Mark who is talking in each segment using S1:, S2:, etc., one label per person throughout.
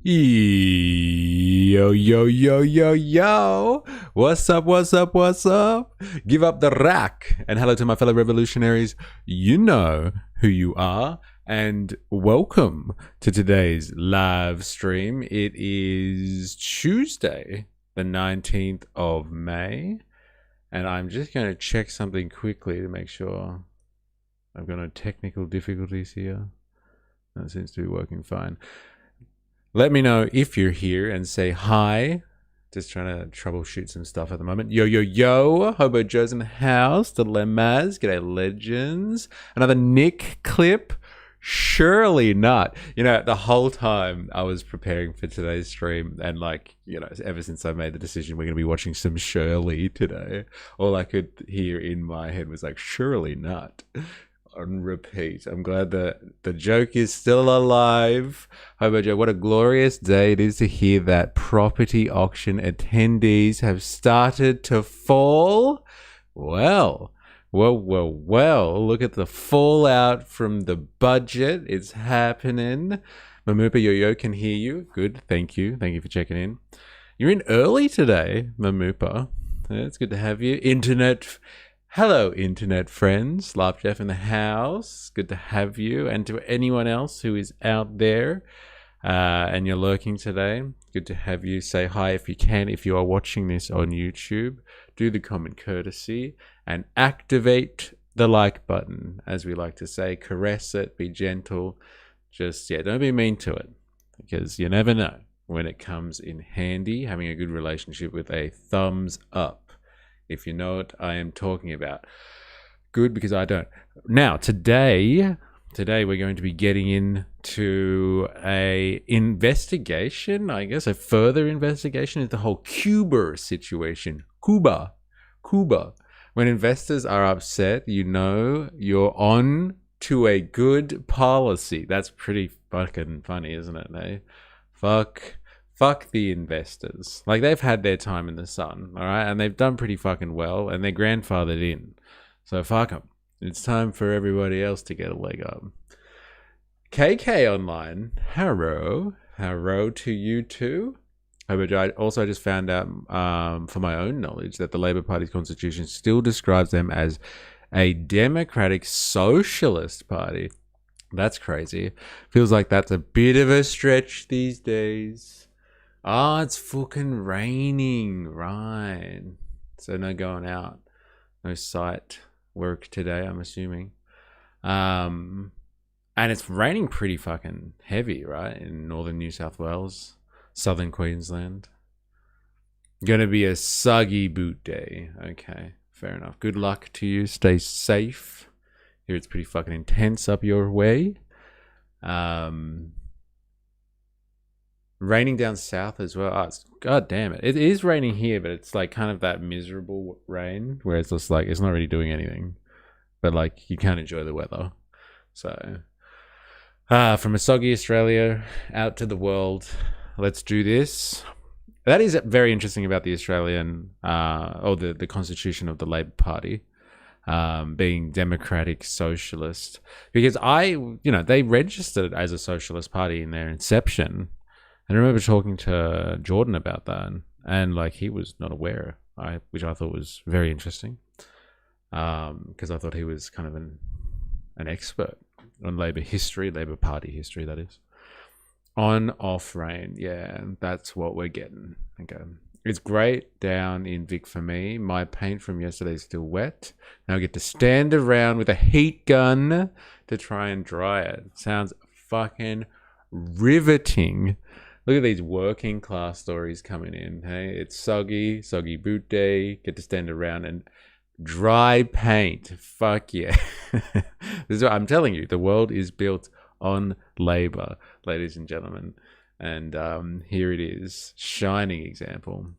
S1: Yo, yo, yo, yo, yo. What's up, what's up, what's up? Give up the rack. And hello to my fellow revolutionaries. You know who you are. And welcome to today's live stream. It is Tuesday, the 19th of May. And I'm just going to check something quickly to make sure I've got no technical difficulties here. That seems to be working fine. Let me know if you're here and say hi. Just trying to troubleshoot some stuff at the moment. Yo, yo, yo. Hobo Joe's in the house. Dilemmas. G'day, legends. Another Nick clip. Surely not. You know, the whole time I was preparing for today's stream and ever since I made the decision we're going to be watching some Shirley today, all I could hear in my head was like, surely not. On repeat. I'm glad that the joke is still alive. Hobo Joe, what a glorious day it is to hear that property auction attendees have started to fall. Well, look at the fallout from the budget. It's happening. Mamupa Yo-Yo can hear you. Good, thank you. Thank you for checking in. You're in early today, Mamupa. It's good to have you. Hello, internet friends. Laugh Jeff in the house. Good to have you. And to anyone else who is out there and you're lurking today, good to have you. Say hi if you can. If you are watching this on YouTube, do the common courtesy and activate the like button, as we like to say. Caress it. Be gentle. Just, don't be mean to it, because you never know when it comes in handy. Having a good relationship with a thumbs up. If you know what I am talking about. Good, because I don't. Now, today we're going to be getting into a investigation, I guess, a further investigation into the whole Cuba situation. Cuba. When investors are upset, you know you're on to a good policy. That's pretty fucking funny, isn't it, eh? Fuck the investors. Like, they've had their time in the sun, all right? And they've done pretty fucking well, and they're grandfathered in. So fuck them. It's time for everybody else to get a leg up. KK Online, hello to you too. I also just found out, for my own knowledge, that the Labour Party's constitution still describes them as a democratic socialist party. That's crazy. Feels like that's a bit of a stretch these days. Oh, it's fucking raining, right? So no going out, no site work today, I'm assuming. And it's raining pretty fucking heavy, right? In northern New South Wales, southern Queensland. Gonna be a suggy boot day. Okay, fair enough. Good luck to you. Stay safe. Here it's pretty fucking intense up your way. Raining down south as well. Oh, God damn it. It is raining here, but it's like kind of that miserable rain where it's just like, it's not really doing anything, but like you can't enjoy the weather. So, from a soggy Australia out to the world, let's do this. That is very interesting about the Australian, or the constitution of the Labour Party, being democratic socialist, because they registered as a socialist party in their inception. And I remember talking to Jordan about that, and like he was not aware, which I thought was very interesting, because I thought he was kind of an expert on Labour Party history, that is. On-off rain, yeah, that's what we're getting. Okay, it's great down in Vic for me. My paint from yesterday is still wet. Now I get to stand around with a heat gun to try and dry it. Sounds fucking riveting. Look at these working class stories coming in. Hey, it's soggy boot day. Get to stand around and dry paint. Fuck yeah. This is what I'm telling you. The world is built on labor, ladies and gentlemen. And here it is. Shining example.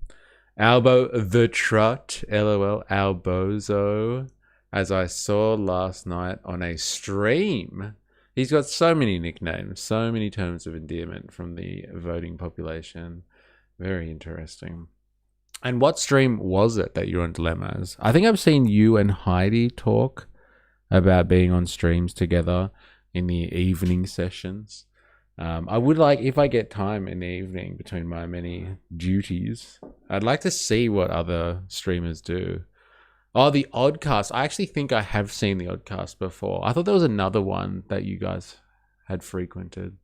S1: Albo the Trot. LOL. Albozo. As I saw last night on a stream. He's got so many nicknames, so many terms of endearment from the voting population. Very interesting. And what stream was it that you're on Dilemmas? I think I've seen you and Heidi talk about being on streams together in the evening sessions. I would like, if I get time in the evening between my many duties, I'd like to see what other streamers do. Oh, the Oddcast. I actually think I have seen the Oddcast before. I thought there was another one that you guys had frequented.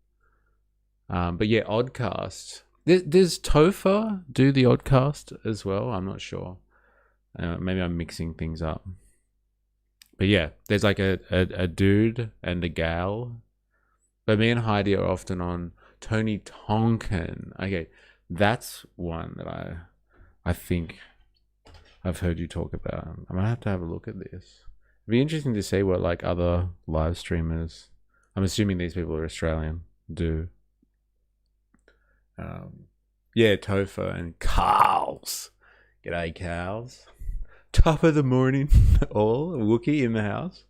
S1: But yeah, Oddcast. Does Topher do the Oddcast as well? I'm not sure. Maybe I'm mixing things up. But yeah, there's like a dude and a gal. But me and Heidi are often on Tony Tonkin. Okay, that's one that I think I've heard you talk about. I might have to have a look at this. It'd be interesting to see what like other live streamers, I'm assuming these people are Australian, do. Yeah, Topher and Carls. G'day, Carls. Top of the morning, all Wookie in the house.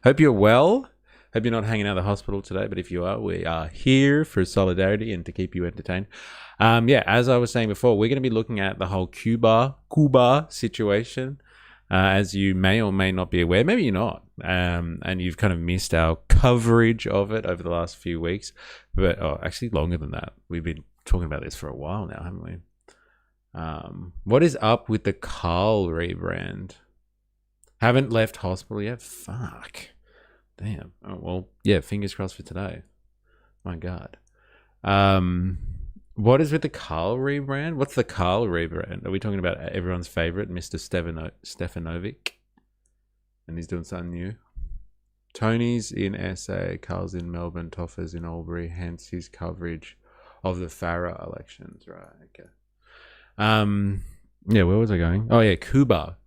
S1: Hope you're well. Hope you're not hanging out of the hospital today, but if you are, we are here for solidarity and to keep you entertained. Yeah, as I was saying before, we're going to be looking at the whole Cuba situation. As you may or may not be aware, maybe you're not, and you've kind of missed our coverage of it over the last few weeks, but actually longer than that. We've been talking about this for a while now, haven't we? What is up with the Carl rebrand? Haven't left hospital yet? Fuck. Damn. Oh, well, yeah, fingers crossed for today. My God. What is with the Carl rebrand? What's the Carl rebrand? Are we talking about everyone's favorite, Mr. Stefanovic? And he's doing something new. Tony's in SA, Carl's in Melbourne, Toffer's in Albury, hence his coverage of the Farah elections. Right, okay. Yeah, where was I going? Oh yeah, Cuba.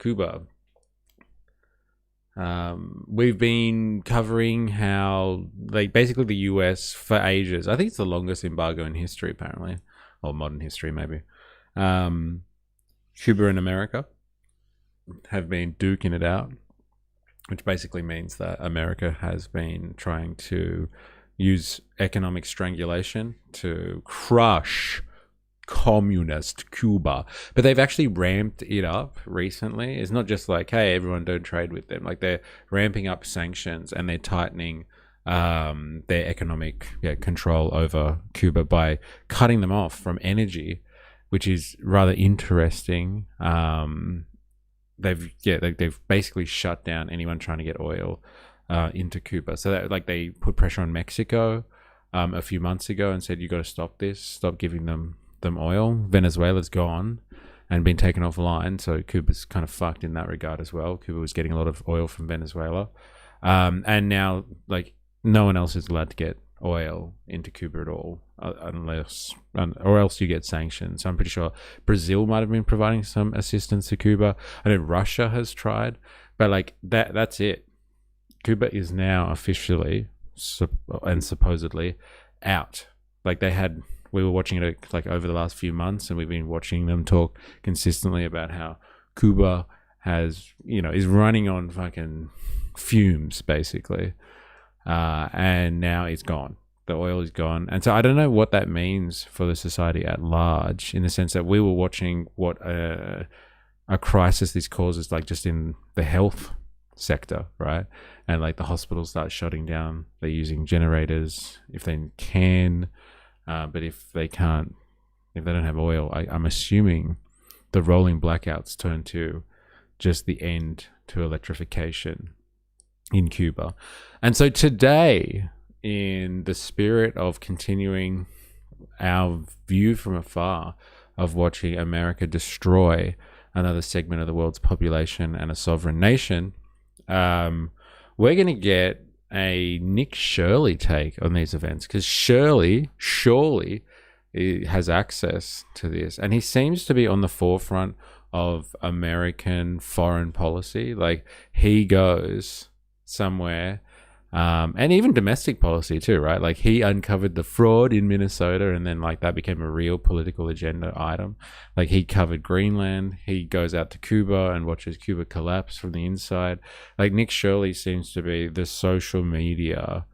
S1: We've been covering how, like, basically the US for ages, I think it's the longest embargo in history, apparently, or modern history, maybe. Cuba and America have been duking it out, which basically means that America has been trying to use economic strangulation to crush communist Cuba, but they've actually ramped it up recently. It's not just like, hey, everyone don't trade with them. Like, they're ramping up sanctions and they're tightening their economic control over Cuba by cutting them off from energy, which is rather interesting. They've basically shut down anyone trying to get oil into Cuba. So that, like, they put pressure on Mexico a few months ago and said, you got to stop this, stop giving them oil. Venezuela's gone and been taken offline, so Cuba's kind of fucked in that regard as well. Cuba was getting a lot of oil from Venezuela, and now, like, no one else is allowed to get oil into Cuba at all, or else you get sanctions. So I'm pretty sure Brazil might have been providing some assistance to Cuba. I know Russia has tried, but like that's it. Cuba is now officially and supposedly out. Like, we were watching it like over the last few months, and we've been watching them talk consistently about how Cuba is running on fucking fumes, basically. And now it's gone. The oil is gone. And so I don't know what that means for the society at large, in the sense that we were watching what a crisis this causes, like, just in the health sector, right? And like the hospitals start shutting down. They're using generators if they can. But if they can't, if they don't have oil, I'm assuming the rolling blackouts turn to just the end to electrification in Cuba. And so today, in the spirit of continuing our view from afar of watching America destroy another segment of the world's population and a sovereign nation, we're going to get a Nick Shirley take on these events, because Shirley surely has access to this, and he seems to be on the forefront of American foreign policy. Like, he goes somewhere, and even domestic policy too, right? Like, he uncovered the fraud in Minnesota, and then like that became a real political agenda item. Like, he covered Greenland. He goes out to Cuba and watches Cuba collapse from the inside. Like, Nick Shirley seems to be the social media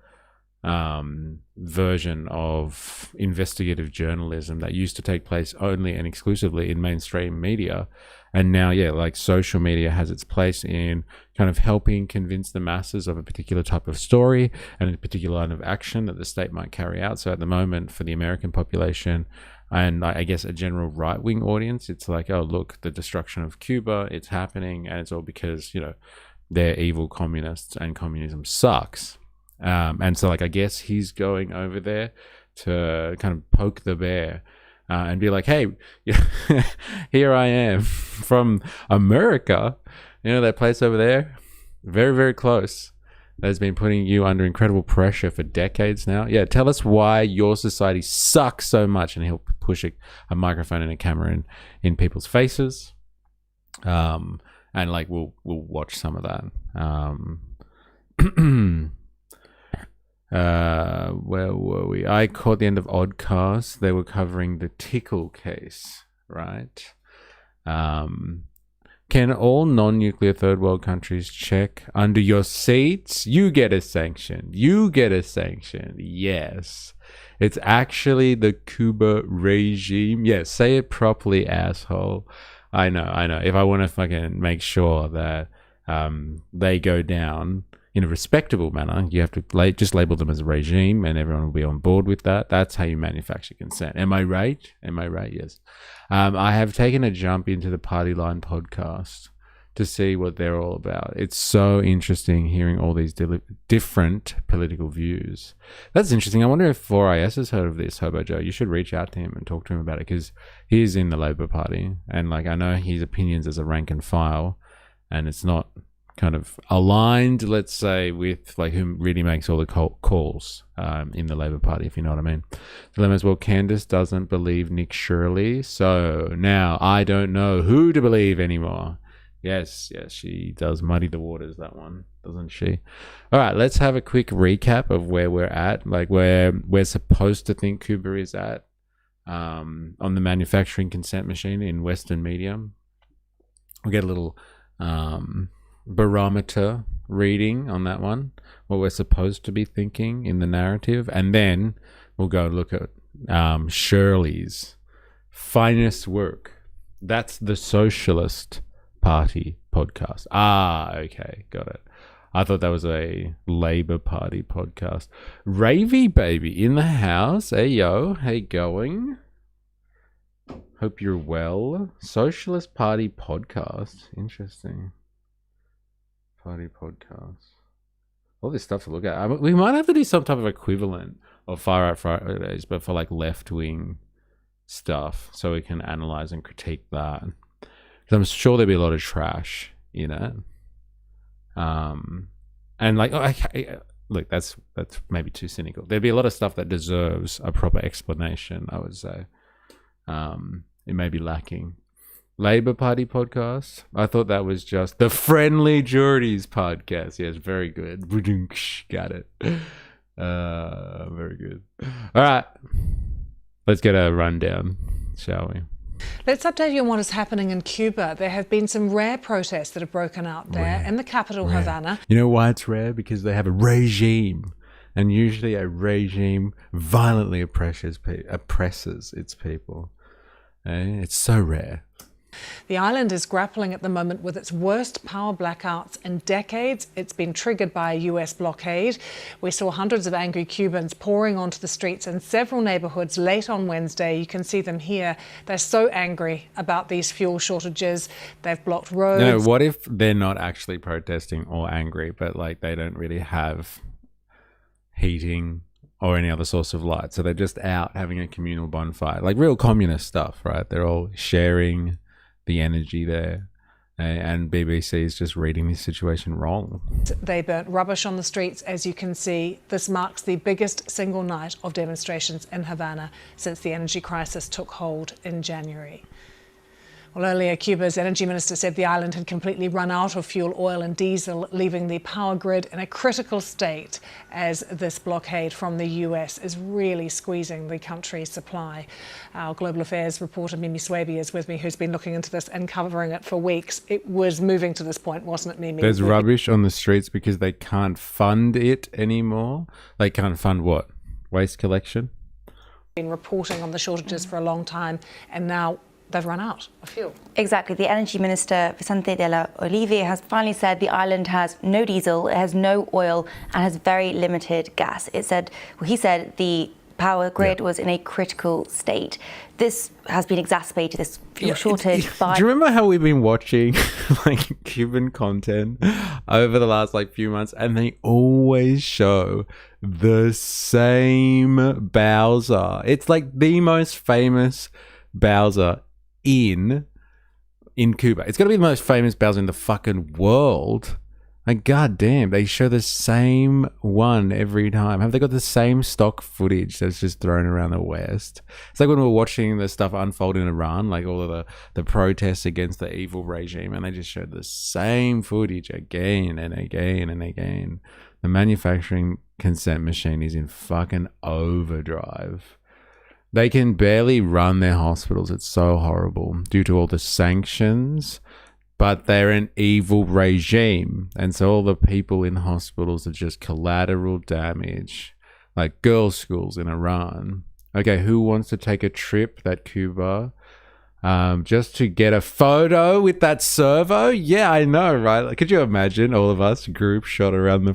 S1: version of investigative journalism that used to take place only and exclusively in mainstream media, And now, yeah, like social media has its place in kind of helping convince the masses of a particular type of story and a particular line of action that the state might carry out. So at the moment, for the American population, and I guess a general right-wing audience, it's like, oh, look, the destruction of Cuba, it's happening, and it's all because, they're evil communists and communism sucks. And so, like, I guess he's going over there to kind of poke the bear and be like, hey, here I am from America, that place over there, very, very close, that's been putting you under incredible pressure for decades now. Yeah, tell us why your society sucks so much. And he'll push a microphone and a camera in people's faces. And like we'll watch some of that. Where were we? I caught the end of Oddcast. They were covering the Tickle case, right? Can all non-nuclear third world countries check under your seats? You get a sanction. Yes. It's actually the Cuba regime. Yes, say it properly, asshole. I know. If I want to fucking make sure that they go down in a respectable manner, you have to just label them as a regime and everyone will be on board with that. That's how you manufacture consent. Am I right? Yes. I have taken a jump into the Party Line podcast to see what they're all about. It's so interesting hearing all these different political views. That's interesting. I wonder if 4IS has heard of this, Hobo Joe. You should reach out to him and talk to him about it, because he's in the Labour Party and like I know his opinions as a rank and file, and it's not kind of aligned, let's say, with like who really makes all the calls in the Labour Party, if you know what I mean. Dilemma as well, Candace doesn't believe Nick Shirley, so now I don't know who to believe anymore. Yes, she does muddy the waters, that one, doesn't she? All right, let's have a quick recap of where we're at, like where we're supposed to think Cuba is at on the manufacturing consent machine in Western media. We'll get a little barometer reading on that one, what we're supposed to be thinking in the narrative, and then we'll go look at Shirley's finest work. That's the Socialist Party podcast. Okay, got it. I thought that was a Labour Party podcast. Ravy baby in the house. Hey yo, how you going? Hope you're well. Socialist Party podcast. Interesting. Party podcast. All this stuff to look at. We might have to do some type of equivalent of Far Out Fridays, but for like left-wing stuff, so we can analyze and critique that. Because I'm sure there'll be a lot of trash in it. And like, look, that's maybe too cynical. There'd be a lot of stuff that deserves a proper explanation, I would say. It may be lacking. Labour Party podcast. I thought that was just the Friendly Geordies podcast. Yes, very good. Got it. Very good. All right. Let's get a rundown, shall we?
S2: Let's update you on what is happening in Cuba. There have been some rare protests that have broken out there in the capital, Havana.
S1: You know why it's rare? Because they have a regime. And usually a regime violently oppresses its people. It's so rare.
S2: The island is grappling at the moment with its worst power blackouts in decades. It's been triggered by a US blockade. We saw hundreds of angry Cubans pouring onto the streets in several neighborhoods late on Wednesday. You can see them here. They're so angry about these fuel shortages. They've blocked roads.
S1: No, what if they're not actually protesting or angry, but like they don't really have heating or any other source of light? So they're just out having a communal bonfire, like real communist stuff, right? They're all sharing the energy there, and BBC is just reading this situation wrong.
S2: They burnt rubbish on the streets, as you can see. This marks the biggest single night of demonstrations in Havana since the energy crisis took hold in January. Well, earlier, Cuba's energy minister said the island had completely run out of fuel, oil and diesel, leaving the power grid in a critical state as this blockade from the US is really squeezing the country's supply. Our global affairs reporter Mimi Swaby is with me, who's been looking into this and covering it for weeks. It was moving to this point, wasn't it, Mimi?
S1: There's rubbish on the streets because they can't fund it anymore. They can't fund what? Waste collection?
S2: Been reporting on the shortages for a long time, and now they've run out of fuel.
S3: Exactly. The energy minister, Vicente de la Olive, has finally said the island has no diesel, it has no oil, and has very limited gas. He said the power grid was in a critical state. This has been exacerbated, this fuel shortage, by...
S1: Do you remember how we've been watching like Cuban content over the last like few months, and they always show the same Bowser? It's like the most famous Bowser in Cuba. It's got to be the most famous Bowser in the fucking world. Like, goddamn, they show the same one every time. Have they got the same stock footage that's just thrown around the West? It's like when we were watching the stuff unfold in Iran, like all of the protests against the evil regime, and they just showed the same footage again and again and again. The manufacturing consent machine is in fucking overdrive. They can barely run their hospitals. It's so horrible due to all the sanctions. But they're an evil regime. And so all the people in hospitals are just collateral damage. Like girls' schools in Iran. Okay, who wants to take a trip that Cuba just to get a photo with that servo? Yeah, I know, right? Like, could you imagine all of us group shot around the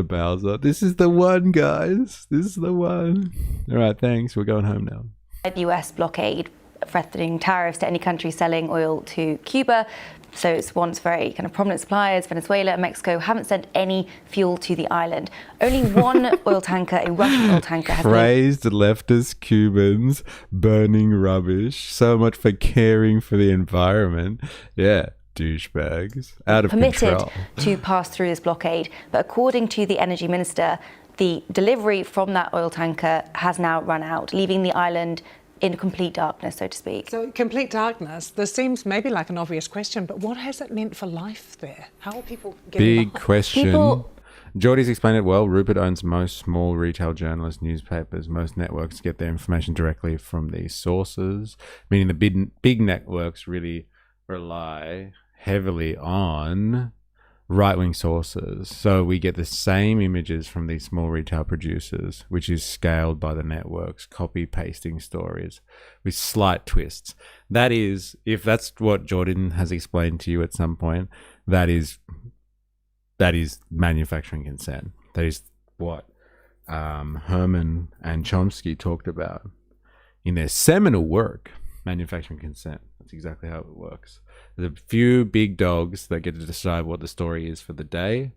S1: Bowser? This is the one, guys. This is the one. All right, thanks. We're going home now.
S3: The US blockade, threatening tariffs to any country selling oil to Cuba. So it's once very kind of prominent suppliers, Venezuela and Mexico, haven't sent any fuel to the island. Only one oil tanker, a Russian oil tanker, has
S1: praised leftist Cubans burning rubbish. So much for caring for the environment. Yeah, douchebags. Out of
S3: permitted
S1: control.
S3: To pass through this blockade. But according to the energy minister, the delivery from that oil tanker has now run out, leaving the island in complete darkness, so to speak.
S2: So complete darkness, this seems maybe like an obvious question, but what has it meant for life there? How are people getting
S1: Big question. Geordie's explained it well. Rupert owns most small retail journalists, newspapers. Most networks get their information directly from these sources, meaning the big networks really rely heavily on right-wing sources. So we get the same images from these small retail producers, which is scaled by the networks, copy-pasting stories with slight twists. That is, if that's what Jordan has explained to you at some point, that is manufacturing consent. That is what Herman and Chomsky talked about in their seminal work, Manufacturing Consent. That's exactly how it works. There's a few big dogs that get to decide what the story is for the day,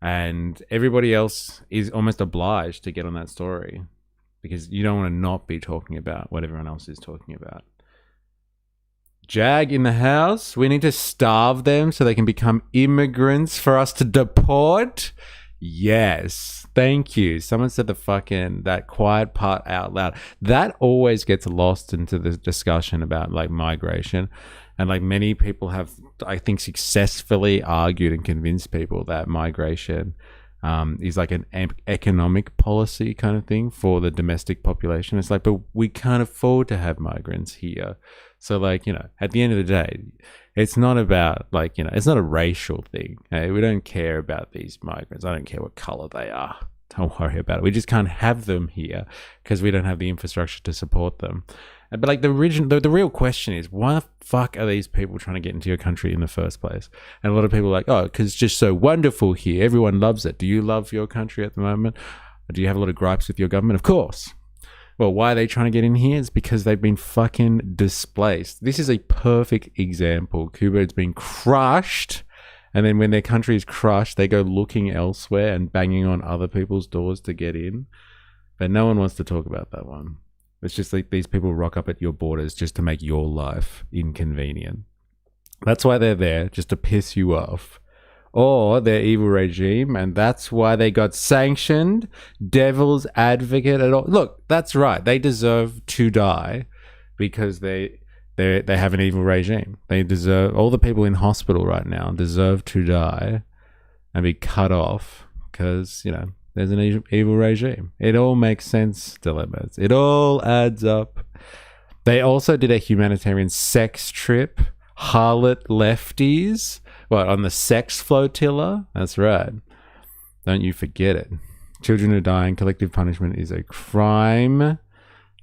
S1: and everybody else is almost obliged to get on that story because you don't want to not be talking about what everyone else is talking about. Jag in the house. We need to starve them so they can become immigrants for us to deport. Yes, thank you. Someone said that quiet part out loud. That always gets lost into the discussion about like migration. And like many people have, I think, successfully argued and convinced people that migration is like an economic policy kind of thing for the domestic population. It's like, but we can't afford to have migrants here. So like, at the end of the day, it's not about like, it's not a racial thing. Okay? We don't care about these migrants. I don't care what color they are. Don't worry about it. We just can't have them here because we don't have the infrastructure to support them. But like the real question is, why the fuck are these people trying to get into your country in the first place? And a lot of people are like, oh, because it's just so wonderful here. Everyone loves it. Do you love your country at the moment? Or do you have a lot of gripes with your government? Of course. Well, why are they trying to get in here? It's because they've been fucking displaced. This is a perfect example. Cuba has been crushed. And then when their country is crushed, they go looking elsewhere and banging on other people's doors to get in. But no one wants to talk about that one. It's just like these people rock up at your borders just to make your life inconvenient. That's why they're there, just to piss you off. Or their evil regime, and that's why they got sanctioned. Devil's advocate at all. Look, that's right. They deserve to die because they have an evil regime. They deserve, all the people in hospital right now deserve to die and be cut off because, there's an evil regime. It all makes sense, dilemmas. It all adds up. They also did a humanitarian sex trip. Harlot lefties. What, on the sex flotilla? That's right. Don't you forget it. Children are dying. Collective punishment is a crime.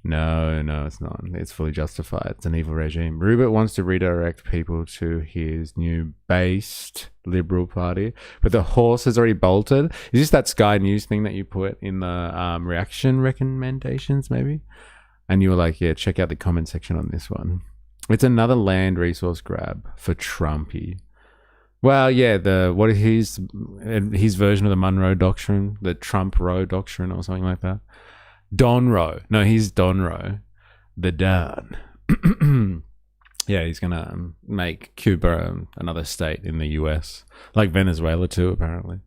S1: No, it's not. It's fully justified. It's an evil regime. Rupert wants to redirect people to his new based Liberal Party, but the horse has already bolted. Is this that Sky News thing that you put in the reaction recommendations, maybe? And you were like, yeah, check out the comment section on this one. It's another land resource grab for Trumpy. Well, yeah, what is his version of the Monroe Doctrine, the Trump Roe Doctrine or something like that? Don Roe. No, he's Don Roe. The Don. Yeah, he's going to make Cuba another state in the US. Like Venezuela too, apparently.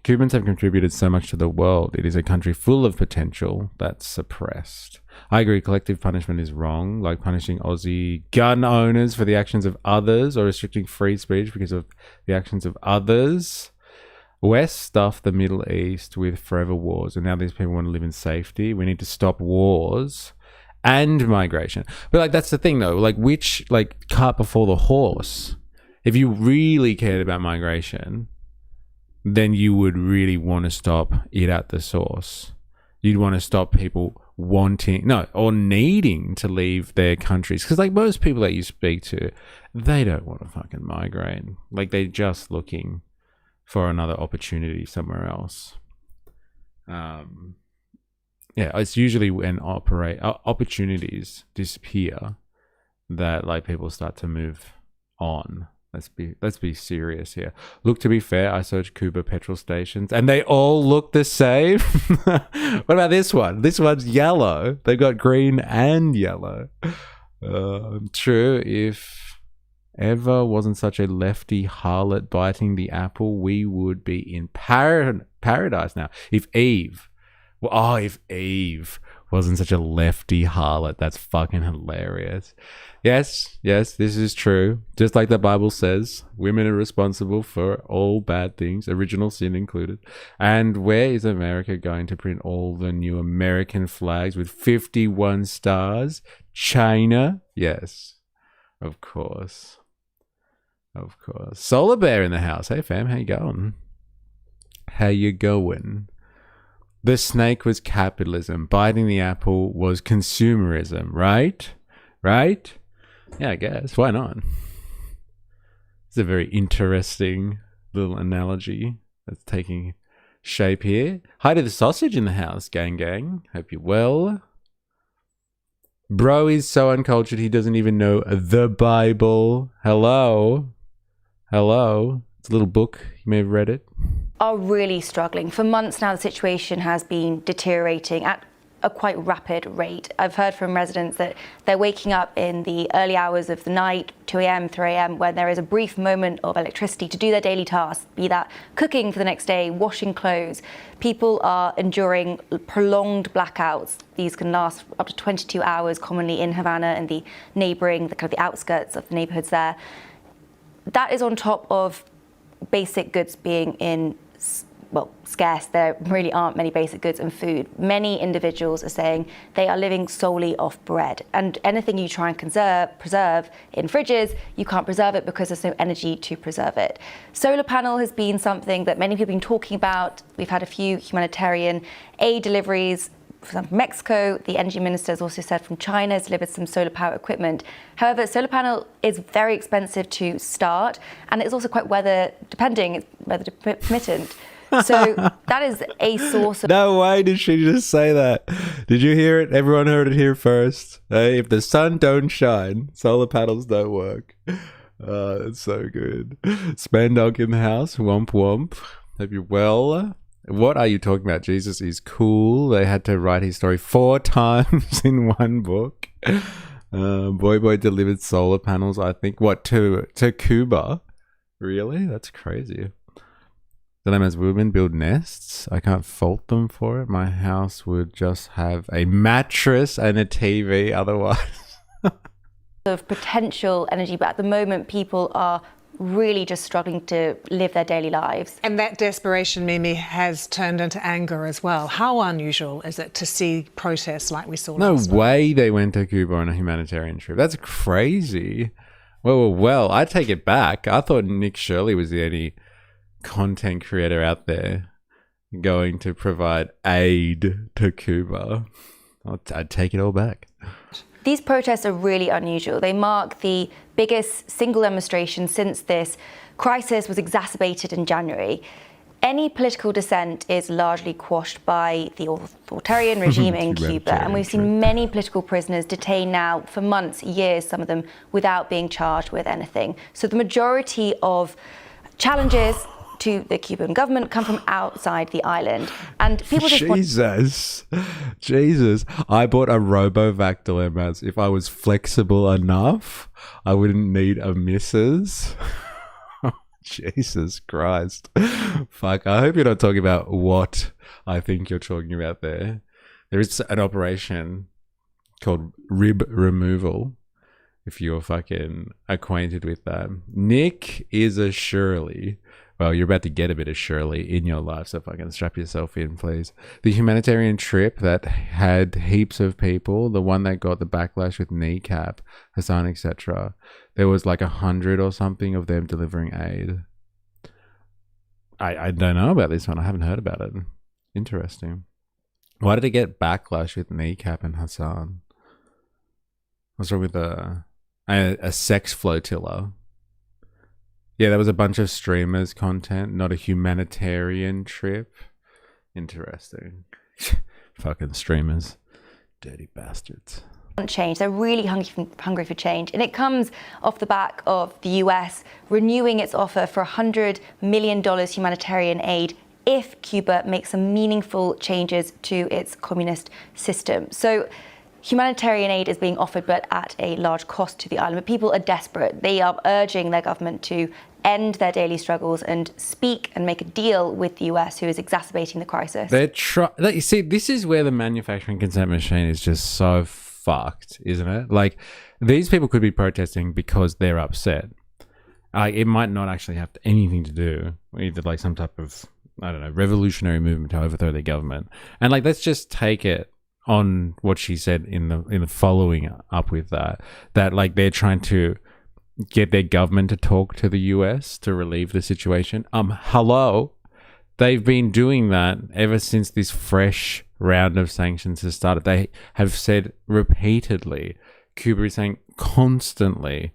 S1: Cubans have contributed so much to the world. It is a country full of potential that's suppressed. I agree, collective punishment is wrong, like punishing Aussie gun owners for the actions of others or restricting free speech because of the actions of others. West stuffed the Middle East with forever wars, and now these people want to live in safety. We need to stop wars and migration. But like, that's the thing though, like which cart before the horse? If you really cared about migration, then you would really want to stop it at the source. You'd want to stop people needing to leave their countries. Because like most people that you speak to, they don't want to fucking migrate. Like they're just looking for another opportunity somewhere else. Yeah, it's usually when opportunities disappear that like people start to move on. Let's be serious here. Look, to be fair, I searched Cuba petrol stations and they all look the same. What about this one? This one's yellow. They've got green and yellow. True, if ever wasn't such a lefty harlot biting the apple, we would be in paradise now. If Eve wasn't such a lefty harlot, that's fucking hilarious. Yes, this is true. Just like the Bible says, women are responsible for all bad things, original sin included. And where is America going to print all the new American flags with 51 stars? China? Yes, of course. Of course. Solar Bear in the house. Hey fam, how you going? How you going? The snake was capitalism. Biting the apple was consumerism, right? Right? Yeah, I guess. Why not? It's a very interesting little analogy that's taking shape here. Hi to the sausage in the house, gang. Hope you're well. Bro is so uncultured he doesn't even know the Bible. Hello. It's a little book. You may have read it.
S3: Are really struggling. For months now, the situation has been deteriorating at a quite rapid rate. I've heard from residents that they're waking up in the early hours of the night, 2 a.m., 3 a.m., when there is a brief moment of electricity to do their daily tasks, be that cooking for the next day, washing clothes. People are enduring prolonged blackouts. These can last up to 22 hours, commonly in Havana and the neighboring, the outskirts of the neighborhoods there. That is on top of basic goods being scarce. There really aren't many basic goods and food. Many individuals are saying they are living solely off bread, and anything you try and preserve in fridges, you can't preserve it because there's no energy to preserve it. Solar panel has been something that many people have been talking about. We've had a few humanitarian aid deliveries from Mexico. The energy minister has also said from China has delivered some solar power equipment. However, solar panel is very expensive to start, and it's also quite weather intermittent. So that is a source of...
S1: No way did she just say that. Did you hear it? Everyone heard it here first. Hey, if the sun don't shine, solar panels don't work. That's so good. Spandog in the house. Womp womp. Hope you're well. What are you talking about? Jesus is cool. They had to write his story 4 times in one book. Boy delivered solar panels, I think. What, to Cuba? Really? That's crazy. Dilemmas. Women build nests. I can't fault them for it. My house would just have a mattress and a TV otherwise.
S3: of potential energy, but at the moment people are really just struggling to live their daily lives.
S2: And that desperation, Mimi, has turned into anger as well. How unusual is it to see protests like we saw last week?
S1: Way they went to Cuba on a humanitarian trip. That's crazy. Well, I take it back. I thought Nick Shirley was the only content creator out there going to provide aid to Cuba. I'd take it all back.
S3: These protests are really unusual. They mark the biggest single demonstration since this crisis was exacerbated in January. Any political dissent is largely quashed by the authoritarian regime in Cuba, and we've seen many political prisoners detained now for months, years, some of them, without being charged with anything. So the majority of challenges to the Cuban government come from outside the island. And people just
S1: Jesus. I bought a RoboVac dilemmas. If I was flexible enough, I wouldn't need a missus. Jesus Christ. Fuck. I hope you're not talking about what I think you're talking about there. There is an operation called rib removal, if you're fucking acquainted with that. Nick is a Shirley. Well, you're about to get a bit of Shirley in your life, so fucking strap yourself in, please. The humanitarian trip that had heaps of people, the one that got the backlash with Kneecap, Hassan, etc., there was like 100 or something of them delivering aid. I don't know about this one. I haven't heard about it. Interesting. Why did it get backlash with Kneecap and Hassan? What's wrong with a sex flotilla? Yeah, there was a bunch of streamers content, not a humanitarian trip. Interesting. Fucking streamers. Dirty bastards.
S3: Change. They're really hungry for change. And it comes off the back of the US renewing its offer for $100 million humanitarian aid if Cuba makes some meaningful changes to its communist system. So humanitarian aid is being offered, but at a large cost to the island. But people are desperate. They are urging their government to end their daily struggles and speak and make a deal with the US, who is exacerbating the crisis.
S1: You see, this is where the manufacturing consent machine is just so fucked, isn't it? Like, these people could be protesting because they're upset. It might not actually have anything to do with like some type of, I don't know, revolutionary movement to overthrow their government. And like, let's just take it on what she said in the following up with that like they're trying to get their government to talk to the US to relieve the situation. Hello, they've been doing that ever since this fresh round of sanctions has started. They have said repeatedly, Cuba is saying constantly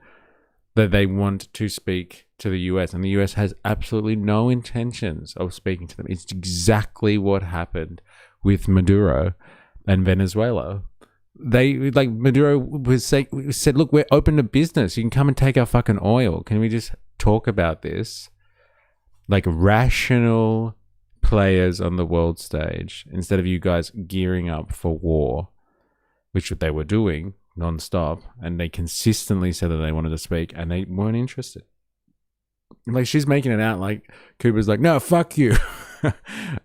S1: that they want to speak to the US, and the US has absolutely no intentions of speaking to them. It's exactly what happened with Maduro and Venezuela. They, like, Maduro said, look, we're open to business. You can come and take our fucking oil. Can we just talk about this? Like, rational players on the world stage, instead of you guys gearing up for war, which they were doing non-stop, and they consistently said that they wanted to speak, and they weren't interested. Like, she's making it out like Cuba's like, no, fuck you.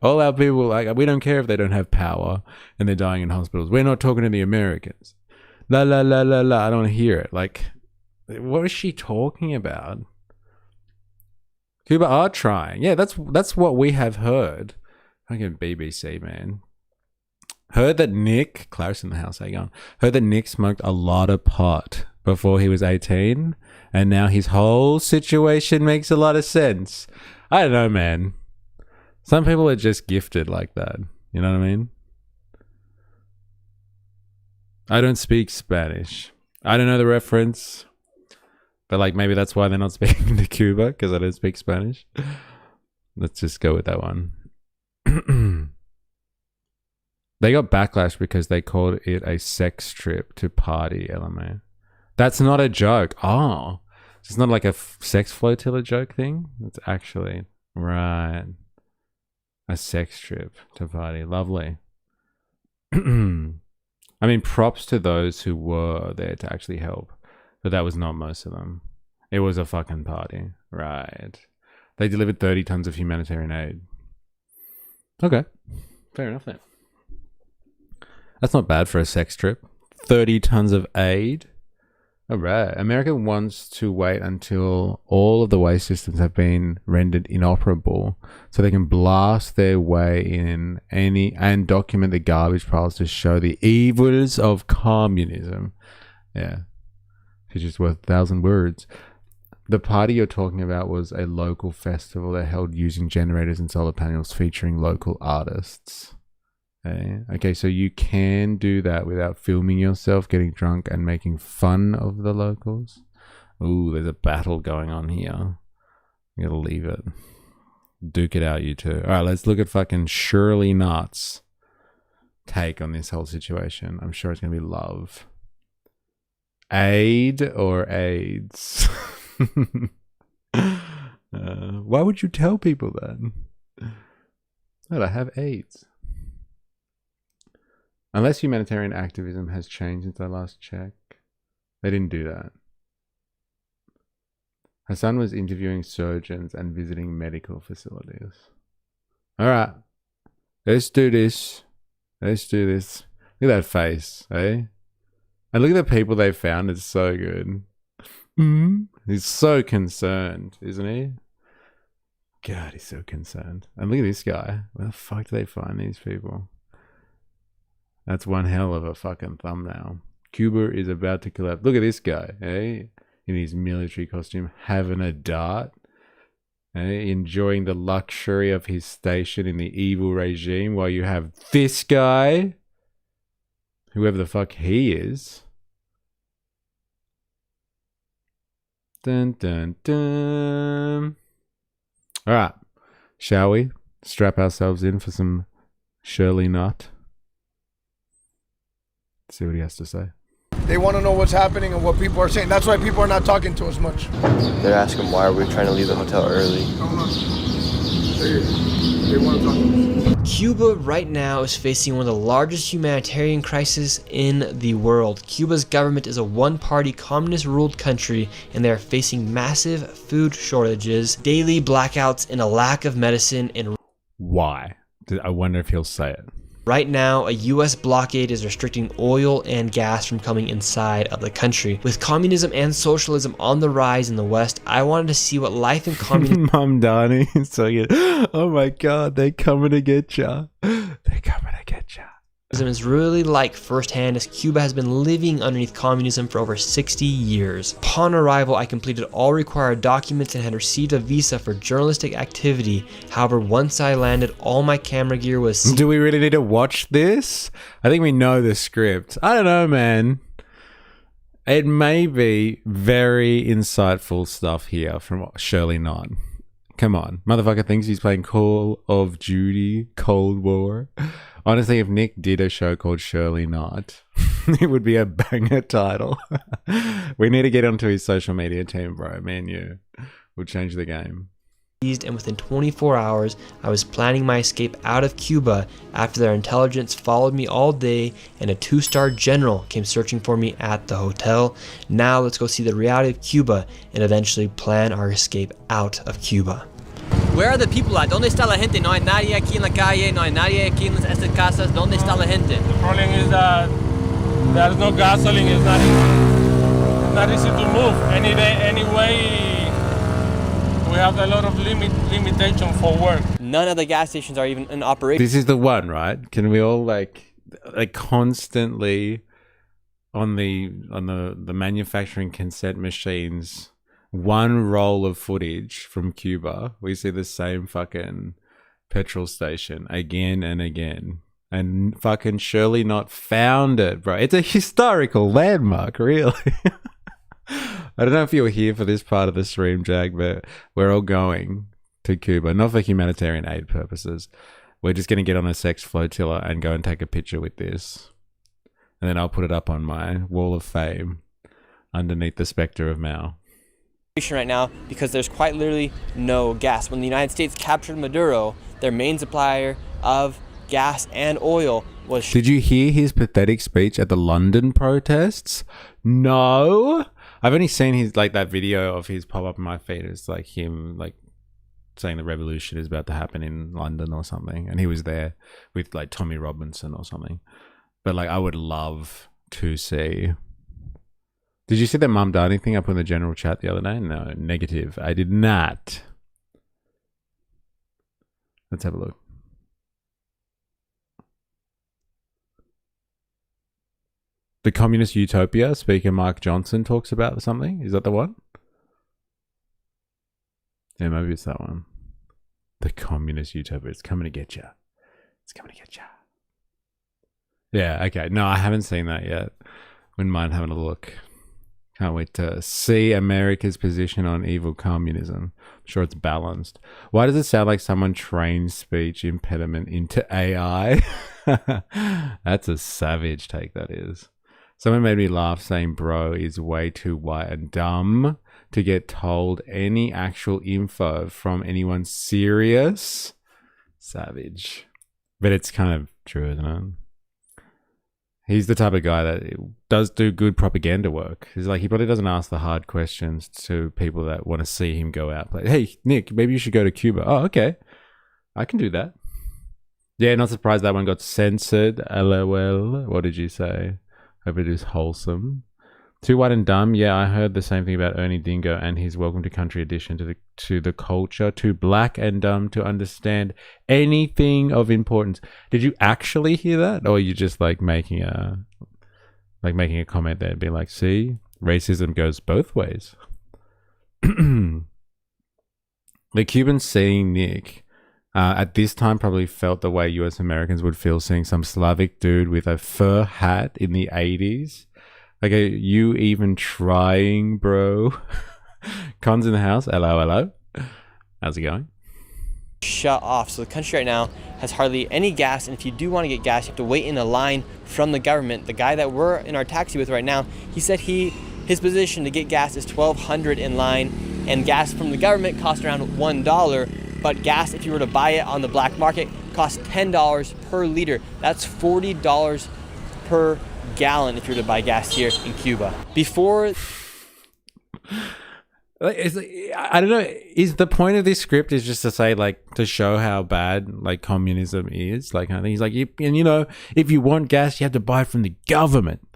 S1: All our people, like, we don't care if they don't have power and they're dying in hospitals. We're not talking to the Americans. La la la la la. I don't want to hear it. Like, what is she talking about? Cuba are trying. Yeah, that's what we have heard. Fucking BBC, man. Heard that Nick, Clarice in the house, how you going? Heard that Nick smoked a lot of pot before he was 18, and now his whole situation makes a lot of sense. I don't know, man. Some people are just gifted like that. You know what I mean? I don't speak Spanish. I don't know the reference. But like, maybe that's why they're not speaking to Cuba, because I don't speak Spanish. Let's just go with that one. They got backlash because they called it a sex trip to party, LMA. That's not a joke. Oh, it's not like a sex flotilla joke thing. It's actually, right, a sex trip to party. Lovely. I mean, props to those who were there to actually help. But that was not most of them. It was a fucking party. Right. They delivered 30 tons of humanitarian aid. Okay. Fair enough then. That's not bad for a sex trip. 30 tons of aid. All right. America wants to wait until all of the waste systems have been rendered inoperable so they can blast their way in and document the garbage piles to show the evils of communism. Yeah. It's just worth 1,000 words. The party you're talking about was a local festival they held using generators and solar panels featuring local artists. Okay, so you can do that without filming yourself getting drunk and making fun of the locals. Ooh, there's a battle going on here. You gotta leave it. Duke it out, you two. All right, let's look at fucking Shirley Knott's take on this whole situation. I'm sure it's gonna be love. Aid or AIDS? Why would you tell people that? That I have AIDS. Unless humanitarian activism has changed since I last checked. They didn't do that. Her son was interviewing surgeons and visiting medical facilities. All right. Let's do this. Let's do this. Look at that face, eh? And look at the people they found. It's so good. He's so concerned, isn't he? God, he's so concerned. And look at this guy. Where the fuck do they find these people? That's one hell of a fucking thumbnail. Cuba is about to collapse. Look at this guy, eh? In his military costume, having a dart. Eh? Enjoying the luxury of his station in the evil regime while you have this guy, whoever the fuck he is. Dun, dun, dun. All right. Shall we strap ourselves in for some Shirley Knott? See what he has to say.
S4: They want to know what's happening and what people are saying. That's why people are not talking to us much.
S5: They're asking why are we trying to leave the hotel early.
S4: They want to talk to us.
S6: Cuba right now is facing one of the largest humanitarian crises in the world. Cuba's government is a one-party communist-ruled country, and they are facing massive food shortages, daily blackouts, and a lack of medicine. And
S1: why? I wonder if he'll say it.
S6: Right now, a US blockade is restricting oil and gas from coming inside of the country. With communism and socialism on the rise in the West, I wanted to see what life in communism
S1: Mum Donnie is so good. Oh my god, they're coming to get ya. They're coming to get ya.
S6: is really like firsthand, as Cuba has been living underneath communism for over 60 years. Upon arrival, I completed all required documents and had received a visa for journalistic activity. However, once I landed, all my camera gear was...
S1: Do we really need to watch this? I think we know the script. I don't know, man. It may be very insightful stuff here from Shirley Knott. Come on. Motherfucker thinks he's playing Call of Duty Cold War. Honestly, if Nick did a show called Shirley Knott, it would be a banger title. We need to get onto his social media team, bro. Me and you. We'll change the game.
S6: And within 24 hours, I was planning my escape out of Cuba after their intelligence followed me all day and a 2-star general came searching for me at the hotel. Now let's go see the reality of Cuba and eventually plan our escape out of Cuba.
S7: Where are the people at? ¿Dónde está la gente? No hay nadie aquí en la calle, no hay nadie aquí en estas casas. ¿Dónde está la gente?
S8: The problem is that there's no gasoline. It's not easy to move. Anyway, we have a lot of limitation for work.
S7: None of the gas stations are even in operation.
S1: This is the one, right? Can we all like constantly on the manufacturing cassette machines, one roll of footage from Cuba, we see the same fucking petrol station again and again. And fucking Shirley Knott found it, bro. It's a historical landmark, really. I don't know if you're here for this part of the stream, Jag, but we're all going to Cuba, not for humanitarian aid purposes. We're just going to get on a sex flotilla and go and take a picture with this. And then I'll put it up on my wall of fame underneath the specter of Mao.
S7: Right now, because there's quite literally no gas. When the United States captured Maduro, their main supplier of gas and oil was...
S1: Did you hear his pathetic speech at the London protests? No. I've only seen his like that video of his pop up in my feed. It's like him like saying the revolution is about to happen in London or something, and he was there with like Tommy Robinson or something. But like, I would love to see. Did you see that Mum Darnie thing I put in the general chat the other day? No, negative. I did not. Let's have a look. The Communist Utopia, Speaker Mark Johnson talks about something. Is that the one? Yeah, maybe it's that one. The Communist Utopia. It's coming to get you. It's coming to get you. Yeah, okay. No, I haven't seen that yet. Wouldn't mind having a look. Can't wait to see America's position on evil communism. I'm sure it's balanced. Why does it sound like someone trained speech impediment into AI? That's a savage take, that is. Someone made me laugh saying bro is way too white and dumb to get told any actual info from anyone serious. Savage. But it's kind of true, isn't it? He's the type of guy that does do good propaganda work. He's like, he probably doesn't ask the hard questions to people that want to see him go out. Like, hey, Nick, maybe you should go to Cuba. Oh, okay. I can do that. Yeah, not surprised that one got censored. LOL. What did you say? Hope it is wholesome. Too white and dumb. Yeah, I heard the same thing about Ernie Dingo and his Welcome to Country addition to the culture. Too black and dumb to understand anything of importance. Did you actually hear that, or are you just like making a comment there, being like, "See, racism goes both ways." The Cubans seeing Nick at this time probably felt the way US Americans would feel seeing some Slavic dude with a fur hat in the 80s. Like, are you even trying, bro? Cons in the house. Hello. How's it going?
S7: Shut off. So the country right now has hardly any gas, and if you do want to get gas, you have to wait in a line from the government. The guy that we're in our taxi with right now, he said his position to get gas is $1,200 in line, and gas from the government costs around $1. But gas, if you were to buy it on the black market, costs $10 per liter. That's $40 per gallon if you're to buy gas here in Cuba. Before,
S1: I don't know, is the point of this script is just to say, like, to show how bad like communism is, like, kind of thing. He's like, and you know, if you want gas, you have to buy it from the government.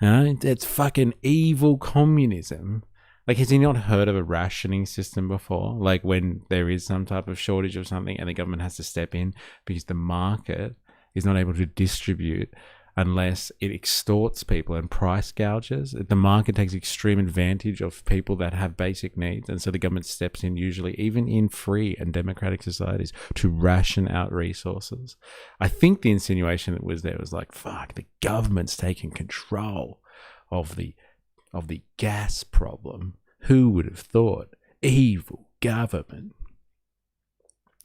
S1: It's fucking evil communism. Like, has he not heard of a rationing system before? Like, when there is some type of shortage of something and the government has to step in because the market is not able to distribute unless it extorts people and price gouges. The market takes extreme advantage of people that have basic needs. And so the government steps in, usually even in free and democratic societies, to ration out resources. I think the insinuation that was there was like, fuck, the government's taking control of the gas problem. Who would have thought? Evil government.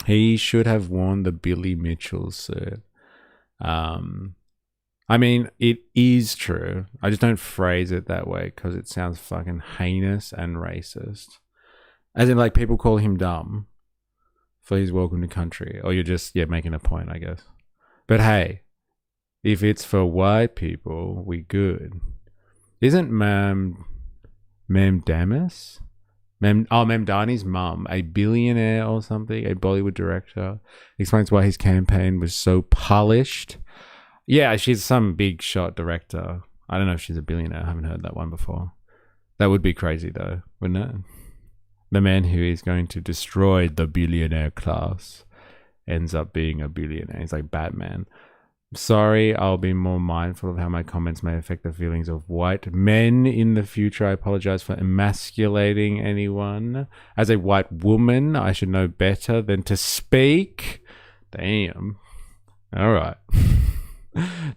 S1: He should have worn the Billy Mitchell suit. I mean, it is true. I just don't phrase it that way because it sounds fucking heinous and racist. As in, like, people call him dumb for his Welcome to Country. Or you're just, making a point, I guess. But hey, if it's for white people, we good. Isn't Mem Damis? Memdani's mum, a billionaire or something, a Bollywood director, explains why his campaign was so polished. Yeah, she's some big shot director. I don't know if she's a billionaire. I haven't heard that one before. That would be crazy though, wouldn't it? The man who is going to destroy the billionaire class ends up being a billionaire. He's like Batman. Sorry, I'll be more mindful of how my comments may affect the feelings of white men in the future. I apologize for emasculating anyone. As a white woman, I should know better than to speak. Damn. All right.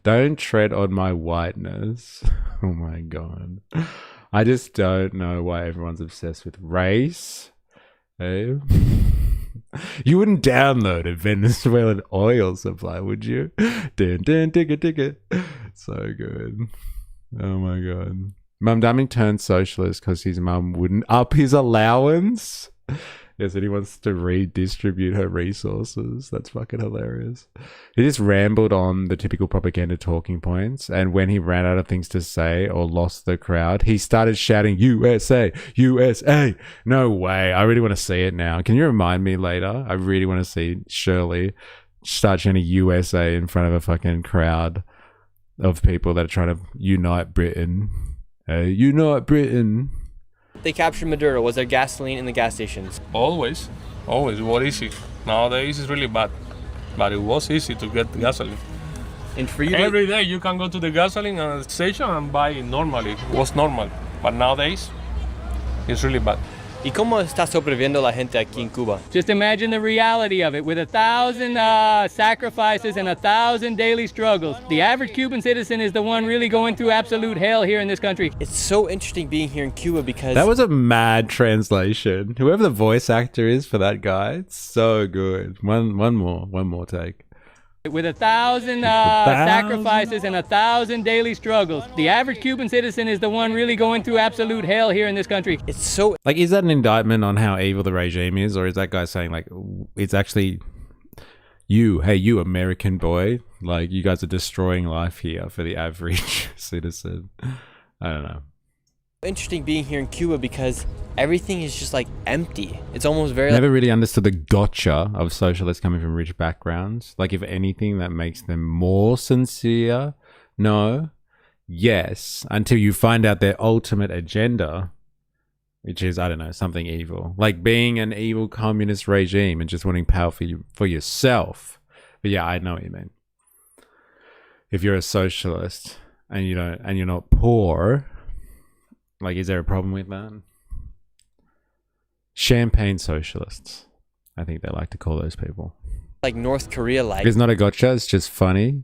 S1: Don't tread on my whiteness. Oh my god. I just don't know why everyone's obsessed with race. Hey? You wouldn't download a Venezuelan oil supply, would you? Ticket. So good. Oh my god. Mum Dummy turned socialist because his mum wouldn't up his allowance. Yes, and he wants to redistribute her resources. That's fucking hilarious. He just rambled on the typical propaganda talking points, and when he ran out of things to say or lost the crowd, he started shouting, USA, USA. No way. I really want to see it now. Can you remind me later? I really want to see Shirley start shouting USA in front of a fucking crowd of people that are trying to unite Britain. Hey, unite Britain.
S7: they captured Maduro, was there gasoline in the gas stations?
S8: Always. It was easy. Nowadays it's really bad. But it was easy to get gasoline.
S7: And for you,
S8: every day you can go to the gasoline station and buy it normally. It was normal. But nowadays, it's really bad.
S7: ¿Y cómo está sobreviviendo la gente aquí en Cuba?
S9: Just imagine the reality of it. With 1,000 sacrifices and 1,000 daily struggles, the average Cuban citizen is the one really going through absolute hell here in this country.
S7: It's so interesting being here in Cuba because
S1: That was a mad translation. Whoever the voice actor is for that guy, it's so good. One more take.
S9: With 1,000 sacrifices and 1,000 daily struggles, the average Cuban citizen is the one really going through absolute hell here in this country.
S7: it's so
S1: Like, is that an indictment on how evil the regime is, or is that guy saying like it's actually you American boy, like you guys are destroying life here for the average citizen? I don't know.
S7: interesting being here in Cuba because everything is just like empty. It's almost very
S1: Never really understood the gotcha of socialists coming from rich backgrounds. Like, if anything, that makes them more sincere. No. Yes. Until you find out their ultimate agenda, which is, I don't know, something evil. Like being an evil communist regime and just wanting power for yourself. But yeah, I know what you mean. If you're a socialist and you're not poor, like, is there a problem with that? Champagne socialists, I think they like to call those people.
S7: like North Korea like.
S1: It's not a gotcha, it's just funny.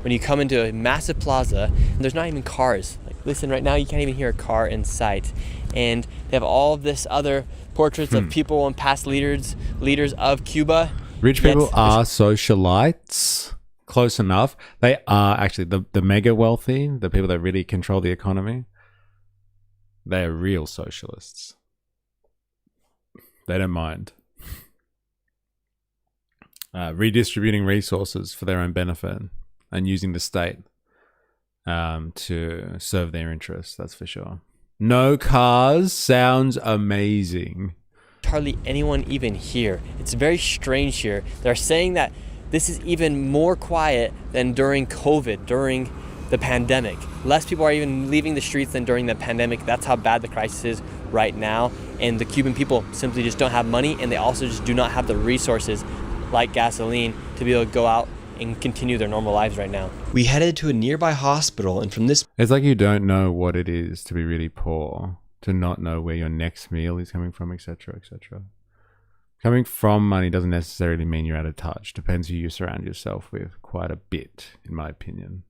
S7: When you come into a massive plaza, and there's not even cars. Like, listen, right now you can't even hear a car in sight. And they have all of this other portraits of people and past leaders of Cuba.
S1: Rich
S7: Yet
S1: people are socialites. Close enough. They are actually the mega wealthy, the people that really control the economy. They are real socialists. They don't mind redistributing resources for their own benefit and using the state to serve their interests. That's for sure. No cars sounds amazing.
S7: Hardly anyone even here. It's very strange here. They're saying that this is even more quiet than during COVID, during the pandemic. Less people are even leaving the streets than during the pandemic. That's how bad the crisis is right now. And the Cuban people simply just don't have money, and they also just do not have the resources like gasoline to be able to go out and continue their normal lives right now.
S6: We headed to a nearby hospital, and from this
S1: It's like you don't know what it is to be really poor, to not know where your next meal is coming from, etc., etc. Coming from money doesn't necessarily mean you're out of touch. Depends who you surround yourself with quite a bit, in my opinion.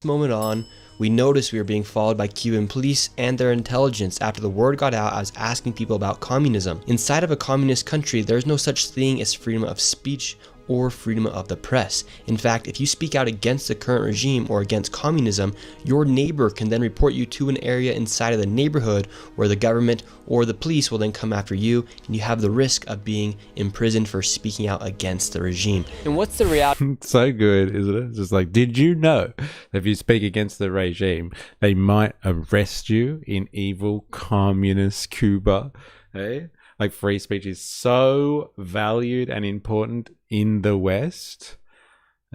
S6: moment on, we noticed we were being followed by Cuban police and their intelligence after the word got out I was asking people about communism. Inside of a communist country, there's no such thing as freedom of speech or freedom of the press. In fact, if you speak out against the current regime or against communism, your neighbor can then report you to an area inside of the neighborhood where the government or the police will then come after you, and you have the risk of being imprisoned for speaking out against the regime.
S7: And what's the reality?
S1: So good, isn't it? It's just like, did you know that if you speak against the regime, they might arrest you in evil communist Cuba? Hey? Like, free speech is so valued and important in the West.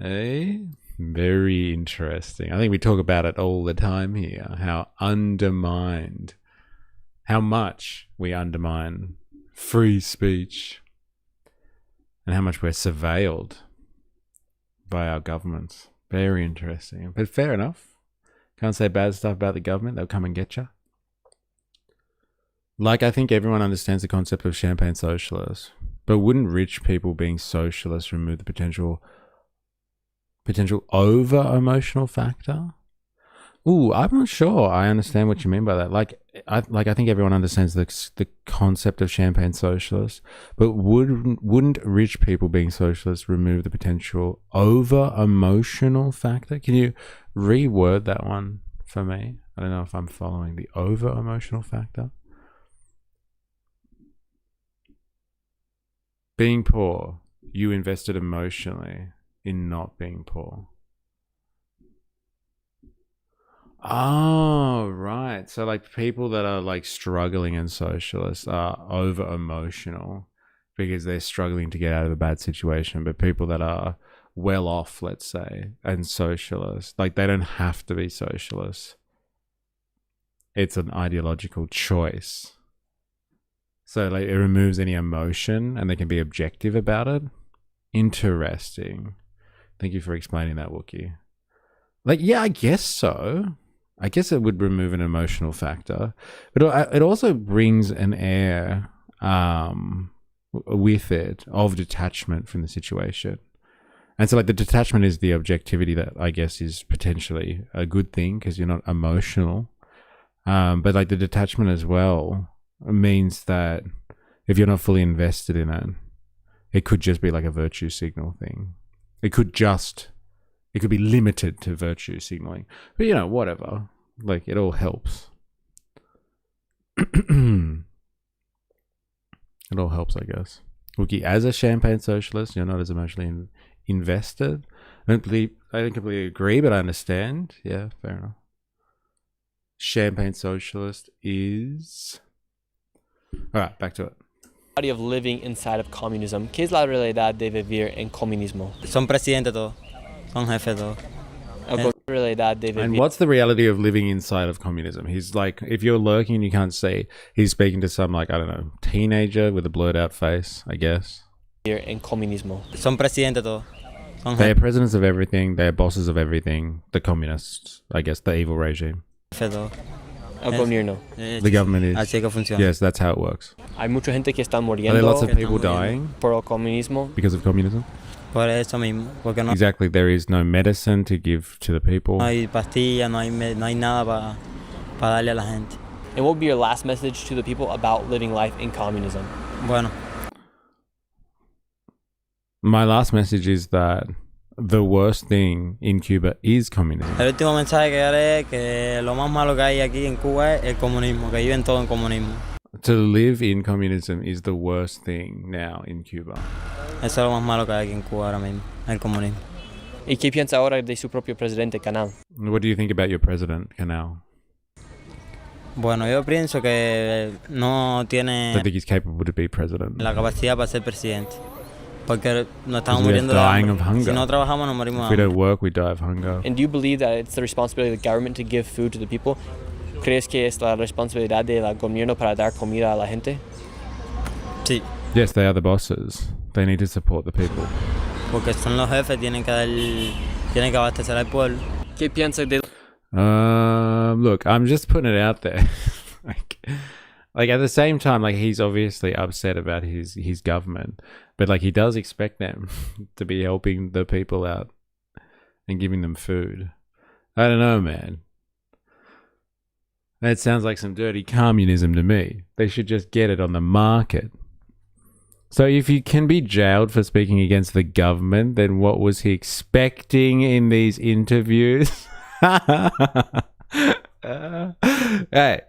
S1: Eh? Very interesting. I think we talk about it all the time here, how much we undermine free speech and how much we're surveilled by our governments. Very interesting. But fair enough. Can't say bad stuff about the government. They'll come and get you. Like, I think everyone understands the concept of champagne socialists, but wouldn't rich people being socialists remove the potential over-emotional factor? Ooh, I'm not sure I understand what you mean by that. I think everyone understands the concept of champagne socialists, but wouldn't rich people being socialists remove the potential over-emotional factor? Can you reword that one for me? I don't know if I'm following. The over-emotional factor. Being poor, you invested emotionally in not being poor. Oh, right. So like people that are like struggling and socialists are over emotional because they're struggling to get out of a bad situation. But people that are well off, let's say, and socialists, like they don't have to be socialists. It's an ideological choice. So like it removes any emotion and they can be objective about it. Interesting. Thank you for explaining that, Wookie. Like, yeah, I guess so. I guess it would remove an emotional factor, but it also brings an air with it of detachment from the situation. And so like the detachment is the objectivity that I guess is potentially a good thing because you're not emotional. But like the detachment as well means that if you're not fully invested in it, it could just be like a virtue signal thing. It could be limited to virtue signaling. But you know, whatever. Like it all helps. It all helps, I guess. Wookie, as a champagne socialist, you're not as emotionally invested. I don't completely agree, but I understand. Yeah, fair enough. Champagne socialist is... Alright, back to it.
S7: Of living inside of communism. ¿Qué es la realidad de vivir en comunismo?
S10: Son presidente todos. Son jefe todos.
S1: And what's the reality of living inside of communism? He's like, if you're lurking and you can't see, he's speaking to some, like, I don't know, teenager with a blurred out face, I guess.
S7: En comunismo.
S10: Son presidente todos.
S1: They are presidents of everything. They are bosses of everything. The communists, I guess, the evil regime.
S7: El gobierno.
S1: The government is.
S10: Así que funciona.
S1: Yes, that's how it works.
S7: Hay mucha gente que está muriendo.
S1: Are there lots of people dying
S7: por el comunismo?
S1: Because of communism?
S10: Por eso mismo. Porque no,
S1: exactly, there is no medicine to give to the people.
S10: No hay pastilla, no hay nada para darle a la gente.
S7: And what would be your last message to the people about living life in communism?
S10: Bueno.
S1: My last message is that the worst thing in Cuba is communism.
S10: El último mensaje que daré es que lo más malo que hay aquí en Cuba es el comunismo, que viven todo en comunismo.
S1: To live in communism is the worst thing now in Cuba.
S10: Eso es lo más malo que hay aquí en Cuba ahora mismo, el comunismo.
S7: ¿Y qué piensa ahora de su propio presidente, Canal?
S1: What do you think about your president, Canal?
S10: Bueno, yo pienso que no tiene...
S1: I don't think he's capable to be president.
S10: La capacidad para ser presidente. Porque nos estamos muriendo
S1: de hambre.
S10: Si no trabajamos, nos morimos de
S1: hambre. If we don't work, we die of hunger.
S7: And do you believe that it's the responsibility of the government to give food to the people? ¿Crees que es la responsabilidad del gobierno para dar comida a la gente?
S10: Sí.
S1: Yes, they are the bosses. They need to support the people.
S10: Porque son los jefes, tienen que abastecer al pueblo.
S7: ¿Qué piensa de...
S1: Look, I'm just putting it out there. like at the same time, like he's obviously upset about his government, but like he does expect them to be helping the people out and giving them food. I don't know, man. That sounds like some dirty communism to me. They should just get it on the market. So if you can be jailed for speaking against the government, then what was he expecting in these interviews? Hey,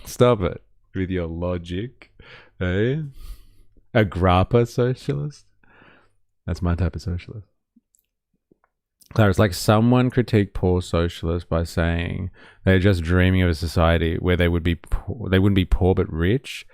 S1: stop it with your logic. Hey? A grappa socialist? That's my type of socialist. Claire, it's like someone critiqued poor socialists by saying they're just dreaming of a society where they wouldn't be poor but rich.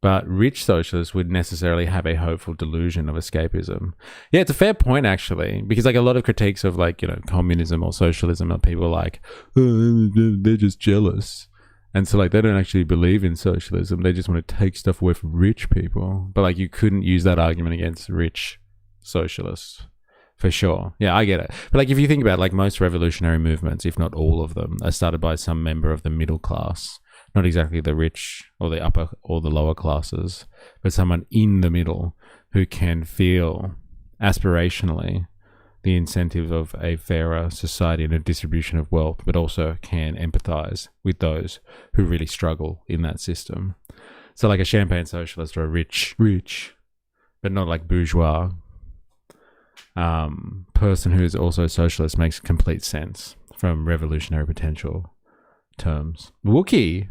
S1: But rich socialists would necessarily have a hopeful delusion of escapism. Yeah, it's a fair point, actually, because like a lot of critiques of like, you know, communism or socialism are people like, oh, they're just jealous. And so like they don't actually believe in socialism. They just want to take stuff away from rich people. But like you couldn't use that argument against rich socialists. For sure. Yeah, I get it. But like if you think about it, like most revolutionary movements, if not all of them, are started by some member of the middle class. Not exactly the rich or the upper or the lower classes, but someone in the middle who can feel aspirationally the incentive of a fairer society and a distribution of wealth, but also can empathize with those who really struggle in that system. So like a champagne socialist or a rich, but not like bourgeois person who is also a socialist makes complete sense from revolutionary potential terms. Wookie,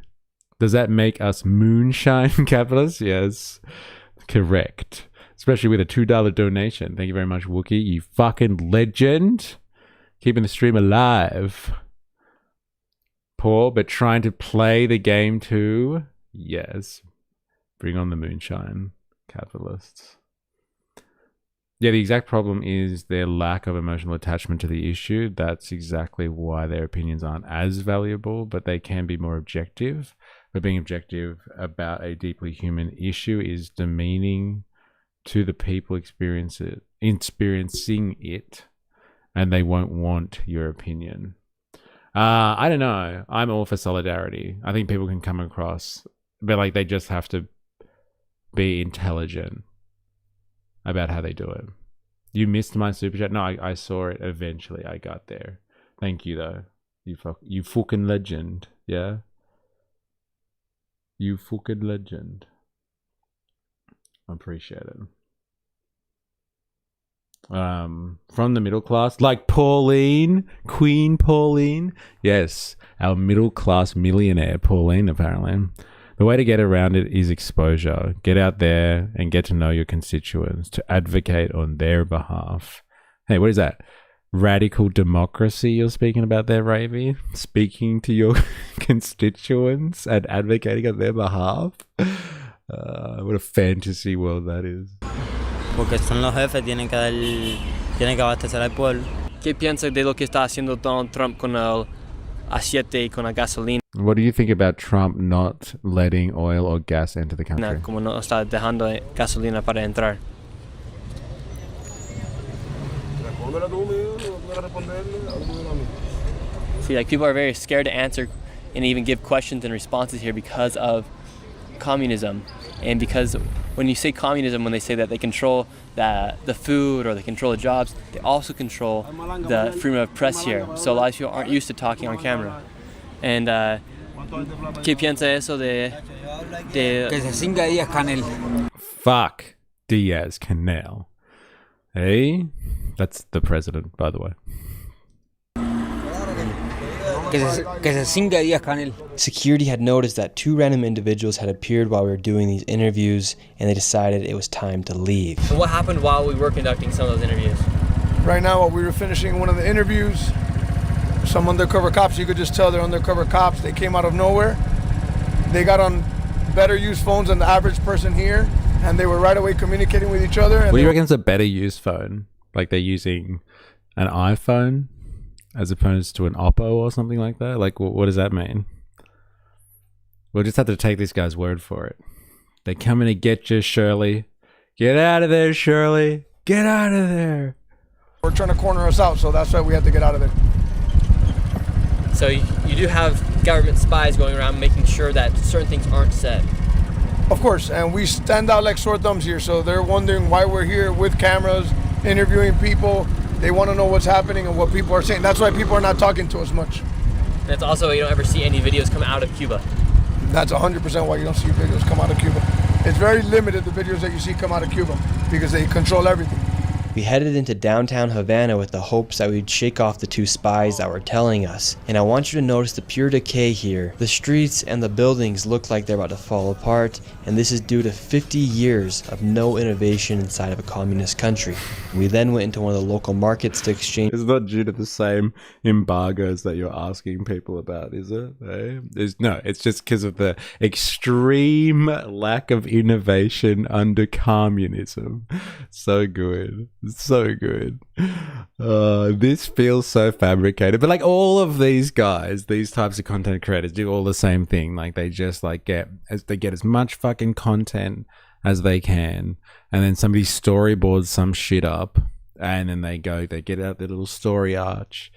S1: does that make us moonshine capitalists? Yes, correct. Especially with a $2 donation. Thank you very much, Wookie. You fucking legend. Keeping the stream alive. Poor, but trying to play the game too. Yes. Bring on the moonshine capitalists. Yeah, the exact problem is their lack of emotional attachment to the issue. That's exactly why their opinions aren't as valuable, but they can be more objective. But being objective about a deeply human issue is demeaning to the people experiencing it, and they won't want your opinion. I don't know. I'm all for solidarity. I think people can come across, but like they just have to be intelligent about how they do it. You missed my super chat. No, I saw it eventually. I got there. Thank you though. You fucking legend. Yeah. You fucking legend. I appreciate it. From the middle class, like Pauline, Queen Pauline. Yes, our middle class millionaire Pauline, apparently. The way to get around it is exposure. Get out there and get to know your constituents, to advocate on their behalf. Hey, what is that? Radical democracy you're speaking about there, Ravy? Speaking to your constituents and advocating on their behalf? What a fantasy world that is.
S10: Porque son los jefes, tienen que abastecer al pueblo.
S7: ¿Qué piensa de lo que está haciendo Donald Trump con el aceite y con la gasolina?
S1: What do you think about Trump not letting oil or gas enter the country?
S7: Como no está dejando gasolina para entrar. See, like people are very scared to answer and even give questions and responses here because of communism, and because when you say communism, when they say that they control the food or they control the jobs, they also control the freedom of press here. So a lot of people aren't used to talking on camera. And ¿qué piensa eso de
S11: que se cinga Díaz Canel?
S1: Fuck Diaz Canel. Hey, that's the president, by the way.
S6: Security had noticed that 2 random individuals had appeared while we were doing these interviews, and they decided it was time to leave.
S7: So what happened while we were conducting some of those interviews?
S4: Right now, while we were finishing one of the interviews, some undercover cops, you could just tell they're undercover cops. They came out of nowhere. They got on better used phones than the average person here, and they were right away communicating with each other. And
S1: what do you reckon is a better used phone? Like they're using an iPhone as opposed to an Oppo or something like that? Like, what does that mean? We'll just have to take this guy's word for it. They're coming to get you, Shirley. Get out of there, Shirley. Get out of there.
S4: We're trying to corner us out, so that's why we had to get out of there.
S7: So you do have government spies going around making sure that certain things aren't said.
S4: Of course, and we stand out like sore thumbs here, so they're wondering why we're here with cameras, interviewing people. They want to know what's happening and what people are saying. That's why people are not talking to us much.
S7: That's also why you don't ever see any videos come out of Cuba.
S4: That's 100% why you don't see videos come out of Cuba. It's very limited, the videos that you see come out of Cuba, because they control everything.
S6: We headed into downtown Havana with the hopes that we'd shake off the 2 spies that were telling us. And I want you to notice the pure decay here. The streets and the buildings look like they're about to fall apart, and this is due to 50 years of no innovation inside of a communist country. We then went into one of the local markets to exchange.
S1: It's not due to the same embargoes that you're asking people about, is it? Eh? No, it's just because of the extreme lack of innovation under communism. So good. So good. This feels so fabricated, but like all of these guys, these types of content creators do all the same thing. Like they just like get as much fucking content as they can, and then somebody storyboards some shit up, and then they get out their little story arch,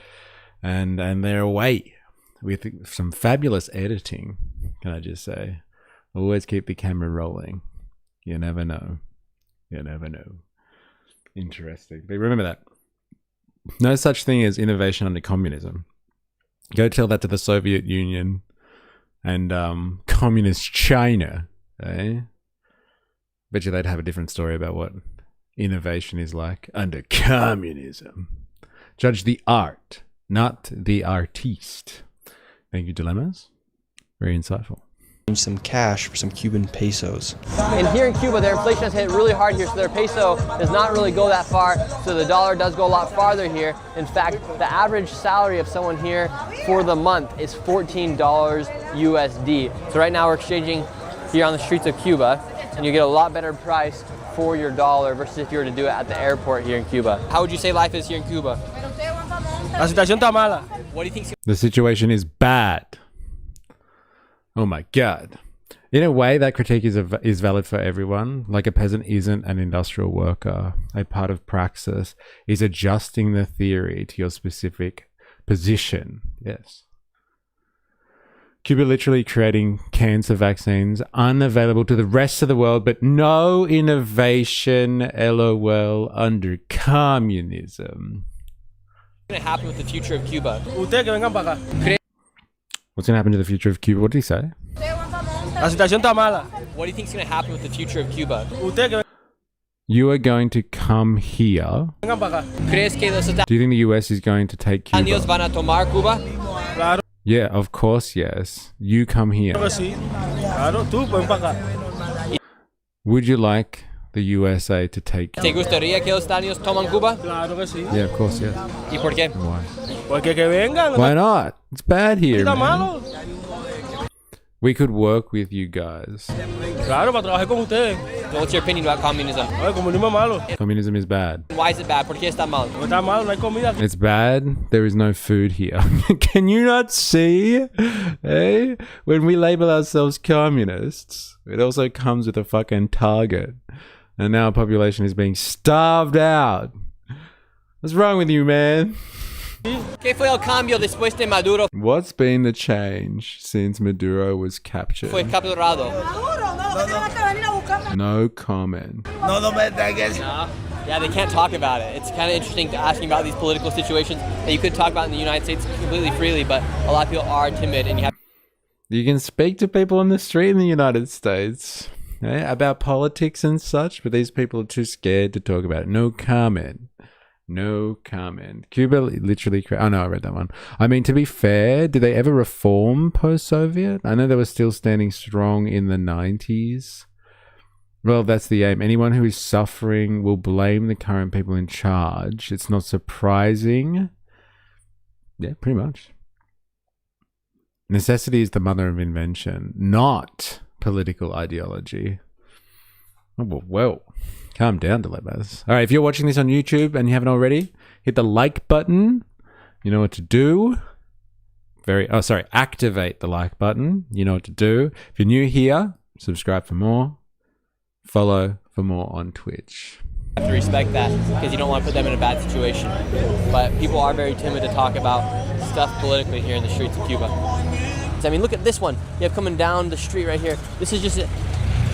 S1: and they're away with some fabulous editing. Can I just say, always keep the camera rolling. You never know. You never know. Interesting. But remember that. No such thing as innovation under communism. Go tell that to the Soviet Union and communist China. Eh? Bet you they'd have a different story about what innovation is like under communism. Judge the art, not the artiste. Thank you, Dilemmas. Very insightful.
S6: Some cash for some Cuban pesos.
S7: And here in Cuba, their inflation has hit really hard here, so their peso does not really go that far, so the dollar does go a lot farther here. In fact, the average salary of someone here for the month is $14 USD. So right now we're exchanging here on the streets of Cuba, and you get a lot better price for your dollar versus if you were to do it at the airport here in Cuba. How would you say life is here in Cuba?
S8: La situación está mala.
S7: What do you think?
S1: The situation is bad. Oh my God. In a way, that critique is valid for everyone. Like a peasant isn't an industrial worker. A part of praxis is adjusting the theory to your specific position. Yes. Cuba literally creating cancer vaccines unavailable to the rest of the world, but no innovation, LOL, under communism.
S7: What's going to happen with the future of Cuba?
S1: What's going to happen to the future of Cuba? What did he say?
S7: What do you think is going to happen with the future of Cuba?
S1: You are going to come here. Do you think the US is going to take Cuba?
S7: Van a tomar Cuba?
S1: Yeah, of course, yes. You come here. Would you like the USA to take Cuba?
S7: ¿Te gustaría que los Estados Unidos toman Cuba?
S1: Yeah, of course, yes.
S7: ¿Y por qué?
S1: Why? Why not? It's bad here, man. We could work with you guys.
S7: What's your opinion about communism?
S1: Communism is bad.
S7: Why is it bad? ¿Por qué está mal?
S1: It's bad. There is no food here. Can you not see? Hey? When we label ourselves communists, it also comes with a fucking target. And now our population is being starved out. What's wrong with you, man?
S7: ¿Qué fue el cambio después de Maduro?
S1: What's been the change since Maduro was captured?
S7: Fue capturado.
S1: No comment.
S7: No. Yeah, they can't talk about it. It's kind of interesting asking about these political situations that you could talk about in the United States completely freely, but a lot of people are timid, and
S1: you can speak to people on the street in the United States about politics and such, but these people are too scared to talk about it. No comment. No comment. Cuba literally... Oh, no, I read that one. I mean, to be fair, did they ever reform post-Soviet? I know they were still standing strong in the 90s. Well, that's the aim. Anyone who is suffering will blame the current people in charge. It's not surprising. Yeah, pretty much. Necessity is the mother of invention, not political ideology. Oh, well. Calm down, dilemmas. All right, if you're watching this on YouTube and you haven't already, hit the like button. You know what to do. Activate the like button. You know what to do. If you're new here, subscribe for more. Follow for more on Twitch.
S7: You have to respect that because you don't want to put them in a bad situation. But people are very timid to talk about stuff politically here in the streets of Cuba. I mean, look at this one. You have coming down the street right here. This is just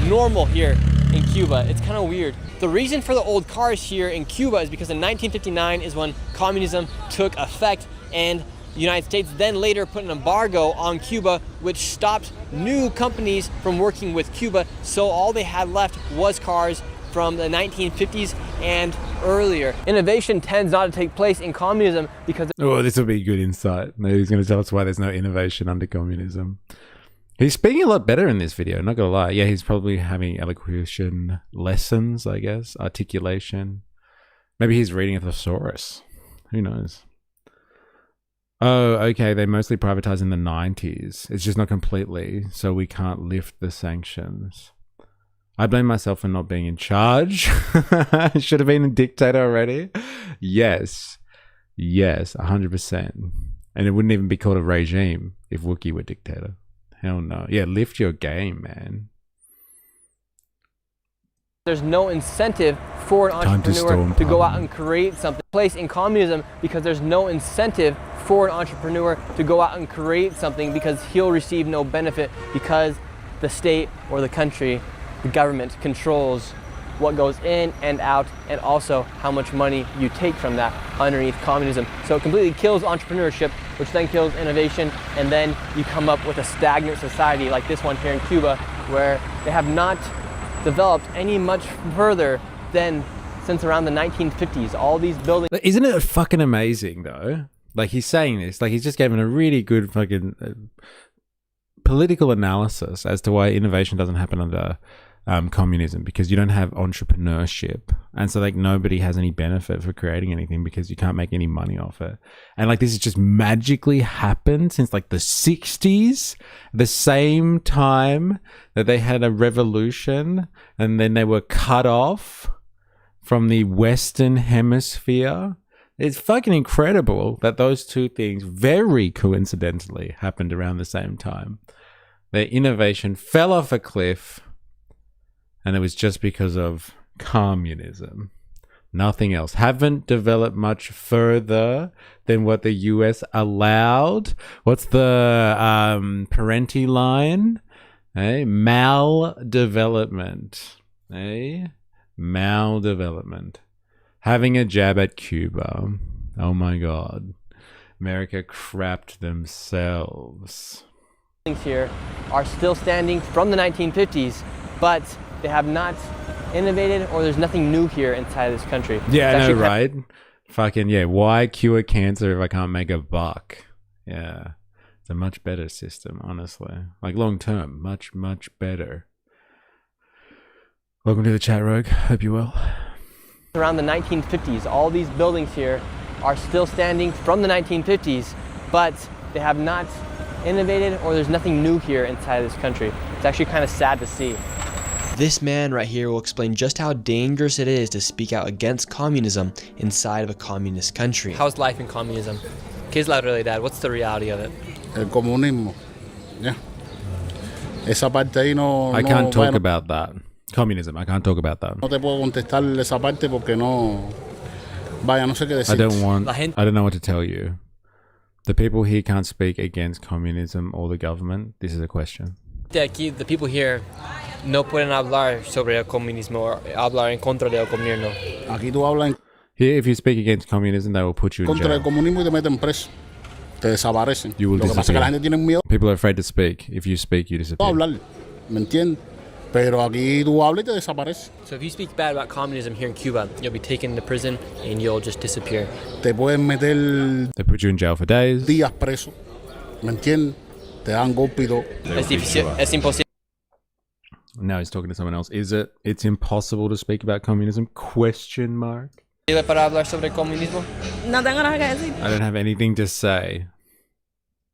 S7: normal here in Cuba. It's kind of weird. The reason for the old cars here in Cuba is because in 1959 is when communism took effect, and the United States then later put an embargo on Cuba, which stopped new companies from working with Cuba. So all they had left was cars from the 1950s and earlier. Innovation tends not to take place in communism because...
S1: Oh, this will be good insight. He's going to tell us why there's no innovation under communism. He's speaking a lot better in this video, not gonna lie. Yeah, he's probably having elocution lessons, I guess. Articulation. Maybe he's reading a thesaurus. Who knows? Oh, okay, they mostly privatized in the 90s. It's just not completely, so we can't lift the sanctions. I blame myself for not being in charge. I should have been a dictator already. Yes. Yes, 100%. And it wouldn't even be called a regime if Wookiee were dictator. Hell no. Yeah, lift your game, man.
S7: There's no incentive for an entrepreneur to go out and create something. Place in communism because there's no incentive for an entrepreneur to go out and create something because he'll receive no benefit because the state or the country, the government controls what goes in and out, and also how much money you take from that underneath communism. So it completely kills entrepreneurship, which then kills innovation, and then you come up with a stagnant society like this one here in Cuba, where they have not developed any much further than since around the 1950s. All these buildings...
S1: Isn't it fucking amazing, though? Like, he's saying this, like, he's just given a really good fucking political analysis as to why innovation doesn't happen under communism, because you don't have entrepreneurship, and so like nobody has any benefit for creating anything because you can't make any money off it. And like this has just magically happened since like the 60s, the same time that they had a revolution and then they were cut off from the Western Hemisphere. It's fucking incredible that those two things very coincidentally happened around the same time. Their innovation fell off a cliff, and it was just because of communism. Nothing else. Haven't developed much further than what the US allowed. What's the parenti line? Maldevelopment. Maldevelopment. Having a jab at Cuba. Oh my God. America crapped themselves.
S7: Buildings here are still standing from the 1950s, but they have not innovated, or there's nothing new here inside of this country.
S1: Yeah, I know, right? Fucking yeah. Why cure cancer if I can't make a buck? Yeah, it's a much better system, honestly. Like long term, much better. Welcome to the chat, Rogue. Hope you're well.
S7: Around the 1950s, all these buildings here are still standing from the 1950s, but they have not innovated, or there's nothing new here inside of this country. It's actually kind of sad to see.
S6: This man right here will explain just how dangerous it is to speak out against communism inside of a communist country.
S12: How's life in communism? ¿Qué es la realidad? What's the reality of it?
S13: El comunismo. Yeah. Esa parte ahí no.
S1: I can't talk about that. Communism. I can't talk about that.
S13: No te puedo contestar esa parte porque no. Vaya, no sé qué decir.
S1: I don't know what to tell you. The people here can't speak against communism or the government. This is a question.
S12: Aquí, the people here no pueden hablar sobre el comunismo o hablar en contra del gobierno.
S13: Aquí tú hablas
S1: Here, if you speak against communism, they will put you in
S13: contra
S1: jail.
S13: del comunismo y te meten preso. Te desaparecen.
S1: You will
S13: Lo que pasa es que la gente tiene miedo
S1: People are afraid to speak. If you speak, you
S13: de
S1: disappear.
S13: hablar. ¿Me entiendes? Pero aquí tú hablas y te desapareces.
S12: So if you speak bad about communism here in Cuba, you'll be taken into prison and you'll just disappear.
S13: Te pueden meter
S1: They put you in jail for days.
S13: días preso. ¿Me entiendes? Te dan golpe y todo.
S12: Es imposible.
S1: Now he's talking to someone else. Is it? It's impossible to speak about communism? Question mark.
S12: Para hablar sobre comunismo?
S14: No tengo nada que decir.
S1: I don't have anything to say.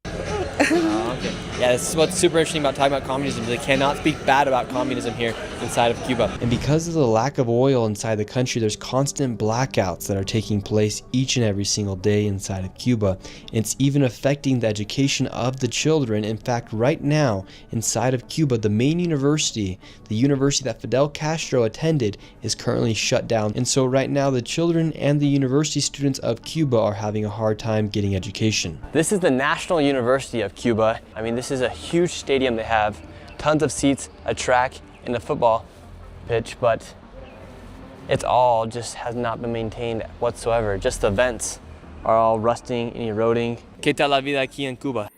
S7: Okay. Yeah, this is what's super interesting about talking about communism. They cannot speak bad about communism here inside of Cuba.
S6: And because of the lack of oil inside the country, there's constant blackouts that are taking place each and every single day inside of Cuba. It's even affecting the education of the children. In fact, right now, inside of Cuba, the main university, the university that Fidel Castro attended, is currently shut down. And so right now, the children and the university students of Cuba are having a hard time getting education.
S7: This is the National University of Cuba. I mean, this is a huge stadium they have, tons of seats, a track, and a football pitch, but it's all just has not been maintained whatsoever. Just the vents are all rusting and eroding. ¿Qué tal la vida aquí en Cuba?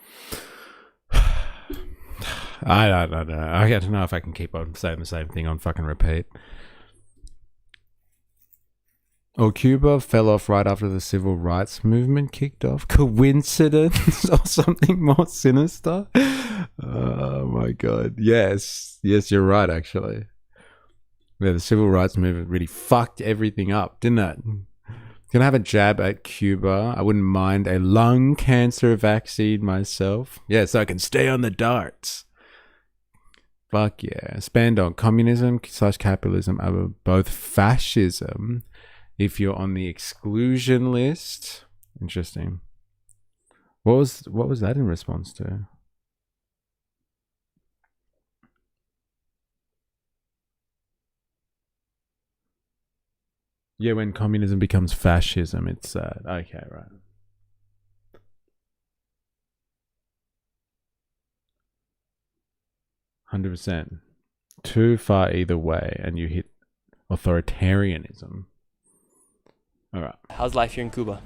S1: I don't know. I don't know if I can keep on saying the same thing on fucking repeat. Oh, Cuba fell off right after the civil rights movement kicked off. Coincidence or something more sinister? Oh my God. Yes, you're right, actually. Yeah, the civil rights movement really fucked everything up, didn't it? Gonna have a jab at Cuba. I wouldn't mind a lung cancer vaccine myself. Yeah, so I can stay on the darts. Fuck yeah. Spanned on communism/capitalism are both fascism. If you're on the exclusion list, interesting. What was that in response to? Yeah, when communism becomes fascism, it's sad. Okay, right. %. Too far either way, and you hit authoritarianism. All right.
S12: How's life here in Cuba?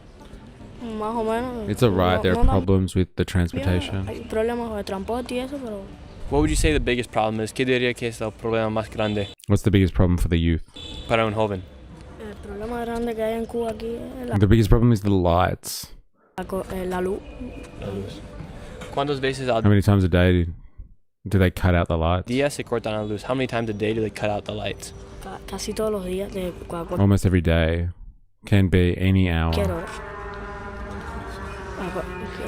S14: Más o menos.
S1: It's alright. There are problems with the transportation.
S14: Hay problemas de transporte y eso, pero.
S12: What would you say the biggest problem is? ¿Qué diría que es el problema más grande
S1: What's the biggest problem for the youth?
S12: para un joven?
S14: El problema grande que hay en Cuba aquí es la,
S1: The biggest problem is the lights.
S14: la luz.
S12: ¿Cuántas veces al
S1: How many times a day do they cut out the lights?
S12: día se cortan la luz? How many times a day do they cut out the lights?
S14: Casi todos los días.
S1: Almost every day. Can be any hour.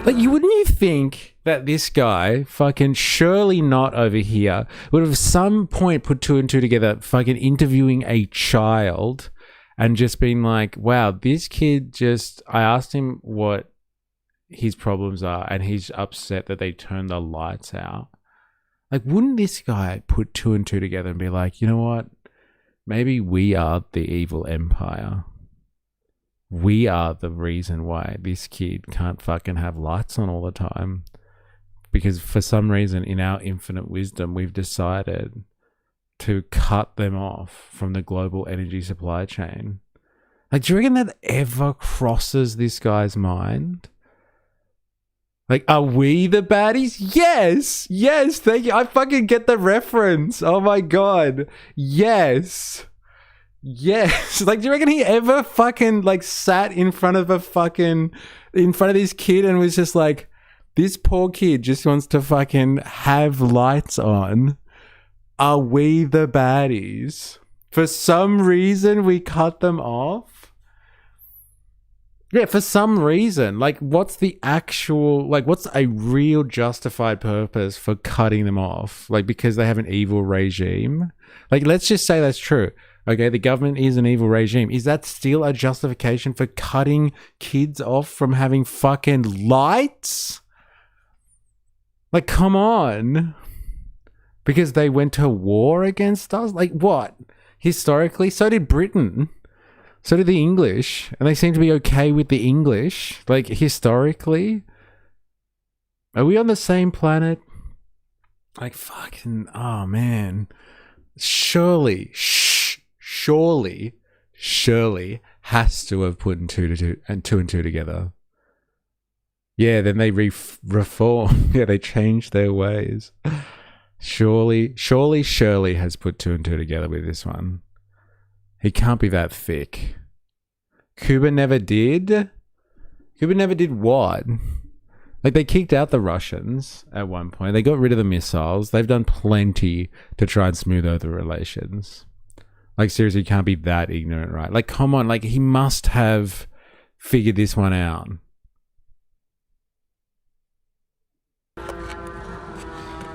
S1: Like, wouldn't you think that this guy, fucking surely not over here, would have some point put two and two together, fucking interviewing a child and just been like, wow, this kid just, I asked him what his problems are and he's upset that they turned the lights out. Like, wouldn't this guy put two and two together and be like, you know what? Maybe we are the evil empire. we are the reason why this kid can't fucking have lights on all the time. Because for some reason, in our infinite wisdom, we've decided to cut them off from the global energy supply chain. Like, do you reckon that ever crosses this guy's mind? Like, are we the baddies? Yes! Yes, thank you. I fucking get the reference. Oh my god. Yes. Yes. Like, do you reckon he ever fucking, like, sat in front of this kid and was just like, this poor kid just wants to fucking have lights on. Are we the baddies? For some reason, we cut them off? Yeah, for some reason. Like, what's a real justified purpose for cutting them off? Like, because they have an evil regime? Like, let's just say that's true. Okay, the government is an evil regime. Is that still a justification for cutting kids off from having fucking lights? Like, come on. Because they went to war against us? Like, what? Historically, so did Britain. So did the English. And they seem to be okay with the English. Like, historically. Are we on the same planet? Like, fucking, oh, man. Surely has to have put two and two together. Yeah, then they reform. Yeah, they changed their ways. Surely has put two and two together with this one. He can't be that thick. Cuba never did? Cuba never did what? Like, they kicked out the Russians at one point. They got rid of the missiles. They've done plenty to try and smooth over relations. Like, seriously, you can't be that ignorant, right? Like, come on. Like, he must have figured this one out.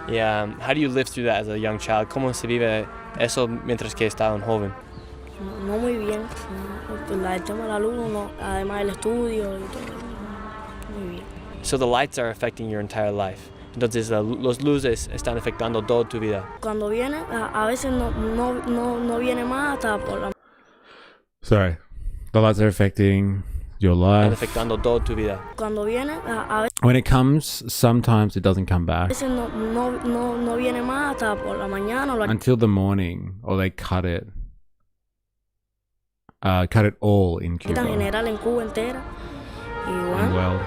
S7: Yeah, how do you live through that as a young child? ¿Cómo se vive eso mientras que está un joven?
S14: No muy bien. El tema de la luz, no, además del estudio y todo. Muy bien.
S7: So the lights are affecting your entire life. Entonces los luces están afectando toda tu vida.
S14: Cuando viene, a veces no viene más hasta por la...
S1: Sorry. The lights are affecting your life.
S7: Están afectando toda tu vida.
S14: Cuando viene, a veces...
S1: When it comes, sometimes it doesn't come back.
S14: A veces no viene más hasta por la mañana.
S1: Until the morning, or they cut it. Cut it all in Cuba.
S14: En general en Cuba entera.
S1: And well...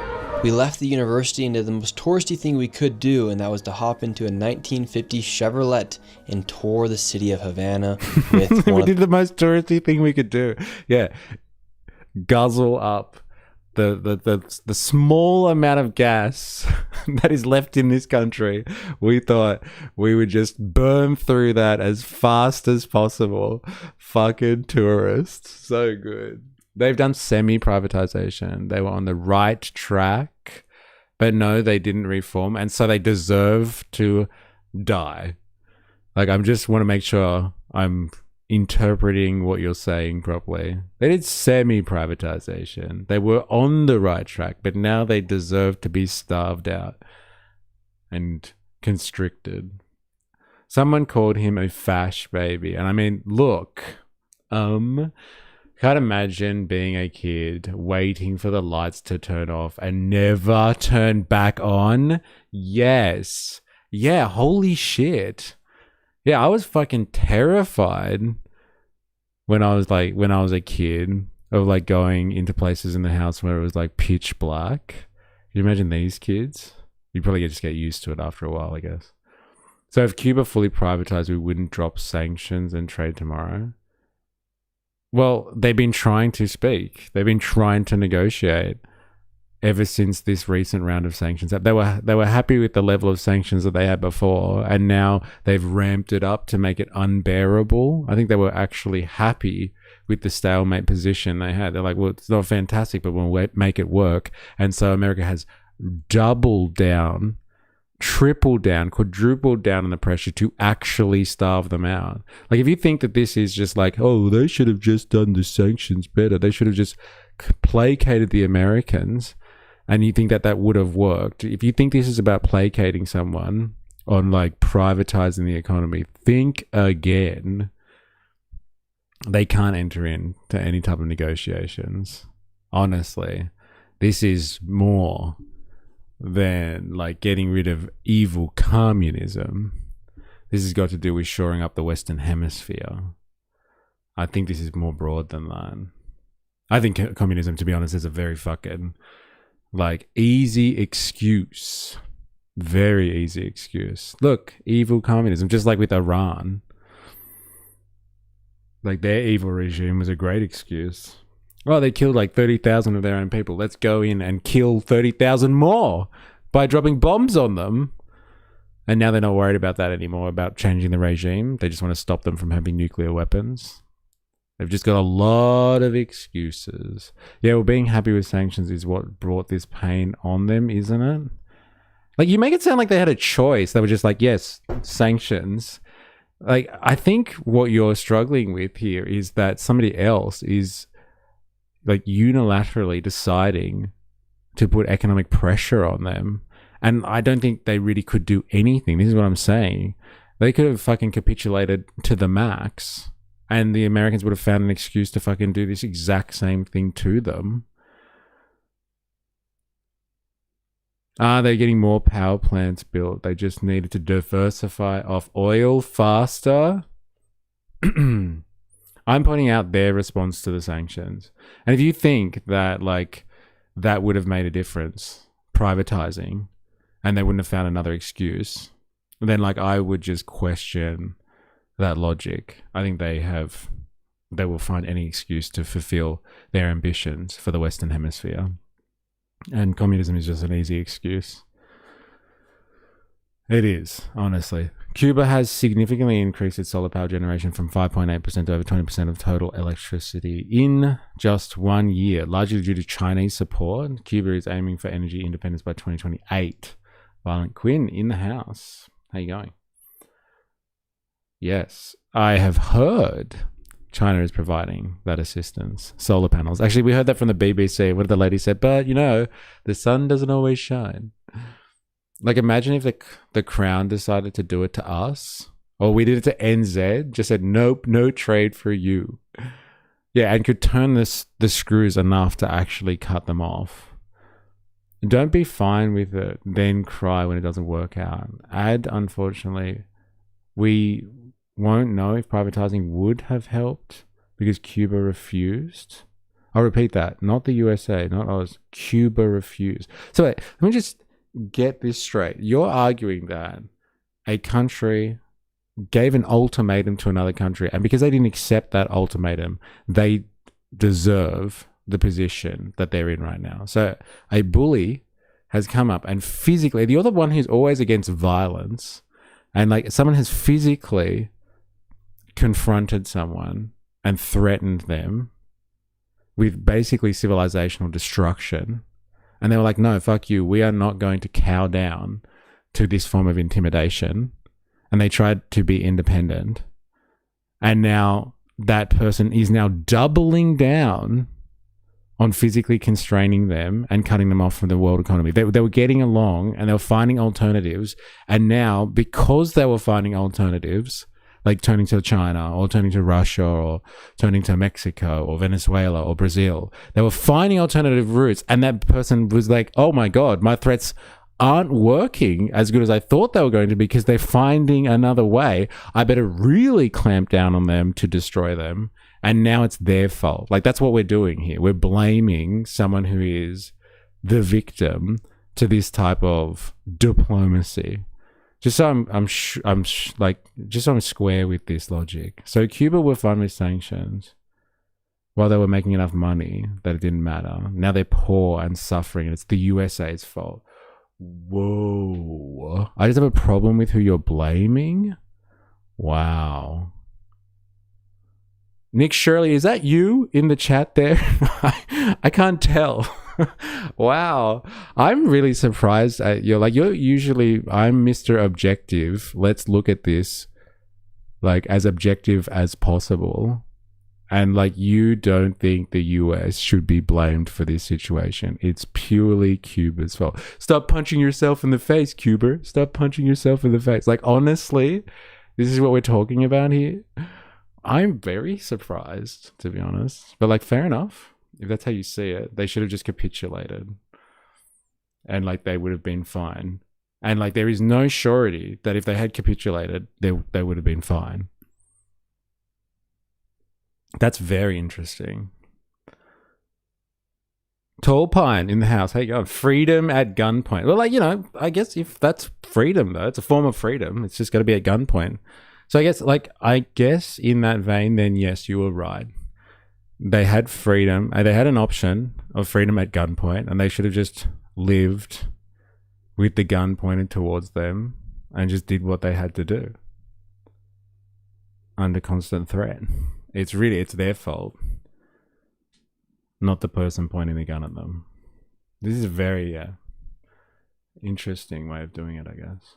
S6: We left the university and did the most touristy thing we could do, and that was to hop into a 1950 Chevrolet and tour the city of Havana with
S1: we did the most touristy thing we could do. Yeah. Guzzle up the small amount of gas that is left in this country. We thought we would just burn through that as fast as possible. Fucking tourists. So good. They've done semi-privatization. They were on the right track, but no, they didn't reform, and so they deserve to die. Like, I just want to make sure I'm interpreting what you're saying properly. They did semi-privatization. They were on the right track, but now they deserve to be starved out and constricted. Someone called him a fash baby, and I mean, look, can't imagine being a kid waiting for the lights to turn off and never turn back on. Yes. Yeah, holy shit. Yeah, I was fucking terrified when I was a kid of like going into places in the house where it was like pitch black. Can you imagine these kids? You'd probably just get used to it after a while, I guess. So if Cuba fully privatized, we wouldn't drop sanctions and trade tomorrow. Well, they've been trying to speak. They've been trying to negotiate ever since this recent round of sanctions. They were happy with the level of sanctions that they had before, and now they've ramped it up to make it unbearable. I think they were actually happy with the stalemate position they had. They're like, well, it's not fantastic, but we'll make it work. And so America has doubled down, tripled down, quadrupled down on the pressure to actually starve them out. Like, if you think that this is just like, oh, they should have just done the sanctions better, they should have just placated the Americans, and you think that that would have worked. If you think this is about placating someone on like privatizing the economy, think again. They can't enter into any type of negotiations. Honestly, this is more than like getting rid of evil communism. This has got to do with shoring up the Western Hemisphere. I think this is more broad than that. I think communism, to be honest, is a very fucking like easy excuse. Very easy excuse. Look, evil communism, just like with Iran. Like their evil regime was a great excuse. Oh, they killed like 30,000 of their own people. Let's go in and kill 30,000 more by dropping bombs on them. And now they're not worried about that anymore, about changing the regime. They just want to stop them from having nuclear weapons. They've just got a lot of excuses. Yeah, well, being happy with sanctions is what brought this pain on them, isn't it? Like, you make it sound like they had a choice. They were just like, yes, sanctions. Like, I think what you're struggling with here is that somebody else is like unilaterally deciding to put economic pressure on them. And I don't think they really could do anything. This is what I'm saying. They could have fucking capitulated to the max, and the Americans would have found an excuse to fucking do this exact same thing to them. They're getting more power plants built. They just needed to diversify off oil faster. I'm pointing out their response to the sanctions. And if you think that like that would have made a difference, privatizing, and they wouldn't have found another excuse, then like I would just question that logic. I think they will find any excuse to fulfill their ambitions for the Western Hemisphere. And communism is just an easy excuse. It is, honestly. Cuba has significantly increased its solar power generation from 5.8% to over 20% of total electricity in just 1 year, largely due to Chinese support. Cuba is aiming for energy independence by 2028. Violent Quinn in the house. How you going? Yes, I have heard China is providing that assistance. Solar panels. Actually, we heard that from the BBC. What did the lady said? But, you know, the sun doesn't always shine. Like, imagine if the Crown decided to do it to us, or we did it to NZ, just said, nope, no trade for you. Yeah, and could turn the screws enough to actually cut them off. Don't be fine with it, then cry when it doesn't work out. Unfortunately, we won't know if privatizing would have helped because Cuba refused. I'll repeat that. Not the USA, not us. Cuba refused. So wait, let me just get this straight. You're arguing that a country gave an ultimatum to another country, and because they didn't accept that ultimatum, they deserve the position that they're in right now. So a bully has come up and physically, you're the one who's always against violence, and like someone has physically confronted someone and threatened them with basically civilizational destruction. And they were like, no, fuck you. We are not going to cow down to this form of intimidation. And they tried to be independent. And now that person is now doubling down on physically constraining them and cutting them off from the world economy. They were getting along and they were finding alternatives. And now, because they were finding alternatives, like turning to China or turning to Russia or turning to Mexico or Venezuela or Brazil, they were finding alternative routes. And that person was like, oh my God, my threats aren't working as good as I thought they were going to because they're finding another way. I better really clamp down on them to destroy them. And now it's their fault. Like, that's what we're doing here. We're blaming someone who is the victim to this type of diplomacy. Just so I'm square with this logic. So Cuba were fine with sanctions while they were making enough money that it didn't matter. Now they're poor and suffering, and it's the USA's fault. Whoa. I just have a problem with who you're blaming. Wow. Nick Shirley, is that you in the chat there? I can't tell. Wow. I'm really surprised at you. Like, you're usually, I'm Mr. Objective. Let's look at this like as objective as possible. And like, you don't think the US should be blamed for this situation. It's purely Cuba's fault. Stop punching yourself in the face, Cuba. Stop punching yourself in the face. Like, honestly, this is what we're talking about here. I'm very surprised, to be honest. But like, fair enough. if that's how you see it, they should have just capitulated. And like they would have been fine. And like there is no surety that if they had capitulated, they would have been fine. That's very interesting. Tall Pine in the house. Hey, go. Freedom at gunpoint. Well, like, you know, I guess if that's freedom, though, it's a form of freedom. It's just got to be at gunpoint. So I guess in that vein, then yes, you were right. They had freedom. They had an option of freedom at gunpoint, and they should have just lived with the gun pointed towards them and just did what they had to do under constant threat. It's their fault, not the person pointing the gun at them. This is a very interesting way of doing it, I guess.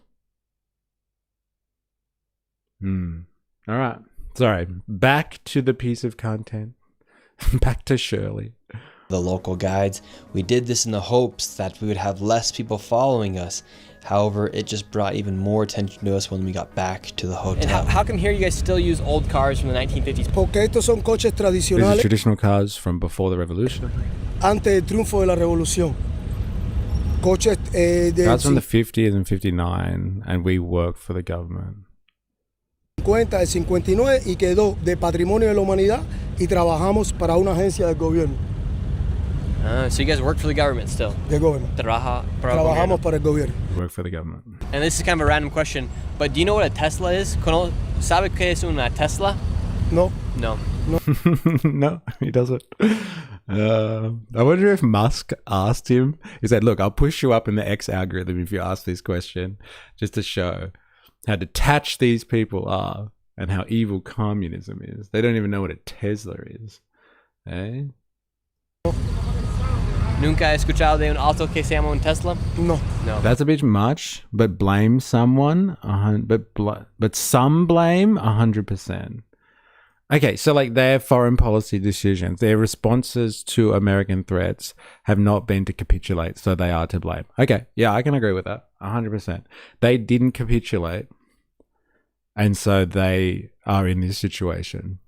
S1: All right. Sorry. Back to the piece of content. Back to Shirley.
S6: The local guides. We did this in the hopes that we would have less people following us. However, it just brought even more attention to us when we got back to the hotel.
S7: And how come here you guys still use old cars from the 1950s?
S4: Porque estos son coches
S1: These are
S4: tradicionales
S1: traditional cars from before the revolution.
S4: antes del triunfo de la revolución. Coches
S1: Cars from the
S4: de
S1: 50s and 59, and we work for the government.
S4: 50, del 59 y quedó de patrimonio de la humanidad y trabajamos para una agencia del gobierno.
S7: So you guys work for the government still?
S4: Del gobierno. Trabajamos para el gobierno.
S1: Work for the government.
S7: And this is kind of a random question, but do you know what a Tesla is? ¿Sabe qué es una Tesla?
S4: No.
S7: No.
S1: No, he doesn't. I wonder if Musk asked him, he said, look, I'll push you up in the X algorithm if you ask this question, just to show how detached these people are and how evil communism is. They don't even know what a Tesla is. Eh?
S7: ¿Nunca he escuchado de un auto que se llama un Tesla?
S4: No.
S1: That's a bit much, but blame someone, but some blame 100%. Okay, so like their foreign policy decisions, their responses to American threats have not been to capitulate, so they are to blame. Okay, yeah, I can agree with that, 100%. They didn't capitulate, and so they are in this situation.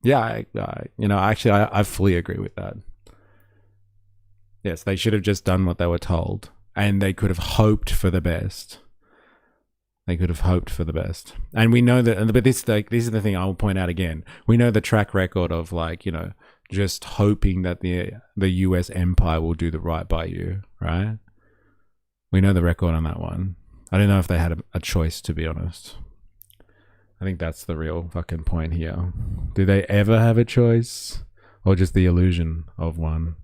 S1: Yeah, I fully agree with that. Yes, they should have just done what they were told, and they could have hoped for the best. They could have hoped for the best. And we know that, but this is the thing I will point out again. We know the track record of just hoping that the US empire will do the right by you, right? We know the record on that one. I don't know if they had a choice, to be honest. I think that's the real fucking point here. Do they ever have a choice? Or just the illusion of one?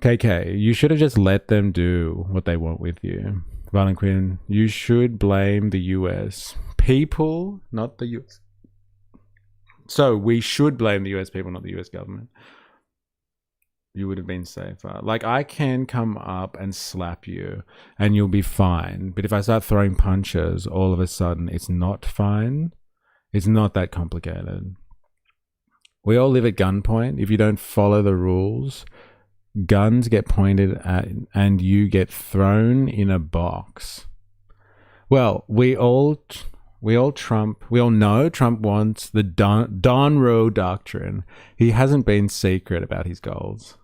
S1: KK, you should have just let them do what they want with you. Violent Queen, you should blame the US people, not the US. So we should blame the US people, not the US government. You would have been safer. Like, I can come up and slap you and you'll be fine. But if I start throwing punches, all of a sudden it's not fine. It's not that complicated. We all live at gunpoint. If you don't follow the rules, guns get pointed at and you get thrown in a box. Well, we all know Trump wants the Don Roe doctrine. He hasn't been secret about his goals.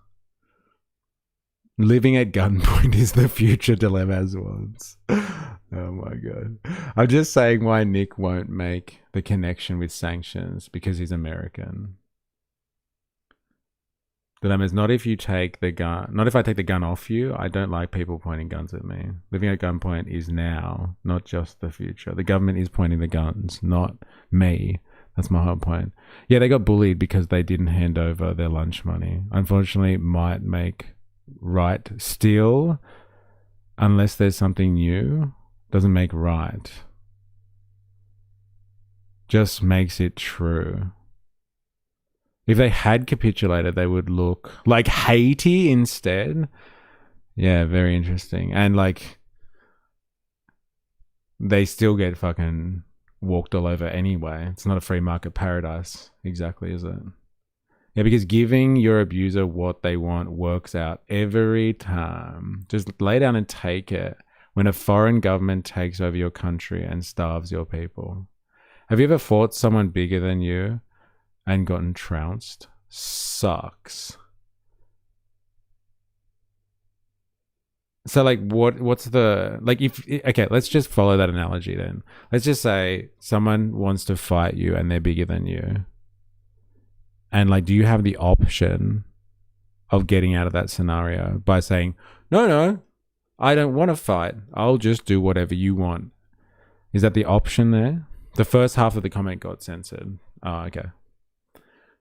S1: Living at gunpoint is the future dilemmas wants. Oh my God. I'm just saying why Nick won't make the connection with sanctions, because he's American. Dilemmas, not if you take the gun, not if I take the gun off you. I don't like people pointing guns at me. Living at gunpoint is now, not just the future. The government is pointing the guns, not me. That's my whole point. Yeah, they got bullied because they didn't hand over their lunch money. Unfortunately, might make right still, unless there's something new, doesn't make right. Just makes it true. If they had capitulated, they would look like Haiti instead. Yeah, very interesting. And like, they still get fucking walked all over anyway. It's not a free market paradise, exactly, is it? Yeah, because giving your abuser what they want works out every time. Just lay down and take it when a foreign government takes over your country and starves your people. Have you ever fought someone bigger than you and gotten trounced? sucks. So like what's the like if okay, let's just follow that analogy then. Let's just say someone wants to fight you and they're bigger than you. And like, do you have the option of getting out of that scenario by saying, no, I don't want to fight. I'll just do whatever you want. Is that the option there? The first half of the comment got censored. Oh, okay.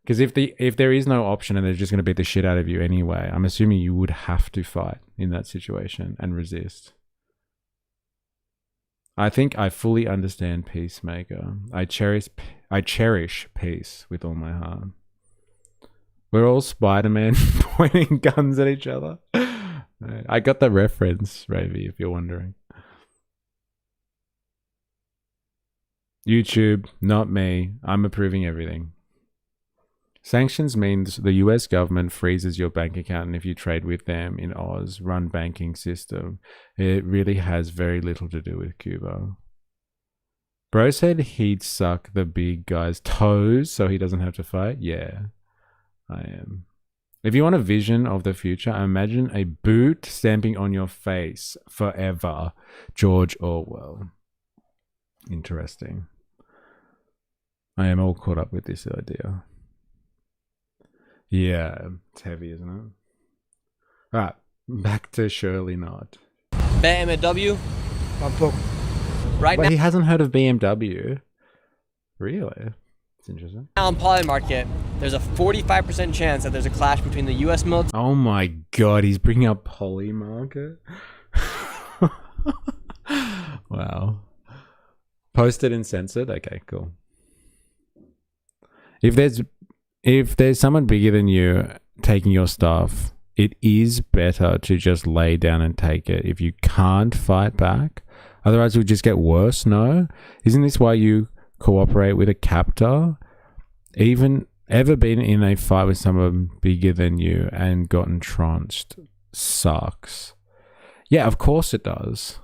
S1: Because if there is no option and they're just going to beat the shit out of you anyway, I'm assuming you would have to fight in that situation and resist. I think I fully understand Peacemaker. I cherish peace with all my heart. We're all Spider-Man pointing guns at each other. I got the reference, Ravy, if you're wondering. YouTube, not me. I'm approving everything. Sanctions means the US government freezes your bank account, and if you trade with them in Oz run banking system, it really has very little to do with Cuba. Bro said he'd suck the big guy's toes so he doesn't have to fight. Yeah, I am. If you want a vision of the future, imagine a boot stamping on your face forever. George Orwell. Interesting. I am all caught up with this idea. Yeah, it's heavy, isn't it? Alright, back to Shirley Nod.
S7: BMW? Right
S1: but
S7: now,
S1: he hasn't heard of BMW. Really? It's interesting.
S7: now on Poly Market, there's a 45% chance that there's a clash between the US military.
S1: Oh my god, he's bringing up Poly Market? Wow. Posted and censored? Okay, cool. If there's someone bigger than you taking your stuff, it is better to just lay down and take it if you can't fight back. Otherwise, it would just get worse, no? Isn't this why you cooperate with a captor? Ever been in a fight with someone bigger than you and gotten trounced? Sucks. Yeah, of course it does.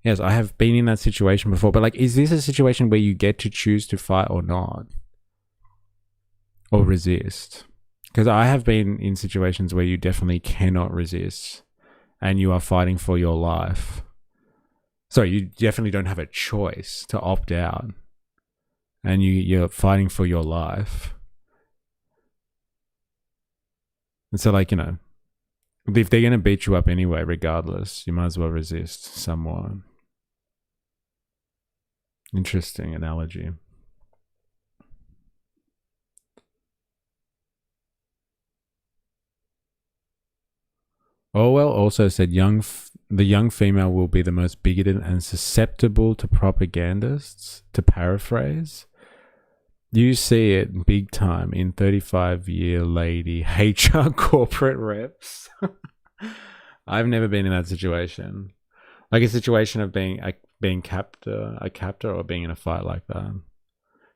S1: Yes, I have been in that situation before, but like, is this a situation where you get to choose to fight or not? Or resist? Because I have been in situations where you definitely cannot resist and you are fighting for your life. So you definitely don't have a choice to opt out. And you're fighting for your life. And so like, you know, if they're going to beat you up anyway, regardless, you might as well resist somewhat. Interesting analogy. Orwell also said the young female will be the most bigoted and susceptible to propagandists, to paraphrase. You see it big time in 35-year lady HR corporate reps. I've never been in that situation. Like a situation of being a captor or being in a fight like that.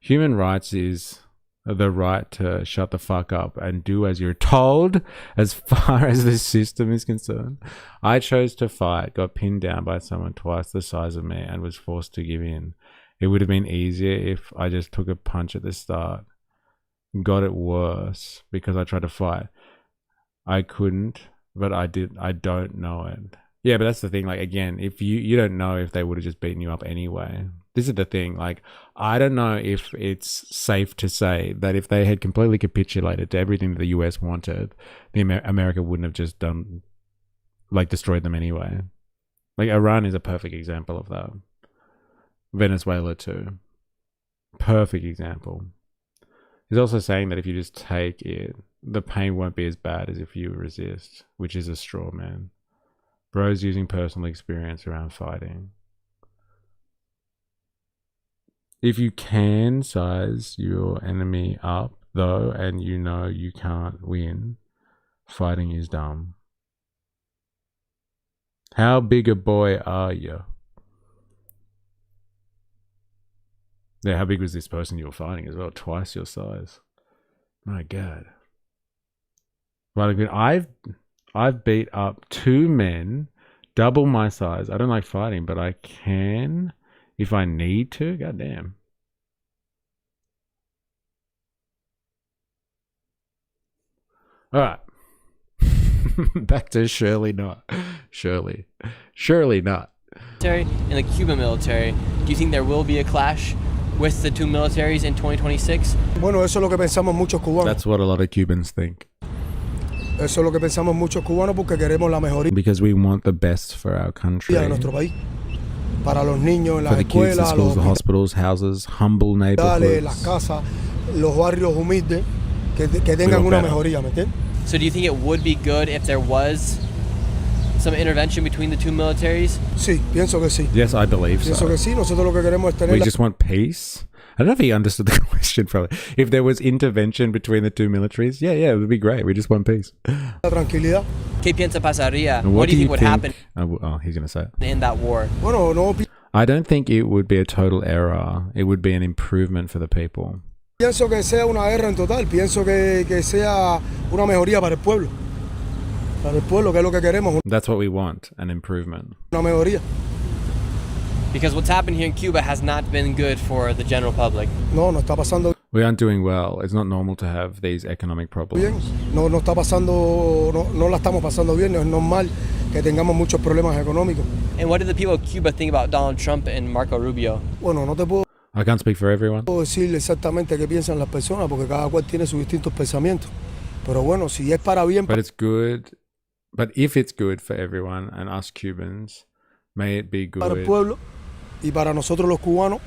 S1: Human rights is the right to shut the fuck up and do as you're told as far as the system is concerned. I chose to fight, got pinned down by someone twice the size of me and was forced to give in. It would have been easier if I just took a punch at the start. Got it worse because I tried to fight. I couldn't, but I did. I don't know it. Yeah, but that's the thing. Like, again, if you don't know if they would have just beaten you up anyway. This is the thing. Like, I don't know if it's safe to say that if they had completely capitulated to everything that the US wanted, America wouldn't have just destroyed them anyway. Like, Iran is a perfect example of that. Venezuela too. Perfect example. He's also saying that if you just take it, the pain won't be as bad as if you resist, which is a straw man. Bro's using personal experience around fighting. If you can size your enemy up, though, and you know you can't win, fighting is dumb. How big a boy are you? Yeah, how big was this person you were fighting as well? Twice your size. My God. Well, I've beat up 2 men, double my size. I don't like fighting, but I can if I need to. God damn. All right. Back to Shirley not. Shirley not.
S7: And the Cuban military. Do you think there will be a clash with the two militaries in 2026?
S4: Bueno, eso es lo que pensamos muchos cubanos.
S1: That's what a lot of Cubans think.
S4: Eso es lo que pensamos muchos cubanos porque queremos la mejoría
S1: Because we want the best for our country.
S4: de nuestro país. Para los niños en
S1: For
S4: las
S1: the kids, the
S4: escuelas,
S1: schools, the
S4: los
S1: hospitals, houses, humble
S4: las
S1: neighborhoods.
S4: casas, los barrios humildes, que tengan
S1: Feel
S4: una
S1: better.
S4: mejoría, ¿me entiendes?
S7: So do you think it would be good if there was some intervention between the two militaries?
S4: Sí, pienso que sí.
S1: Yes, I believe
S4: Pienso
S1: so.
S4: que sí. Nosotros lo que queremos es tener
S1: We just want peace. I don't know if he understood the question probably. If there was intervention between the two militaries, yeah, it would be great. We just want peace.
S4: la tranquilidad.
S7: ¿Qué piensa pasaría?
S1: And
S7: What do you think would happen
S1: Oh, he's going to say it.
S7: in that war?
S4: Bueno, no
S1: I don't think it would be a total error. It would be an improvement for the people.
S4: pienso que sea una guerra en total. Pienso que sea una mejoría para el pueblo. Para el pueblo, que es lo que queremos,
S1: That's what we want, an improvement.
S4: una mejoría.
S7: Because what's happened here in Cuba has not been good for the general public.
S4: No está pasando
S1: We aren't doing well. It's not normal to have these economic
S4: bien.
S1: problems.
S4: No está pasando, no la estamos pasando bien. No es normal que tengamos muchos problemas económicos.
S7: And what do the people of Cuba think about Donald Trump and Marco Rubio?
S4: Bueno, no te puedo
S1: I can't speak for everyone.
S4: decir exactamente qué piensan las personas porque cada cual tiene sus distintos pensamientos. Pero bueno, si es para bien,
S1: But it's good. But if it's good for everyone and us Cubans, may it be
S4: para el
S1: good.
S4: pueblo y para nosotros los cubanos,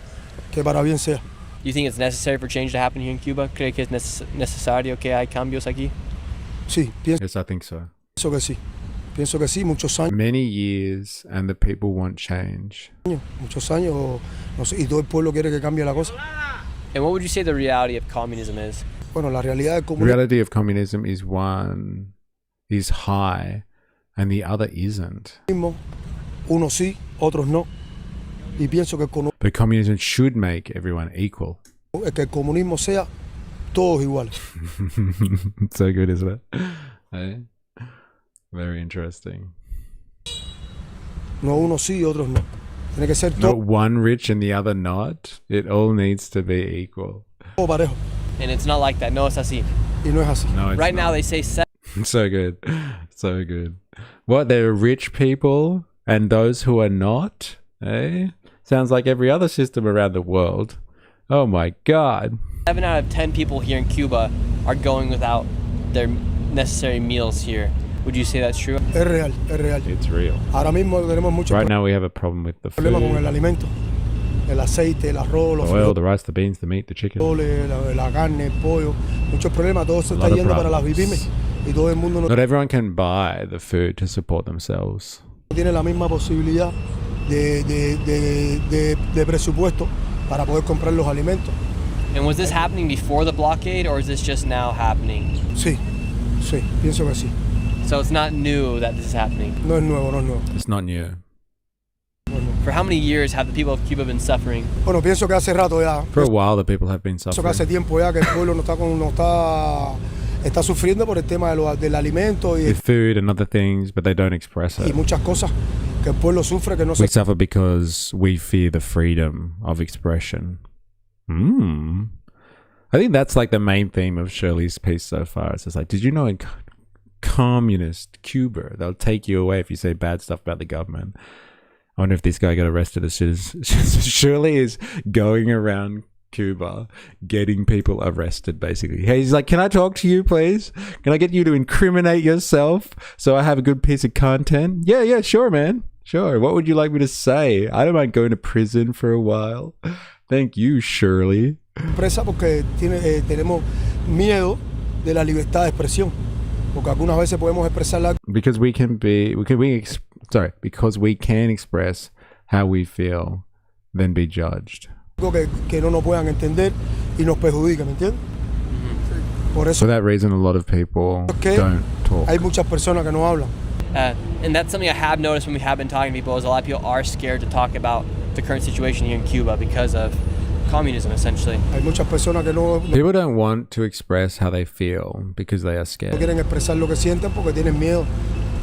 S4: que para bien sea.
S7: Do you think it's necessary for change to happen here in Cuba? ¿Cree que es necesario que hay cambios aquí?
S4: Sí,
S1: Yes, I think so.
S4: pienso que sí. Pienso que sí, muchos
S1: Many years and the people want change.
S4: años, no sé, y todo el pueblo quiere que cambie la cosa.
S7: And what would you say the reality of communism is?
S4: Bueno, la realidad del
S1: The
S4: comunismo,
S1: reality of communism is one is high and the other isn't.
S4: unos sí, otros no. Y pienso que
S1: But communism should make everyone equal.
S4: el comunismo sea todos iguales.
S1: It's so good, isn't it? Eh? Very interesting.
S4: No unos sí y otros no. Tiene que ser
S1: Not
S4: todo
S1: one rich and the other not. It all needs to be equal.
S4: parejo.
S7: And it's not like that. No, es así.
S4: Y no es así.
S1: No, it's
S7: Right
S1: not.
S7: now they say
S1: So good. So good. What, there are rich people and those who are not? Eh? Sounds like every other system around the world. Oh my God.
S7: 7 out of 10 people here in Cuba are going without their necessary meals here. Would you say that's true?
S4: Es real, es real.
S1: It's real.
S4: Ahora mismo tenemos muchos
S1: Right now we have a problem with the
S4: problemas con el
S1: food,
S4: alimento. El aceite, el arroz, los
S1: the oil, the rice, the beans, the meat, the chicken.
S4: frijoles, la carne, el pollo. Muchos problemas. Todo eso
S1: A
S4: está
S1: lot of
S4: yendo para las
S1: problems.
S4: pymes. Y todo el mundo no
S1: Not everyone can buy the food to support themselves.
S4: tiene la misma posibilidad de presupuesto para poder comprar los alimentos.
S7: And was this happening before the blockade or is this just now happening?
S4: Sí, pienso que sí.
S7: So it's not new that this is happening.
S4: No es nuevo, no es nuevo.
S1: It's not new.
S7: For how many years have the people of Cuba been suffering?
S4: Bueno, pienso que hace rato ya.
S1: For a while the people have been
S4: Pienso que hace
S1: suffering
S4: tiempo ya que el pueblo está sufriendo por el tema del alimento y
S1: with food and other things, but they don't express it.
S4: muchas cosas que el pueblo sufre que no se
S1: We suffer because we fear the freedom of expression. I think that's like the main theme of Shirley's piece so far. It's just like, did you know in communist Cuba, they'll take you away if you say bad stuff about the government. I wonder if this guy got arrested as soon as Shirley is going around Cuba getting people arrested, basically. Hey, he's like, can I talk to you, please? Can I get you to incriminate yourself so I have a good piece of content? Yeah, sure, man. Sure. What would you like me to say? I don't mind going to prison for a while. Thank you, Shirley.
S4: expresa porque tenemos miedo de la libertad de expresión. Porque algunas veces podemos expresarla
S1: Because because we can express how we feel, then be judged.
S4: algo que no nos puedan entender y nos perjudica, ¿me entiendes? Por
S1: For
S4: eso
S1: that reason, a lot of people don't talk.
S4: hay muchas personas que no hablan.
S7: And that's something I have noticed when we have been talking to people is a lot of people are scared to talk about the current situation here in Cuba because of communism, essentially.
S4: Hay muchas personas que no
S1: People don't want to express how they feel because they are scared.
S4: quieren expresar lo que sienten porque tienen miedo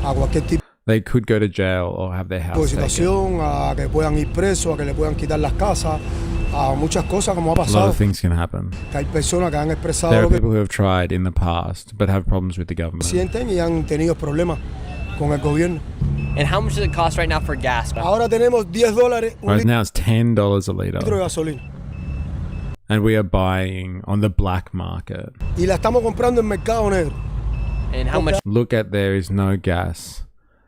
S4: a cualquier tipo
S1: They could go to jail or have their
S4: de
S1: house taken.
S4: situación, a que puedan ir presos, a que le puedan quitar las casas, a muchas cosas como ha
S1: A lot
S4: pasado.
S1: of things can happen.
S4: Que hay personas que han expresado
S1: There are
S4: lo que
S1: people who have tried in the past but have problems with the government.
S4: sienten y han tenido problemas con el gobierno.
S7: And how much does it cost right now for gas?
S4: Ahora tenemos $10 un
S1: Whereas now it's $10 a
S4: litro de
S1: litre.
S4: gasolina.
S1: And we are buying on the black market.
S4: Y la estamos comprando en mercado negro.
S7: And how much?
S1: Look at, there is no gas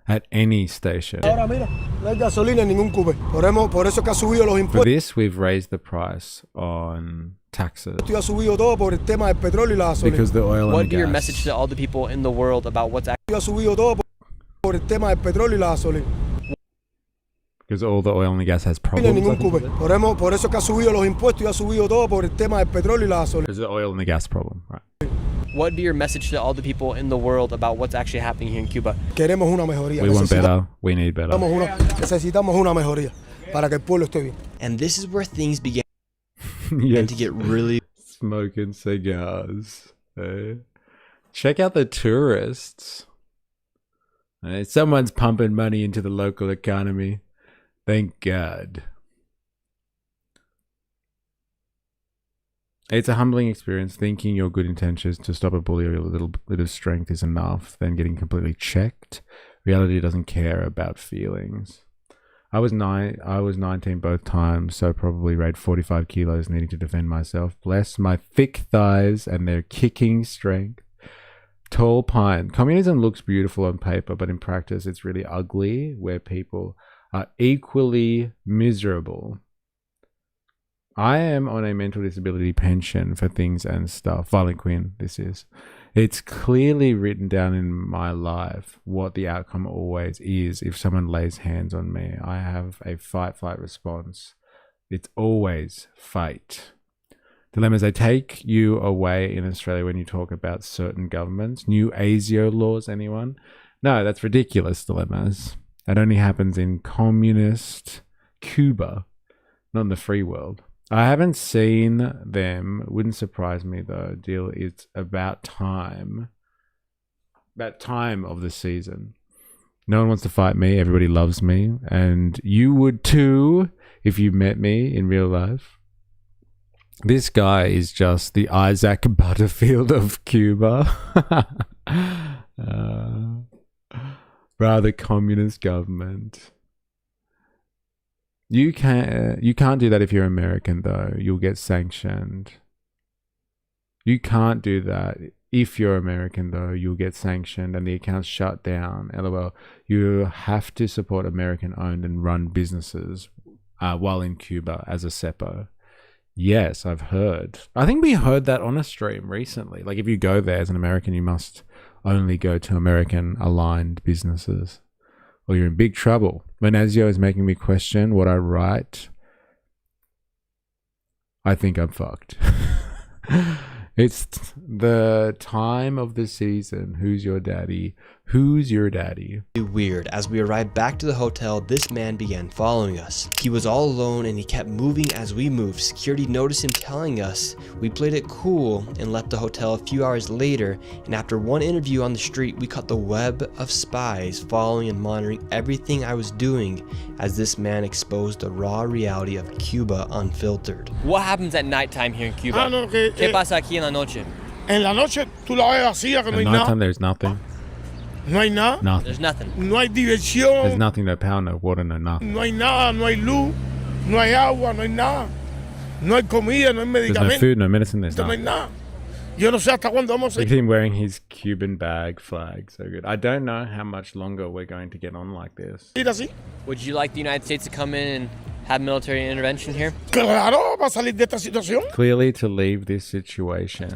S1: at any station.
S4: Ahora mira, no hay gasolina en ningún cube. Por eso que ha subido los
S1: For
S4: impuestos.
S1: this, we've raised the price on taxes.
S4: Ha subido todo por el tema del petróleo y la gasolina.
S1: Because the oil
S7: What
S1: and
S7: would be your
S1: gas.
S7: message to all the people in the world about what's actually?
S4: Ha subido todo por el tema del petróleo y la gasolina.
S1: Because all the oil and the gas has
S4: En
S1: problems.
S4: ningún cube. Por eso que ha subido los impuestos y ha subido todo por el tema del petróleo y la gasolina.
S1: Because the oil and the gas problem, right?
S7: What would be your message to all the people in the world about what's actually happening here in Cuba?
S4: Queremos una mejoría.
S1: We want better. We need better.
S4: Necesitamos una mejoría para que el pueblo esté bien.
S6: And this is where things began
S1: Yes.
S6: to get really
S1: Smoking cigars. Check out the tourists. Someone's pumping money into the local economy. Thank God. It's a humbling experience thinking your good intentions to stop a bully or your little bit of strength is enough, then getting completely checked. Reality doesn't care about feelings. I was 19 both times, so probably weighed 45 kilos needing to defend myself. Bless my thick thighs and their kicking strength. Tall pine. Communism looks beautiful on paper, but in practice it's really ugly, where people are equally miserable. I am on a mental disability pension for things and stuff. Violent Queen, this is. It's clearly written down in my life what the outcome always is if someone lays hands on me. I have a fight-flight response. It's always fight. Dilemmas, they take you away in Australia when you talk about certain governments. New ASIO laws, anyone? No, that's ridiculous, Dilemmas. That only happens in communist Cuba, not in the free world. I haven't seen them. Wouldn't surprise me though. Deal, it's about time. About time of the season. No one wants to fight me. Everybody loves me. And you would too if you met me in real life. This guy is just the Isaac Butterfield of Cuba. Rather communist government. You can't do that if you're American though. You'll get sanctioned. You can't do that if you're American though. You'll get sanctioned and the account's shut down. LOL. You have to support American owned and run businesses while in Cuba as a SEPO. Yes, I've heard. I think we heard that on a stream recently. Like if you go there as an American, you must only go to American aligned businesses. Or you're in big trouble. When Asio is making me question what I write, I think I'm fucked. It's the time of the season. Who's your daddy? Who's your daddy?
S6: weird. As we arrived back to the hotel, this man began following us. He was all alone and he kept moving as we moved. Security noticed him telling us. We played it cool and left the hotel a few hours later, and after one interview on the street, we caught the web of spies following and monitoring everything I was doing as this man exposed the raw reality of Cuba unfiltered.
S7: What happens at nighttime here in Cuba? ¿Qué pasa aquí en la noche?
S15: En la noche tú la ves vacía, que no hay
S1: At night time,
S15: nada.
S1: there's nothing.
S15: No hay nada.
S1: Nothing.
S7: There's nothing.
S15: No hay diversión.
S1: There's nothing, no power, no water, no nothing.
S15: No hay nada, no hay luz, no hay agua, no hay nada. No hay comida, no hay
S1: There's no
S15: medicamentos.
S1: food, no medicine, there's
S15: No hay
S1: nothing.
S15: nada. Yo no sé hasta cuándo vamos a
S1: Look at him wearing his Cuban bag flag. So good. I don't know how much longer we're going to get on like this.
S15: ir así.
S7: Would you like the United States to come in and have military intervention here?
S15: Claro, para salir de esta situación.
S1: Clearly to leave this situation.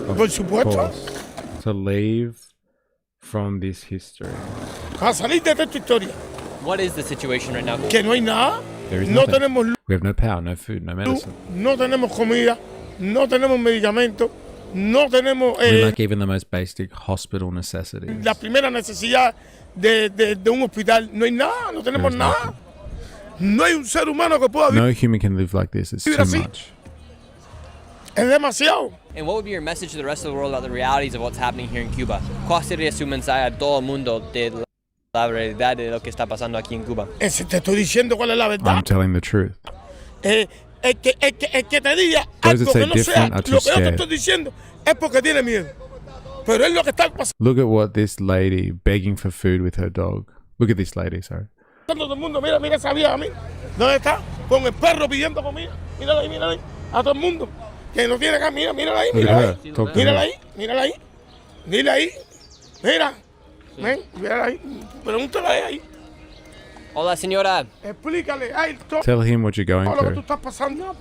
S1: Of
S15: Por supuesto.
S1: course. To leave from this history.
S15: Para salir de esta historia.
S7: What is the situation right now?
S15: Que no hay nada.
S1: There is
S15: No
S1: nothing.
S15: tenemos luz,
S1: We have no power, no food, no medicine.
S15: no tenemos comida, no tenemos medicamentos, no tenemos
S1: We lack even the most basic hospital necessities.
S15: la primera necesidad de un hospital. No hay nada, no tenemos
S1: There's
S15: nada. No hay un ser humano que pueda vivir.
S1: No human can live like this. It's too
S15: Así.
S1: much.
S15: Es demasiado.
S7: And what would be your message to the rest of the world about the realities of what's happening here in Cuba? ¿Cuál sería su mensaje a todo el mundo de la realidad de lo que está pasando aquí en Cuba?
S15: Te estoy diciendo cuál es la verdad.
S1: I'm telling the truth.
S15: el que te diga
S1: Those that
S15: algo
S1: say
S15: que no sea
S1: different are
S15: lo
S1: too
S15: que yo te
S1: scared.
S15: estoy diciendo es porque tiene miedo. Pero es lo que está pasando
S1: Look at what this lady begging for food with her dog. Look at this lady, sorry.
S15: todo el mundo. Mira esa vieja, mira. ¿Dónde está? Con el perro pidiendo comida. Mírala ahí. A todo el mundo. Que no tiene acá, mírala ahí,
S1: Look at her. Talk to
S15: Mírala
S1: her.
S15: ahí. Dile ahí. Mira. Ven, mírala ahí. Pregúntale ahí.
S7: Hola, señora.
S15: Explícale.
S1: Tell him what you're going
S15: todo lo que tú
S1: through.
S15: estás pasando.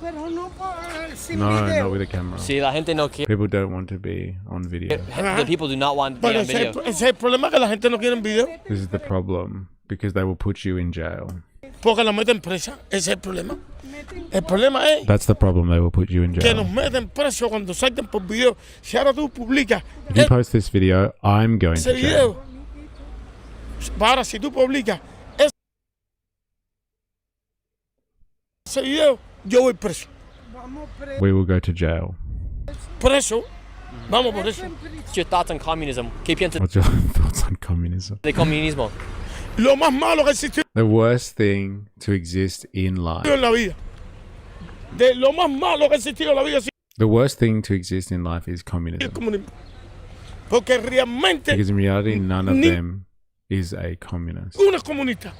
S1: No, not with the camera.
S7: Sí, la gente no quiere.
S1: People don't want to be on video.
S7: The people do not want to be
S15: Pero
S7: on video.
S15: ese es el problema, que la gente no quiere en video.
S1: This is the problem because they will put you in jail.
S15: Porque la meten presa. Ese es el problema. El problema es
S1: That's the problem. They will put you in
S15: que
S1: jail.
S15: nos meten preso cuando salten por video. Si ahora tú publicas
S1: If you post this video, I'm going
S15: ese
S1: to jail.
S15: video, ahora si tú publicas ese video, yo voy preso.
S1: We will go to jail.
S15: Preso. Vamos por eso.
S7: What's your thoughts on communism? ¿Qué piensas
S1: What's your thoughts on communism?
S7: de comunismo?
S15: Lo más malo que existió
S1: The worst thing to exist in life.
S15: en la vida. De lo más malo que existió en la vida es
S1: The worst thing to exist in life is
S15: el
S1: communism.
S15: comunismo. Porque realmente
S1: Because in reality, none of
S15: Ni-
S1: them is a communist.
S15: uno es comunista.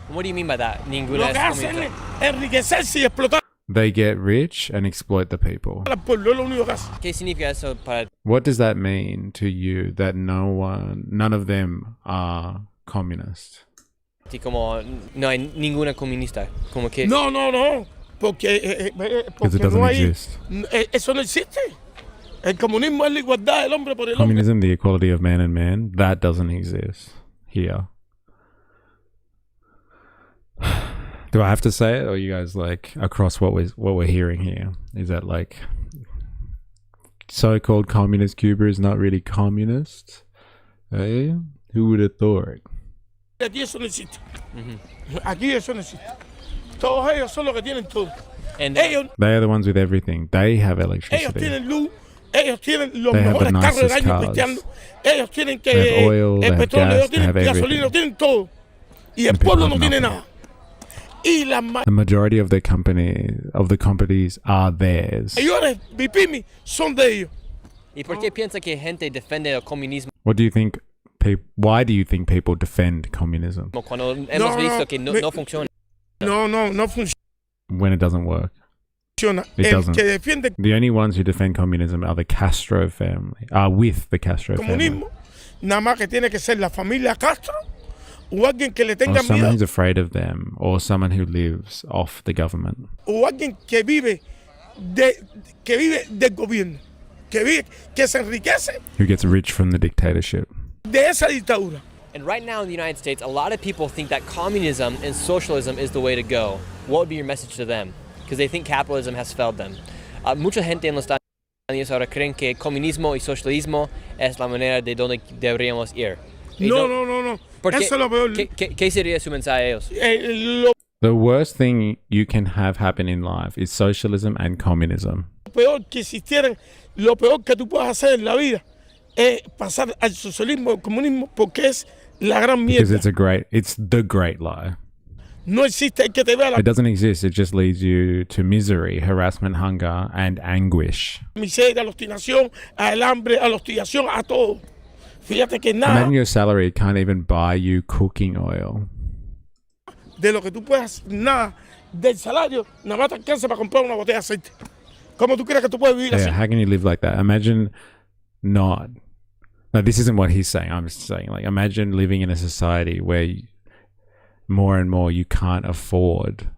S7: What do you mean by that?
S15: Lo
S7: Ninguna
S15: que
S7: es
S15: hacen
S7: comunista.
S15: es enriquecerse y explotar
S1: They get rich and exploit the people.
S15: al pueblo. Es lo único que hacen.
S7: ¿Qué significa eso para
S1: What does that mean to you that none of them are communist?
S7: ti? Como no hay ninguna comunista. Como que
S15: No. Porque
S1: Because it doesn't
S15: no hay,
S1: exist.
S15: eso no existe. El comunismo es la igualdad del hombre por el hombre.
S1: Communism, the equality of man and man, that doesn't exist here. Do I have to say it, or you guys like across what we're hearing here? Is that like so-called communist Cuba is not really communist? Eh? Who would have thought?
S15: Aquí eso no existe. Aquí eso no existe. Todos ellos son los que tienen todo.
S7: And
S15: Ellos
S1: They are the ones with everything. They have
S15: ellos
S1: electricity.
S15: tienen luz. Ellos tienen los
S1: They have the
S15: mejores carros del
S1: nicest
S15: año
S1: cars.
S15: cristiano. Ellos tienen
S1: They have
S15: que
S1: oil, they
S15: el
S1: have
S15: petróleo,
S1: gas,
S15: ellos
S1: they
S15: tienen
S1: have
S15: gasolina,
S1: everything.
S15: ellos tienen todo. Y el
S1: And people
S15: pueblo no
S1: have
S15: tiene
S1: nothing.
S15: nada. Y las
S1: The majority of the companies are theirs.
S15: mayores BPMI son de ellos.
S7: ¿Y por qué piensa que gente defiende el comunismo
S1: What do you think? Why do you think people defend communism
S7: cuando hemos visto que no funciona?
S15: No funciona.
S1: when it doesn't work? It
S15: El
S1: doesn't.
S15: que defiende
S1: The only ones who defend communism are the Castro family. Are with the Castro
S15: el
S1: family.
S15: comunismo, nada más que tiene que ser la familia Castro o alguien que le
S1: Or
S15: tenga
S1: someone
S15: miedo
S1: who's afraid of them, or someone who lives off the government.
S15: o alguien que vive del gobierno, que se enriquece
S1: Who gets rich from the dictatorship.
S15: de esa dictadura.
S7: And right now in the United States, a lot of people think that communism and socialism is the way to go. What would be your message to them? Because they think capitalism has failed them. Mucha gente en los Estados Unidos ahora creen que comunismo y socialismo es la manera de donde deberíamos ir. Y
S15: No.
S7: ¿Por qué?
S15: Eso es lo peor.
S7: ¿Qué sería su mensaje a ellos?
S15: Lo
S1: The worst thing you can have happen in life is socialism and communism.
S15: peor que existieran, lo peor que tú puedas hacer en la vida es pasar al socialismo, al comunismo, porque es la gran
S1: Because
S15: mierda.
S1: it's the great lie.
S15: No existe el que te vea la
S1: It doesn't exist. It just leads you to misery, harassment, hunger, and anguish.
S15: miseria, a la obstinación, al hambre, a la hostigación, a todo. Fíjate que nada
S1: Imagine your salary can't even buy you cooking oil.
S15: de lo que tú puedas, nada del salario, nada más te alcanza para comprar una botella de aceite. ¿Cómo tú crees que tú puedes vivir así?
S1: Yeah, how can you live like that? Imagine not. No, this isn't what he's saying. I'm just saying, like, imagine living in a society where more and more you can't afford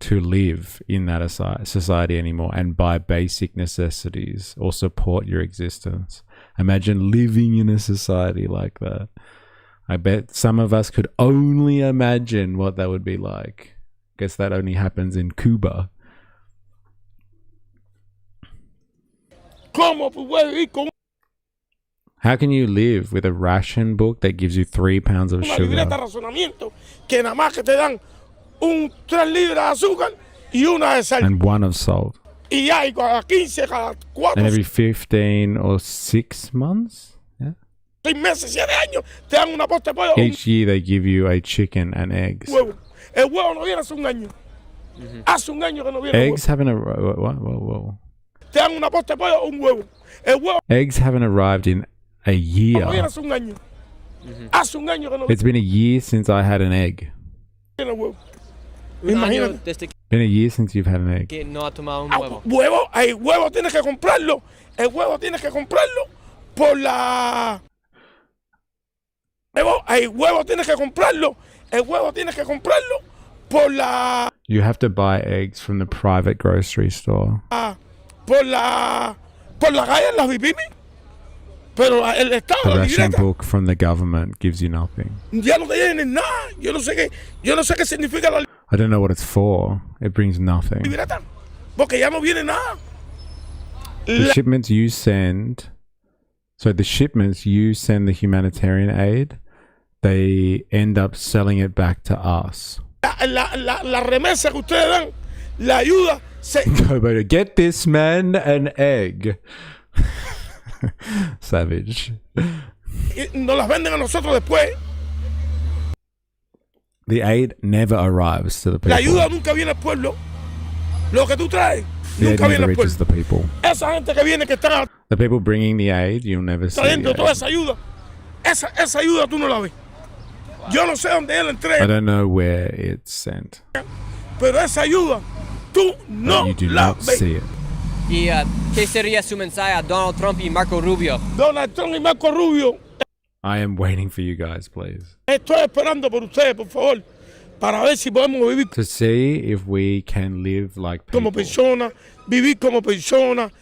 S1: to live in that society anymore and buy basic necessities or support your existence. Imagine living in a society like that. I bet some of us could only imagine what that would be like. Guess that only happens in Cuba.
S15: ¿Cómo tú puedes vivir con
S1: How can you live with a ration book that gives you 3 pounds of
S15: una libreta de
S1: sugar
S15: razonamiento que nada más que te dan 3 libras de azúcar y una de sal?
S1: and 1 of salt?
S15: Y hay cada 15, cada 4,
S1: And every 15 or 6 months,
S15: 6 meses, 7 años, te dan una posta de pollo o un
S1: each year they give you a chicken and eggs.
S15: huevo. El huevo no viene hace un año. Hace un año que no viene
S1: Eggs haven't arrived. Whoa.
S15: Te dan una posta de pollo o un huevo. El huevo
S1: Eggs haven't arrived in a
S15: no viene
S1: year.
S15: hace un año. Hace un año que no
S1: It's been a year since I had an egg.
S15: viene el huevo.
S7: Un año
S15: Imagínate.
S7: desde
S1: Been a year since you've had an egg.
S7: que no ha tomado un
S15: Ah,
S7: huevo.
S15: huevo, el huevo tienes que comprarlo. El huevo tienes que comprarlo por la. El huevo tienes que comprarlo. El huevo tienes que comprarlo por la.
S1: You have to buy eggs from the private grocery store.
S15: Por la calle en las Vipimi. Pero el Estado,
S1: The
S15: la
S1: ration
S15: libreta,
S1: book from the government gives you nothing.
S15: ya no te tienen nada. Yo no sé qué significa la
S1: I don't know what it's for. It brings nothing.
S15: libreta. Porque ya no viene nada.
S1: The shipments you send the humanitarian aid, they end up selling it back to us.
S15: La remesa que ustedes dan, la ayuda,
S1: Go, but get this man an egg. Savage.
S15: nos las venden a nosotros después.
S1: The aid never arrives to the
S15: La
S1: people.
S15: ayuda nunca viene al pueblo. Lo que tú traes,
S1: The aid
S15: nunca
S1: never
S15: viene al
S1: reaches
S15: pueblo.
S1: the people.
S15: Esa gente que viene, que están
S1: The people bringing the aid, you'll never see.
S15: trayendo
S1: it.
S15: toda esa ayuda, esa ayuda tú no la ves. Yo no sé dónde él
S1: I
S15: entrega,
S1: don't know where it's sent.
S15: pero esa ayuda tú
S1: But
S15: no
S1: you do
S15: la
S1: not
S15: ves.
S1: see it.
S7: ¿Y qué sería su mensaje a Donald Trump y Marco Rubio?
S15: Donald Trump y Marco Rubio,
S1: I am waiting for you guys, please.
S15: estoy esperando por ustedes, por favor, para ver si podemos vivir
S1: To see if we can live like people.
S15: como personas, vivir como personas,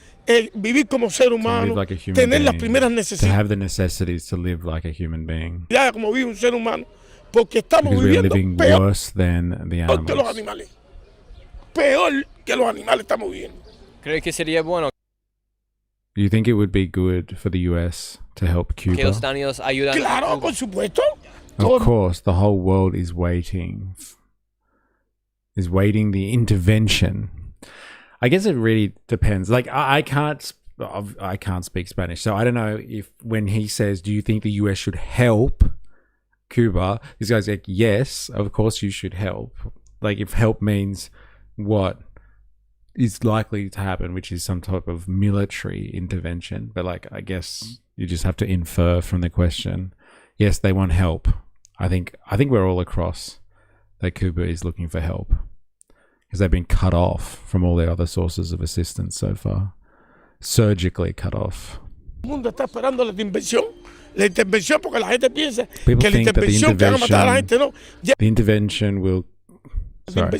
S15: vivir como ser
S1: To
S15: humano,
S1: live like a human
S15: tener las
S1: being.
S15: primeras
S1: To
S15: necesidades
S1: have the necessities to live like a human being.
S15: como vive un ser humano, porque estamos
S1: Because we're
S15: viviendo
S1: living
S15: peor
S1: worse than the
S15: que los
S1: animals.
S15: animales. Peor que los animales estamos viviendo.
S7: ¿Cree que sería bueno
S1: Do you think it would be good for the US to help
S7: que
S1: Cuba?
S7: los Estados Unidos ayudan a
S15: Claro,
S7: Cuba?
S15: por supuesto.
S1: Of course, the whole world is waiting the intervention. I guess it really depends. Like I can't speak Spanish, so I don't know if when he says, "Do you think the US should help Cuba?" This guy's like, "Yes, of course you should help." Like if help means what is likely to happen, which is some type of military intervention. But like, I guess you just have to infer from the question. Yes, they want help. I think we're all across that Cuba is looking for help because they've been cut off from all their other sources of assistance so far, surgically cut off.
S15: El mundo está esperando la intervención porque la gente piensa
S1: People
S15: que la
S1: think that the
S15: intervención que van a matar a la gente, no.
S1: the intervention will. Sorry.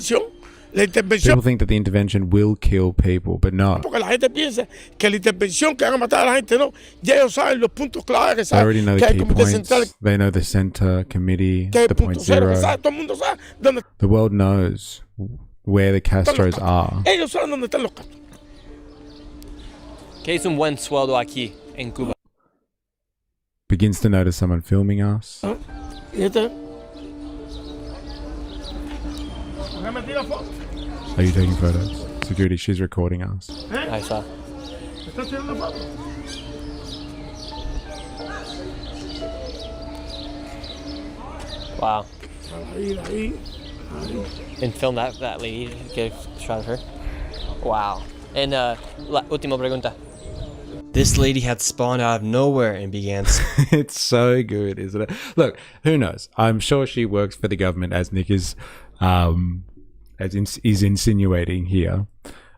S15: La intervención,
S1: People think that the intervention will kill people, but no.
S15: porque la gente piensa que la intervención que van a matar a la gente, no. Ya ellos saben los puntos claves que
S1: They already know
S15: saben
S1: the
S15: que hay
S1: key
S15: comité central,
S1: points. They know the center committee,
S15: que hay
S1: the
S15: punto
S1: point
S15: cero, que
S1: zero.
S15: sabe, todo el mundo sabe dónde
S1: The world knows where the Castros are.
S15: ellos saben dónde están los Castros.
S7: ¿Qué es un buen sueldo aquí en Cuba?
S1: Begins to notice someone filming us.
S15: Y este, déjame tirar foto.
S1: Are you taking photos? Security, she's recording us.
S7: Ahí está.
S15: ¿Estás tirando foto?
S7: Wow.
S15: Ahí.
S7: And film that lady, get a shot of her. Wow. And la última pregunta.
S6: This lady had spawned out of nowhere and began.
S1: It's so good, isn't it? Look, who knows? I'm sure she works for the government, as Nick is insinuating here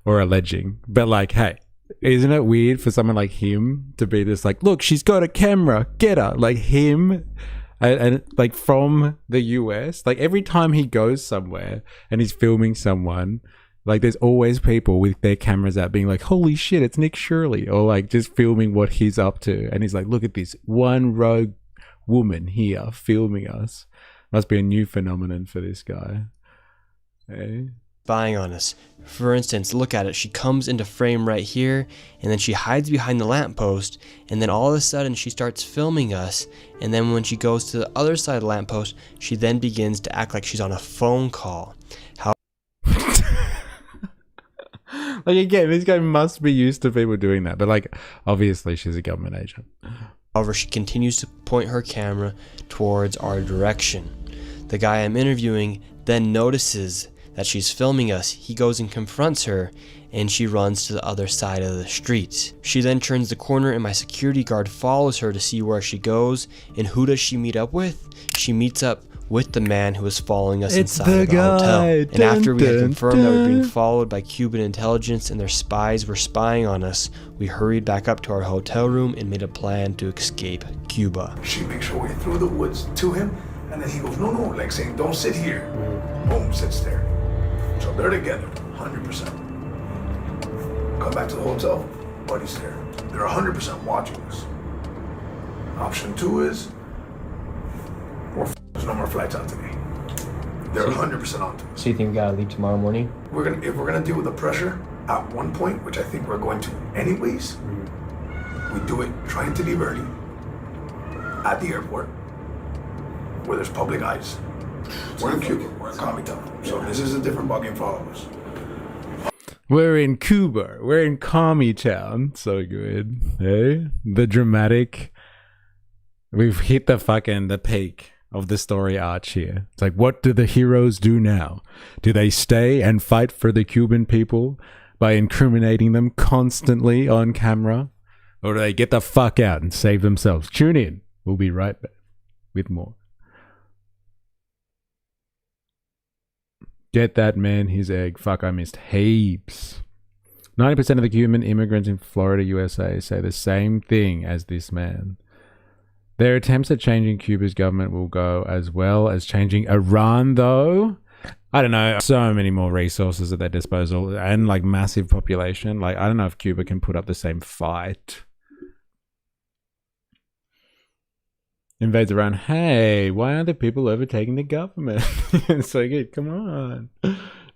S1: or alleging. But like, hey, isn't it weird for someone like him to be this like, look, she's got a camera, get her, like him. And like from the US, like every time he goes somewhere and he's filming someone, like there's always people with their cameras out being like, holy shit, it's Nick Shirley, or like just filming what he's up to. And he's like, look at this one rogue woman here filming us. Must be a new phenomenon for this guy. Hey?
S6: Spying on us. For instance, look at it. She comes into frame right here, and then she hides behind the lamppost, and then all of a sudden she starts filming us, and then when she goes to the other side of the lamppost, she then begins to act like she's on a phone call.
S1: Like again, this guy must be used to people doing that, but like obviously she's a government agent.
S6: However, she continues to point her camera towards our direction. The guy I'm interviewing then notices that she's filming us, he goes and confronts her, and she runs to the other side of the street. She then turns the corner and my security guard follows her to see where she goes, and who does she meet up with? She meets up with the man who was following us inside of the hotel. And after we had confirmed that we were being followed by Cuban intelligence and their spies were spying on us, we hurried back up to our hotel room and made a plan to escape Cuba.
S16: She makes her way through the woods to him, and then he goes, no, like saying, don't sit here. Boom, sits there. So they're together, 100%. Come back to the hotel, buddy's there. They're 100% watching us. Option 2 is, there's no more flights out today. They're 100% on to us.
S6: So you think we gotta leave tomorrow morning?
S16: If we're gonna deal with the pressure at one point, which I think we're going to anyways, we do it trying to leave early at the airport where there's public eyes. We're in Cuba, we're in Comitown, so this is a different ballgame for all of us.
S1: We're in Cuba. We're in Comitown. So good. Hey? The dramatic. We've hit the peak of the story arch here. It's like, what do the heroes do now? Do they stay and fight for the Cuban people by incriminating them constantly on camera? Or do they get the fuck out and save themselves? Tune in. We'll be right back with more. Get that man his egg. Fuck, I missed heaps. 90% of the Cuban immigrants in Florida, USA say the same thing as this man. Their attempts at changing Cuba's government will go as well as changing Iran, though. I don't know, so many more resources at their disposal and like massive population. Like, I don't know if Cuba can put up the same fight. Invades Iran. Hey, why aren't the people overtaking the government? It's so good. Come on.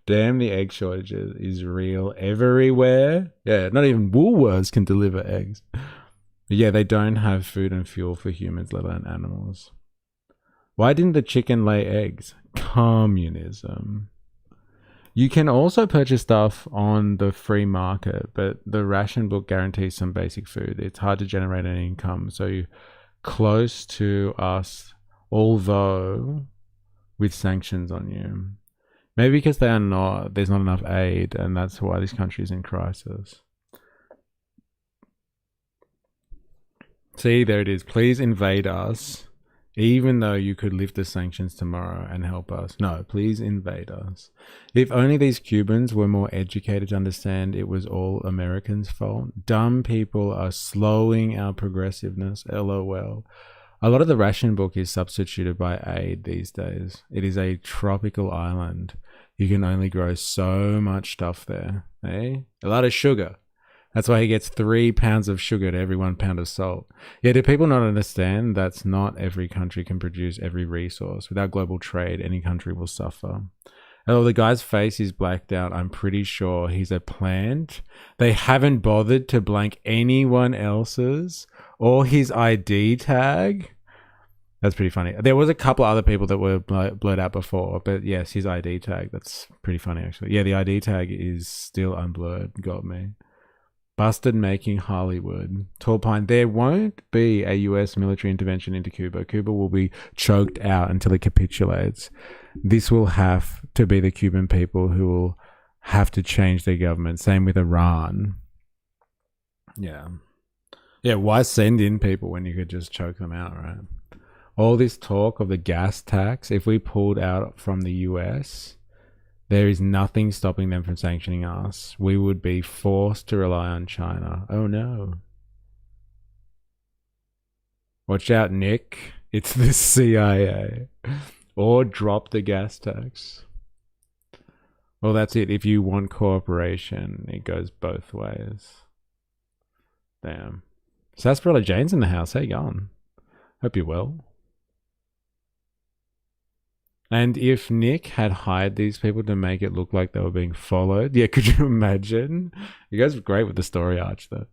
S1: Damn, the egg shortage is real everywhere. Yeah, not even Woolworths can deliver eggs. But yeah, they don't have food and fuel for humans, let alone animals. Why didn't the chicken lay eggs? Communism. You can also purchase stuff on the free market, but the ration book guarantees some basic food. It's hard to generate an income, so you close to us, although with sanctions on you. Maybe because there's not enough aid, and that's why this country is in crisis. See, there it is. Please invade us, even though you could lift the sanctions tomorrow and help us. No, please invade us. If only these Cubans were more educated to understand it was all Americans' fault. Dumb people are slowing our progressiveness, LOL. A lot of the ration book is substituted by aid these days. It is a tropical island. You can only grow so much stuff there. Eh? A lot of sugar. That's why he gets 3 pounds of sugar to every 1 pound of salt. Yeah, do people not understand that's not every country can produce every resource? Without global trade, any country will suffer. Oh, the guy's face is blacked out. I'm pretty sure he's a plant. They haven't bothered to blank anyone else's or his ID tag. That's pretty funny. There was a couple other people that were blurred out before, but yes, his ID tag. That's pretty funny, actually. Yeah, the ID tag is still unblurred. Got me. Busted making Hollywood. Tall Pine. There won't be a US military intervention into Cuba. Cuba will be choked out until it capitulates. This will have to be the Cuban people who will have to change their government. Same with Iran. Yeah. Yeah, why send in people when you could just choke them out, right? All this talk of the gas tax, if we pulled out from the US, there is nothing stopping them from sanctioning us. We would be forced to rely on China. Oh no. Watch out, Nick. It's the CIA. Or drop the gas tax. Well, that's it. If you want cooperation, it goes both ways. Damn. Sarsaparilla Jane's in the house. How you going? Hope you're well. And if Nick had hired these people to make it look like they were being followed, yeah, could you imagine? You guys are great with the story arch, though.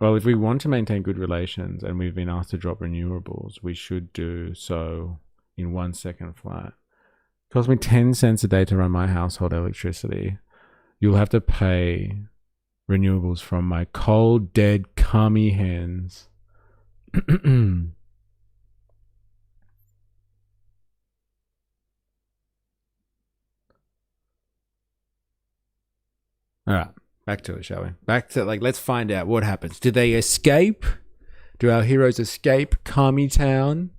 S1: Well, if we want to maintain good relations and we've been asked to drop renewables, we should do so in 1 second flat. It costs me 10 cents a day to run my household electricity. You'll have to pay renewables from my cold, dead, cummy hands. All right, back to it, shall we? Back to, let's find out what happens. Do they escape? Do our heroes escape Kami Town?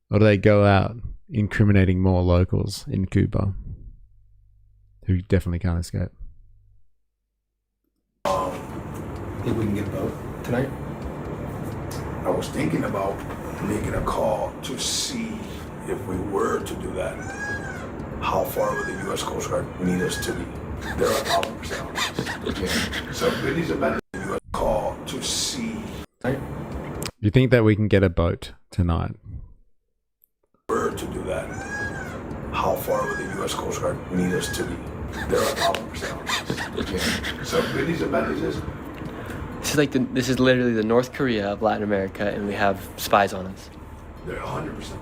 S1: Or do they go out incriminating more locals in Cuba who definitely can't escape?
S16: Think we can get a boat tonight? I was thinking about making a call to see if we were to do that. How far would the U.S. Coast Guard need us to be? They're 1,000%. Yeah. So it needs a better U.S. call to see.
S1: You think that we can get a boat tonight?
S16: Were to do that. How far would the U.S. Coast Guard need us to be? They're 1,000%. Yeah. So it needs a better system.
S12: This is literally the North Korea of Latin America, and we have spies on us.
S16: They're 100%.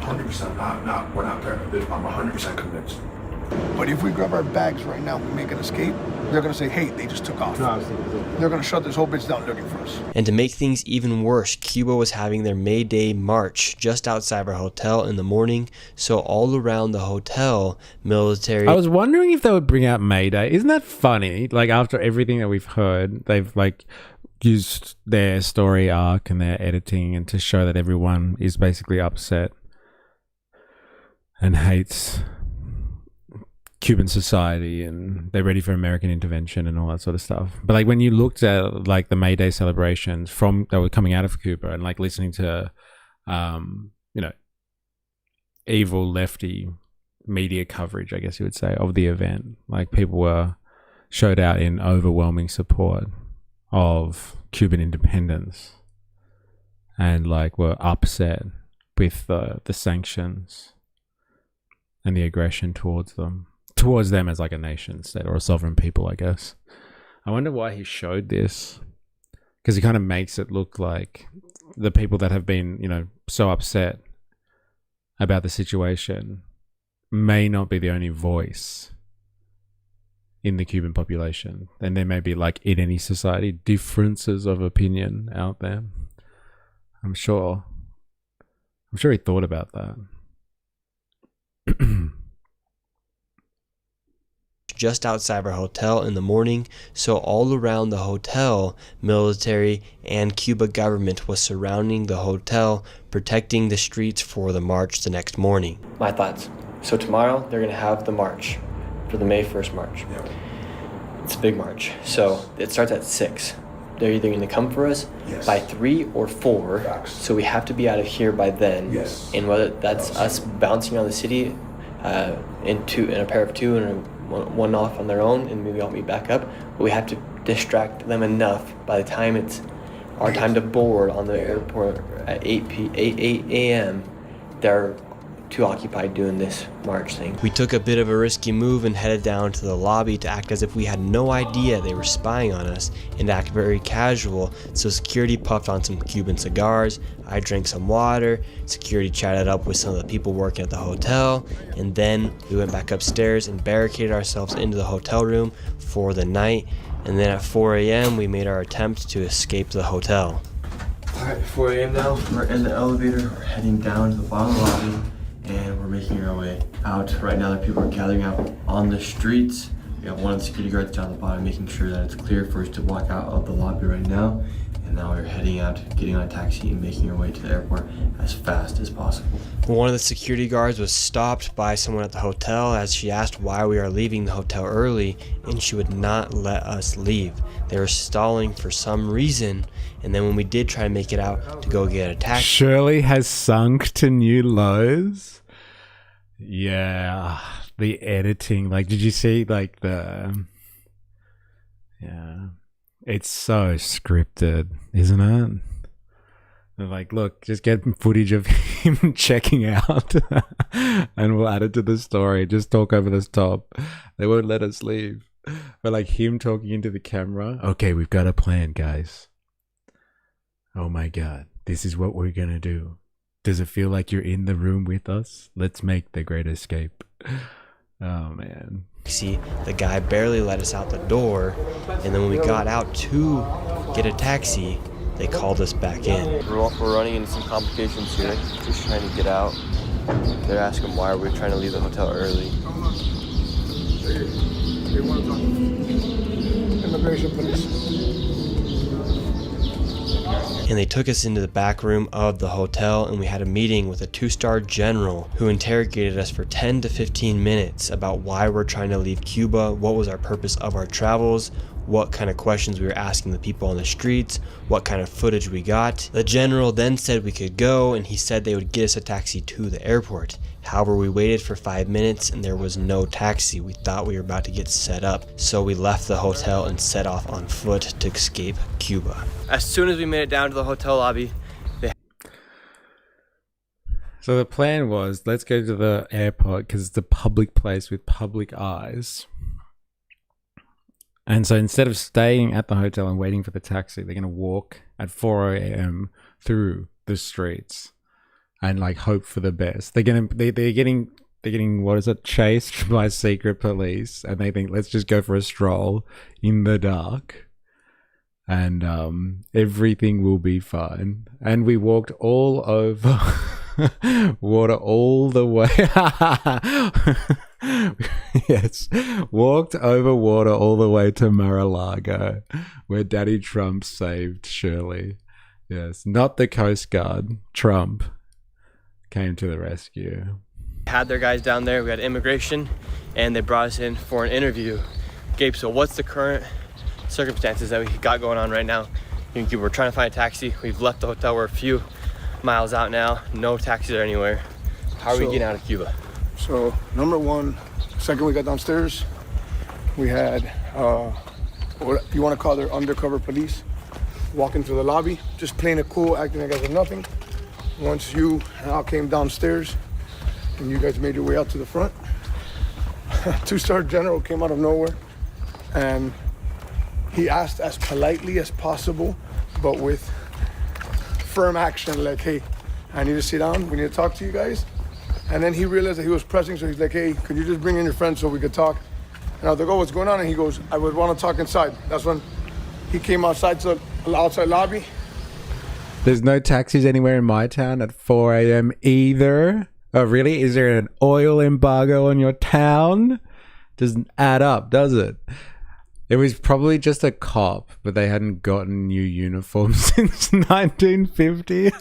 S16: 100%. We're not paranoid. I'm 100% convinced. But if we grab our bags right now and make an escape, they're going to say, hey, they just took off. They're going to shut this whole bitch down looking for us.
S6: And to make things even worse, Cuba was having their May Day march just outside our hotel in the morning. So all around the hotel, military...
S1: I was wondering if they would bring out May Day. Isn't that funny? After everything that we've heard, they've used their story arc and their editing and to show that everyone is basically upset and hates Cuban society and they're ready for American intervention and all that sort of stuff. But when you looked at the May Day celebrations that were coming out of Cuba and listening to evil lefty media coverage, I guess you would say, of the event, people showed out in overwhelming support of Cuban independence and were upset with the sanctions and the aggression towards them as a nation state or a sovereign people, I guess. I wonder why he showed this, because he kind of makes it look like the people that have been, so upset about the situation may not be the only voice in the Cuban population. And there may be, in any society, differences of opinion out there. I'm sure he thought about that.
S6: Just outside our hotel in the morning, so all around the hotel, military and Cuba government was surrounding the hotel, protecting the streets for the march the next morning.
S12: My thoughts. So tomorrow, they're going to have the march for the May 1st march. Yeah. It's a big march. So it starts at 6. They're either going to come for us by 3 or 4. Facts. So we have to be out of here by then.
S16: Yes.
S12: And whether that's us bouncing around the city in a pair of 2 and one off on their own, and maybe I'll meet back up. But we have to distract them enough by the time it's our time to board on the airport at 8 a.m. They're too occupied doing this march thing.
S6: We took a bit of a risky move and headed down to the lobby to act as if we had no idea they were spying on us and act very casual. So security puffed on some Cuban cigars, I drank some water, security chatted up with some of the people working at the hotel, and then we went back upstairs and barricaded ourselves into the hotel room for the night. And then at 4 a.m. we made our attempt to escape the hotel.
S7: Alright, 4 a.m. now, we're in the elevator, we're heading down to the bottom lobby, and we're making our way out. Right now, the people are gathering out on the streets. We have one of the security guards down the bottom making sure that it's clear for us to walk out of the lobby right now. And now we're heading out, getting on a taxi and making our way to the airport as fast as possible.
S6: One of the security guards was stopped by someone at the hotel as she asked why we are leaving the hotel early, and she would not let us leave. They were stalling for some reason, and then when we did try to make it out to go get a taxi...
S1: Shirley has sunk to new lows. Yeah, the editing. Did you see, the... Yeah... It's so scripted, isn't it? They're look, just get footage of him checking out and we'll add it to the story. Just talk over the top. They won't let us leave. But him talking into the camera. Okay, we've got a plan, guys. Oh my God, this is what we're gonna do. Does it feel like you're in the room with us? Let's make the great escape. Oh man.
S6: See, the guy barely let us out the door, and then when we got out to get a taxi, they called us back in.
S5: We're running into some complications here, just trying to get out. They're asking why are we trying to leave the hotel early.
S4: They want to talk to immigration police.
S6: And they took us into the back room of the hotel, and we had a meeting with a 2-star general who interrogated us for 10 to 15 minutes about why we're trying to leave Cuba, what was our purpose of our travels, what kind of questions we were asking the people on the streets, what kind of footage we got. The general then said we could go, and he said they would get us a taxi to the airport. However, we waited for 5 minutes and there was no taxi. We thought we were about to get set up, so we left the hotel and set off on foot to escape Cuba.
S7: As soon as we made it down to the hotel lobby,
S1: So the plan was, let's go to the airport because it's a public place with public eyes. And so instead of staying at the hotel and waiting for the taxi, they're going to walk at 4 a.m. through the streets and like hope for the best. They're getting what is it, chased by secret police, and they think, let's just go for a stroll in the dark and everything will be fine. And we walked all over water all the way. Yes, walked over water all the way to Mar-a-Lago, where Daddy Trump saved Shirley. Yes, not the Coast Guard. Trump came to the rescue.
S7: had their guys down there. We had immigration, and they brought us in for an interview. Gabe, so what's the current circumstances that we got going on right now in Cuba? We're trying to find a taxi. We've left the hotel. We're a few miles out now. No taxis are anywhere. How are we getting out of Cuba?
S4: So, number one, second we got downstairs, we had, what you want to call their undercover police, walking through the lobby, just playing it cool, acting like there's nothing. Once you and I came downstairs, and you guys made your way out to the front, two-star general came out of nowhere, and he asked as politely as possible, but with firm action, like, hey, I need to sit down, we need to talk to you guys. And then he realized that he was pressing, so he's like, hey, could you just bring in your friend so we could talk? And I was like, oh, what's going on? And he goes, I would want to talk inside. That's when he came outside to the outside lobby.
S1: There's no taxis anywhere in my town at 4 a.m. either. Oh, really? Is there an oil embargo on your town? Doesn't add up, does it? It was probably just a cop, but they hadn't gotten new uniforms since 1950.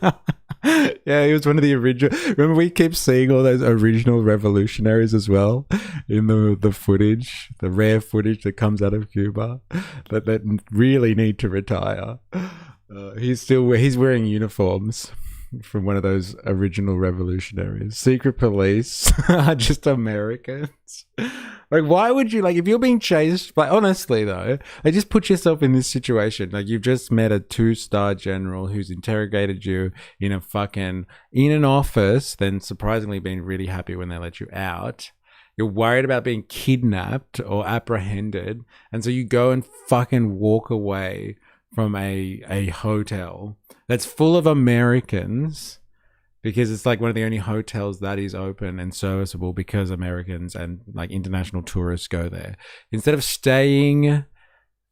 S1: Yeah, he was one of the original. Remember, we keep seeing all those original revolutionaries as well in the footage, the rare footage that comes out of Cuba that really need to retire. He's wearing uniforms from one of those original revolutionaries. Secret police are just Americans. Like, why would you, like, if you're being chased by, honestly though, like, just put yourself in this situation. Like, you've just met a two-star general who's interrogated you in an office, then surprisingly been really happy when they let you out. You're worried about being kidnapped or apprehended, and so you go and fucking walk away from a hotel that's full of Americans, because it's like one of the only hotels that is open and serviceable because Americans and like international tourists go there. Instead of staying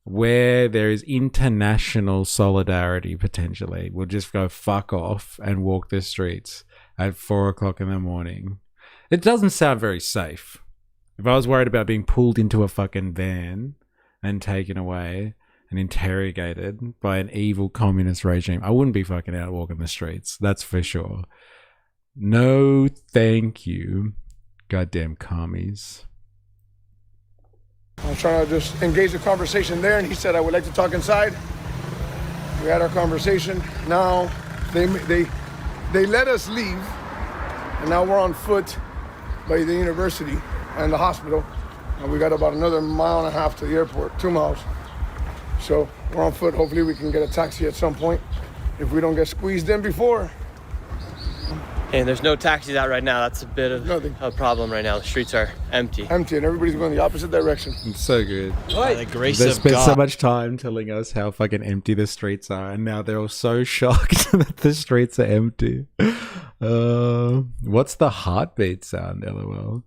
S1: where there is international solidarity potentially, we'll just go fuck off and walk the streets at 4 o'clock in the morning. It doesn't sound very safe. If I was worried about being pulled into a fucking van and taken away and interrogated by an evil communist regime, I wouldn't be fucking out walking the streets. That's for sure. No, thank you, goddamn commies.
S4: I was trying to just engage the conversation there, and he said I would like to talk inside. We had our conversation. Now they let us leave, and now we're on foot by the university and the hospital, and we got about another 1.5 miles to the airport, 2 miles. So we're on foot. Hopefully we can get a taxi at some point if we don't get squeezed in before.
S7: And there's no taxis out right now. That's a bit of a problem right now. The streets are empty.
S4: Empty, and everybody's going the opposite direction.
S1: It's so good.
S7: By the grace
S1: They
S7: of
S1: spent
S7: God.
S1: so much time telling us how fucking empty the streets are, and now they're all so shocked that the streets are empty. What's the heartbeat sound, LOL?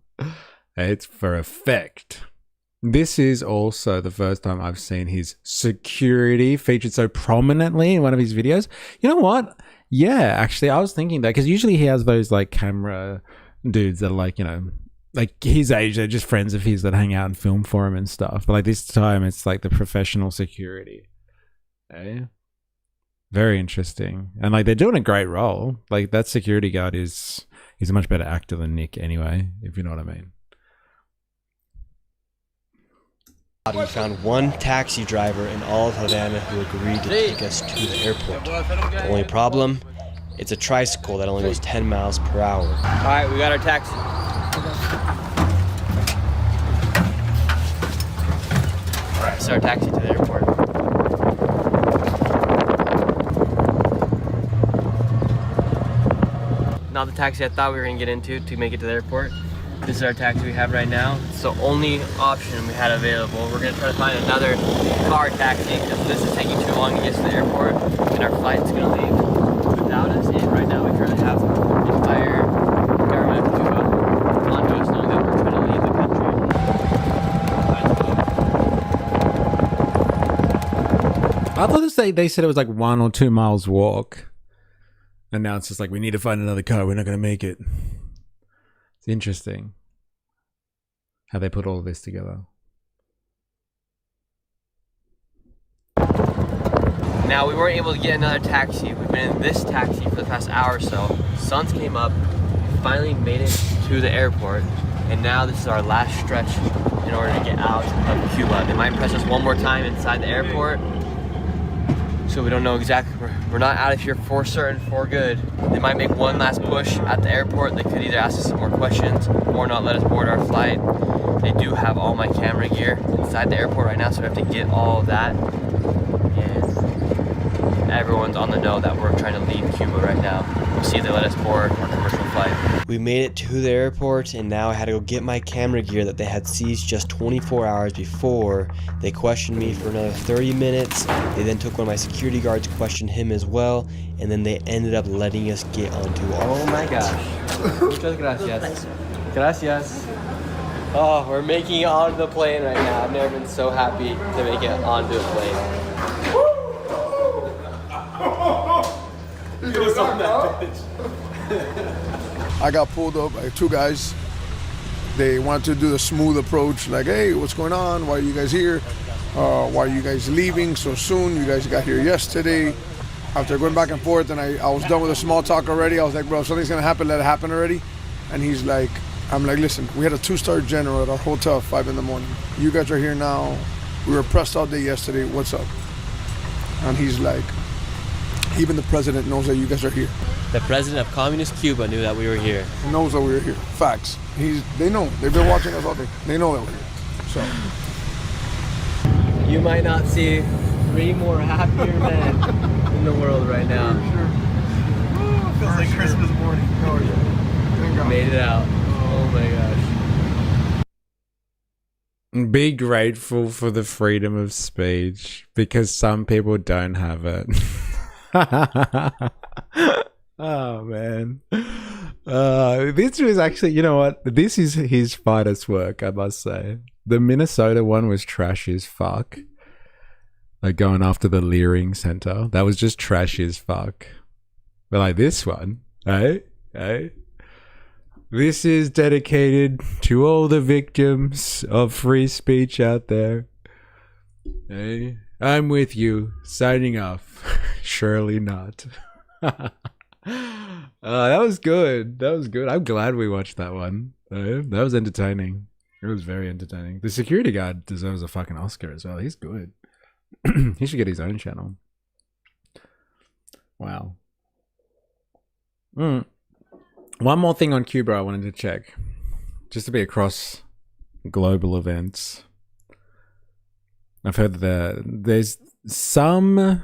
S1: It's for effect. This is also the first time I've seen his security featured so prominently in one of his videos. You know what? Yeah, actually, I was thinking that because usually he has those like camera dudes that are like, you know, like his age, they're just friends of his that hang out and film for him and stuff. But like this time, it's like the professional security. Eh? Very interesting. And like they're doing a great role. Like that security guard he's a much better actor than Nick anyway, if you know what I mean.
S7: We found one taxi driver in all of Havana who agreed to take us to the airport. The only problem, it's a tricycle that only goes 10 miles per hour. All right, we got our taxi. All right, so our taxi to the airport. Not the taxi I thought we were gonna get into to make it to the airport. This is our taxi we have right now. It's the only option we had available. We're gonna try to find another car taxi because this is taking too long to get to the airport and our flight's gonna leave without us. And right now we currently have the entire government of Cuba onto us knowing that we're trying to leave the country.
S1: I thought they said it was like 1 or 2 miles walk. And now it's just like, we need to find another car. We're not going to make it. It's interesting how they put all of this together.
S7: Now we weren't able to get another taxi. We've been in this taxi for the past hour or so. Suns came up, finally made it to the airport, and now this is our last stretch in order to get out of Cuba. They might press us one more time inside the airport, so we don't know exactly. We're not out of here for certain, for good. They might make one last push at the airport. They could either ask us some more questions or not let us board our flight. They do have all my camera gear inside the airport right now, so we have to get all of that. And everyone's on the know that we're trying to leave Cuba right now. We'll see if they let us board our commercial flight. We made it to the airport, and now I had to go get my camera gear that they had seized just 24 hours before. They questioned me for another 30 minutes. They then took one of my security guards, questioned him as well, and then they ended up letting us get onto our
S12: Oh my gosh. Muchas gracias. Gracias. Oh, we're making it onto the plane right now. I've never been so happy to make it onto a plane.
S4: I got pulled up by 2 guys. They wanted to do the smooth approach, like, hey, what's going on? Why are you guys here? Why are you guys leaving so soon? You guys got here yesterday. After going back and forth, and I was done with the small talk already. I was like, bro, if something's gonna happen, let it happen already. And he's like, I'm like, listen, we had a 2-star general at our hotel at 5 in the morning. You guys are here now. We were pressed all day yesterday. What's up? And he's like, even the president knows that you guys are here.
S7: The president of Communist Cuba knew that we were here.
S4: He knows that we were here. Facts. They know. They've been watching us all day. They know that we're here. So
S12: You might not see 3 more happier men in the world right now.
S4: feels like Christmas morning. How are you?
S12: Made it out. Oh my gosh.
S1: Be grateful for the freedom of speech because some people don't have it. Oh man. This was actually, you know what? This is his finest work, I must say. The Minnesota one was trash as fuck. Like going after the Leering Center. That was just trash as fuck. But like this one, hey? This is dedicated to all the victims of free speech out there. Hey? I'm with you. Signing off. Surely not. That was good. That was good. I'm glad we watched that one. That was entertaining. It was very entertaining. The security guard deserves a fucking Oscar as well. He's good. He should get his own channel. Wow. One more thing on Cuba I wanted to check. Just to be across global events. I've heard that there's some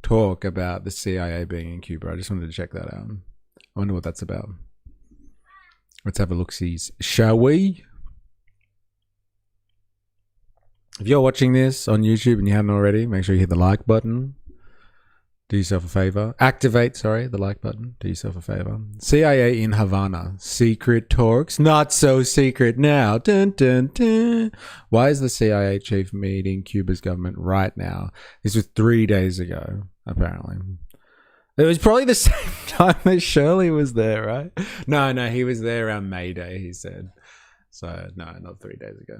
S1: talk about the CIA being in Cuba. I just wanted to check that out. I wonder what that's about. Let's have a look-sees. Shall we? If you're watching this on YouTube and you haven't already, make sure you hit the like button. Do yourself a favor. Activate, the like button. Do yourself a favor. CIA in Havana. Secret talks. Not so secret now. Dun, dun, dun. Why is the CIA chief meeting Cuba's government right now? This was 3 days ago, apparently. It was probably the same time that Shirley was there, right? No, he was there around May Day, he said. So no, not 3 days ago.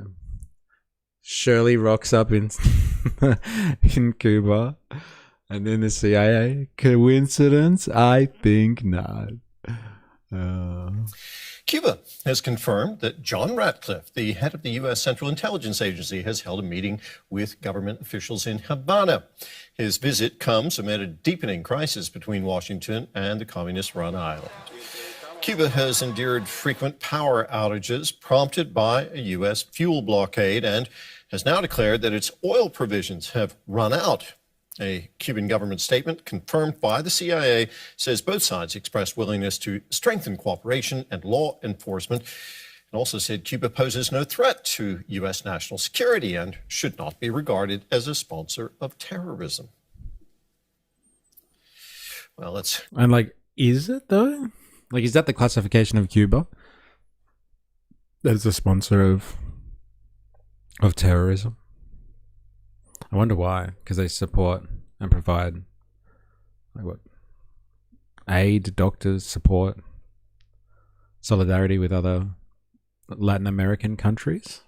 S1: Shirley rocks up in in Cuba, and then the CIA. Coincidence? I think not.
S17: Cuba has confirmed that John Ratcliffe, the head of the U.S. Central Intelligence Agency, has held a meeting with government officials in Havana. His visit comes amid a deepening crisis between Washington and the communist-run island. Cuba has endured frequent power outages prompted by a U.S. fuel blockade and has now declared that its oil provisions have run out. A Cuban government statement confirmed by the CIA says both sides expressed willingness to strengthen cooperation and law enforcement, and also said Cuba poses no threat to U.S. national security and should not be regarded as a sponsor of terrorism. Well, let's...
S1: And like, is it though? Like, is that the classification of Cuba? That is a sponsor of terrorism? I wonder why. Because they support and provide, like, what? Aid, doctors, support, solidarity with other Latin American countries.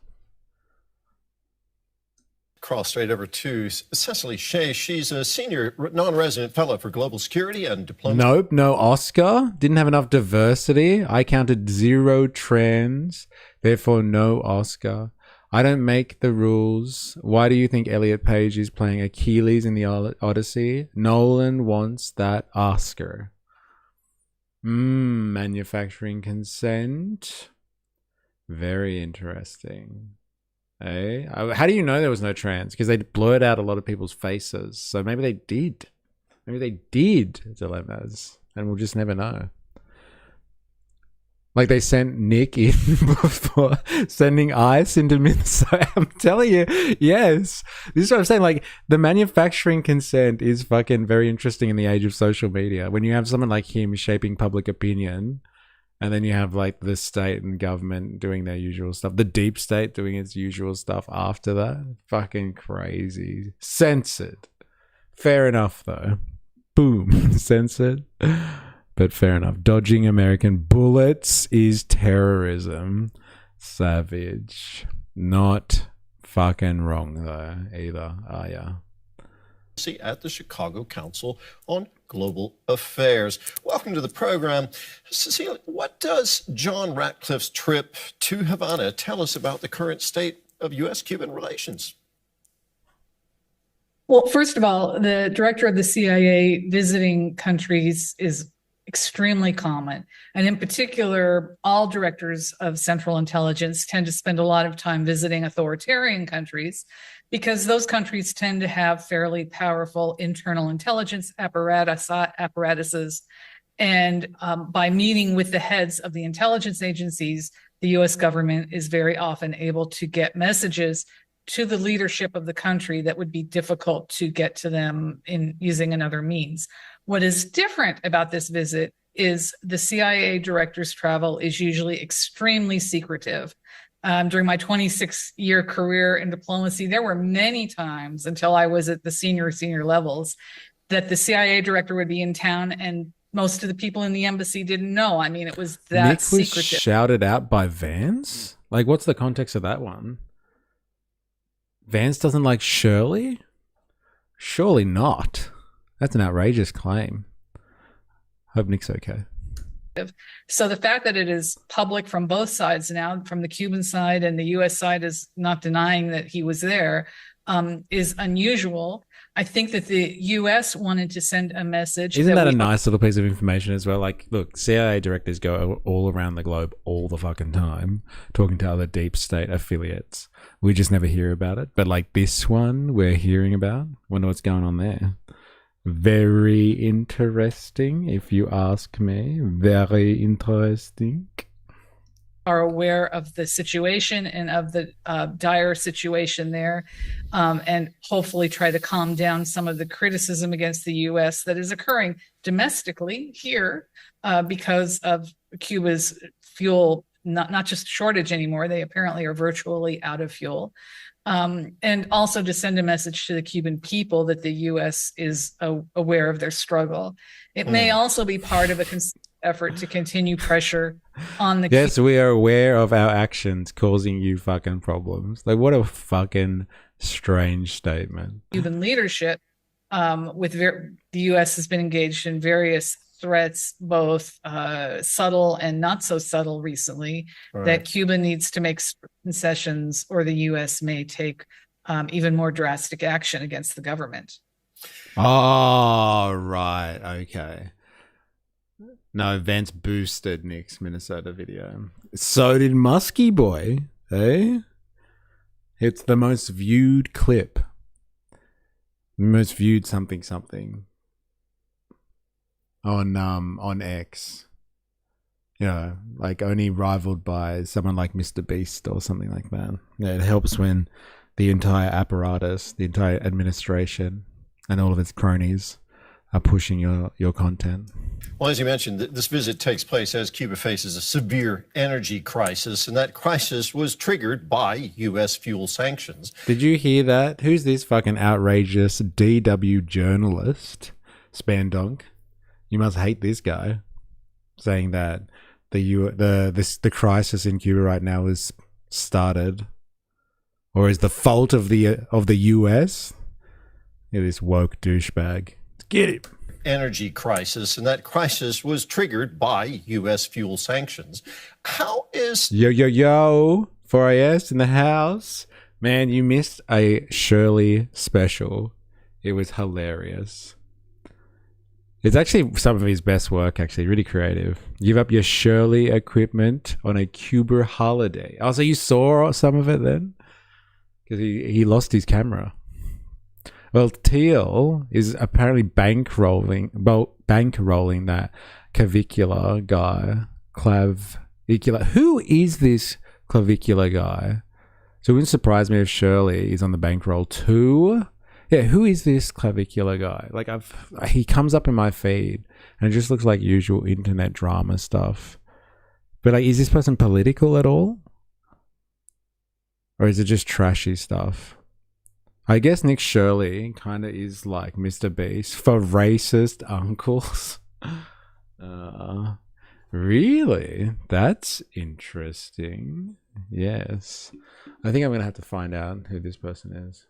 S17: Cross straight over to Cecily Shea. She's a senior non-resident fellow for global security and diplomacy.
S1: Nope, no Oscar. Didn't have enough diversity. I counted 0 trans, therefore no Oscar. I don't make the rules. Why do you think Elliot Page is playing Achilles in the Odyssey? Nolan wants that Oscar. Manufacturing consent. Very interesting. Hey, how do you know there was no trans? Because they blurred out a lot of people's faces. So maybe they did. Maybe they did dilemmas. And we'll just never know. Like they sent Nick in before sending ice into Minnesota. I'm telling you, yes. This is what I'm saying. Like the manufacturing consent is fucking very interesting in the age of social media. When you have someone like him shaping public opinion, and then you have like the state and government doing their usual stuff, the deep state doing its usual stuff after that. Fucking crazy. Censored. Fair enough though. Boom. Censored. But fair enough. Dodging American bullets is terrorism. Savage. Not fucking wrong though either. Are ya?
S17: At the Chicago Council on Global Affairs. Welcome to the program. Cecilia, what does John Ratcliffe's trip to Havana tell us about the current state of U.S.-Cuban relations?
S18: Well, first of all, the director of the CIA visiting countries is extremely common. And in particular, all directors of Central Intelligence tend to spend a lot of time visiting authoritarian countries because those countries tend to have fairly powerful internal intelligence apparatuses. And by meeting with the heads of the intelligence agencies, the US government is very often able to get messages to the leadership of the country that would be difficult to get to them in using another means. What is different about this visit is the CIA director's travel is usually extremely secretive. During my 26-year career in diplomacy, there were many times until I was at the senior levels that the CIA director would be in town and most of the people in the embassy didn't know. I mean, it was that
S1: Nick was
S18: secretive.
S1: Shouted out by Vance? Like, what's the context of that one? Vance doesn't like Shirley? Surely not. That's an outrageous claim. Hope Nick's okay.
S18: So the fact that it is public from both sides now, from the Cuban side and the U.S. side is not denying that he was there, is unusual. I think that the U.S. wanted to send a message.
S1: Isn't that a nice little piece of information as well? Like, look, CIA directors go all around the globe all the fucking time talking to other deep state affiliates. We just never hear about it. But like this one we're hearing about, wonder what's going on there. Very interesting, if you ask me. Very interesting.
S18: Are aware of the situation and of the dire situation there, and hopefully try to calm down some of the criticism against the U.S. that is occurring domestically here because of Cuba's fuel, not just shortage anymore. They apparently are virtually out of fuel. And also to send a message to the Cuban people that the U.S. is aware of their struggle. It may also be part of a effort to continue pressure on the
S1: Yes, we are aware of our actions causing you fucking problems. Like, what a fucking strange statement.
S18: Cuban leadership. The U.S. has been engaged in various threats, both subtle and not so subtle recently, that Cuba needs to make concessions or the U.S. may take even more drastic action against the government.
S1: Oh, right. Okay. No, Vance boosted Nick's Minnesota video. So did Muskie Boy, eh? It's the most viewed clip. Most viewed something on X. You know, like only rivaled by someone like Mr. Beast or something like that. Yeah, it helps when the entire apparatus, the entire administration, and all of its cronies are pushing your content.
S17: Well, as you mentioned, this visit takes place as Cuba faces a severe energy crisis, and that crisis was triggered by U.S. fuel sanctions.
S1: Did you hear that? Who's this fucking outrageous DW journalist, Spandonk? You must hate this guy, saying that the crisis in Cuba right now is started, or is the fault of the U.S. Yeah, this woke douchebag. Let's get it.
S17: Energy crisis, and that crisis was triggered by U.S. fuel sanctions. How is...
S1: Yo, 4AS in the house. Man, you missed a Shirley special. It was hilarious. It's actually some of his best work, actually. Really creative. Give up your Shirley equipment on a Cuba holiday. Oh, so you saw some of it then? Because he lost his camera. Well, Teal is apparently bankrolling that clavicular guy. Clavicular. Who is this clavicular guy? So it wouldn't surprise me if Shirley is on the bankroll too. Yeah, who is this clavicular guy? Like he comes up in my feed and it just looks like usual internet drama stuff. But like, is this person political at all? Or is it just trashy stuff? I guess Nick Shirley kind of is like Mr. Beast for racist uncles. Really? That's interesting. Yes. I think I'm going to have to find out who this person is.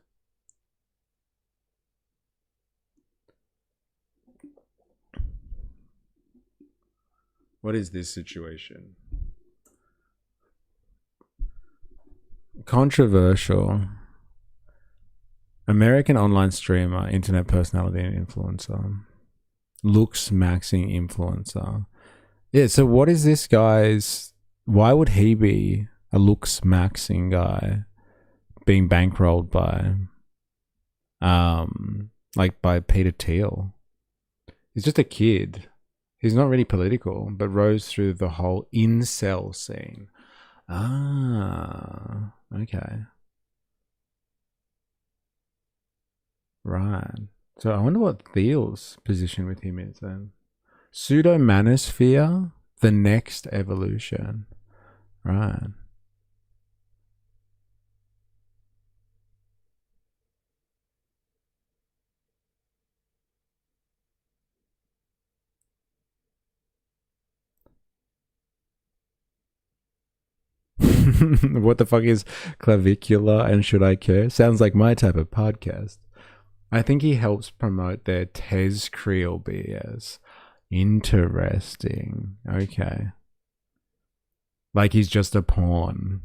S1: What is this situation? Controversial. American online streamer, internet personality and influencer. Looks maxing influencer. Yeah, so what is this guy's... Why would he be a looks maxing guy being bankrolled by... like by Peter Thiel? He's just a kid. He's not really political, but rose through the whole incel scene. Ah, okay. Right. So I wonder what Thiel's position with him is then. Pseudo-manosphere, the next evolution. Right. What the fuck is clavicular and should I care? Sounds like my type of podcast. I think he helps promote their Tez Creole BS. Interesting. Okay. Like he's just a pawn.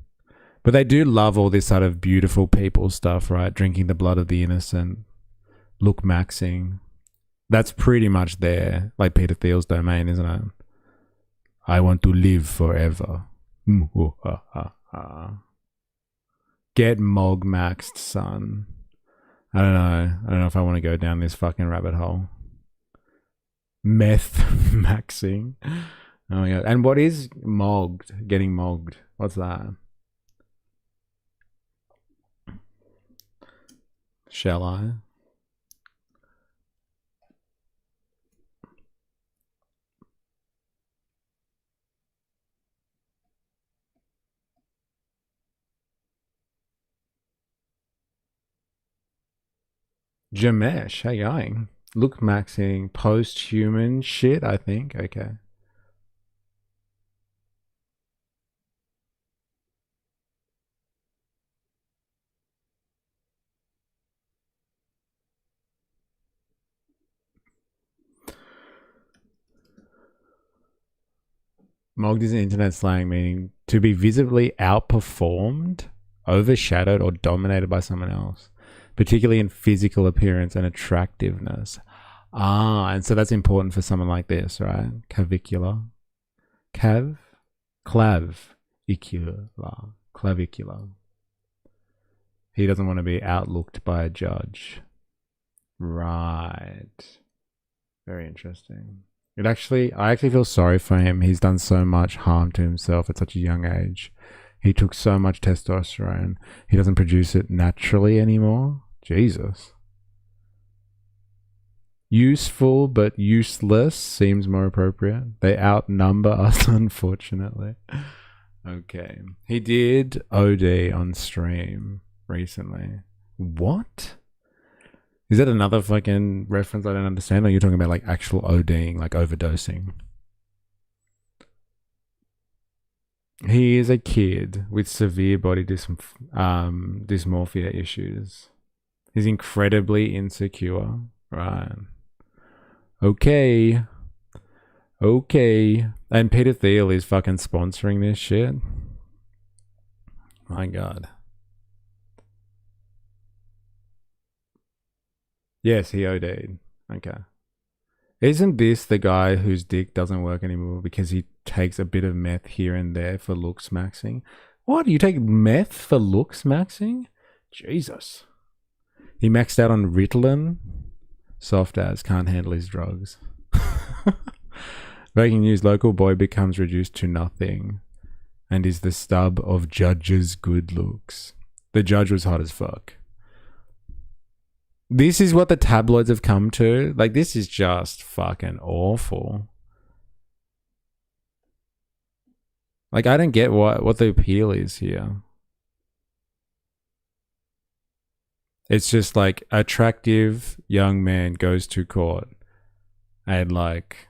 S1: But they do love all this sort of beautiful people stuff, right? Drinking the blood of the innocent. Look maxing. That's pretty much their, like Peter Thiel's domain, isn't it? I want to live forever. Get Mog maxed, son. I don't know if I want to go down this fucking rabbit hole. Meth maxing. Oh my god. And what is mogged? Getting mogged. What's that? Shall I? Jamesh, how you going? Look maxing post-human shit, I think. Okay. Mogged is an internet slang meaning to be visibly outperformed, overshadowed, or dominated by someone else, particularly in physical appearance and attractiveness. And so that's important for someone like this, right? Clavicular. Clavicular. He doesn't want to be outlooked by a judge. Right. Very interesting. I actually feel sorry for him. He's done so much harm to himself at such a young age. He took so much testosterone. He doesn't produce it naturally anymore. Jesus. Useful but useless seems more appropriate. They outnumber us, unfortunately. Okay. He did OD on stream recently. What? Is that another fucking reference I don't understand? Or you're talking about like actual ODing, like overdosing? He is a kid with severe body dysmorphia issues. He's incredibly insecure. Right. Okay. And Peter Thiel is fucking sponsoring this shit. My God. Yes, he OD'd. Okay. Isn't this the guy whose dick doesn't work anymore because he takes a bit of meth here and there for looks maxing? What? You take meth for looks maxing? Jesus. He maxed out on Ritalin. Soft as can't handle his drugs. Breaking news, local boy becomes reduced to nothing and is the stub of judge's good looks. The judge was hot as fuck. This is what the tabloids have come to. Like, this is just fucking awful. Like, I don't get what the appeal is here. It's just like attractive young man goes to court and like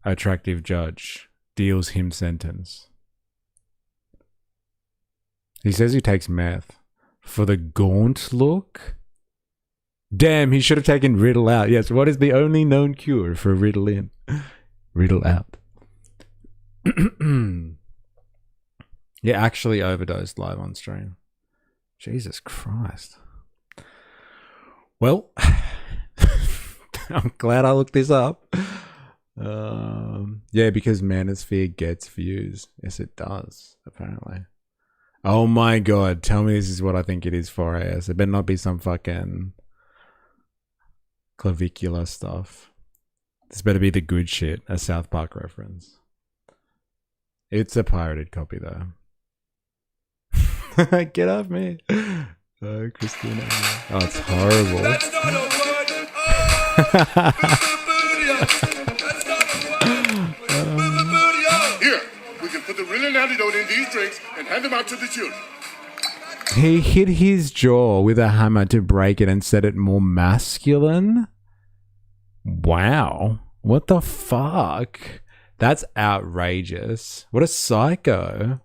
S1: attractive judge deals him sentence. He says he takes meth for the gaunt look. Damn, he should have taken Riddle out. Yes, what is the only known cure for Riddle in? Riddle out. Yeah, actually overdosed live on stream. Jesus Christ. Well, I'm glad I looked this up. Yeah, because Manosphere gets views. Yes, it does, apparently. Oh my God, tell me this is what I think it is for AS. It better not be some fucking clavicular stuff. This better be the good shit, a South Park reference. It's a pirated copy though. Get off me. Oh, Christina. Oh, it's horrible.
S15: Here, we can put the real antidote in these drinks and hand them out to the children.
S1: He hit his jaw with a hammer to break it and set it more masculine. Wow. What the fuck? That's outrageous. What a psycho.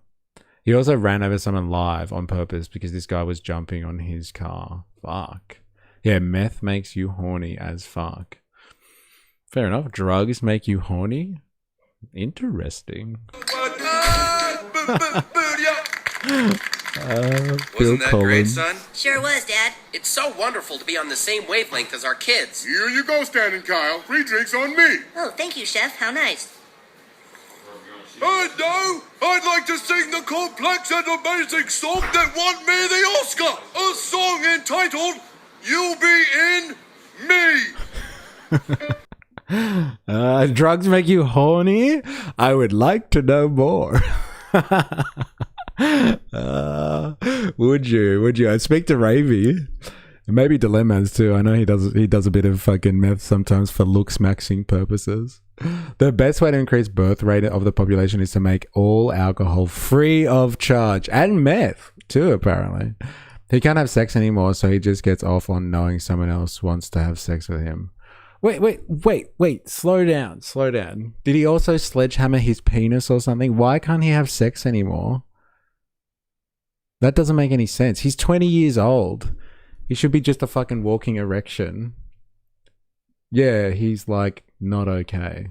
S1: He also ran over someone live on purpose because this guy was jumping on his car. Fuck. Yeah, meth makes you horny as fuck. Fair enough. Drugs make you horny? Interesting.
S19: Wasn't that great, son?
S20: Sure was, Dad.
S19: It's so wonderful to be on the same wavelength as our kids.
S15: Here you go, Stan and Kyle. Free drinks on me.
S20: Oh, thank you, Chef. How nice.
S15: And now, I'd like to sing the complex and amazing song that won me the Oscar. A song entitled, You'll Be In Me.
S1: Drugs make you horny? I would like to know more. Would you? I speak to Ravy. Maybe Dilemmas too. I know he does a bit of fucking meth sometimes for looks maxing purposes. The best way to increase birth rate of the population is to make all alcohol free of charge. And meth too, apparently. He can't have sex anymore, so he just gets off on knowing someone else wants to have sex with him. Wait. Slow down. Did he also sledgehammer his penis or something? Why can't he have sex anymore? That doesn't make any sense. He's 20 years old. He should be just a fucking walking erection. Yeah, he's like not okay.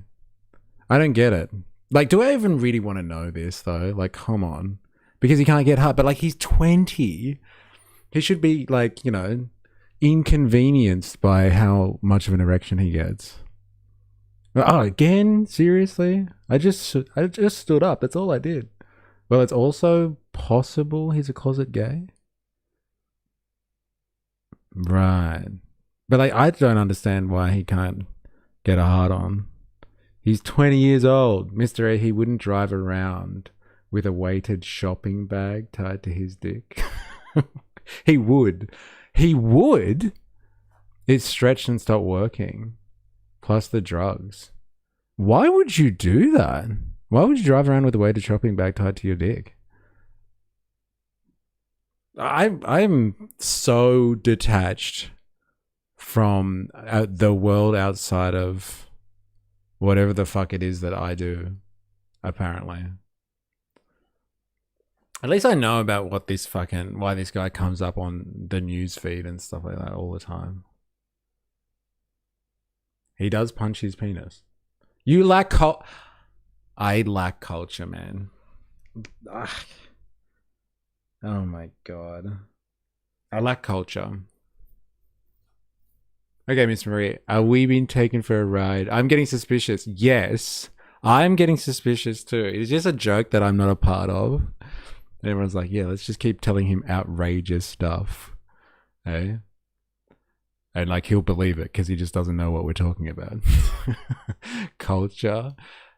S1: I don't get it. Like, do I even really want to know this though? Like, come on. Because he can't get hard. But like, he's 20. He should be like, you know, inconvenienced by how much of an erection he gets. Oh, again? Seriously? I just stood up. That's all I did. Well, it's also possible he's a closet gay. Right. But like, I don't understand why he can't get a hard on. He's 20 years old. Mr. A, he wouldn't drive around with a weighted shopping bag tied to his dick. He would. He would. It stretched and stopped working. Plus the drugs. Why would you do that? Why would you drive around with a weighted shopping bag tied to your dick? I'm so detached from the world outside of whatever the fuck it is that I do, apparently. At least I know about what this fucking, why this guy comes up on the news feed and stuff like that all the time. He does punch his penis. You lack I lack culture, man. Ugh. Oh my god. I lack culture. Okay, Miss Marie, are we being taken for a ride? I'm getting suspicious. Yes, I'm getting suspicious too. It's just a joke that I'm not a part of. And everyone's like, yeah, let's just keep telling him outrageous stuff. Hey? And like, he'll believe it because he just doesn't know what we're talking about. Culture.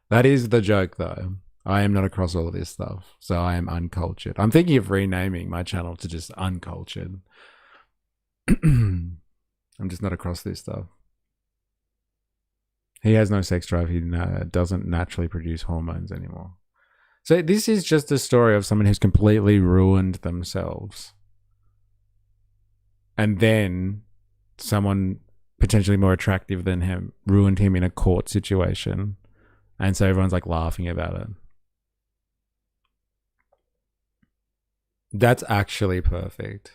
S1: That is the joke though. I am not across all of this stuff. So I am uncultured. I'm thinking of renaming my channel to just uncultured. I'm just not across this stuff. He has no sex drive. He doesn't naturally produce hormones anymore. So this is just a story of someone who's completely ruined themselves. And then someone potentially more attractive than him ruined him in a court situation. And so everyone's like laughing about it. That's actually perfect.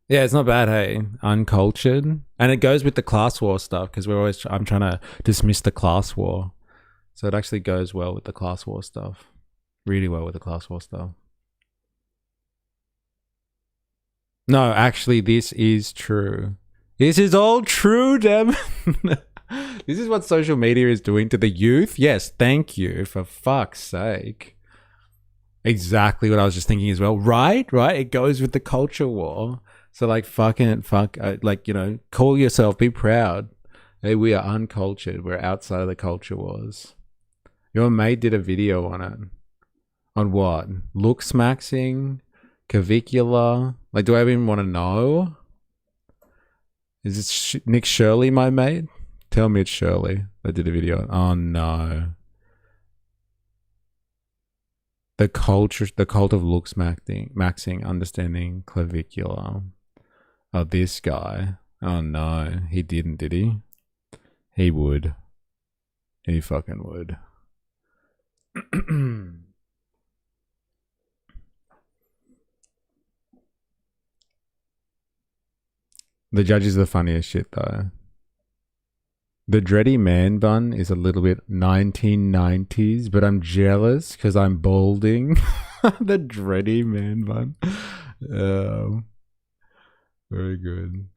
S1: Yeah, it's not bad, hey? Uncultured. And it goes with the class war stuff because I'm trying to dismiss the class war. So it actually goes well with the class war stuff. Really well with the class war stuff. No, actually, this is true. This is all true, damn. This is what social media is doing to the youth. Yes, thank you, for fuck's sake. Exactly what I was just thinking as well. Right? It goes with the culture war. So like, fuck, like, you know, call yourself, be proud. Hey, we are uncultured. We're outside of the culture wars. Your mate did a video on it. On what? Looks maxing? Cavicula? Like, do I even want to know? Is it Nick Shirley, my mate? Tell me it's Shirley that did a video. Oh no. The cult of looks maxing, understanding clavicula. Oh, this guy. Oh no, he didn't, did he? He would. He fucking would. The judges are the funniest shit though. The dready man bun is a little bit 1990s, but I'm jealous because I'm balding. The dready man bun. Very good.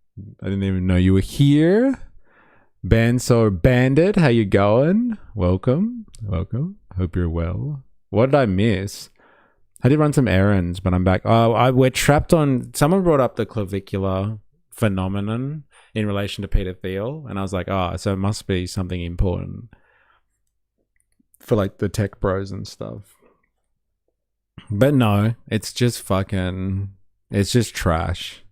S1: I didn't even know you were here. Bansor Bandit, how you going? Welcome. Hope you're well. What did I miss? I did run some errands, but I'm back. Oh, we're trapped on... Someone brought up the clavicular phenomenon in relation to Peter Thiel, and I was like, oh, so it must be something important for like the tech bros and stuff. But no, it's just fucking... It's just trash.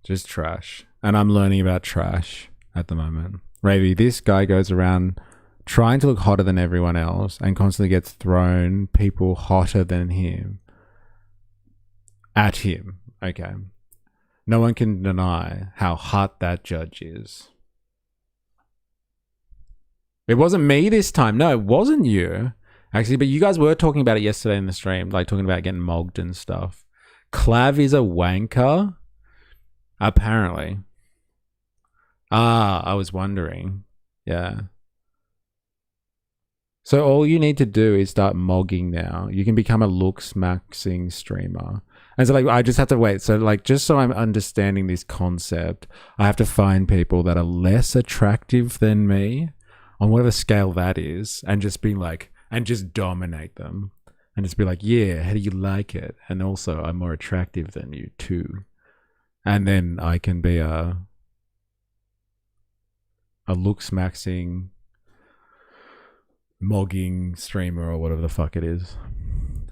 S1: Just trash. And I'm learning about trash at the moment. Ravy, this guy goes around trying to look hotter than everyone else and constantly gets thrown people hotter than him at him. Okay. No one can deny how hot that judge is. It wasn't me this time. No, it wasn't you. Actually, but you guys were talking about it yesterday in the stream, like talking about getting mogged and stuff. Clav is a wanker? Apparently. I was wondering. Yeah. So all you need to do is start mogging now. You can become a looks maxing streamer. And so like, I just have to wait. So like, just so I'm understanding this concept, I have to find people that are less attractive than me on whatever scale that is, and just be like, and just dominate them. And just be like, yeah, how do you like it? And also, I'm more attractive than you too. And then I can be a looks maxing, mogging streamer or whatever the fuck it is.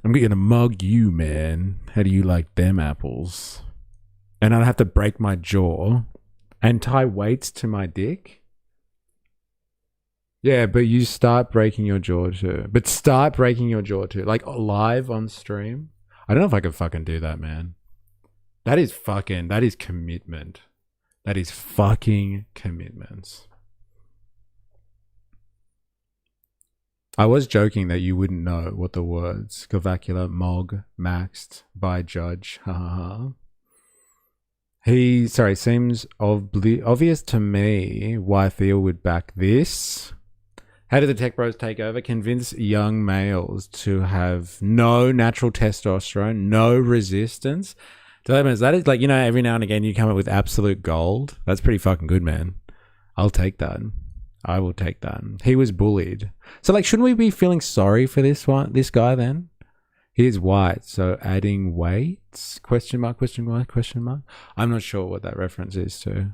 S1: I'm gonna mug you, man. How do you like them apples? And I'd have to break my jaw and tie weights to my dick. Yeah, but you start breaking your jaw too. Like live on stream. I don't know if I could fucking do that, man. That is commitment. That is fucking commitments. I was joking that you wouldn't know what the words Cavacular, Mog, Maxed, by Judge, seems obvious to me why Theo would back this. How did the tech bros take over? Convince young males to have no natural testosterone, no resistance. That is like, you know, every now and again you come up with absolute gold. That's pretty fucking good, man. I'll take that. I will take that. He was bullied. So like, shouldn't we be feeling sorry for this guy then? He is white, so adding weights? Question mark, question mark, question mark. I'm not sure what that reference is to.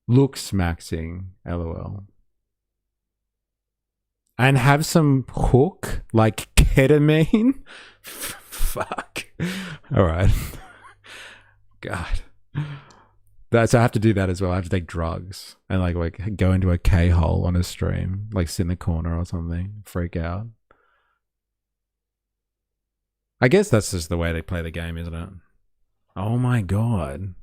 S1: Looks maxing, LOL. And have some hook, like ketamine? Fuck. Alright. God. So I have to do that as well. I have to take drugs and like go into a K-hole on a stream, like sit in the corner or something, freak out. I guess that's just the way they play the game, isn't it? Oh my god.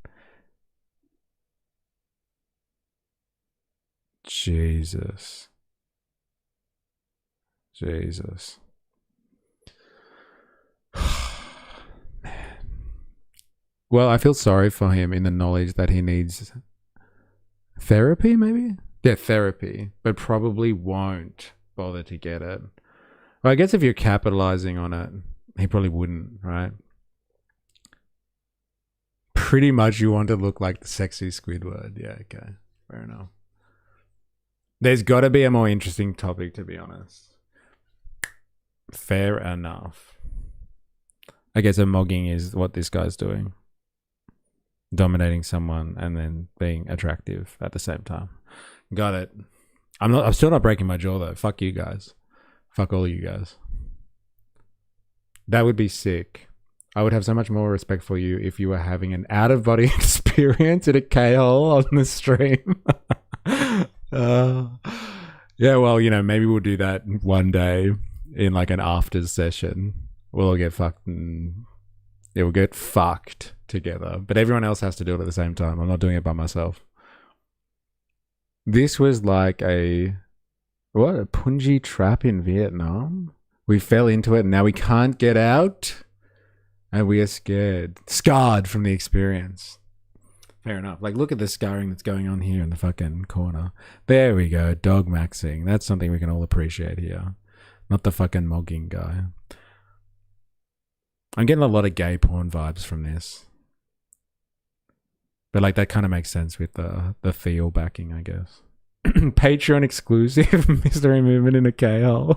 S1: Jesus. Well, I feel sorry for him in the knowledge that he needs therapy, maybe? Yeah, therapy, but probably won't bother to get it. Well, I guess if you're capitalizing on it, he probably wouldn't, right? Pretty much you want to look like the sexy Squidward. Yeah, okay. Fair enough. There's got to be a more interesting topic, to be honest. Fair enough. I guess a mogging is what this guy's doing. Dominating someone and then being attractive at the same time. Got it. I'm still not breaking my jaw though. Fuck you guys. Fuck all you guys. That would be sick. I would have so much more respect for you if you were having an out-of-body experience in a K-hole on the stream. Yeah, well, you know, maybe we'll do that one day in like an afters session. We'll all get fucked and it will get fucked together. But everyone else has to do it at the same time. I'm not doing it by myself. This was like a punji trap in Vietnam. We fell into it and now we can't get out. And we are scarred from the experience. Fair enough. Like, look at the scarring that's going on here in the fucking corner. There we go. Dog maxing. That's something we can all appreciate here. Not the fucking mogging guy. I'm getting a lot of gay porn vibes from this. But like, that kind of makes sense with the Theo backing, I guess. Patreon exclusive mystery movement in a K-hole.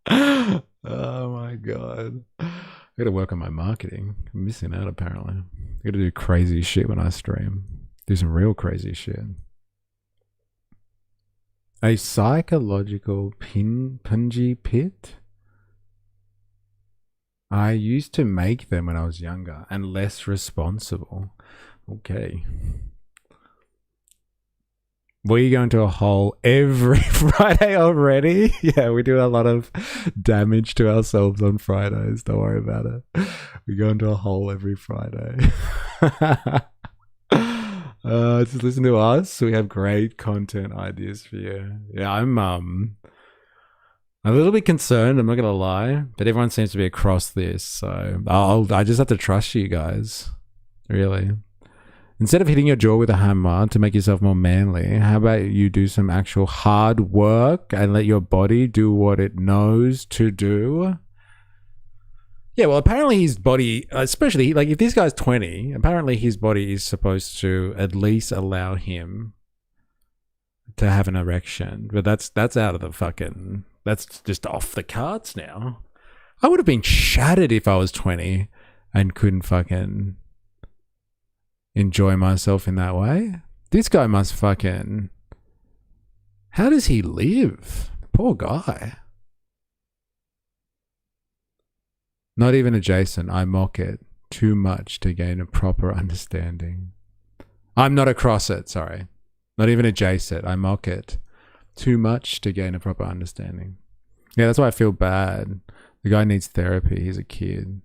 S1: Oh my god. I gotta work on my marketing. I'm missing out apparently. I gotta do crazy shit when I stream. Do some real crazy shit. A psychological punji pit? I used to make them when I was younger and less responsible. Okay. We go into a hole every Friday already? Yeah, we do a lot of damage to ourselves on Fridays. Don't worry about it. We go into a hole every Friday. Just listen to us. We have great content ideas for you. Yeah, I'm a little bit concerned, I'm not going to lie. But everyone seems to be across this. So I just have to trust you guys. Really. Instead of hitting your jaw with a hammer to make yourself more manly, how about you do some actual hard work and let your body do what it knows to do? Yeah, well, apparently his body, especially, like, if this guy's 20, apparently his body is supposed to at least allow him to have an erection. But that's out of the fucking... That's just off the cards now. I would have been shattered if I was 20 and couldn't fucking enjoy myself in that way. This guy must fucking... How does he live? Poor guy. Not even adjacent. I mock it too much to gain a proper understanding. I'm not across it, sorry. Not even adjacent. I mock it too much to gain a proper understanding. Yeah, that's why I feel bad. The guy needs therapy. He's a kid.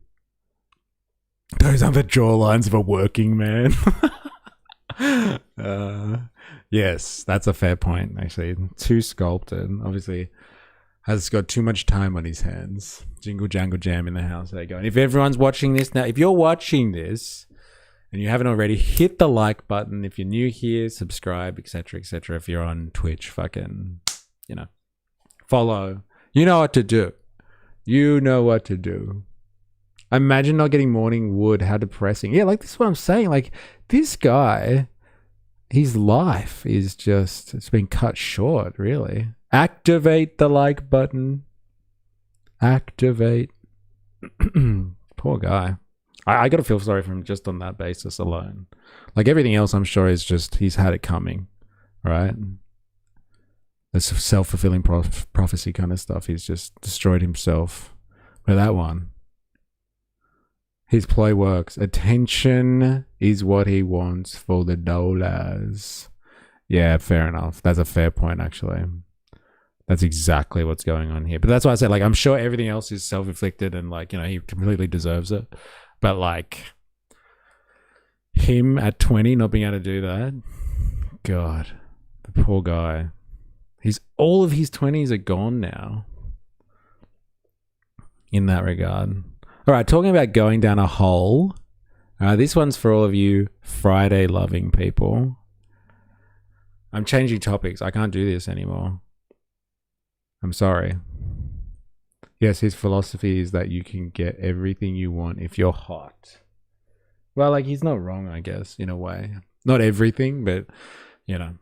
S1: Those are the jawlines of a working man. Yes, that's a fair point, actually. Too sculpted. Obviously, has got too much time on his hands. Jingle jangle jam in the house. There you go. And if everyone's watching this now, if you're watching this and you haven't already, hit the like button. If you're new here, subscribe, etc., etc. If you're on Twitch, fucking, you know, follow. You know what to do. You know what to do. Imagine not getting morning wood. How depressing. Yeah, like, this is what I'm saying. Like, this guy, his life is just, it's been cut short, really. Activate the like button. Activate. Poor guy. I gotta feel sorry for him just on that basis alone. Like, everything else, I'm sure, is just, he's had it coming, right? This self-fulfilling prophecy kind of stuff. He's just destroyed himself. But that one, his ploy works. Attention is what he wants for the dollars. Yeah, fair enough. That's a fair point, actually. That's exactly what's going on here. But that's why I said, like, I'm sure everything else is self-inflicted and, like, you know, he completely deserves it. But, like, him at 20 not being able to do that, God, the poor guy. All of his 20s are gone now. In that regard. All right, talking about going down a hole. This one's for all of you Friday loving people. I'm changing topics. I can't do this anymore. I'm sorry. Yes, his philosophy is that you can get everything you want if you're hot. Well, like, he's not wrong, I guess, in a way. Not everything, but, you know.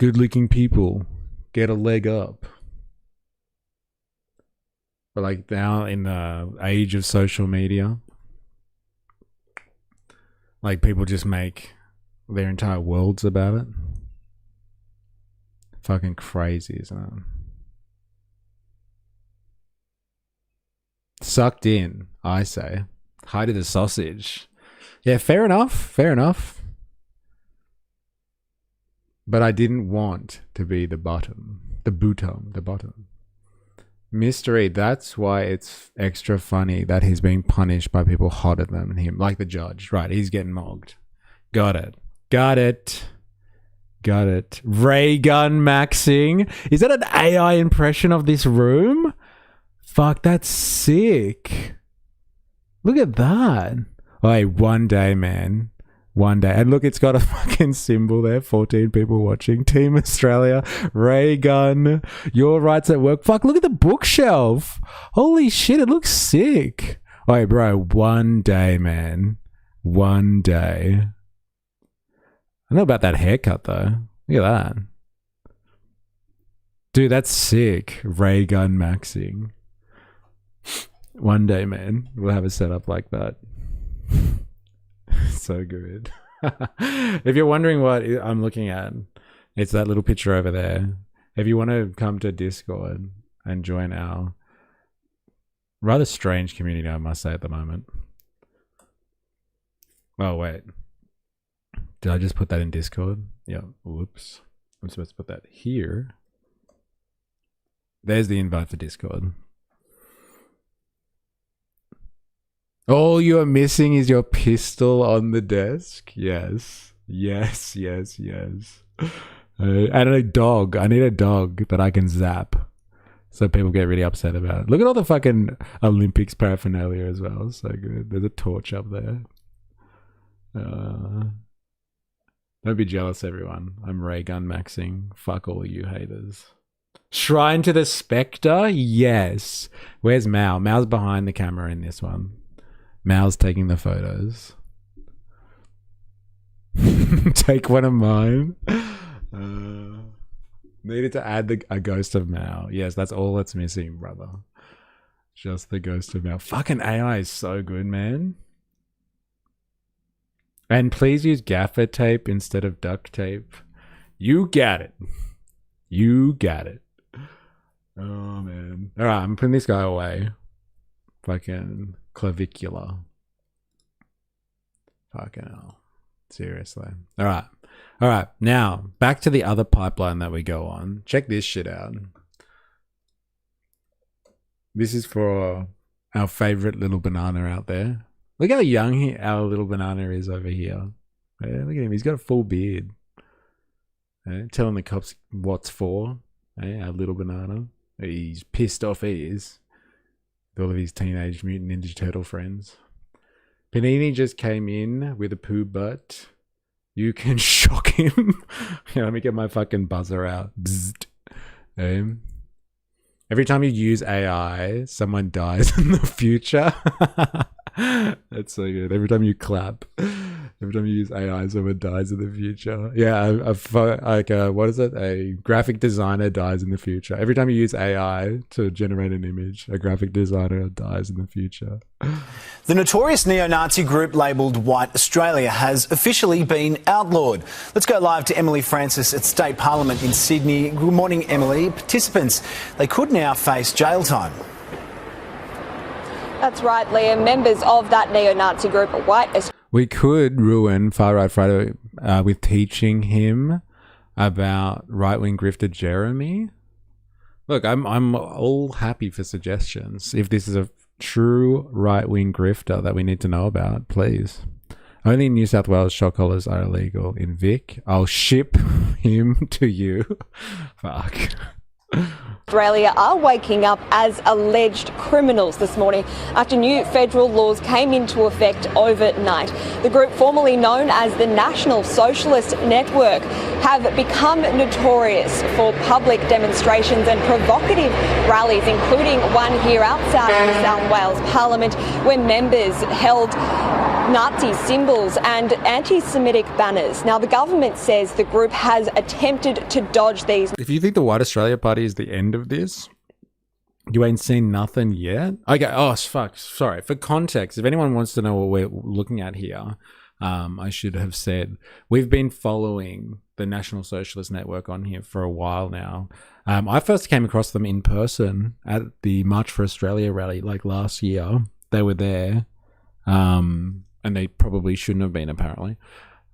S1: Good-looking people get a leg up. But, like, now in the age of social media, like, people just make their entire worlds about it. Fucking crazy, isn't it? Sucked in, I say. Hi to the sausage. Yeah, fair enough. Fair enough. But I didn't want to be the bottom. The bottom. Mystery, that's why it's extra funny that he's being punished by people hotter than him. Like the judge. Right, he's getting mogged. Got it. Ray gun maxing. Is that an AI impression of this room? Fuck, that's sick. Look at that. Oh, hey, one day, man. One day. And look, it's got a fucking symbol there. 14 people watching. Team Australia. Ray gun. Your rights at work. Fuck, look at the bookshelf. Holy shit, it looks sick. Oh, hey, bro, one day, man. One day. I don't know about that haircut, though. Look at that. Dude, that's sick. Ray gun maxing. One day, man, we'll have a setup like that. So good. If you're wondering what I'm looking at, it's that little picture over there. If you want to come to Discord and join our rather strange community, I must say, at the moment. Oh, wait. Did I just put that in Discord? Yeah. Whoops. I'm supposed to put that here. There's the invite for Discord. All you're missing is your pistol on the desk. Yes. And a dog. I need a dog that I can zap. So people get really upset about it. Look at all the fucking Olympics paraphernalia as well. So good. There's a torch up there. Don't be jealous, everyone. I'm ray gun maxing. Fuck all you haters. Shrine to the Spectre? Yes. Where's Mao? Mao's behind the camera in this one. Mao's taking the photos. Take one of mine. Needed to add a ghost of Mao. Yes, that's all that's missing, brother. Just the ghost of Mao. Fucking AI is so good, man. And please use gaffer tape instead of duct tape. You got it. You got it. Oh, man. All right, I'm putting this guy away. Fucking clavicular. Fucking hell. Seriously. All right. All right. Now, back to the other pipeline that we go on. Check this shit out. This is for our favorite little banana out there. Look how young our little banana is over here. Yeah, look at him. He's got a full beard. Yeah, telling the cops what's for. Yeah, our little banana. He's pissed off, he is. With all of his Teenage Mutant Ninja Turtle friends. Panini just came in with a poo butt. You can shock him. Yeah, let me get my fucking buzzer out. Bzzzt. Every time you use AI, someone dies in the future. That's so good. Every time you clap, every time you use AI, someone dies in the future. Yeah, what is it? A graphic designer dies in the future. Every time you use AI to generate an image, a graphic designer dies in the future.
S21: The notorious neo-Nazi group labelled White Australia has officially been outlawed. Let's go live to Emily Francis at State Parliament in Sydney. Good morning, Emily. Participants, they could now face jail time.
S22: That's right, Liam. Members of that neo-Nazi group, White Australia.
S1: We could ruin Far Right Friday with teaching him about right-wing grifter Jeremy. Look, I'm all happy for suggestions. If this is a true right-wing grifter that we need to know about, please. Only in New South Wales shock collars are illegal. In Vic, I'll ship him to you. Fuck.
S22: Australia are waking up as alleged criminals this morning after new federal laws came into effect overnight. The group, formerly known as the National Socialist Network, have become notorious for public demonstrations and provocative rallies, including one here outside New South Wales Parliament, where members held Nazi symbols and anti-Semitic banners. Now, the government says the group has attempted to dodge these.
S1: If you think the White Australia Party is the end of this, you ain't seen nothing yet. Okay, oh, fuck, sorry. For context, if anyone wants to know what we're looking at here, I should have said, we've been following the National Socialist Network on here for a while now. I first came across them in person at the March for Australia rally, like last year. They were there. And they probably shouldn't have been, apparently.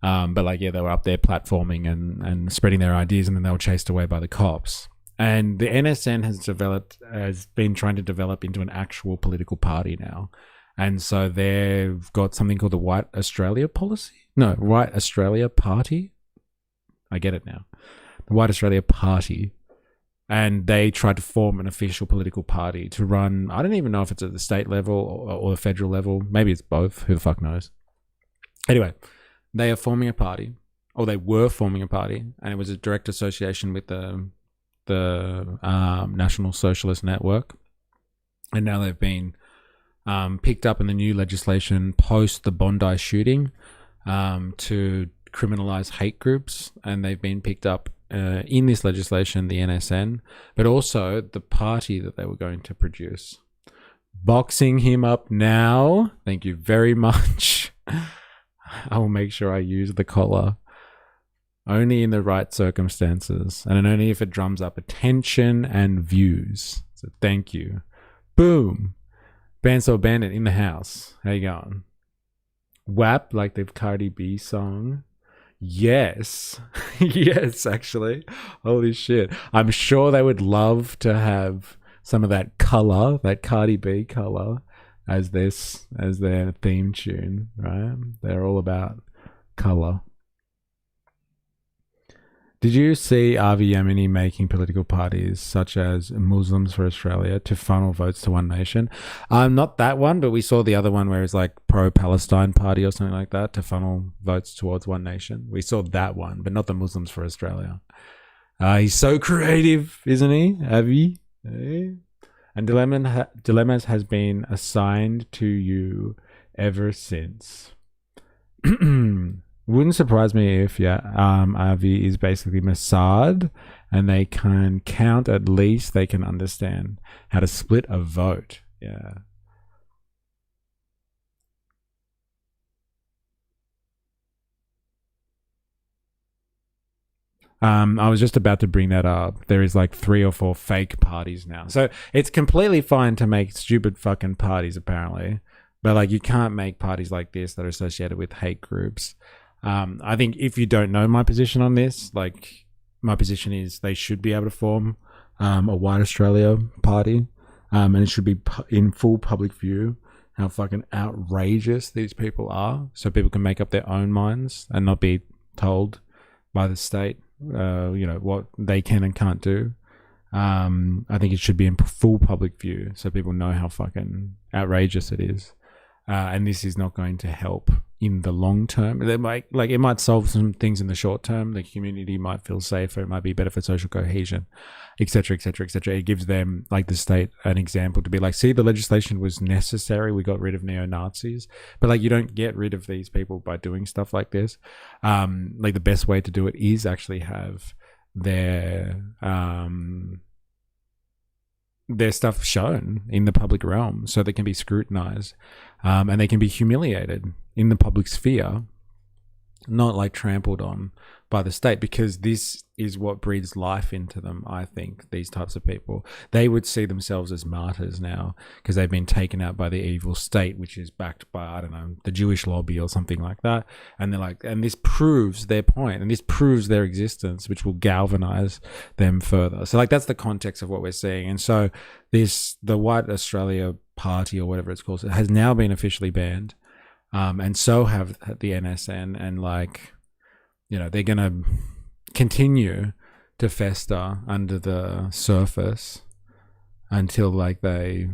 S1: But like, yeah, they were up there platforming and spreading their ideas, and then they were chased away by the cops. And the NSN has been trying to develop into an actual political party now. And so they've got something called the White Australia Policy. No, White Australia Party. I get it now. The White Australia Party. And they tried to form an official political party to run. I don't even know if it's at the state level or the federal level. Maybe it's both. Who the fuck knows? Anyway, they are forming a party, or they were forming a party, and it was a direct association with the National Socialist Network. And now they've been picked up in the new legislation post the Bondi shooting to criminalize hate groups, and they've been picked up in this legislation, the NSN, but also the party that they were going to produce. Boxing him up now. Thank you very much. I will make sure I use the collar only in the right circumstances, and only if it drums up attention and views. So thank you. Boom. Bandsaw Bandit in the house. How you going? WAP, like the Cardi B song. Yes. Yes, actually. Holy shit. I'm sure they would love to have some of that color, that Cardi B color, as their theme tune, right? They're all about color. Did you see Avi Yemeni making political parties such as Muslims for Australia to funnel votes to One Nation? Not that one, but we saw the other one where it's like pro-Palestine party or something like that to funnel votes towards One Nation. We saw that one, but not the Muslims for Australia. He's so creative, isn't he, Avi? Hey. And Dilemmas has been assigned to you ever since. Wouldn't surprise me if Avi is basically Mossad and they can count, at least they can understand how to split a vote. Yeah. I was just about to bring that up. There is like 3 or 4 fake parties now. So it's completely fine to make stupid fucking parties apparently. But like you can't make parties like this that are associated with hate groups. I think if you don't know my position on this, like my position is they should be able to form a White Australia party, and it should be in full public view how fucking outrageous these people are, so people can make up their own minds and not be told by the state, what they can and can't do. I think it should be in full public view so people know how fucking outrageous it is. And this is not going to help in the long term. It might solve some things in the short term. The community might feel safer. It might be better for social cohesion, etc., etc., etc. It gives them, like the state, an example to be like, see, the legislation was necessary. We got rid of neo-Nazis. But like, you don't get rid of these people by doing stuff like this. Like the best way to do it is actually have their stuff shown in the public realm so they can be scrutinized, and they can be humiliated in the public sphere, not like trampled on by the state, because this is what breathes life into them. I think these types of people, they would see themselves as martyrs now because they've been taken out by the evil state, which is backed by, I don't know, the Jewish lobby or something like that. And they're like, and this proves their point and this proves their existence, which will galvanize them further. So like, that's the context of what we're seeing. And so the White Australia Party, or whatever it's called, has now been officially banned. And so have the NSN, and like, they're going to continue to fester under the surface until like they,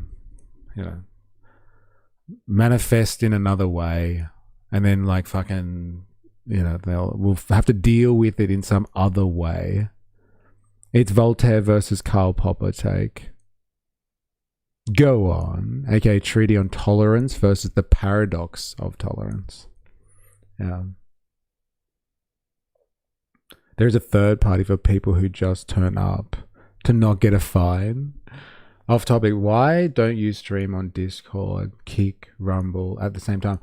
S1: manifest in another way, and then like fucking, we'll have to deal with it in some other way. It's Voltaire versus Karl Popper take. Go on. Okay, Treaty on Tolerance versus the Paradox of Tolerance. Yeah. There's a third party for people who just turn up to not get a fine. Off topic, why don't you stream on Discord, Kick, Rumble at the same time?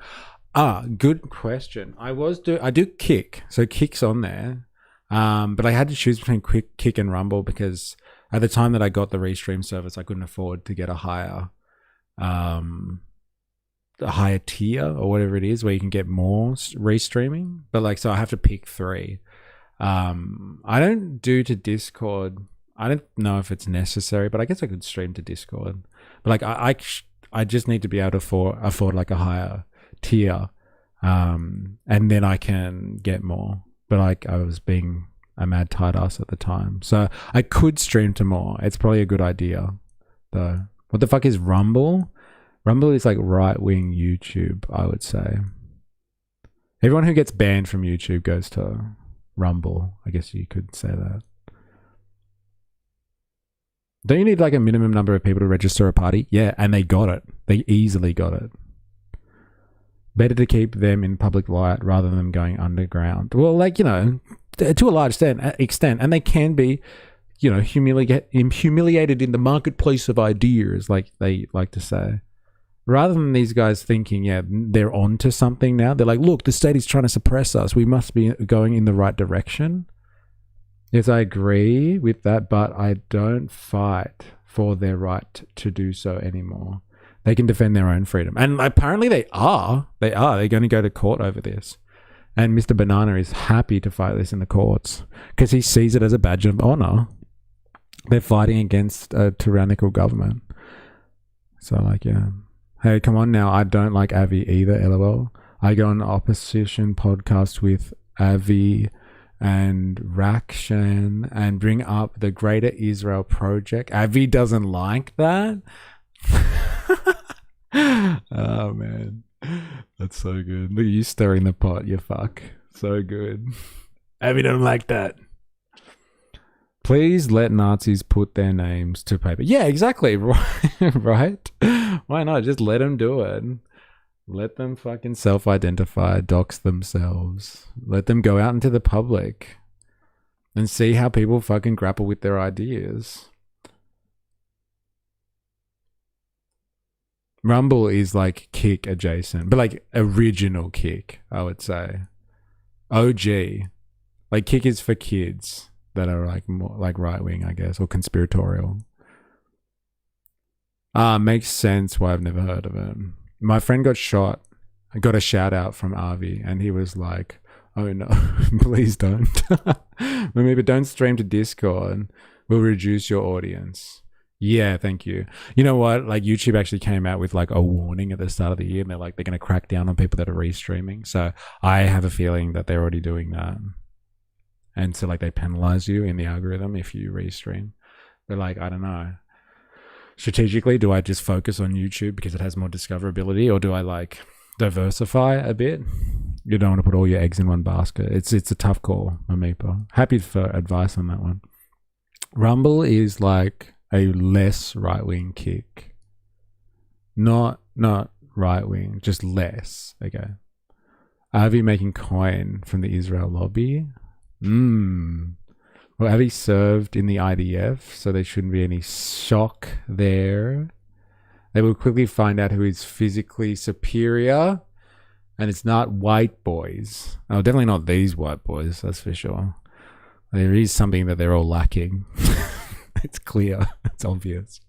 S1: Good question. I do Kick, so Kick's on there. But I had to choose between Kick and Rumble because at the time that I got the Restream service, I couldn't afford to get a higher tier or whatever it is where you can get more restreaming. But like, so I have to pick 3. I don't do to Discord. I don't know if it's necessary, but I guess I could stream to Discord. But like, I just need to be able to afford like a higher tier, and then I can get more. But like, I was being a mad tight ass at the time, so I could stream to more. It's probably a good idea, though. What the fuck is Rumble? Rumble is like right-wing YouTube, I would say. Everyone who gets banned from YouTube goes to Rumble. I guess you could say that. Don't you need like a minimum number of people to register a party? Yeah, and they got it. They easily got it. Better to keep them in public light rather than them going underground. Well, like, to a large extent, and they can be, humiliated in the marketplace of ideas, like they like to say. Rather than these guys thinking, yeah, they're onto something now. They're like, look, the state is trying to suppress us. We must be going in the right direction. Yes, I agree with that, but I don't fight for their right to do so anymore. They can defend their own freedom. And apparently they are. They're going to go to court over this. And Mr. Banana is happy to fight this in the courts because he sees it as a badge of honor. They're fighting against a tyrannical government. So like, yeah. Hey, come on now. I don't like Avi either, LOL. I go on an opposition podcast with Avi and Rakshan and bring up the Greater Israel Project. Avi doesn't like that. Oh man, that's so good. Look at you stirring the pot, you fuck. So good. Avi don't like that. Please let Nazis put their names to paper. Yeah, exactly. Right? Why not? Just let them do it. Let them fucking self-identify, dox themselves. Let them go out into the public and see how people fucking grapple with their ideas. Rumble is like Kick adjacent, but like original Kick, I would say. OG. Like Kick is for kids that are like more like right-wing, I guess, or conspiratorial. Makes sense why I've never heard of it. My friend got shot. I got a shout out from Avi, and he was like, "Oh no, please don't. Maybe don't stream to Discord. We'll reduce your audience." Yeah, thank you. You know what? Like YouTube actually came out with like a warning at the start of the year, and they're going to crack down on people that are restreaming. So I have a feeling that they're already doing that, and so like they penalize you in the algorithm if you restream. But like, I don't know. Strategically, do I just focus on YouTube because it has more discoverability, or do I like diversify a bit? You don't want to put all your eggs in one basket. It's a tough call, Mamipa. Happy for advice on that one. Rumble is like a less right-wing Kick. Not right-wing, just less. Okay. Avi making coin from the Israel lobby. Well, Avi served in the IDF, so there shouldn't be any shock there. They will quickly find out who is physically superior, and it's not white boys. Oh, definitely not these white boys, that's for sure. There is something that they're all lacking. It's clear. It's obvious.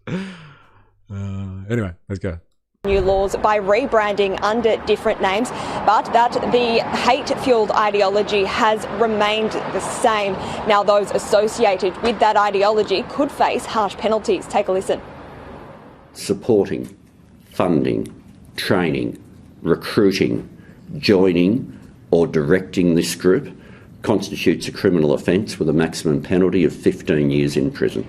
S1: Anyway, let's go.
S22: New laws by rebranding under different names, but that the hate-fueled ideology has remained the same. Now those associated with that ideology could face harsh penalties. Take a listen.
S2: Supporting, funding, training, recruiting, joining or directing this group constitutes a criminal offence with a maximum penalty of 15 years in prison.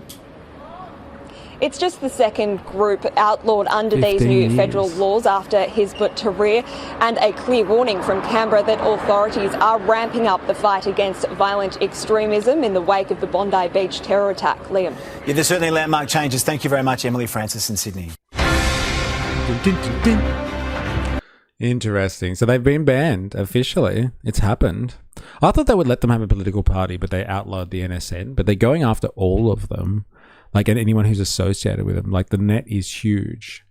S22: It's just the second group outlawed under these new federal laws after Hizbut Tahrir, and a clear warning from Canberra that authorities are ramping up the fight against violent extremism in the wake of the Bondi Beach terror attack. Liam.
S21: Yeah, there's certainly landmark changes. Thank you very much, Emily Francis in Sydney.
S1: Interesting. So they've been banned officially. It's happened. I thought they would let them have a political party, but they outlawed the NSN. But they're going after all of them. Like, and anyone who's associated with them. Like, the net is huge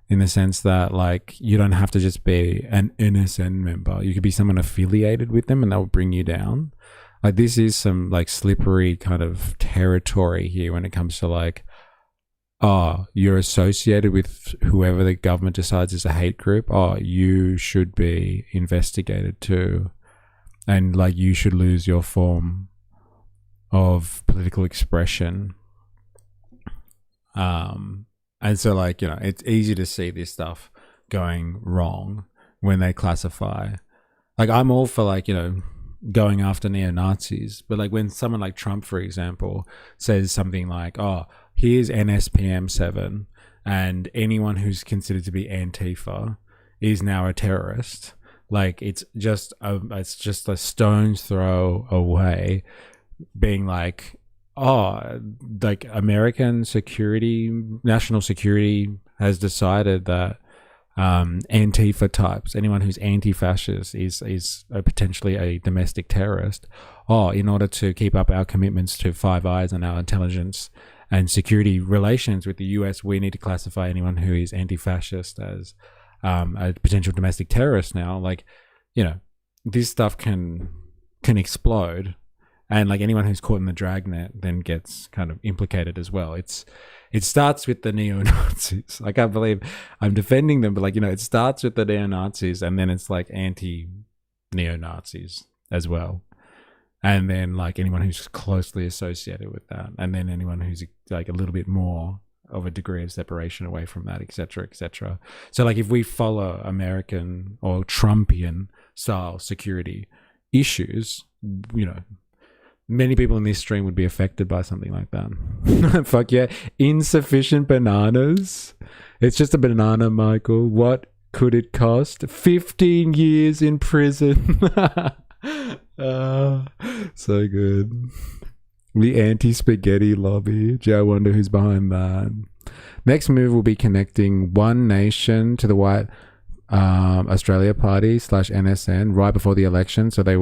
S1: in the sense that, like, you don't have to just be an NSN member. You could be someone affiliated with them and they'll bring you down. Like, this is some, like, slippery kind of territory here when it comes to, like, oh, you're associated with whoever the government decides is a hate group. Oh, you should be investigated too. And, like, you should lose your form of political expression. And so, like, you know, it's easy to see this stuff going wrong when they classify. Like, I'm all for, like, you know, going after neo-Nazis, but like when someone like Trump, for example, says something like, oh, here's NSPM 7 and anyone who's considered to be Antifa is now a terrorist. Like, it's just a stone's throw away being like, oh, like American security, national security has decided that Antifa types, anyone who's anti-fascist is potentially a domestic terrorist. Oh, in order to keep up our commitments to Five Eyes and our intelligence and security relations with the US, we need to classify anyone who is anti-fascist as a potential domestic terrorist now. Like, you know, this stuff can explode. And like anyone who's caught in the dragnet then gets kind of implicated as well. It starts with the neo-Nazis. I can't believe I'm defending them, but like, you know, it starts with the neo-Nazis and then it's like anti-neo-Nazis as well. And then like anyone who's closely associated with that. And then anyone who's like a little bit more of a degree of separation away from that, et cetera, et cetera. So like if we follow American or Trumpian style security issues, you know, Many people in this stream would be affected by something like that. Fuck yeah. Insufficient bananas. It's just a banana, Michael. What could it cost? 15 years in prison. So good. The anti-spaghetti lobby. Gee, I wonder who's behind that. Next move will be connecting One Nation to the White Australia Party / NSN right before the election, so they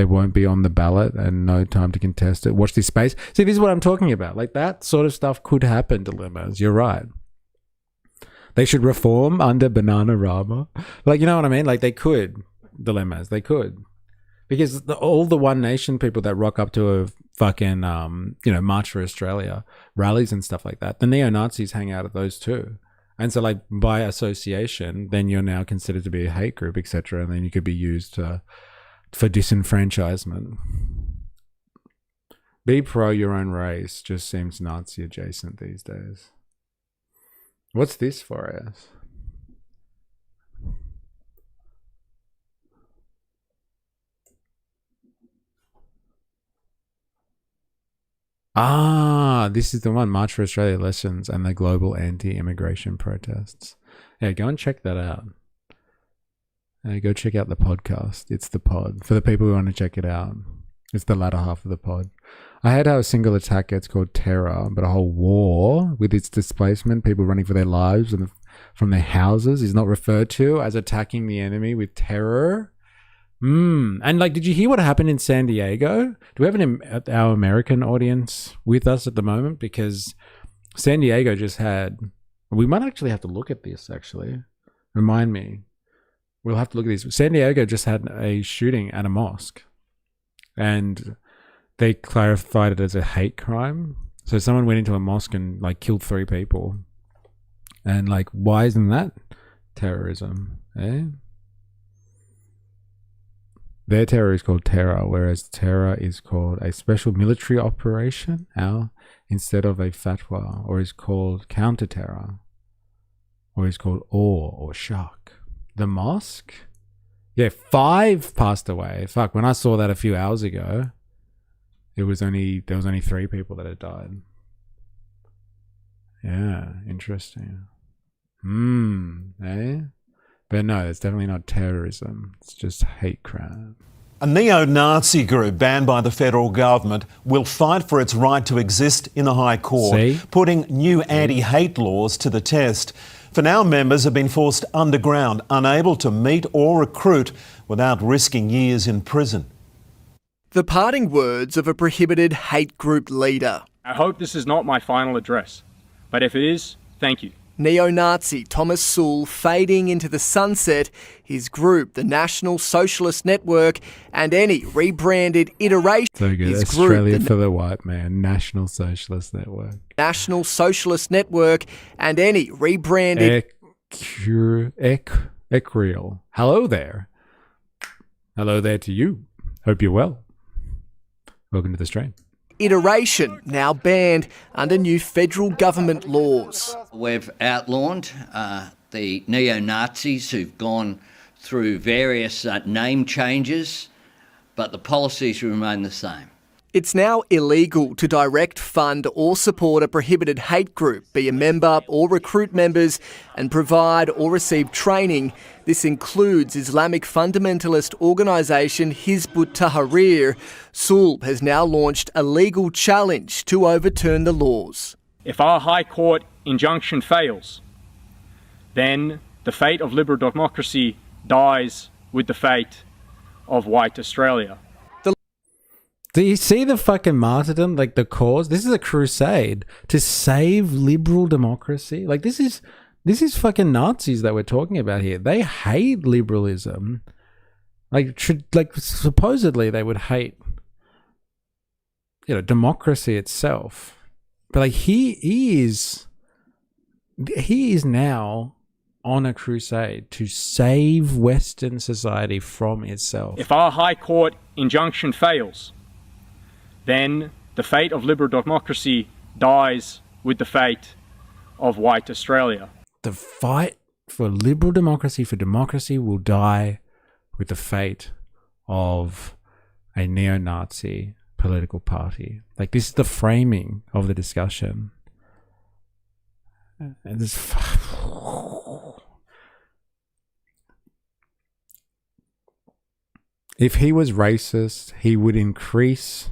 S1: won't be on the ballot and no time to contest it. Watch this space. See, this is what I'm talking about. Like, that sort of stuff could happen, Dilemmas. You're right. They should reform under Bananarama. Like, you know what I mean? Like, they could. Dilemmas. They could. Because all the One Nation people that rock up to a fucking, March for Australia rallies and stuff like that, the neo-Nazis hang out at those too. And so, like, by association, then you're now considered to be a hate group, etc. And then you could be used for disenfranchisement. Be pro your own race just seems Nazi adjacent these days. What's this for us? This is the one. March for Australia lessons and the global anti-immigration protests. Yeah, go and check that out. Go check out the podcast. It's the pod. For the people who want to check it out, it's the latter half of the pod. I hate how a single attack gets called terror, but a whole war with its displacement, people running for their lives from their houses, is not referred to as attacking the enemy with terror. And like, did you hear what happened in San Diego? Do we have our American audience with us at the moment? Because San Diego just had, we might actually have to look at this actually. Remind me. We'll have to look at this. San Diego just had a shooting at a mosque and they clarified it as a hate crime. So someone went into a mosque and like killed 3 people. And like, why isn't that terrorism? Eh? Their terror is called terror, whereas terror is called a special military operation instead of a fatwa, or is called counter-terror, or is called awe or shock. The mosque? Yeah, 5 passed away. Fuck, when I saw that a few hours ago, there was only 3 people that had died. Yeah, interesting. Eh? But no, it's definitely not terrorism. It's just hate crime.
S3: A neo-Nazi group banned by the federal government will fight for its right to exist in the High Court, putting new anti-hate laws to the test. For now, members have been forced underground, unable to meet or recruit without risking years in prison.
S9: The parting words of a prohibited hate group leader.
S23: I hope this is not my final address, but if it is, thank you.
S9: Neo-Nazi Thomas Sewell fading into the sunset, his group, the National Socialist Network, and any rebranded iteration.
S1: So good. Australia for the white man, National Socialist Network.
S9: National Socialist Network, and any rebranded...
S1: Ecrial. Hello there. Hello there to you. Hope you're well. Welcome to the stream.
S9: Iteration now banned under new federal government laws.
S24: We've outlawed the neo-Nazis who've gone through various name changes, but the policies remain the same.
S9: It's now illegal to direct, fund or support a prohibited hate group, be a member or recruit members and provide or receive training. This includes Islamic fundamentalist organisation Hizb ut-Tahrir. Sewell has now launched a legal challenge to overturn the laws.
S23: If our High Court injunction fails, then the fate of liberal democracy dies with the fate of white Australia.
S1: Do you see the fucking martyrdom, like the cause? This is a crusade to save liberal democracy. Like this is fucking Nazis that we're talking about here. They hate liberalism. Like supposedly they would hate, democracy itself. But like he is now on a crusade to save Western society from itself.
S23: If our High Court injunction fails, then the fate of liberal democracy dies with the fate of white Australia.
S1: The fight for liberal democracy, for democracy, will die with the fate of a neo-Nazi political party. Like, this is the framing of the discussion. And this if he was racist, he would increase.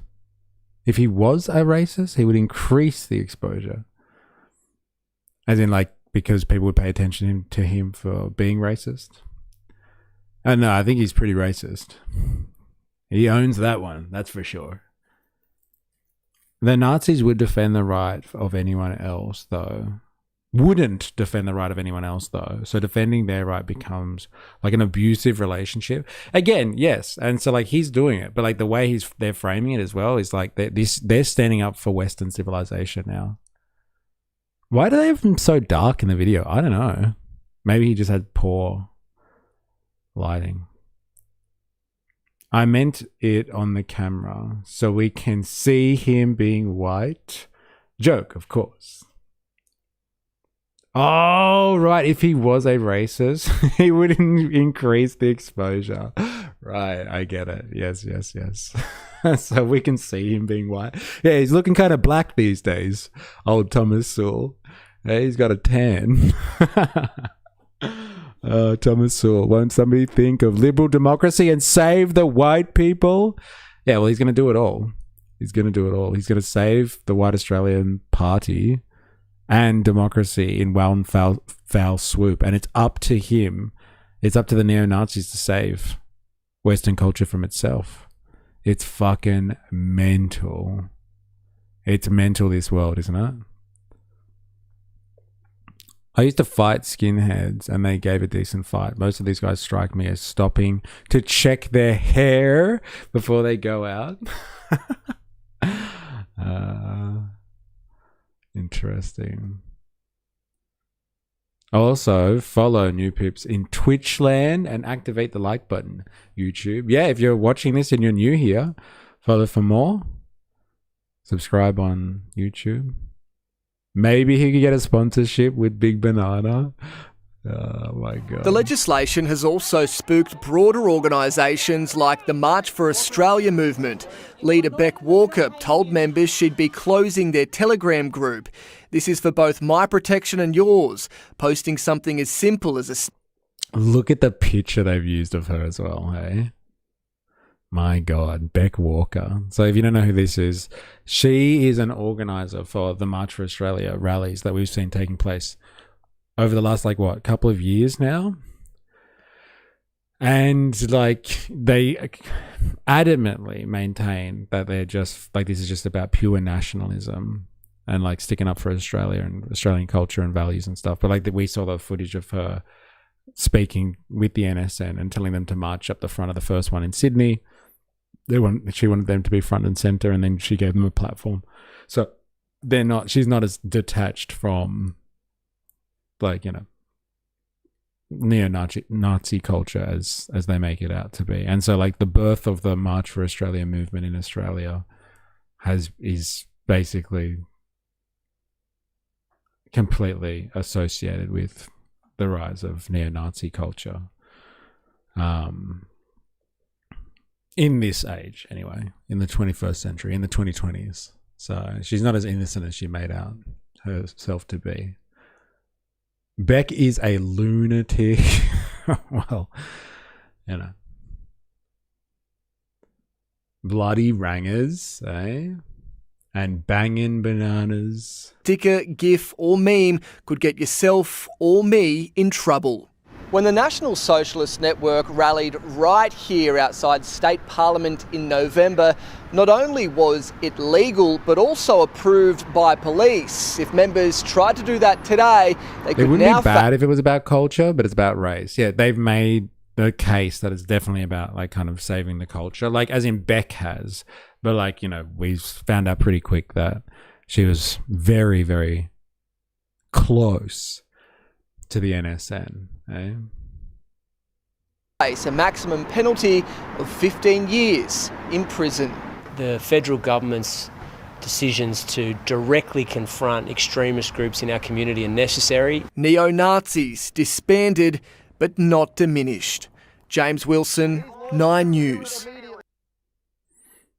S1: If he was a racist, he would increase the exposure. As in, like, because people would pay attention to him for being racist. No, I think he's pretty racist. He owns that one, that's for sure. The Nazis would defend the right of anyone else, though. Wouldn't defend the right of anyone else, though. So defending their right becomes like an abusive relationship. Again, yes. And so, like, he's doing it, but like the way they're framing it as well is like they're standing up for Western civilization now. Why do they have him so dark in the video? I don't know. Maybe he just had poor lighting. I meant it on the camera so we can see him being white. Joke, of course. Oh, right. If he was a racist, he would increase the exposure. Right. I get it. Yes. So we can see him being white. Yeah, he's looking kind of black these days. Old Thomas Sewell. Hey, he's got a tan. Thomas Sewell. Won't somebody think of liberal democracy and save the white people? Yeah, well, he's going to do it all. He's going to save the white Australian party and democracy in one foul swoop. And it's up to him. It's up to the neo-Nazis to save Western culture from itself. It's fucking mental. It's mental, this world, isn't it? I used to fight skinheads and they gave a decent fight. Most of these guys strike me as stopping to check their hair before they go out. Interesting. Also, follow New Pips in Twitchland and activate the like button. YouTube. Yeah, if you're watching this and you're new here, follow for more. Subscribe on YouTube. Maybe he could get a sponsorship with Big Banana. Oh my God.
S9: The legislation has also spooked broader organisations like the March for Australia movement. Leader Beck Walker told members she'd be closing their Telegram group. This is for both my protection and yours, posting something as simple as a...
S1: Look at the picture they've used of her as well, hey? My God, Beck Walker. So if you don't know who this is, she is an organiser for the March for Australia rallies that we've seen taking place over the last, like, what, couple of years now? And, like, they adamantly maintain that they're just, like, this is just about pure nationalism and, like, sticking up for Australia and Australian culture and values and stuff. But, like, we saw the footage of her speaking with the NSN and telling them to march up the front of the first one in Sydney. She wanted them to be front and centre, and then she gave them a platform. So she's not as detached from, like, you know, neo-Nazi culture as they make it out to be. And so, like, the birth of the March for Australia movement in Australia is basically completely associated with the rise of neo-Nazi culture. In this age, anyway, in the 21st century, in the 2020s. So she's not as innocent as she made out herself to be. Beck is a lunatic. Well, you know. Bloody rangers, eh? And banging bananas.
S9: Sticker, GIF or meme could get yourself or me in trouble. When the National Socialist Network rallied right here outside State Parliament in November, not only was it legal, but also approved by police. If members tried to do that today, they could now... It wouldn't
S1: be bad if it was about culture, but it's about race. Yeah, they've made the case that it's definitely about, like, kind of saving the culture, like, as in Beck has. But, like, you know, we found out pretty quick that she was very, very close to the NSN. Eh?
S9: A maximum penalty of 15 years in prison.
S8: The federal government's decisions to directly confront extremist groups in our community are necessary.
S9: Neo-Nazis disbanded but not diminished. James Wilson, 9 News.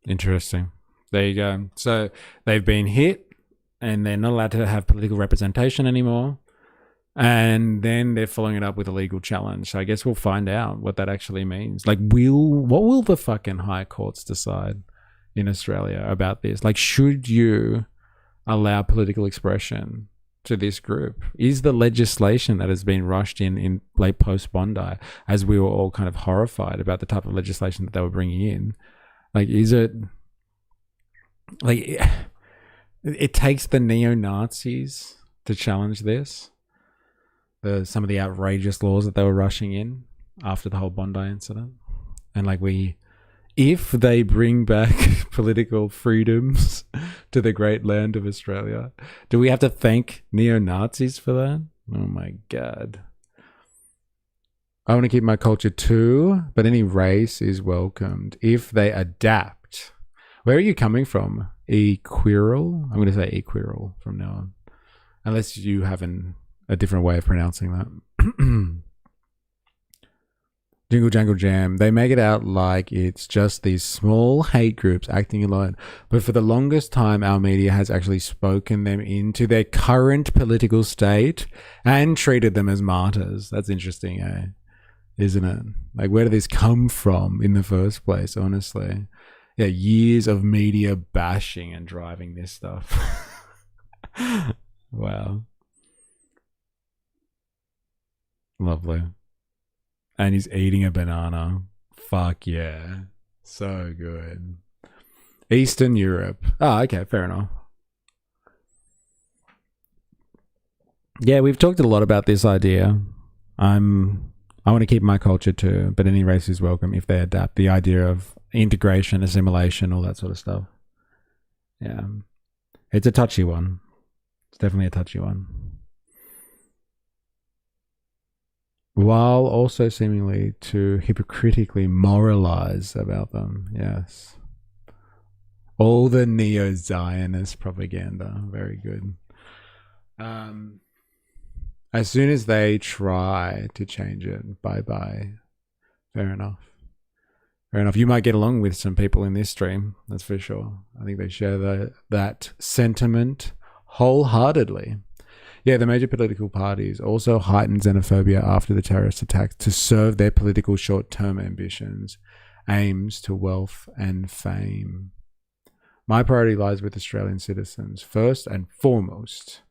S1: Interesting. There you go. So they've been hit and they're not allowed to have political representation anymore. And then they're following it up with a legal challenge. So I guess we'll find out what that actually means. Like, what will the fucking high courts decide in Australia about this? Like, should you allow political expression to this group? Is the legislation that has been rushed in late post-Bondi, as we were all kind of horrified about the type of legislation that they were bringing in, like, is it, like, it takes the neo-Nazis to challenge this? Some of the outrageous laws that they were rushing in after the whole Bondi incident. And like, if they bring back political freedoms to the great land of Australia, do we have to thank neo-Nazis for that? Oh my God. I want to keep my culture too, but any race is welcomed if they adapt. Where are you coming from? Equiral? I'm going to say equiral from now on. Unless you have a different way of pronouncing that. Jingle Jangle Jam. They make it out like it's just these small hate groups acting alone. But for the longest time, our media has actually spoken them into their current political state and treated them as martyrs. That's interesting, eh? Isn't it? Like, where did this come from in the first place, honestly? Yeah, years of media bashing and driving this stuff. Wow. Lovely. And he's eating a banana. Fuck yeah. So good. Eastern Europe. Oh, okay, fair enough. Yeah, we've talked a lot about this idea. I want to keep my culture too, but any race is welcome if they adapt. The idea of integration, assimilation, all that sort of stuff. Yeah. It's a touchy one. It's definitely a touchy one. While also seemingly to hypocritically moralize about them. Yes. All the neo-Zionist propaganda. Very good. As soon as they try to change it, bye-bye. Fair enough. Fair enough. You might get along with some people in this stream, that's for sure. I think they share that sentiment wholeheartedly. Yeah, the major political parties also heightened xenophobia after the terrorist attacks to serve their political short-term ambitions, aims to wealth and fame. My priority lies with Australian citizens, first and foremost.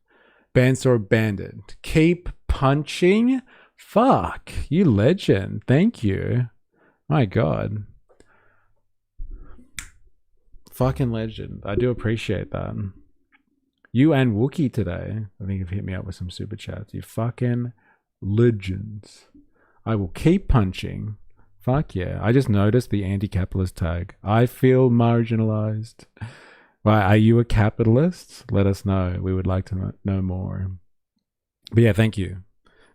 S1: Banter bandit. Keep punching? Fuck, you legend. Thank you. My God. Fucking legend. I do appreciate that. You and Wookie today, I think, have hit me up with some super chats. You fucking legends. I will keep punching. Fuck yeah. I just noticed the anti-capitalist tag. I feel marginalized. Why, are you a capitalist? Let us know. We would like to know more. But yeah, thank you,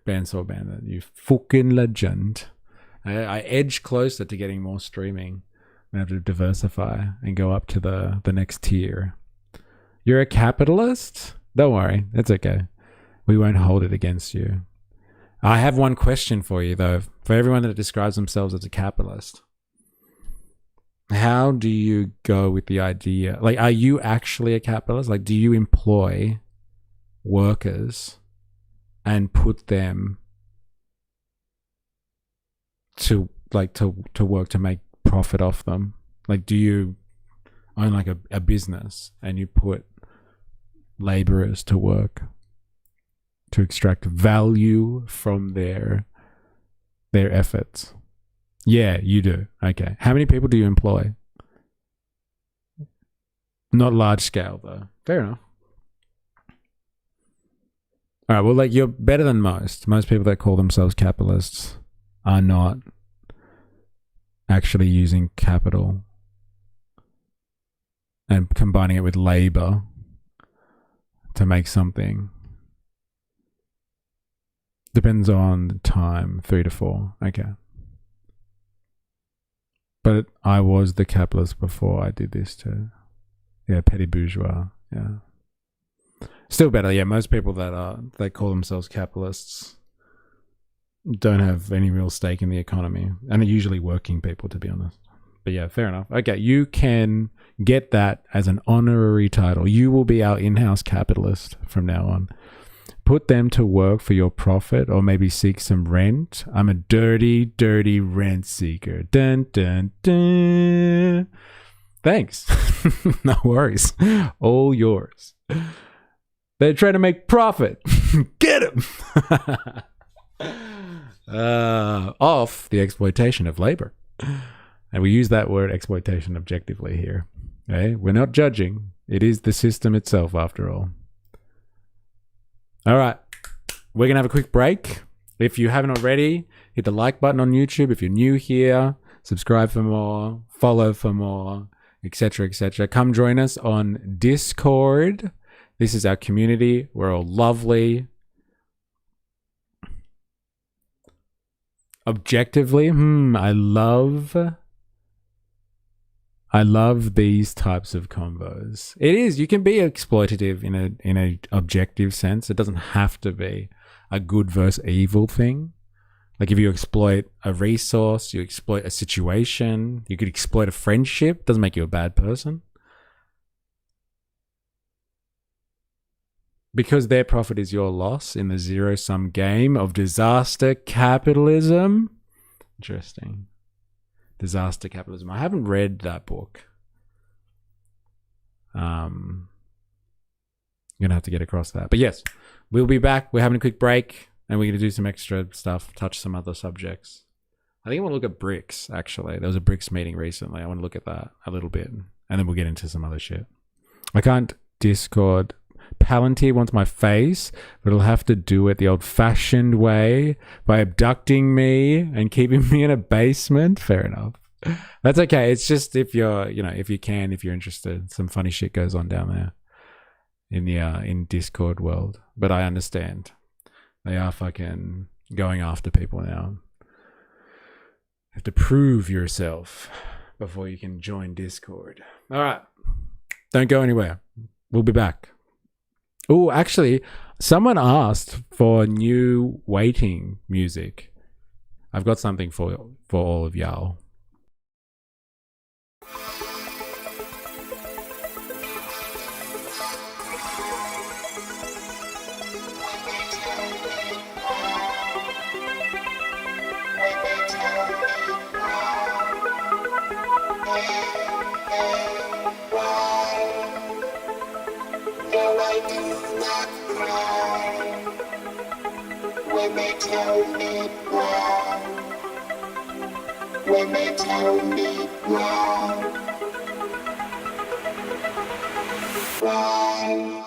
S1: Bandsaw Bandit. You fucking legend. I edge closer to getting more streaming. I have to diversify and go up to the next tier. You're a capitalist? Don't worry. It's okay. We won't hold it against you. I have one question for you, though. For everyone that describes themselves as a capitalist, how do you go with the idea? Like, are you actually a capitalist? Like, do you employ workers and put them to work to make profit off them? Like, do you own like a business and you put laborers to work to extract value from their efforts? Yeah, you do. Okay. How many people do you employ? Not large scale though. Fair enough. All right, well, like, you're better than most. Most people that call themselves capitalists are not actually using capital and combining it with labor to make something. Depends on the time, 3 to 4. Okay. But I was the capitalist before I did this too. Yeah, petty bourgeois. Yeah. Still better. Yeah, most people that call themselves capitalists don't have any real stake in the economy, and are usually working people, to be honest. But yeah, fair enough. Okay, you can get that as an honorary title. You will be our in-house capitalist from now on. Put them to work for your profit, or maybe seek some rent. I'm a dirty, dirty rent seeker. Dun, dun, dun. Thanks. No worries. All yours. They're trying to make profit. Get them. Off the exploitation of labor. And we use that word exploitation objectively here. Okay? We're not judging. It is the system itself, after all. All right. We're going to have a quick break. If you haven't already, hit the like button on YouTube. If you're new here, subscribe for more, follow for more, etc., etc. Come join us on Discord. This is our community. We're all lovely. Objectively, I love these types of combos. It is, you can be exploitative in a objective sense. It doesn't have to be a good versus evil thing. Like if you exploit a resource, you exploit a situation, you could exploit a friendship, doesn't make you a bad person. Because their profit is your loss in the zero-sum game of disaster capitalism. Interesting. Disaster capitalism. I haven't read that book. I'm going to have to get across that. But yes, we'll be back. We're having a quick break and we're going to do some extra stuff, touch some other subjects. I think I want to look at BRICS, actually. There was a BRICS meeting recently. I want to look at that a little bit and then we'll get into some other shit. I can't Discord. Palantir wants my face, but it'll have to do it the old-fashioned way by abducting me and keeping me in a basement. Fair enough. That's okay. It's just if you're, if you're interested, some funny shit goes on down there in the in Discord world. But I understand. They are fucking going after people now. You have to prove yourself before you can join Discord. All right. Don't go anywhere. We'll be back. Oh, actually, someone asked for new waiting music. I've got something for all of y'all.
S10: When they tell me why, when they tell me why, why.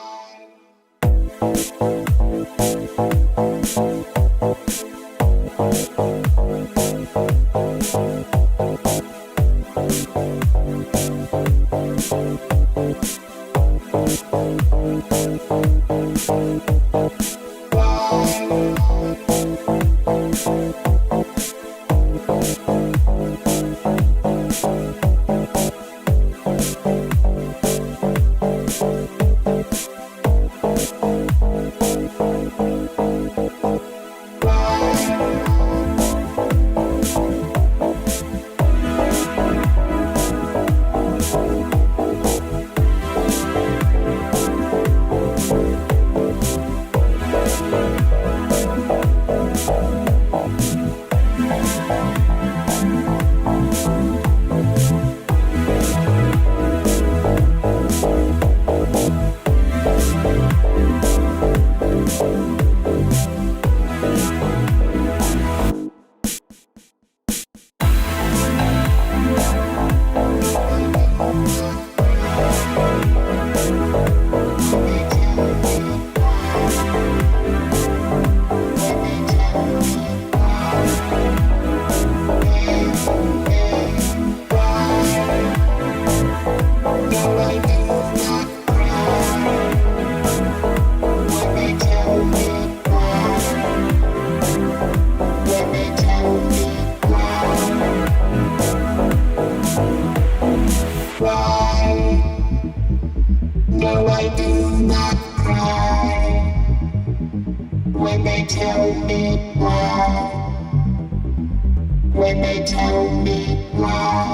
S10: when they tell me why.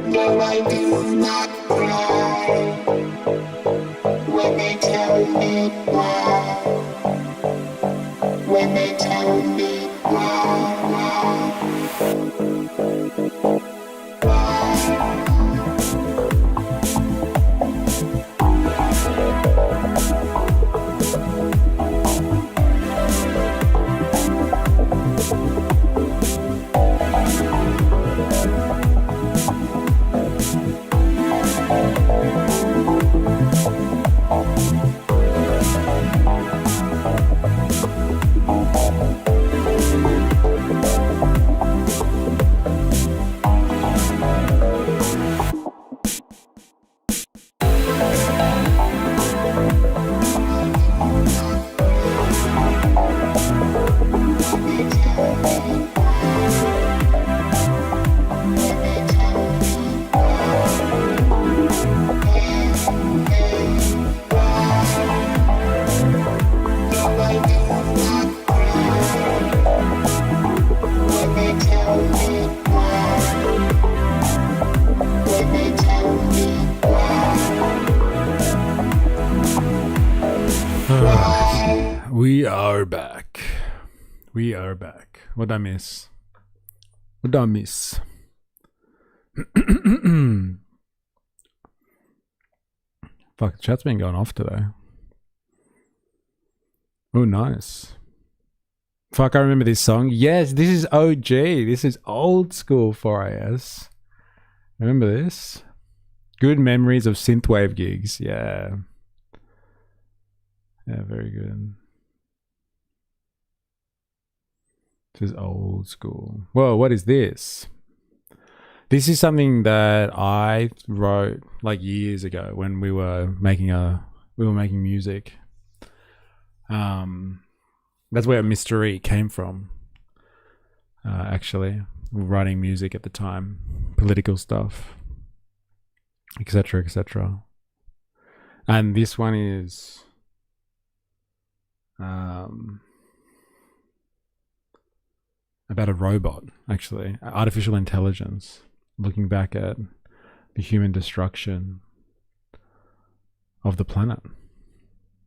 S10: No, I do not cry when they tell me why. When they tell me why.
S1: We are back. We are back. What'd I miss? What'd I miss? Fuck, the chat's been going off today. Oh, nice. Fuck, I remember this song. Yes, this is OG. This is old school 4AS. Remember this? Good memories of synthwave gigs. Yeah. Yeah, very good. This is old school. Whoa, what is this? This is something that I wrote like years ago when we were making music. That's where Mystery came from. Actually, writing music at the time, political stuff, etc., etc. And this one is about a robot, actually, artificial intelligence, looking back at the human destruction of the planet.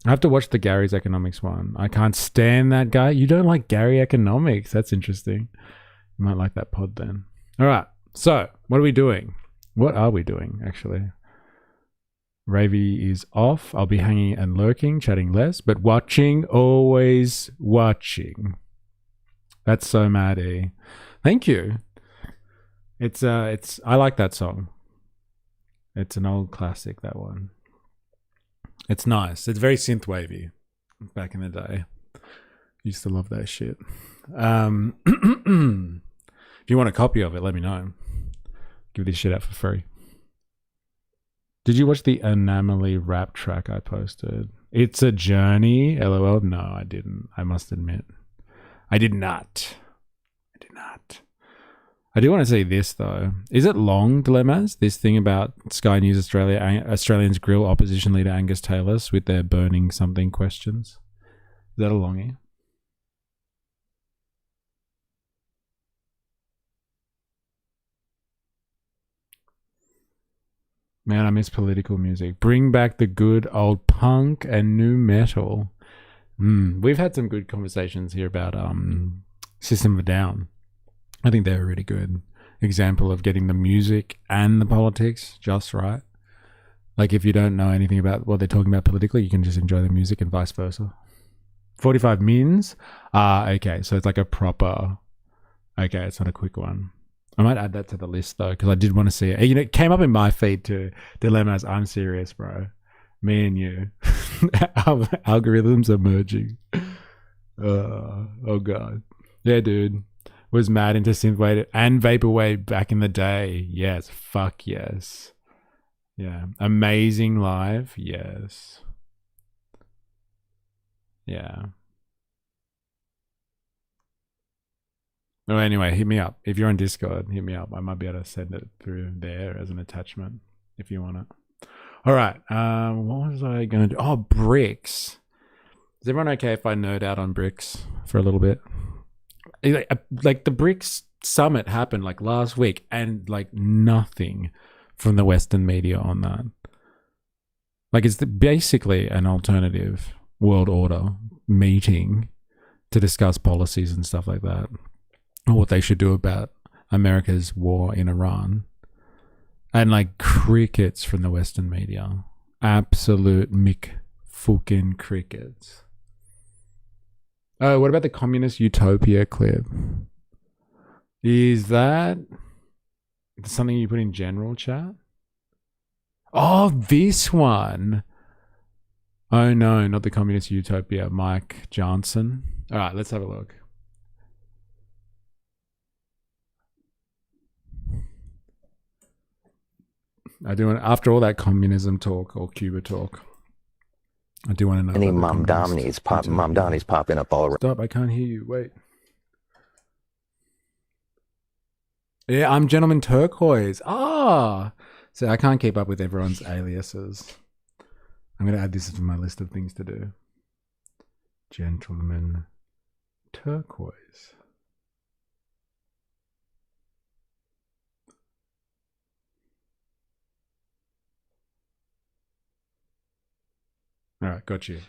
S1: I have to watch the Gary's Economics one. I can't stand that guy. You don't like Gary Economics? That's interesting. You might like that pod then. All right. So, what are we doing? What are we doing, actually? Ravy is off. I'll be hanging and lurking, chatting less, but watching, always watching. That's so Maddie. Thank you. I like that song. It's an old classic, that one. It's nice. It's very synthwavy back in the day. Used to love that shit. If you want a copy of it, let me know. Give this shit out for free. Did you watch the Anomaly rap track I posted? It's a journey. LOL. No, I didn't. I must admit. I did not. I do want to say this, though. Is it long, Dilemmas? This thing about Sky News Australia, Australians grill opposition leader Angus Taylor with their burning something questions. Is that a longie? Man, I miss political music. Bring back the good old punk and new metal. We've had some good conversations here about System of a Down. I think they're a really good example of getting the music and the politics just right. Like, if you don't know anything about what they're talking about politically, you can just enjoy the music and vice versa. 45 mins? Okay, so it's like a proper... Okay, it's not a quick one. I might add that to the list, though, because I did want to see it. You know, it came up in my feed, too. Dilemmas, I'm serious, bro. Me and you. Algorithms are merging. Oh, God. Yeah, dude. Was mad into synthwave and vaporwave back in the day. Yes, fuck yes. Yeah. Amazing live. Yes. Yeah. Oh, anyway, hit me up. If you're on Discord, hit me up. I might be able to send it through there as an attachment if you want it. All right. What was I going to do? Oh, BRICS. Is everyone okay if I nerd out on BRICS for a little bit? Like the BRICS summit happened like last week and like nothing from the Western media on that. Like, it's basically an alternative world order meeting to discuss policies and stuff like that, or what they should do about America's war in Iran. And like crickets from the Western media. Absolute Mick fucking crickets. Oh, what about the communist utopia clip? Is that something you put in general chat? Oh, this one. Oh no, not the communist utopia. Mike Johnson. All right, let's have a look. I do want, after all that communism talk or Cuba talk, I do want to know.
S11: Any Mamdani's popping up all around.
S1: Stop! I can't hear you. Wait. Yeah, I'm Gentleman Turquoise. Ah, so I can't keep up with everyone's aliases. I'm going to add this to my list of things to do. Gentleman Turquoise. All right, got you.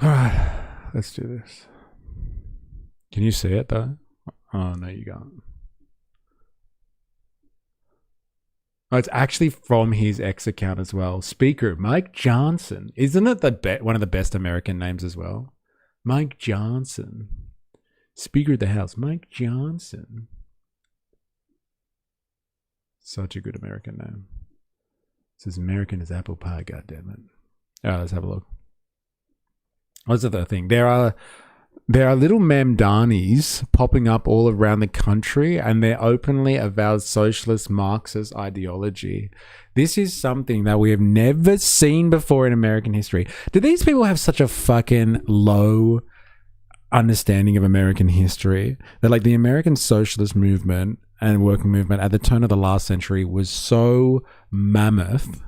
S1: All right, let's do this. Can you see it though? Oh no, you can't. Oh, it's actually from his X account as well. Speaker Mike Johnson. Isn't it one of the best American names as well? Mike Johnson. Speaker of the House, Mike Johnson. Such a good American name. It's as American as apple pie, goddammit. All right, let's have a look. What's the other thing? There are little Mamdanis popping up all around the country, and they're openly avowed socialist Marxist ideology. This is something that we have never seen before in American history. Do these people have such a fucking low understanding of American history that, like, the American socialist movement and working movement at the turn of the last century was so mammoth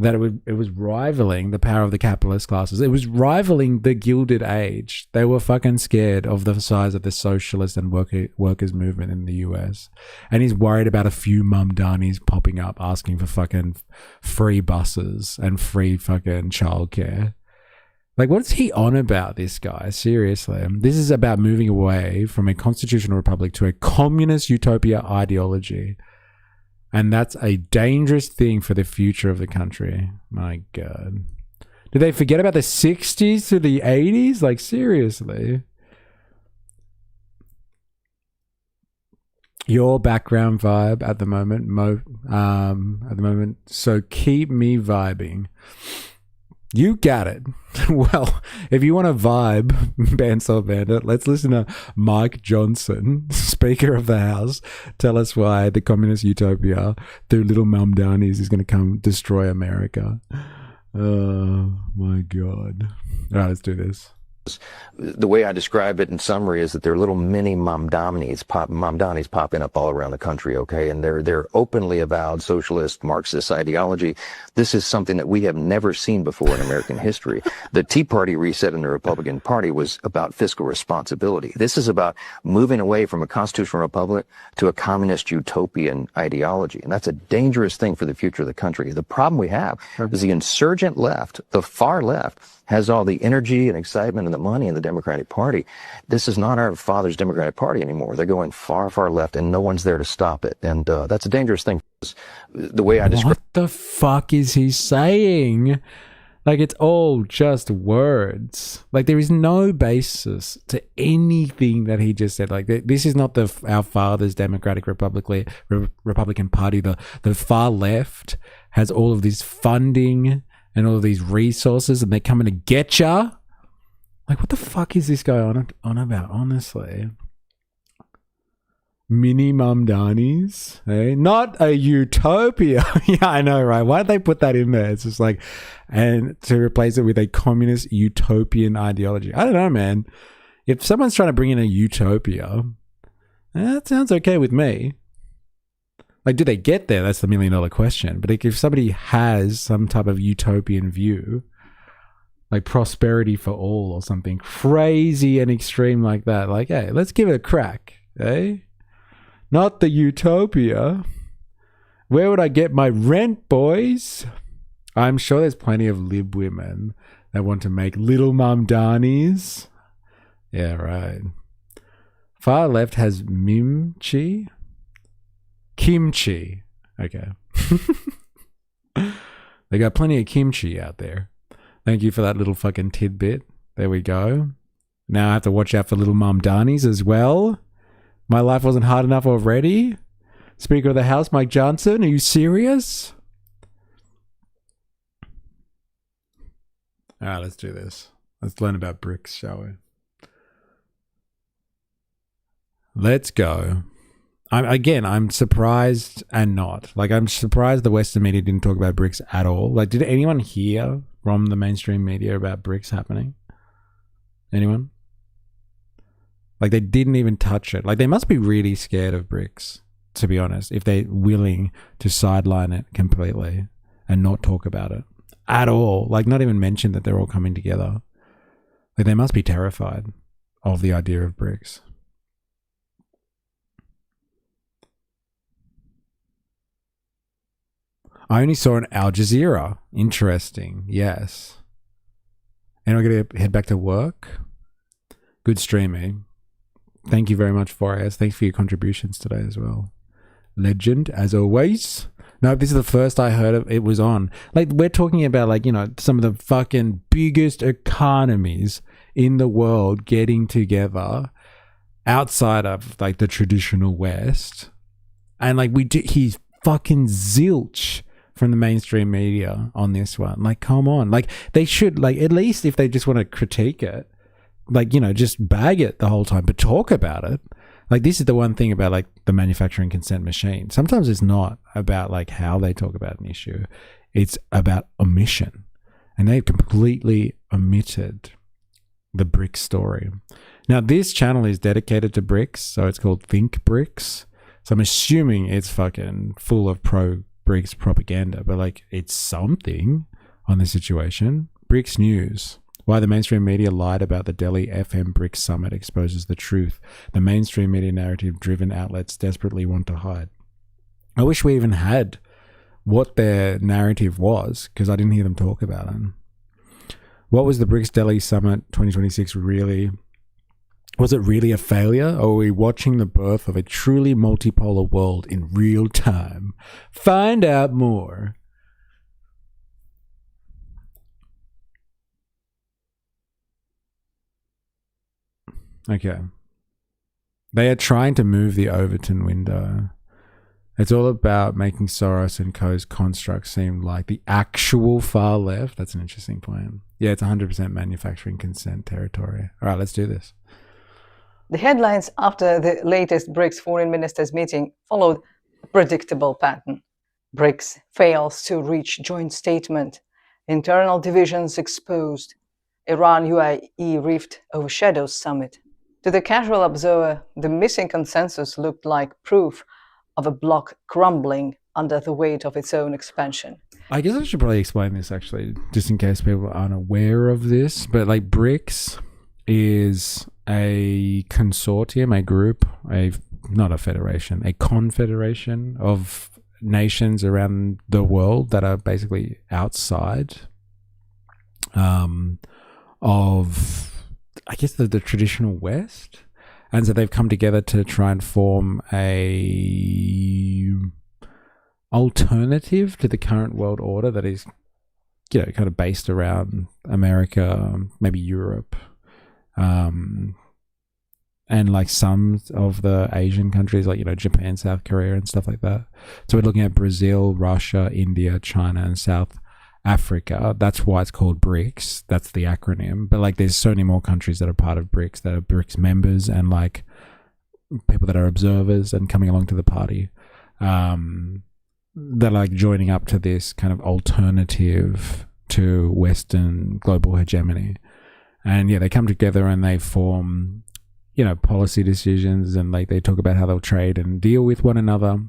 S1: that it was rivaling the power of the capitalist classes. It was rivaling the Gilded Age. They were fucking scared of the size of the socialist and workers movement in the US. And he's worried about a few Mamdanis popping up asking for fucking free buses and free fucking childcare. Like, what's he on about, this guy? Seriously. This is about moving away from a constitutional republic to a communist utopia ideology. And that's a dangerous thing for the future of the country. My God. Did they forget about the 60s to the 80s? Like, seriously. Your background vibe at the moment, so keep me vibing. You got it. Well, if you want to vibe, Bandsaw Bandit, let's listen to Mike Johnson, Speaker of the House, tell us why the communist utopia through little Mamdanis is going to come destroy America. Oh, my God. All right, let's do this.
S11: The way I describe it in summary is that they're little mini Mamdanis popping up all around the country, okay? And they're openly avowed socialist, Marxist ideology. This is something that we have never seen before in American history. The Tea Party reset in the Republican Party was about fiscal responsibility. This is about moving away from a constitutional republic to a communist utopian ideology. And that's a dangerous thing for the future of the country. The problem we have is the insurgent left, the far left, has all the energy and excitement and the money in the Democratic Party. This is not our father's Democratic Party anymore. They're going far, far left, and no one's there to stop it. And that's a dangerous thing. The way I describe.
S1: What the fuck is he saying? Like, it's all just words. Like, there is no basis to anything that he just said. Like, this is not our father's Democratic Republican Party. The far left has all of this funding and all of these resources, and they're coming to get ya. Like, what the fuck is this guy on about, honestly? Mini Mamdanis, eh? Not a utopia. Yeah, I know, right? Why'd they put that in there? It's just like, and to replace it with a communist utopian ideology. I don't know, man. If someone's trying to bring in a utopia, that sounds okay with me. Like, do they get there? That's the $1 million question. But like, if somebody has some type of utopian view, like prosperity for all or something crazy and extreme like that, like, hey, let's give it a crack, eh? Not the utopia. Where would I get my rent, boys? I'm sure there's plenty of lib women that want to make little Mamdanis. Yeah, right. Far left has kimchi. Okay. They got plenty of kimchi out there. Thank you for that little fucking tidbit. There we go. Now I have to watch out for little Mamdanis as well. My life wasn't hard enough already. Speaker of the House, Mike Johnson, are you serious? All right, let's do this. Let's learn about BRICS, shall we? Let's go. I'm surprised and not. Like, I'm surprised the Western media didn't talk about BRICS at all. Like, did anyone hear from the mainstream media about BRICS happening? Anyone? Like, they didn't even touch it. Like, they must be really scared of BRICS, to be honest, if they're willing to sideline it completely and not talk about it at all. Like, not even mention that they're all coming together. Like, they must be terrified of the idea of BRICS. I only saw an Al Jazeera. Interesting. Yes. And I'm going to head back to work. Good streaming. Thank you very much, 4AS. Thanks for your contributions today as well. Legend, as always. No, this is the first I heard of it was on. Like, we're talking about, like, you know, some of the fucking biggest economies in the world getting together outside of, like, the traditional West. And, like, he's fucking zilch from the mainstream media on this one. Like, come on. Like, they should, like, at least if they just want to critique it, like, you know, just bag it the whole time, but talk about it. Like, this is the one thing about, like, the manufacturing consent machine. Sometimes it's not about, like, how they talk about an issue. It's about omission. And they completely omitted the BRICS story. Now, this channel is dedicated to BRICS, so it's called Think BRICS. So I'm assuming it's fucking full of pro-BRICS propaganda, but, like, it's something on the situation. BRICS News. Why the mainstream media lied about the Delhi FM BRICS summit exposes the truth. The mainstream media narrative-driven outlets desperately want to hide. I wish we even had what their narrative was, because I didn't hear them talk about it. What was the BRICS Delhi Summit 2026 really? Was it really a failure, or are we watching the birth of a truly multipolar world in real time? Find out more. Okay. They are trying to move the Overton window. It's all about making Soros and co.'s constructs seem like the actual far left. That's an interesting point. Yeah, it's 100% manufacturing consent territory. All right, let's do this.
S5: The headlines after the latest BRICS foreign ministers meeting followed a predictable pattern. BRICS fails to reach joint statement. Internal divisions exposed. Iran-UAE rift overshadows summit. To the casual observer, the missing consensus looked like proof of a bloc crumbling under the weight of its own expansion.
S1: I guess I should probably explain this actually, just in case people aren't aware of this. But like BRICS is a consortium, a group, not a federation, a confederation of nations around the world that are basically outside of, I guess, the traditional West. And so they've come together to try and form a alternative to the current world order that is, kind of based around America, maybe Europe, and like some of the Asian countries, like, Japan, South Korea and stuff like that. So we're looking at Brazil, Russia, India, China, and South Africa. That's why it's called BRICS. That's the acronym. But like, there's so many more countries that are part of BRICS, that are BRICS members, and like people that are observers and coming along to the party. They're like joining up to this kind of alternative to Western global hegemony. And yeah, they come together and they form, policy decisions, and like they talk about how they'll trade and deal with one another.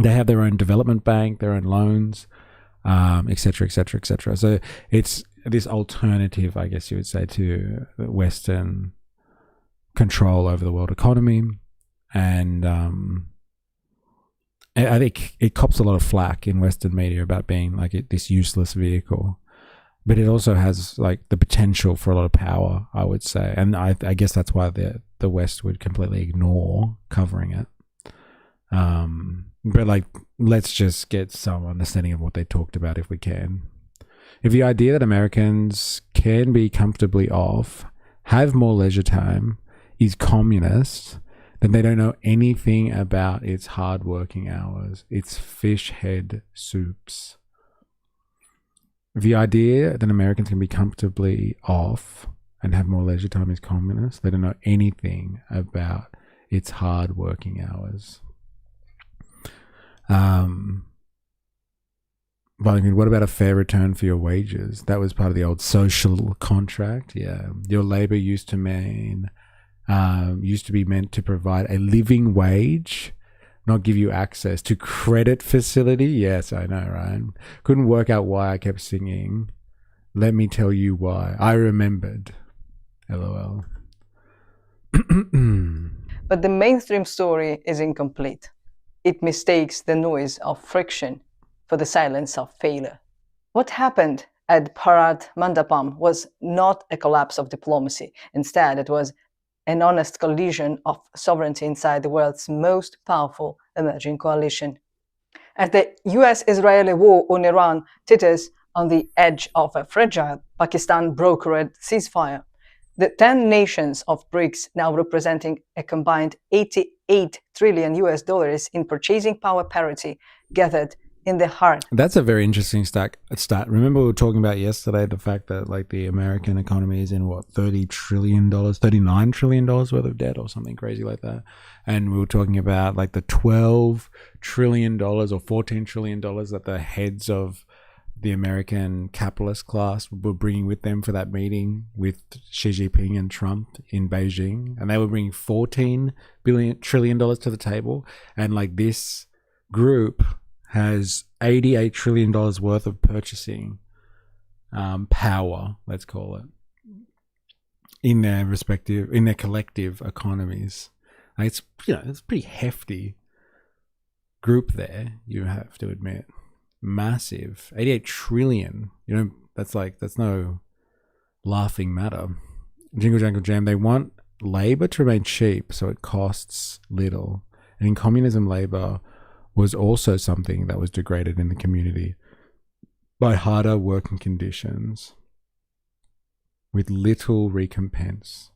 S1: They have their own development bank, their own loans, et cetera, et cetera, et cetera. So it's this alternative, I guess you would say, to Western control over the world economy. And I think it cops a lot of flack in Western media about being like this useless vehicle, but it also has like the potential for a lot of power, I would say. And I guess that's why the West would completely ignore covering it. But like, let's just get some understanding of what they talked about if we can. If the idea that Americans can be comfortably off, have more leisure time, is communist, then they don't know anything about its hard working hours, its fish head soups. The idea that Americans can be comfortably off and have more leisure time is communist. They don't know anything about its hard working hours. But I mean, what about a fair return for your wages? That was part of the old social contract. Yeah, your labor used to be meant to provide a living wage, not give you access to credit facility. Yes, I know, right? Couldn't work out why I kept singing. Let me tell you why. I remembered. LOL.
S5: But the mainstream story is incomplete. It mistakes the noise of friction for the silence of failure. What happened at Bharat Mandapam was not a collapse of diplomacy. Instead, it was an honest collision of sovereignty inside the world's most powerful emerging coalition. As the US-Israeli war on Iran teeters on the edge of a fragile Pakistan-brokered ceasefire, the 10 nations of BRICS, now representing a combined $88 trillion in purchasing power parity, gathered in the heart.
S1: That's a very interesting stat. Remember we were talking about yesterday the fact that like the American economy is in what, $39 trillion worth of debt or something crazy like that. And we were talking about like the $12 trillion or $14 trillion that the heads of the American capitalist class were bringing with them for that meeting with Xi Jinping and Trump in Beijing. And they were bringing $14 trillion to the table. And like this group has $88 trillion worth of purchasing power, let's call it, in their collective economies. It's it's a pretty hefty group there, you have to admit. Massive. 88 trillion. That's no laughing matter. Jingle jangle jam. They want labor to remain cheap, so it costs little. And in communism, labor was also something that was degraded in the community by harder working conditions with little recompense.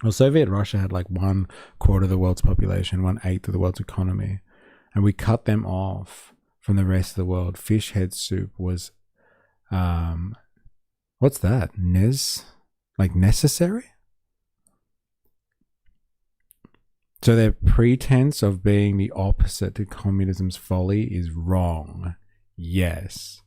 S1: Well, Soviet Russia had like 1/4 of the world's population, 1/8 of the world's economy, and we cut them off from the rest of the world. Fish head soup was, what's that? Necessary? So their pretense of being the opposite to communism's folly is wrong. Yes.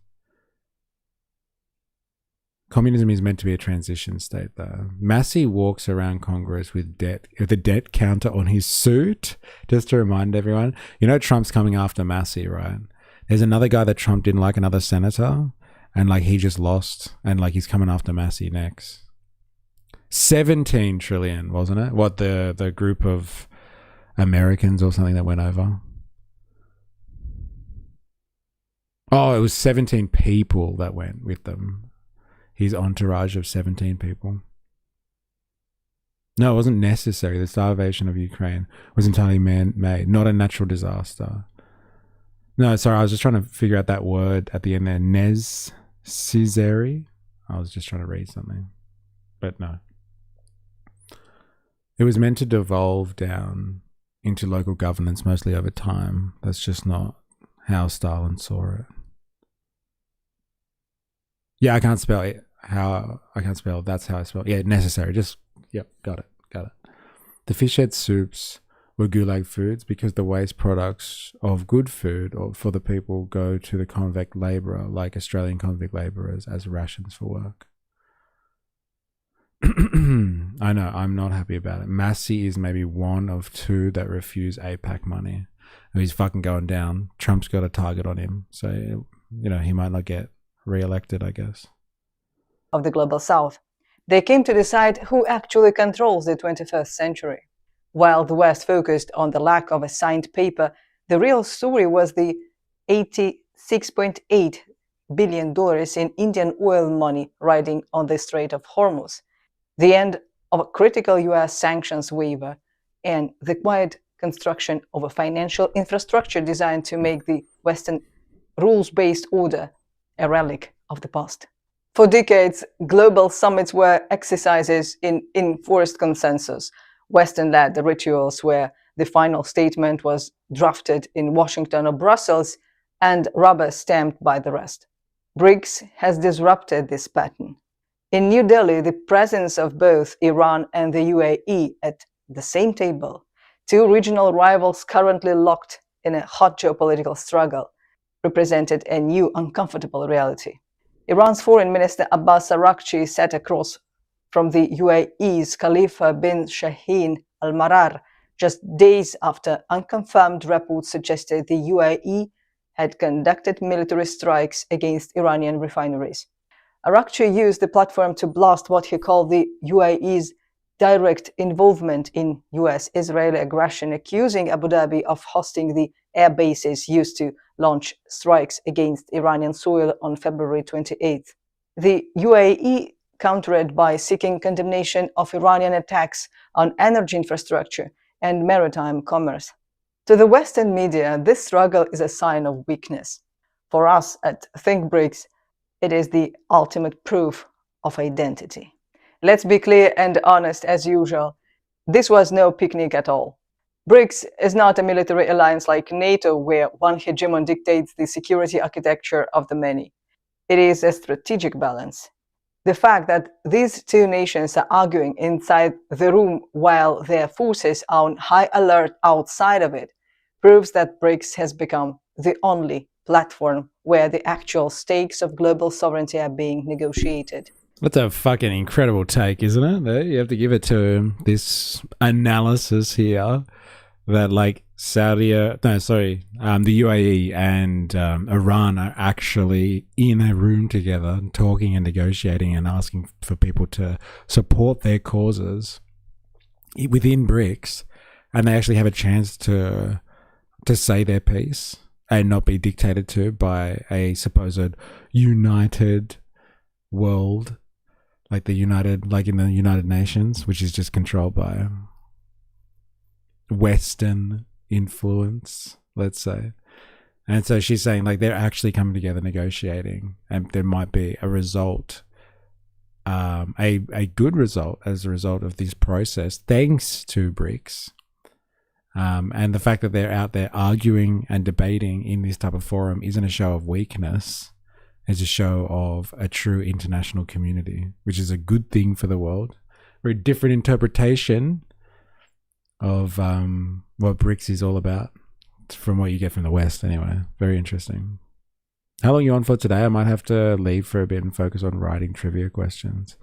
S1: Communism is meant to be a transition state, though. Massey walks around Congress with a debt counter on his suit, just to remind everyone. You know Trump's coming after Massey, right? There's another guy that Trump didn't like, another senator, and like he just lost, and like he's coming after Massey next. 17 trillion, wasn't it? What, the group of Americans or something that went over? Oh, it was 17 people that went with them. His entourage of 17 people. No, it wasn't necessary. The starvation of Ukraine was entirely man-made, not a natural disaster. No, sorry, I was just trying to figure out that word at the end there. Necessary. I was just trying to read something. But no. It was meant to devolve down into local governance mostly over time. That's just not how Stalin saw it. Yeah, I can't spell it. That's how I spell it. Yeah, necessary. Just, yep, got it. The fish head soups were gulag foods because the waste products of good food or for the people go to the convict labourer, like Australian convict labourers, as rations for work. I know, I'm not happy about it. Massey is maybe one of two that refuse APAC money. He's fucking going down. Trump's got a target on him. So, you know, he might not get re-elected, I guess.
S5: Of the global south. They came to decide who actually controls the 21st century. While the West focused on the lack of a signed paper, the real story was the $86.8 billion in Indian oil money riding on the Strait of Hormuz, the end of a critical US sanctions waiver, and the quiet construction of a financial infrastructure designed to make the Western rules-based order a relic of the past. For decades, global summits were exercises in enforced consensus, Western-led rituals where the final statement was drafted in Washington or Brussels and rubber-stamped by the rest. BRICS has disrupted this pattern. In New Delhi, the presence of both Iran and the UAE at the same table, two regional rivals currently locked in a hot geopolitical struggle, represented a new uncomfortable reality. Iran's Foreign Minister Abbas Araghchi sat across from the UAE's Khalifa bin Shaheen al-Marar just days after unconfirmed reports suggested the UAE had conducted military strikes against Iranian refineries. Araghchi used the platform to blast what he called the UAE's direct involvement in US-Israeli aggression, accusing Abu Dhabi of hosting the air bases used to launch strikes against Iranian soil on February 28th. The UAE countered by seeking condemnation of Iranian attacks on energy infrastructure and maritime commerce. To the Western media, this struggle is a sign of weakness. For us at Think BRICS, it is the ultimate proof of identity. Let's be clear and honest as usual. This was no picnic at all. BRICS is not a military alliance like NATO, where one hegemon dictates the security architecture of the many. It is a strategic balance. The fact that these two nations are arguing inside the room while their forces are on high alert outside of it proves that BRICS has become the only platform where the actual stakes of global sovereignty are being negotiated.
S1: That's a fucking incredible take, isn't it? You have to give it to this analysis here that like the UAE and Iran are actually in a room together talking and negotiating and asking for people to support their causes within BRICS, and they actually have a chance to say their piece and not be dictated to by a supposed united world, like in the United Nations, which is just controlled by Western influence, let's say. And so she's saying like they're actually coming together negotiating, and there might be a result, a good result as a result of this process, thanks to BRICS. And the fact that they're out there arguing and debating in this type of forum isn't a show of weakness. It's a show of a true international community, which is a good thing for the world. Very different interpretation of what BRICS is all about from what you get from the West anyway. Very interesting. How long are you on for today? I might have to leave for a bit and focus on writing trivia questions.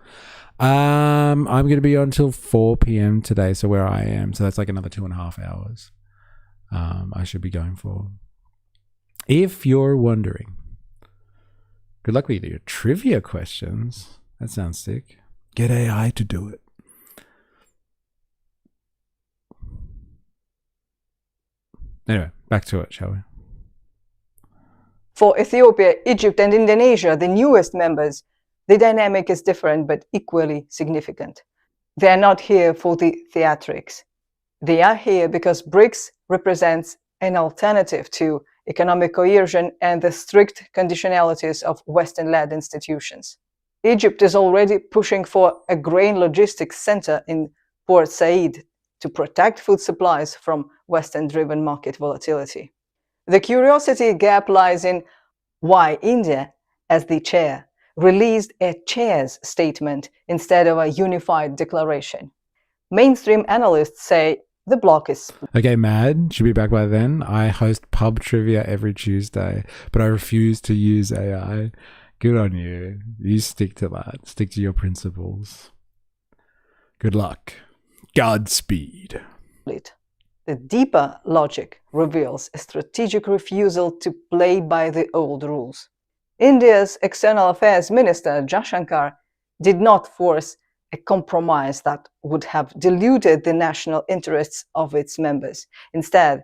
S1: I'm going to be on until 4 p.m. today, so where I am. So that's like another 2.5 hours I should be going for. If you're wondering, good luck with your trivia questions. That sounds sick. Get AI to do it. Anyway, back to it, shall we?
S5: For Ethiopia, Egypt, and Indonesia, the newest members, the dynamic is different but equally significant. They are not here for the theatrics. They are here because BRICS represents an alternative to economic coercion and the strict conditionalities of Western-led institutions. Egypt is already pushing for a grain logistics center in Port Said to protect food supplies from Western-driven market volatility. The curiosity gap lies in why India, as the chair, released a chair's statement instead of a unified declaration. Mainstream analysts say the bloc is split.
S1: Okay, Mad, should be back by then. I host pub trivia every Tuesday, but I refuse to use AI. Good on you. You stick to that. Stick to your principles. Good luck. Godspeed.
S5: The deeper logic reveals a strategic refusal to play by the old rules. India's External Affairs Minister Jaishankar did not force a compromise that would have diluted the national interests of its members. Instead,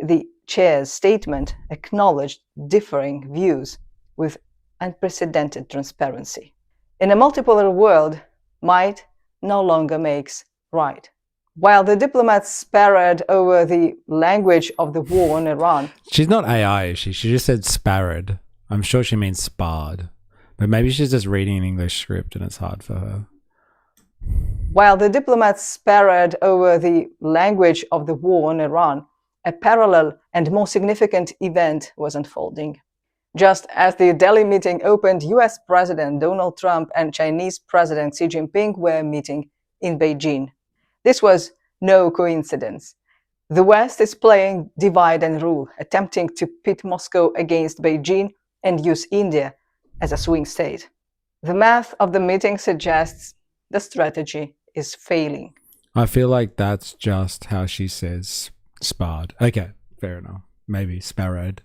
S5: the chair's statement acknowledged differing views with unprecedented transparency. In a multipolar world, might no longer makes right. While the diplomats sparred over the language of the war on Iran.
S1: She's not AI, is she? She just said sparred. I'm sure she means sparred. But maybe she's just reading an English script and it's hard for her.
S5: While the diplomats sparred over the language of the war on Iran, a parallel and more significant event was unfolding. Just as the Delhi meeting opened, US President Donald Trump and Chinese President Xi Jinping were meeting in Beijing. This was no coincidence. The West is playing divide and rule, attempting to pit Moscow against Beijing and use India as a swing state. The math of the meeting suggests the strategy is failing.
S1: I feel like that's just how she says sparred. Okay, fair enough. Maybe sparrowed.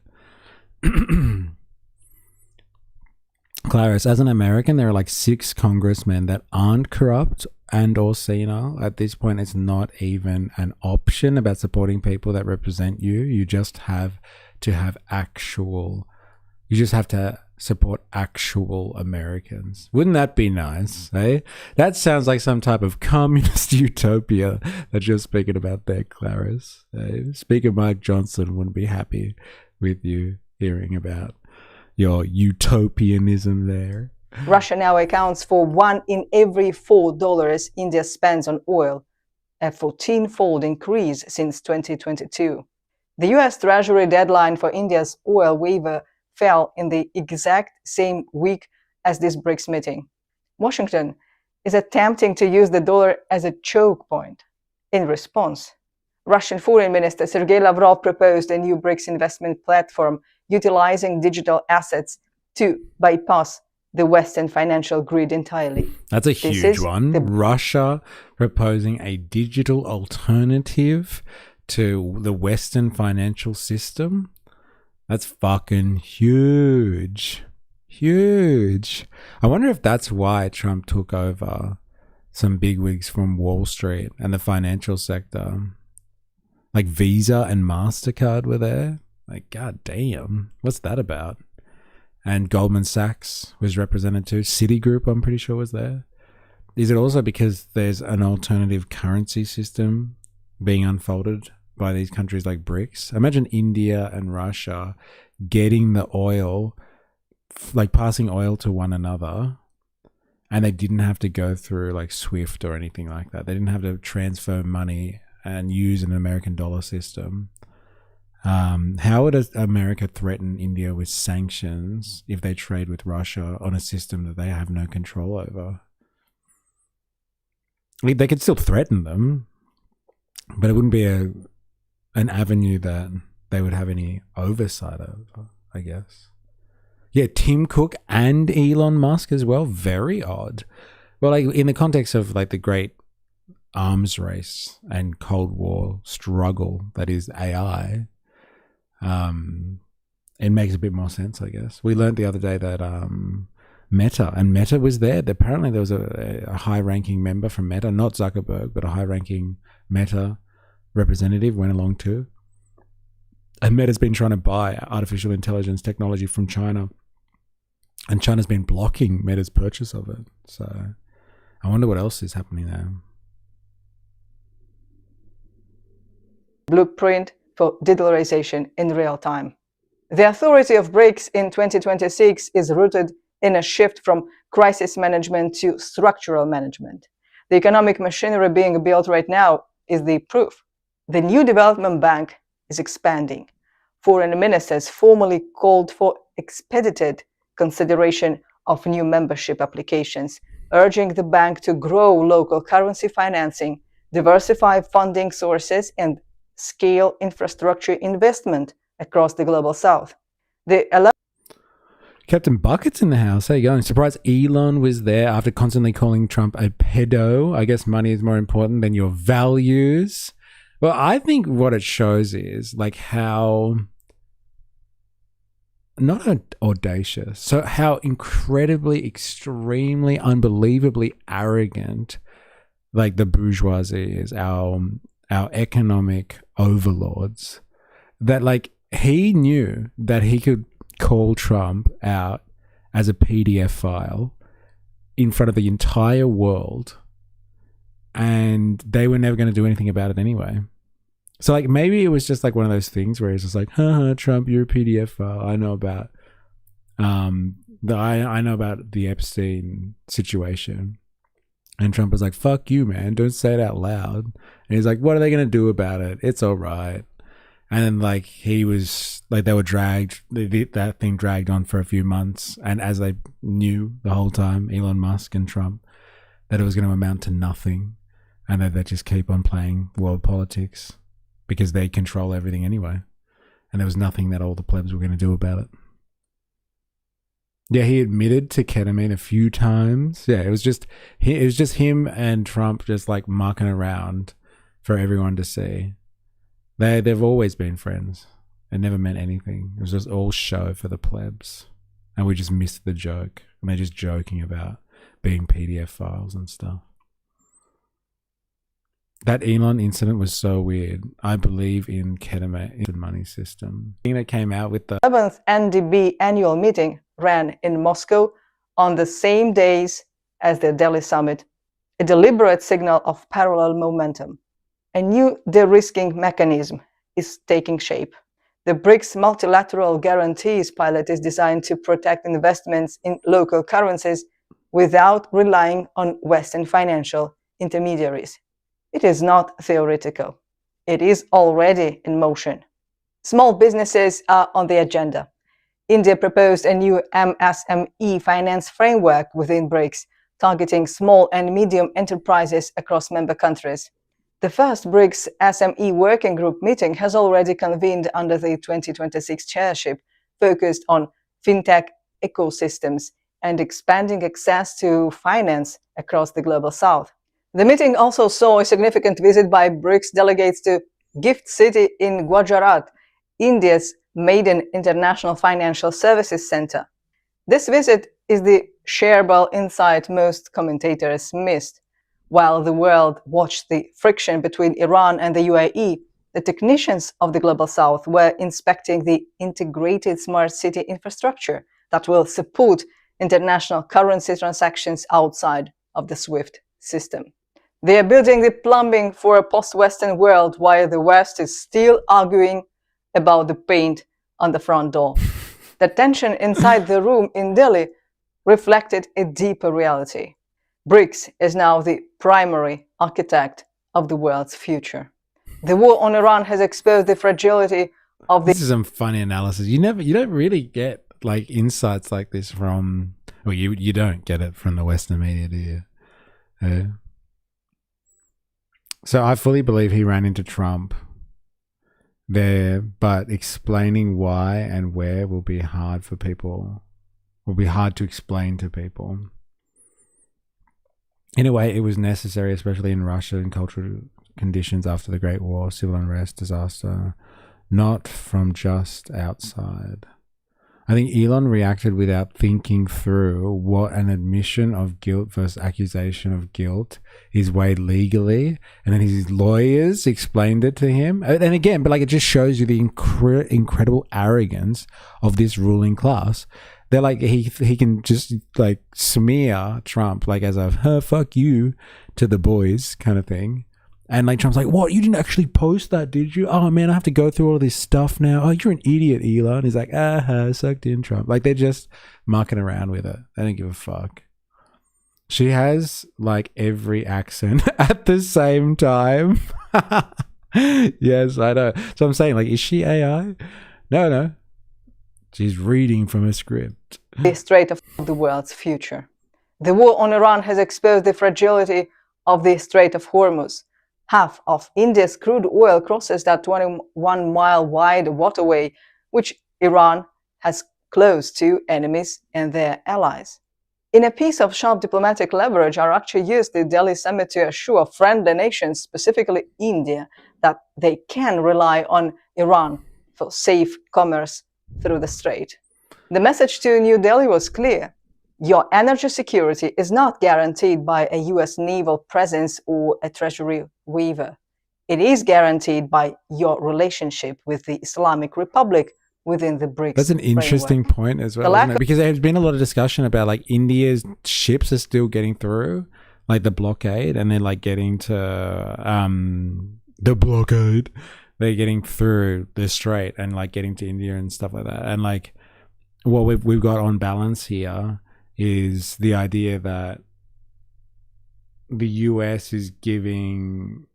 S1: Clarice, as an American, there are like 6 congressmen that aren't corrupt and or senile. At this point, it's not even an option about supporting people that represent you. You just have to have you just have to support actual Americans. Wouldn't that be nice, eh? That sounds like some type of communist utopia that you're speaking about there, Clarice. Speaker Mike Johnson wouldn't be happy with you hearing about your utopianism there.
S5: Russia now accounts for 1 in every $4 India spends on oil, a 14-fold increase since 2022. The US Treasury deadline for India's oil waiver fell in the exact same week as this BRICS meeting. Washington is attempting to use the dollar as a choke point. In response, Russian Foreign Minister Sergei Lavrov proposed a new BRICS investment platform utilizing digital assets to bypass the Western financial grid entirely.
S1: That's a huge one. Russia proposing a digital alternative to the Western financial system. That's fucking huge. Huge. I wonder if that's why Trump took over some bigwigs from Wall Street and the financial sector. Like Visa and MasterCard were there. Like, god damn. What's that about? And Goldman Sachs was represented too. Citigroup, I'm pretty sure, was there. Is it also because there's an alternative currency system being unfolded by these countries like BRICS? Imagine India and Russia getting the oil, like passing oil to one another, and they didn't have to go through like SWIFT or anything like that. They didn't have to transfer money and use an American dollar system. How would America threaten India with sanctions if they trade with Russia on a system that they have no control over? They could still threaten them, but it wouldn't be an avenue that they would have any oversight over, I guess. Yeah, Tim Cook and Elon Musk as well. Very odd. Well, like in the context of like the great arms race and Cold War struggle that is AI, it makes a bit more sense, I guess. We learned the other day that Meta was there. Apparently there was a high-ranking member from Meta, not Zuckerberg, but a high-ranking Meta representative went along too. And Meta's been trying to buy artificial intelligence technology from China, and China's been blocking Meta's purchase of it. So I wonder what else is happening there.
S5: Blueprint for digitalization in real time. The authority of BRICS in 2026 is rooted in a shift from crisis management to structural management. The economic machinery being built right now is the proof. The new development bank is expanding. Foreign ministers formally called for expedited consideration of new membership applications, urging the bank to grow local currency financing, diversify funding sources, and scale infrastructure investment across the global south.
S1: Captain Bucket's in the house. How you going? Surprised Elon was there after constantly calling Trump a pedo. I guess money is more important than your values. Well, I think what it shows is like how not audacious, so how incredibly, extremely, unbelievably arrogant like the bourgeoisie is, our economic overlords, that like he knew that he could call Trump out as a PDF file in front of the entire world and they were never going to do anything about it anyway. So like maybe it was just like one of those things where he's just like, haha, Trump, you're a PDF file. I know about I know about the Epstein situation. And Trump was like, fuck you, man, don't say it out loud. And he's like, what are they going to do about it? It's all right. And then like he was like, they were dragged, that thing dragged on for a few months. And as they knew the whole time, Elon Musk and Trump, that it was going to amount to nothing. And that they just keep on playing world politics because they control everything anyway. And there was nothing that all the plebs were going to do about it. Yeah, he admitted to ketamine a few times. Yeah, it was just him and Trump just like mucking around for everyone to see. They've always been friends. It never meant anything. It was just all show for the plebs. And we just missed the joke. And they're just joking about being PDF files and stuff. That Elon incident was so weird. I believe in ketamine money system. The thing that came out with the
S5: 11th NDB annual meeting ran in Moscow on the same days as the Delhi summit, a deliberate signal of parallel momentum. A new de-risking mechanism is taking shape. The BRICS multilateral guarantees pilot is designed to protect investments in local currencies without relying on Western financial intermediaries. It is not theoretical. It is already in motion. Small businesses are on the agenda. India proposed a new MSME finance framework within BRICS, targeting small and medium enterprises across member countries. The first BRICS SME working group meeting has already convened under the 2026 chairship, focused on fintech ecosystems and expanding access to finance across the global south. The meeting also saw a significant visit by BRICS delegates to Gift City in Gujarat, India's maiden international financial services center. This visit is the shareable insight most commentators missed. While the world watched the friction between Iran and the UAE, the technicians of the Global South were inspecting the integrated smart city infrastructure that will support international currency transactions outside of the SWIFT system. They are building the plumbing for a post-Western world while the West is still arguing about the paint on the front door. The tension inside the room in Delhi reflected a deeper reality. BRICS is now the primary architect of the world's future. The war on Iran has exposed the fragility of the...
S1: This is some funny analysis. You don't really get like insights like this from... Well, you don't get it from the Western media, do you? So I fully believe he ran into Trump there, but explaining why and where will be hard for people will be hard to explain to people. In a way, it was necessary, especially in Russia and cultural conditions after the Great War, civil unrest, disaster, not from just outside. I think Elon reacted without thinking through what an admission of guilt versus accusation of guilt is weighed legally, and then his lawyers explained it to him. And again, but like it just shows you the incredible arrogance of this ruling class. They're like he can just like smear Trump like as a fuck you to the boys kind of thing. And like Trump's like, what? You didn't actually post that, did you? Oh man, I have to go through all of this stuff now. Oh, you're an idiot, Elon. He's like, sucked in Trump. Like they're just mucking around with it. They don't give a fuck. She has like every accent at the same time. Yes, I know. So I'm saying, like, is she AI? No. She's reading from a script.
S5: The Strait of the world's future. The war on Iran has exposed the fragility of the Strait of Hormuz. Half of India's crude oil crosses that 21-mile wide waterway, which Iran has closed to enemies and their allies. In a piece of sharp diplomatic leverage, Arakchi used the Delhi summit to assure friendly nations, specifically India, that they can rely on Iran for safe commerce through the strait. The message to New Delhi was clear. Your energy security is not guaranteed by a US naval presence or a treasury waiver. It is guaranteed by your relationship with the Islamic Republic within the BRICS.
S1: That's an interesting point as well, isn't it? Because there's been a lot of discussion about like India's ships are still getting through, like the blockade, and they're like getting to the blockade. They're getting through the strait and like getting to India and stuff like that. And like what we've got on balance here is the idea that the US is giving,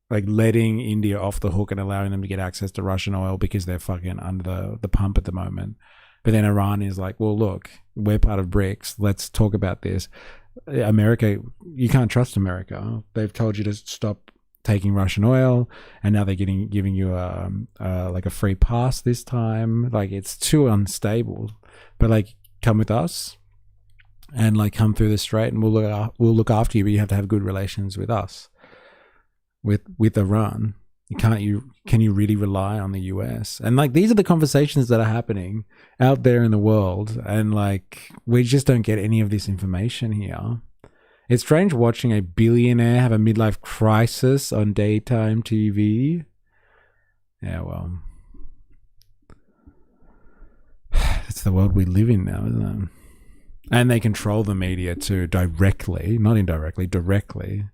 S1: like, letting India off the hook and allowing them to get access to Russian oil because they're fucking under the pump at the moment. But then Iran is like, well, look, we're part of BRICS. Let's talk about this. America, you can't trust America. They've told you to stop taking Russian oil, and now they're giving you like a free pass this time. Like, it's too unstable. But like, come with us. And like come through the strait, and we'll look after you. But you have to have good relations with us, with Iran. Can you really rely on the US? And like these are the conversations that are happening out there in the world, and like we just don't get any of this information here. It's strange watching a billionaire have a midlife crisis on daytime TV. Yeah, well, it's the world we live in now, isn't it? And they control the media too, directly, not indirectly, directly.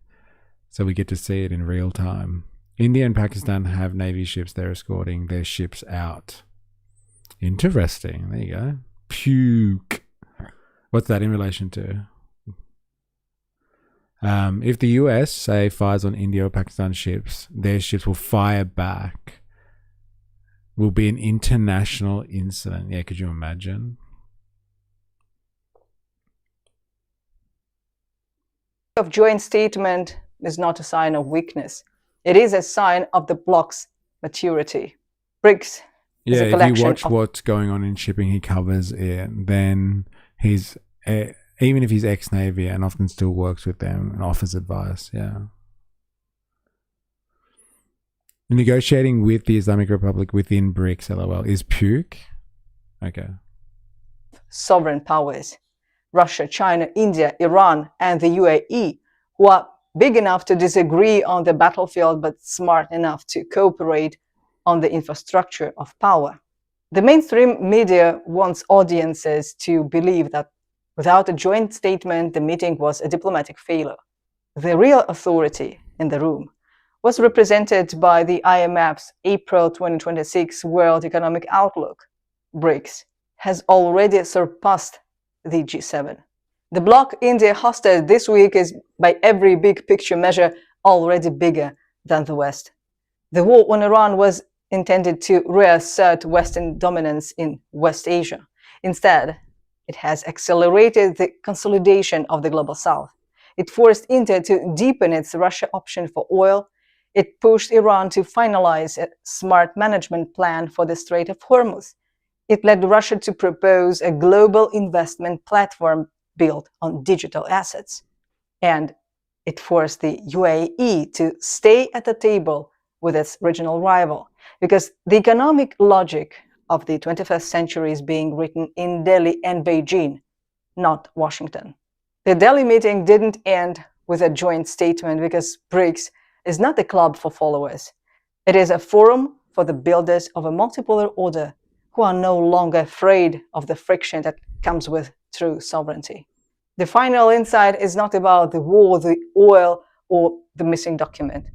S1: So we get to see it in real time. India and Pakistan have Navy ships. They're escorting their ships out. Interesting. There you go. Puke. What's that in relation to? If the US, say, fires on India or Pakistan ships, their ships will fire back. Will be an international incident. Yeah, could you imagine?
S5: Of joint statement is not a sign of weakness. It is a sign of the bloc's maturity. BRICS is a collection.
S1: If you watch what's going on in shipping, he covers it. Then he's even if he's ex-Navy and often still works with them and offers advice. Yeah. Negotiating with the Islamic Republic within BRICS, LOL, is puke. Okay.
S5: Sovereign powers. Russia, China, India, Iran, and the UAE, who are big enough to disagree on the battlefield but smart enough to cooperate on the infrastructure of power. The mainstream media wants audiences to believe that without a joint statement, the meeting was a diplomatic failure. The real authority in the room was represented by the IMF's April 2026 World Economic Outlook. BRICS has already surpassed the G7. The bloc India hosted this week is, by every big picture measure, already bigger than the West. The war on Iran was intended to reassert Western dominance in West Asia. Instead, it has accelerated the consolidation of the global South. It forced India to deepen its Russia option for oil. It pushed Iran to finalize a smart management plan for the Strait of Hormuz. It led Russia to propose a global investment platform built on digital assets. And it forced the UAE to stay at the table with its regional rival, because the economic logic of the 21st century is being written in Delhi and Beijing, not Washington. The Delhi meeting didn't end with a joint statement because BRICS is not a club for followers. It is a forum for the builders of a multipolar order who are no longer afraid of the friction that comes with true sovereignty. The final insight is not about the war, the oil, or the missing document.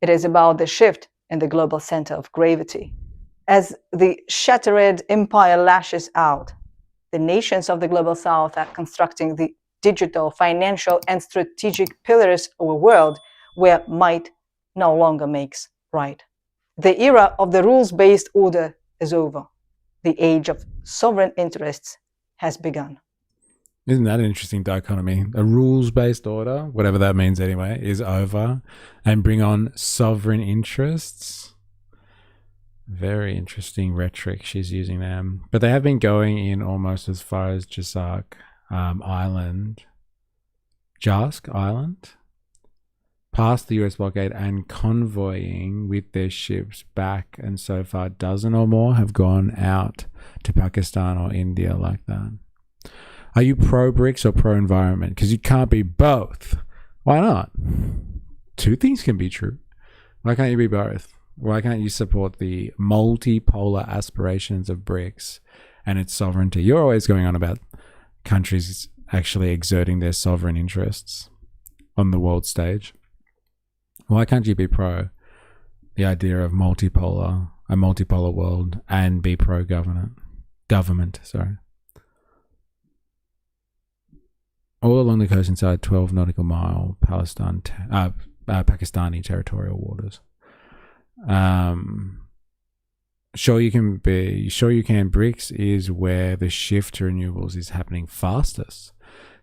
S5: It is about the shift in the global center of gravity. As the shattered empire lashes out, the nations of the global south are constructing the digital, financial, and strategic pillars of a world where might no longer makes right. The era of the rules-based order is over. The age of sovereign interests has begun.
S1: Isn't that an interesting dichotomy? A rules-based order, whatever that means anyway, is over, and bring on sovereign interests. Very interesting rhetoric she's using there. But they have been going in almost as far as Jask Island, past the US blockade and convoying with their ships back, and so far a dozen or more have gone out to Pakistan or India like that. Are you pro-BRICS or pro-environment? Because you can't be both. Why not? Two things can be true. Why can't you be both? Why can't you support the multipolar aspirations of BRICS and its sovereignty? You're always going on about countries actually exerting their sovereign interests on the world stage. Why can't you be pro the idea of a multipolar world, and be pro government? All along the coast inside 12 nautical mile Pakistani territorial waters. Sure you can. BRICS is where the shift to renewables is happening fastest.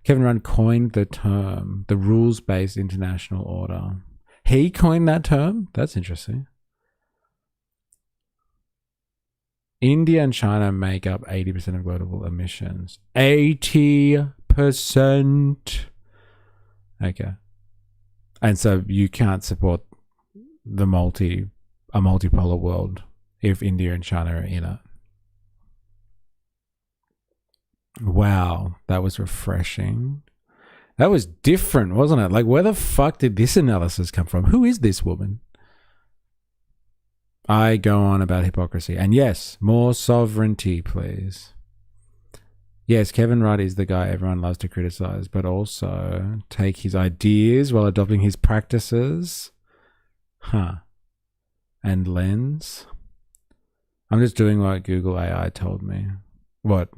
S1: Kevin Rudd coined the term the rules-based international order. He coined that term? That's interesting. India and China make up 80% of global emissions. 80%. Okay. And so you can't support a multipolar world if India and China are in it. Wow, that was refreshing. That was different, wasn't it? Like, where the fuck did this analysis come from? Who is this woman? I go on about hypocrisy. And yes, more sovereignty, please. Yes, Kevin Rudd is the guy everyone loves to criticize, but also take his ideas while adopting his practices. And lens. I'm just doing what Google AI told me. What?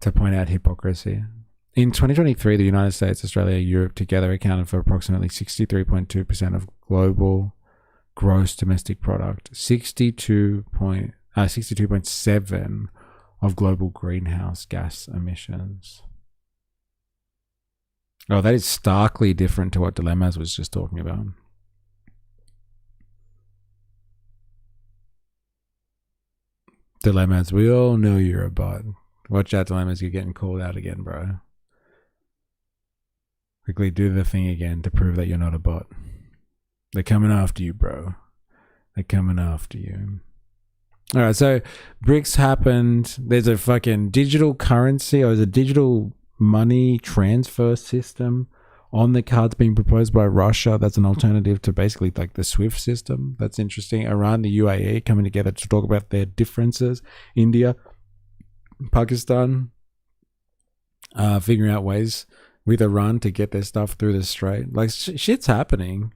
S1: To point out hypocrisy. In 2023, the United States, Australia, Europe together accounted for approximately 63.2% of global gross domestic product, 62.7% of global greenhouse gas emissions. Oh, that is starkly different to what Dilemmas was just talking about. Dilemmas, we all know you're a bot. Watch out, Dilemmas, you're getting called out again, bro. Quickly do the thing again to prove that you're not a bot. They're coming after you, bro. They're coming after you. Alright, so BRICS happened. There's a fucking digital currency, or there's a digital money transfer system on the cards being proposed by Russia. That's an alternative to basically like the SWIFT system. That's interesting. Iran, the UAE coming together to talk about their differences. India, Pakistan, figuring out ways with Iran to get their stuff through the strait. Like, shit's happening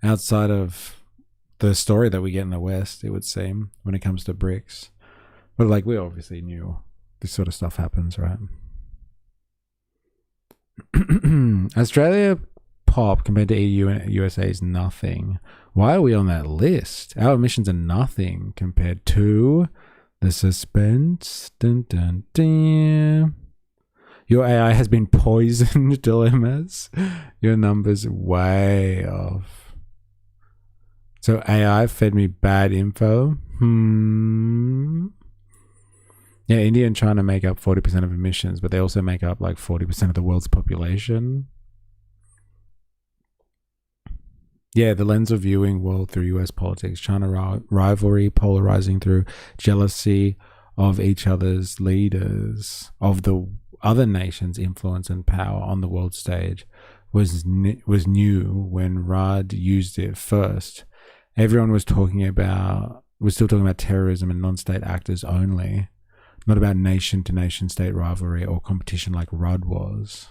S1: outside of the story that we get in the West, it would seem, when it comes to BRICS. But like, we obviously knew this sort of stuff happens, right? Australia pop compared to EU and USA is nothing. Why are we on that list? Our emissions are nothing compared to the suspense. Dun, dun, dun. Your AI has been poisoned, Dilemmas. Your number's way off. So AI fed me bad info. Yeah, India and China make up 40% of emissions, but they also make up like 40% of the world's population. Yeah, the lens of viewing world through US politics, China rivalry polarizing through jealousy of each other's leaders, of the other nations' influence and power on the world stage was new when Rudd used it first. Everyone was still talking about terrorism and non-state actors only, not about nation-to-nation state rivalry or competition like Rudd was.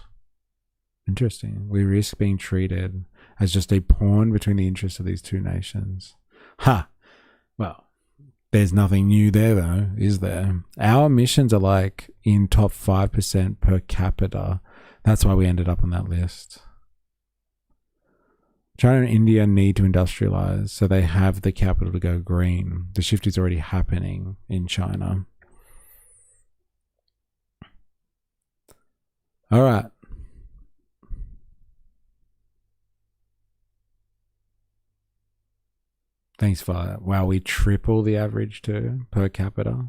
S1: Interesting. We risk being treated as just a pawn between the interests of these two nations. Ha! Well, there's nothing new there though, is there? Our emissions are like in top 5% per capita. That's why we ended up on that list. China and India need to industrialize so they have the capital to go green. The shift is already happening in China. All right. Thanks for that. Wow, we triple the average too per capita.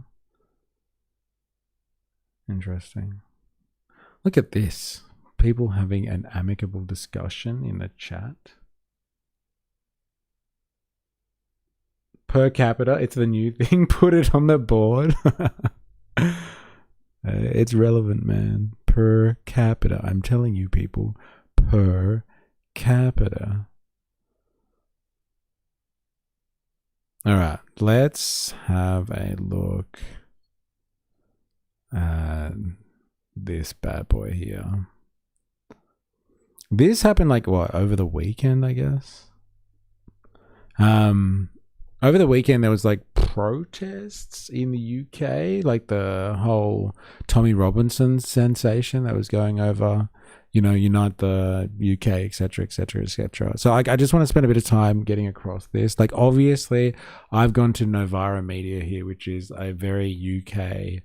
S1: Interesting. Look at this. People having an amicable discussion in the chat. Per capita, it's the new thing. Put it on the board. It's relevant, man. Per capita. I'm telling you, people. Per capita. All right, let's have a look at this bad boy here. This happened like what, over the weekend, I guess? Over the weekend there was like protests in the UK, like the whole Tommy Robinson sensation that was going over, you know, unite the UK, etc., etc., etc. So I just want to spend a bit of time getting across this. Like, obviously, I've gone to Novara Media here, which is a very UK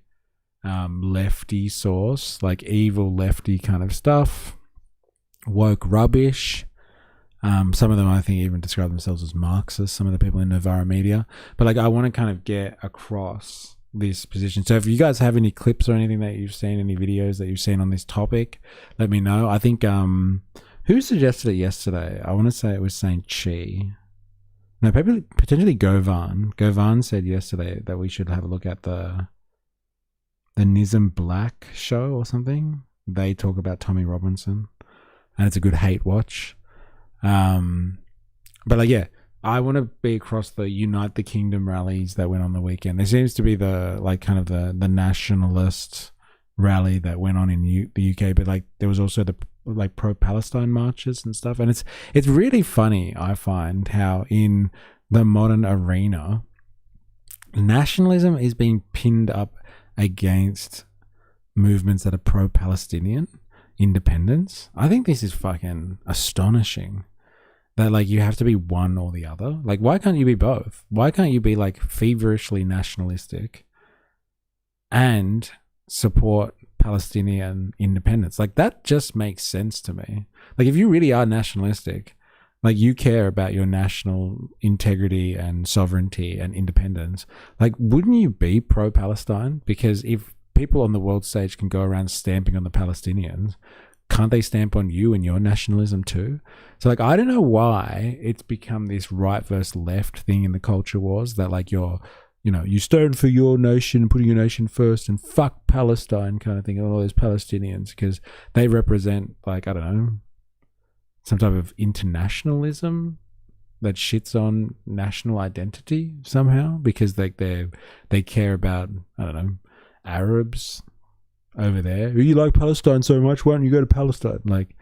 S1: lefty source, like evil lefty kind of stuff, woke rubbish. Some of them I think even describe themselves as Marxists, some of the people in Novara Media. But like, I want to kind of get across this position. So if you guys have any clips or anything that you've seen, any videos that you've seen on this topic, let me know. I think who suggested it yesterday? I want to say it was Saint Chi. No, potentially Govan. Govan said yesterday that we should have a look at the Nizam Black show or something. They talk about Tommy Robinson, and it's a good hate watch. But like, yeah, I want to be across the Unite the Kingdom rallies that went on the weekend. There seems to be the like kind of the nationalist rally that went on in the UK, but like there was also the like pro-Palestine marches and stuff. And it's really funny, I find, how in the modern arena, nationalism is being pinned up against movements that are pro-Palestinian independence. I think this is fucking astonishing. That like you have to be one or the other. Like, why can't you be both? Why can't you be like feverishly nationalistic and support Palestinian independence? Like, that just makes sense to me. Like, if you really are nationalistic, like you care about your national integrity and sovereignty and independence, like wouldn't you be pro-Palestine? Because if people on the world stage can go around stamping on the Palestinians, can't they stamp on you and your nationalism too? So like, I don't know why it's become this right versus left thing in the culture wars, that like you stand for your nation, putting your nation first, and fuck Palestine kind of thing, and all those Palestinians, because they represent like, I don't know, some type of internationalism that shits on national identity somehow, because like they care about, I don't know, Arabs over there. You like Palestine so much, why don't you go to Palestine? Like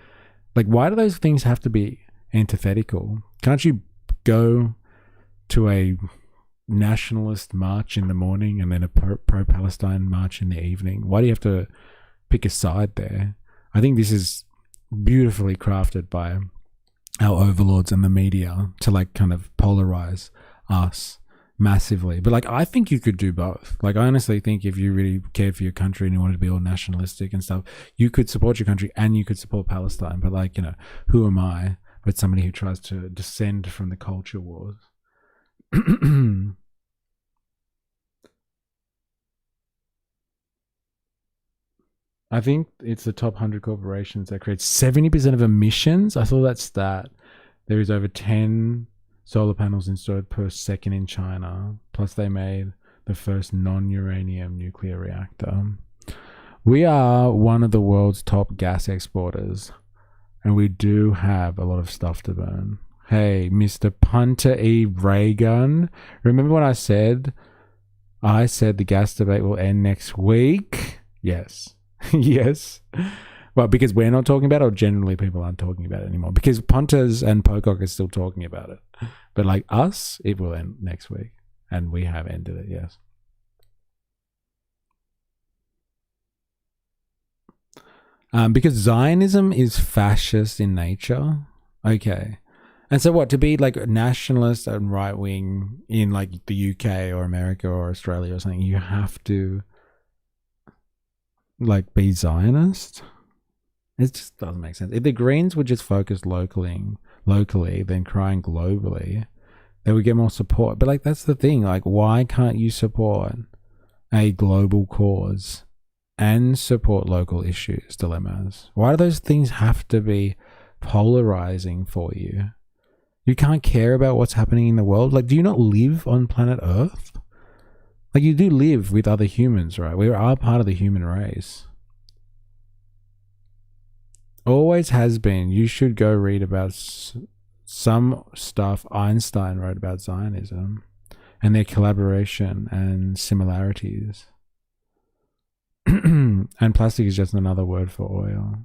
S1: why do those things have to be antithetical? Can't you go to a nationalist march in the morning and then a pro-Palestine march in the evening? Why do you have to pick a side there? I think this is beautifully crafted by our overlords and the media to like kind of polarize us massively. But like, I think you could do both. Like, I honestly think if you really cared for your country and you wanted to be all nationalistic and stuff, you could support your country and you could support Palestine. But like, you know, who am I but somebody who tries to descend from the culture wars? I think it's the top 100 corporations that create 70% of emissions. I saw that stat. There is over 10 solar panels installed per second in China. Plus, they made the first non-uranium nuclear reactor. We are one of the world's top gas exporters, and we do have a lot of stuff to burn. Hey, Mr. Punter E. Reagan, remember when I said the gas debate will end next week? Yes. Yes. Well, because we're not talking about it, or generally people aren't talking about it anymore? Because punters and Pocock are still talking about it. But like us, it will end next week. And we have ended it, yes. Because Zionism is fascist in nature. Okay. And so what, to be like nationalist and right wing in like the UK or America or Australia or something, you have to like be Zionist? It just doesn't make sense. If the Greens would just focus locally, then crying globally, they would get more support. But like, that's the thing. Like, why can't you support a global cause and support local issues, dilemmas? Why do those things have to be polarizing for you? You can't care about what's happening in the world? Like, do you not live on planet Earth? Like, you do live with other humans, right? We are part of the human race. Always has been. You should go read about some stuff Einstein wrote about Zionism and their collaboration and similarities. And plastic is just another word for oil.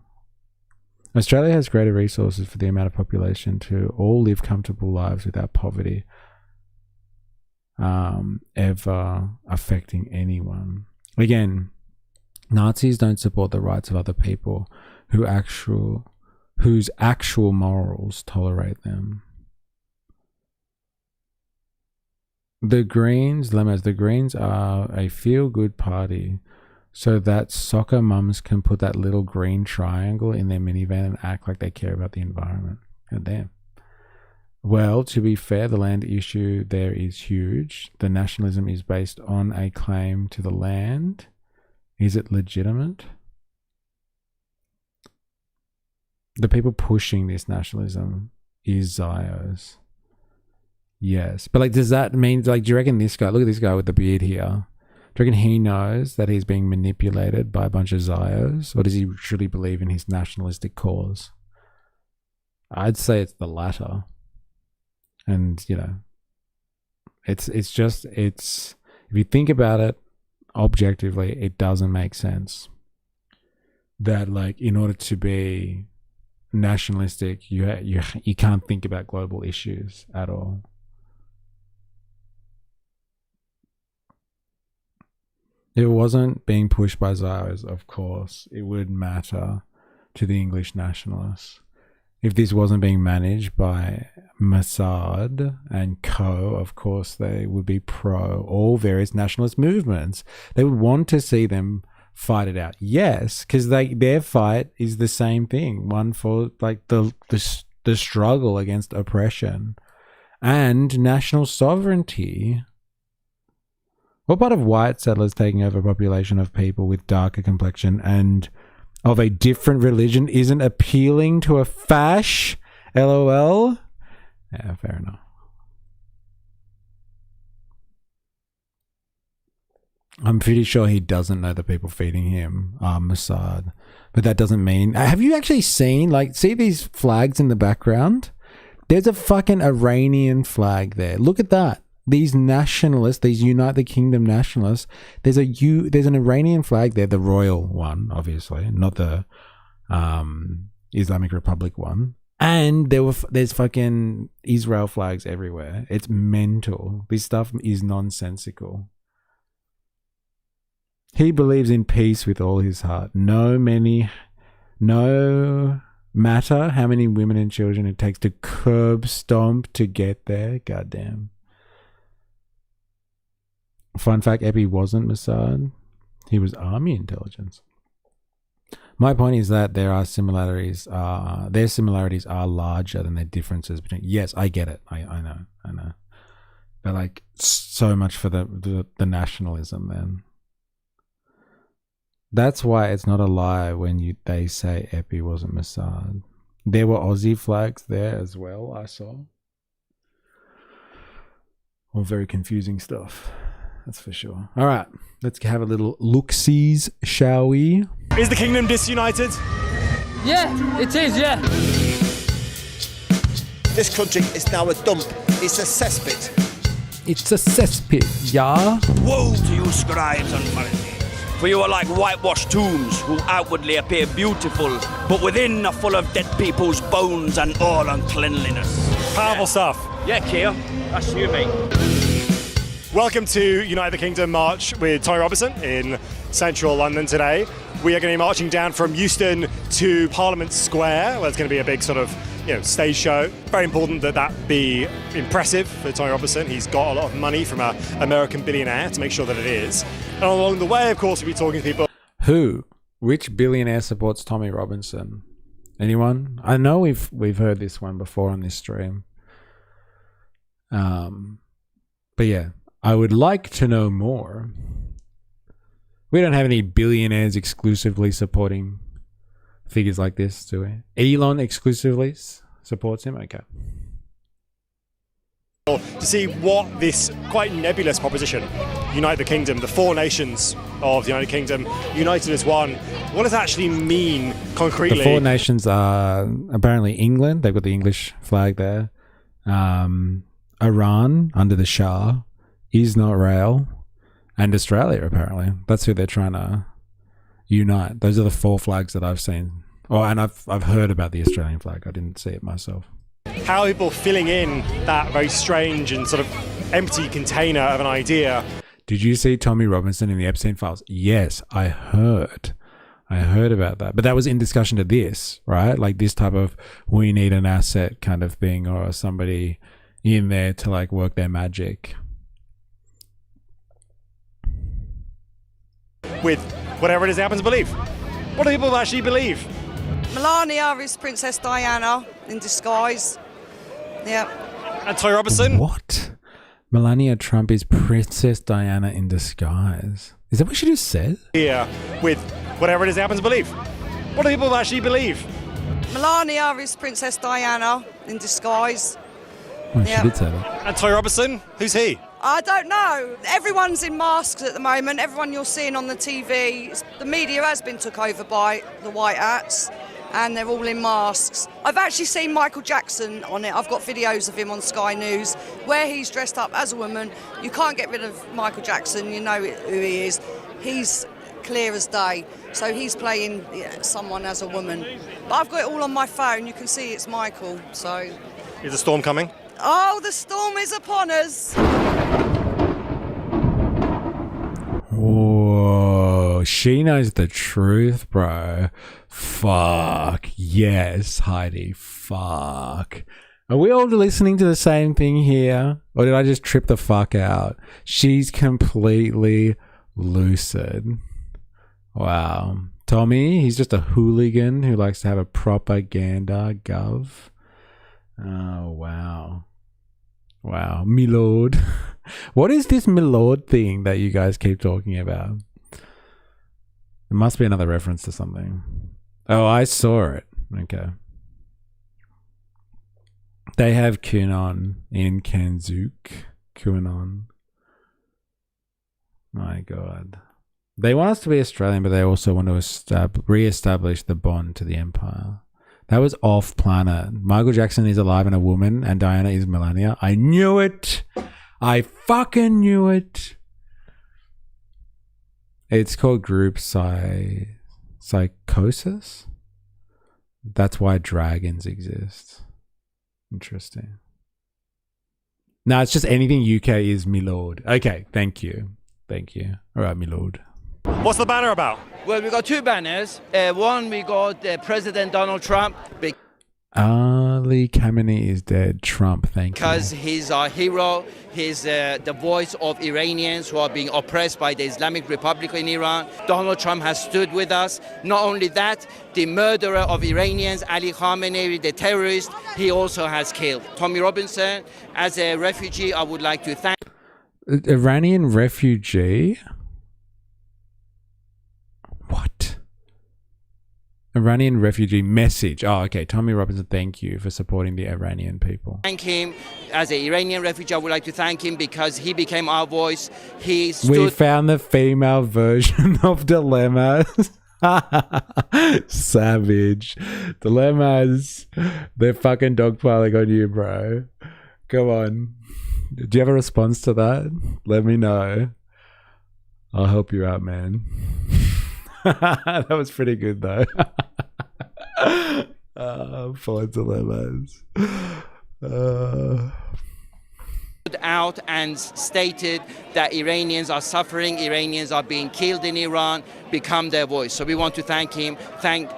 S1: Australia has greater resources for the amount of population to all live comfortable lives without poverty ever affecting anyone. Again, Nazis don't support the rights of other people whose actual morals tolerate them. The Greens are a feel-good party so that soccer mums can put that little green triangle in their minivan and act like they care about the environment. God damn. Well, to be fair, the land issue there is huge. The nationalism is based on a claim to the land. Is it legitimate? The people pushing this nationalism is Zios. Yes. But like, does that mean, like, do you reckon this guy, look at this guy with the beard here. Do you reckon he knows that he's being manipulated by a bunch of Zios? Or does he truly believe in his nationalistic cause? I'd say it's the latter. And, you know, it's if you think about it objectively, it doesn't make sense that, like, in order to be nationalistic, you can't think about global issues at all. If it wasn't being pushed by Zios, of course, it would matter to the English nationalists. If this wasn't being managed by Mossad and co, of course, they would be pro all various nationalist movements. They would want to see them fight it out. Yes, because their fight is the same thing. One for like the struggle against oppression and national sovereignty. What part of white settlers taking over a population of people with darker complexion and of a different religion isn't appealing to a fash? LOL. Yeah, fair enough. I'm pretty sure he doesn't know the people feeding him are Mossad. But that doesn't mean... Have you actually seen, like, see these flags in the background? There's a fucking Iranian flag there. Look at that. These nationalists, these Unite the Kingdom nationalists, there's an Iranian flag there, the royal one, obviously, not the Islamic Republic one. And there's fucking Israel flags everywhere. It's mental. This stuff is nonsensical. He believes in peace with all his heart. No matter how many women and children it takes to curb stomp to get there. Goddamn. Fun fact, Epi wasn't Mossad. He was army intelligence. My point is that there are similarities. Their similarities are larger than their differences between. Yes, I get it. I know. But like, so much for the nationalism then. That's why it's not a lie when they say Epi wasn't Mossad. There were Aussie flags there as well, I saw. All very confusing stuff. That's for sure. All right, let's have a little look-sees, shall we?
S6: Is the kingdom disunited?
S13: Yeah, it is, yeah.
S14: This country is now a dump. It's a cesspit.
S1: It's a cesspit, yeah?
S16: Woe to you, scribes and Pharisees, for you are like whitewashed tombs who outwardly appear beautiful, but within are full of dead people's bones and all uncleanliness.
S6: Powerful stuff.
S16: Yeah, Keir, that's you, mate.
S6: Welcome to Unite the Kingdom March with Tommy Robinson in central London today. We are going to be marching down from Euston to Parliament Square, where there's going to be a big sort of stage show. Very important that be impressive for Tommy Robinson. He's got a lot of money from an American billionaire to make sure that it is. And along the way, of course, we'll be talking to people.
S1: Who? Which billionaire supports Tommy Robinson? Anyone? I know we've heard this one before on this stream. But yeah, I would like to know more. We don't have any billionaires exclusively supporting figures like this, do we? Elon exclusively supports him? Okay.
S6: To see what this quite nebulous proposition, Unite the Kingdom, the four nations of the United Kingdom, united as one, what does it actually mean concretely?
S1: The four nations are apparently England. They've got the English flag there. Iran under the Shah, Israel, and Australia, apparently. That's who they're trying to unite. Those are the four flags that I've seen. Oh, and I've heard about the Australian flag. I didn't see it myself.
S6: How are people filling in that very strange and sort of empty container of an idea?
S1: Did you see Tommy Robinson in the Epstein files? Yes, I heard about that. But that was in discussion to this, right? Like this type of we need an asset kind of thing, or somebody in there to like work their magic.
S6: With whatever it is they happen to believe. What do people actually believe?
S25: Melania is Princess Diana in disguise. Yeah.
S6: And Tommy Robinson?
S1: What? Melania Trump is Princess Diana in disguise. Is that what she just said?
S6: Yeah, with whatever it is they happen to believe. What do people actually believe?
S25: Melania is Princess Diana in disguise.
S1: Oh, she did say that.
S6: And Tommy Robinson? Who's he?
S25: I don't know. Everyone's in masks at the moment. Everyone you're seeing on the TV. The media has been took over by the white hats, and they're all in masks. I've actually seen Michael Jackson on it. I've got videos of him on Sky News where he's dressed up as a woman. You can't get rid of Michael Jackson. You know who he is. He's clear as day. So he's playing someone as a woman. But I've got it all on my phone. You can see it's Michael. So.
S6: Is the storm coming?
S25: Oh, the storm is upon us.
S1: Whoa, she knows the truth, bro. Fuck. Yes, Heidi. Fuck. Are we all listening to the same thing here? Or did I just trip the fuck out? She's completely lucid. Wow. Tommy, he's just a hooligan who likes to have a propaganda gov. Oh, wow. Wow. Milord. What is this Milord thing that you guys keep talking about? It must be another reference to something. Oh, I saw it. Okay. They have QAnon in Kanzuk. QAnon. My God. They want us to be Australian, but they also want to re-establish the bond to the empire. That was off planet. Michael Jackson is alive and a woman, and Diana is Melania. I knew it. I fucking knew it. It's called group psychosis. That's why dragons exist. Interesting. No, it's just anything UK is me lord. Okay, thank you. Thank you. All right, me lord.
S6: What's the banner about?
S16: Well, we got two banners. One, we got President Donald Trump.
S1: Ali Khamenei is dead. Trump, thank you.
S16: Because he's our hero. He's the voice of Iranians who are being oppressed by the Islamic Republic in Iran. Donald Trump has stood with us. Not only that, the murderer of Iranians, Ali Khamenei, the terrorist, he also has killed. Tommy Robinson, as a refugee, I would like to thank...
S1: Iranian refugee? What? Iranian refugee message. Oh, okay. Tommy Robinson, thank you for supporting the Iranian people.
S16: Thank him. As an Iranian refugee, I would like to thank him because he became our voice. He stood...
S1: We found the female version of Dilemmas. Savage. Dilemmas. They're fucking dogpiling on you, bro. Come on. Do you have a response to that? Let me know. I'll help you out, man. That was pretty good, though. For dilemmas.
S16: Out and stated that Iranians are suffering, Iranians are being killed in Iran, become their voice. So we want to thank him, thank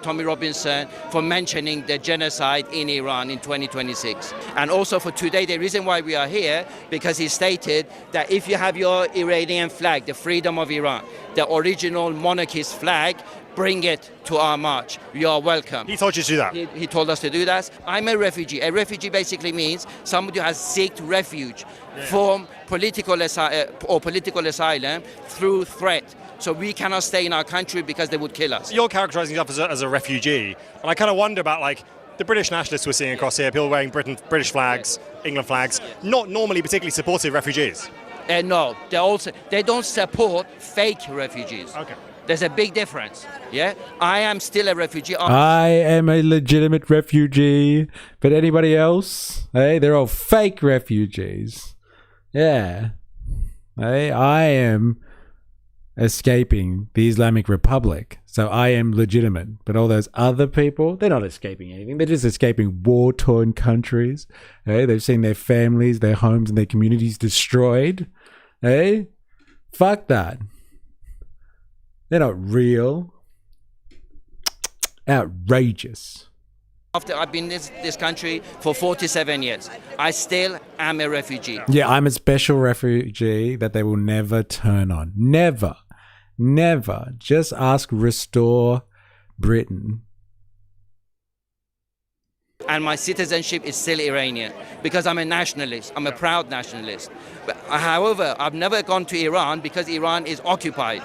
S16: Tommy Robinson for mentioning the genocide in Iran in 2026. And also for today, the reason why we are here, because he stated that if you have your Iranian flag, the freedom of Iran, the original monarchist flag, bring it to our march. You are welcome.
S6: He told you to do that?
S16: He told us to do that. I'm a refugee. A refugee basically means somebody who has sought refuge from political asylum through threat. So we cannot stay in our country because they would kill us.
S6: You're characterising yourself as a refugee. And I kind of wonder about, like, the British nationalists we're seeing across here, people wearing British flags, England flags, not normally particularly supportive of refugees.
S16: No, they don't support fake refugees.
S6: Okay.
S16: There's a big difference. Yeah, I am still a refugee.
S1: I am a legitimate refugee, but anybody else, hey, they're all fake refugees. Yeah, hey, I am escaping the Islamic Republic, so I am legitimate. But all those other people, they're not escaping anything. They're just escaping war-torn countries. Hey, they've seen their families, their homes, and their communities destroyed. Hey, fuck that. They're not real. Outrageous.
S16: After I've been in this country for 47 years, I still am a refugee.
S1: Yeah, I'm a special refugee that they will never turn on. Never. Never. Just ask Restore Britain.
S16: And my citizenship is still Iranian because I'm a nationalist. I'm a proud nationalist. But, however, I've never gone to Iran because Iran is occupied.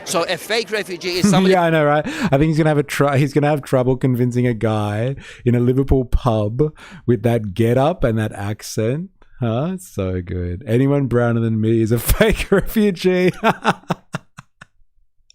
S16: So a fake refugee is somebody...
S1: Yeah, I know, right? I think he's gonna have trouble convincing a guy in a Liverpool pub with that get-up and that accent. Huh? So good. Anyone browner than me is a fake refugee.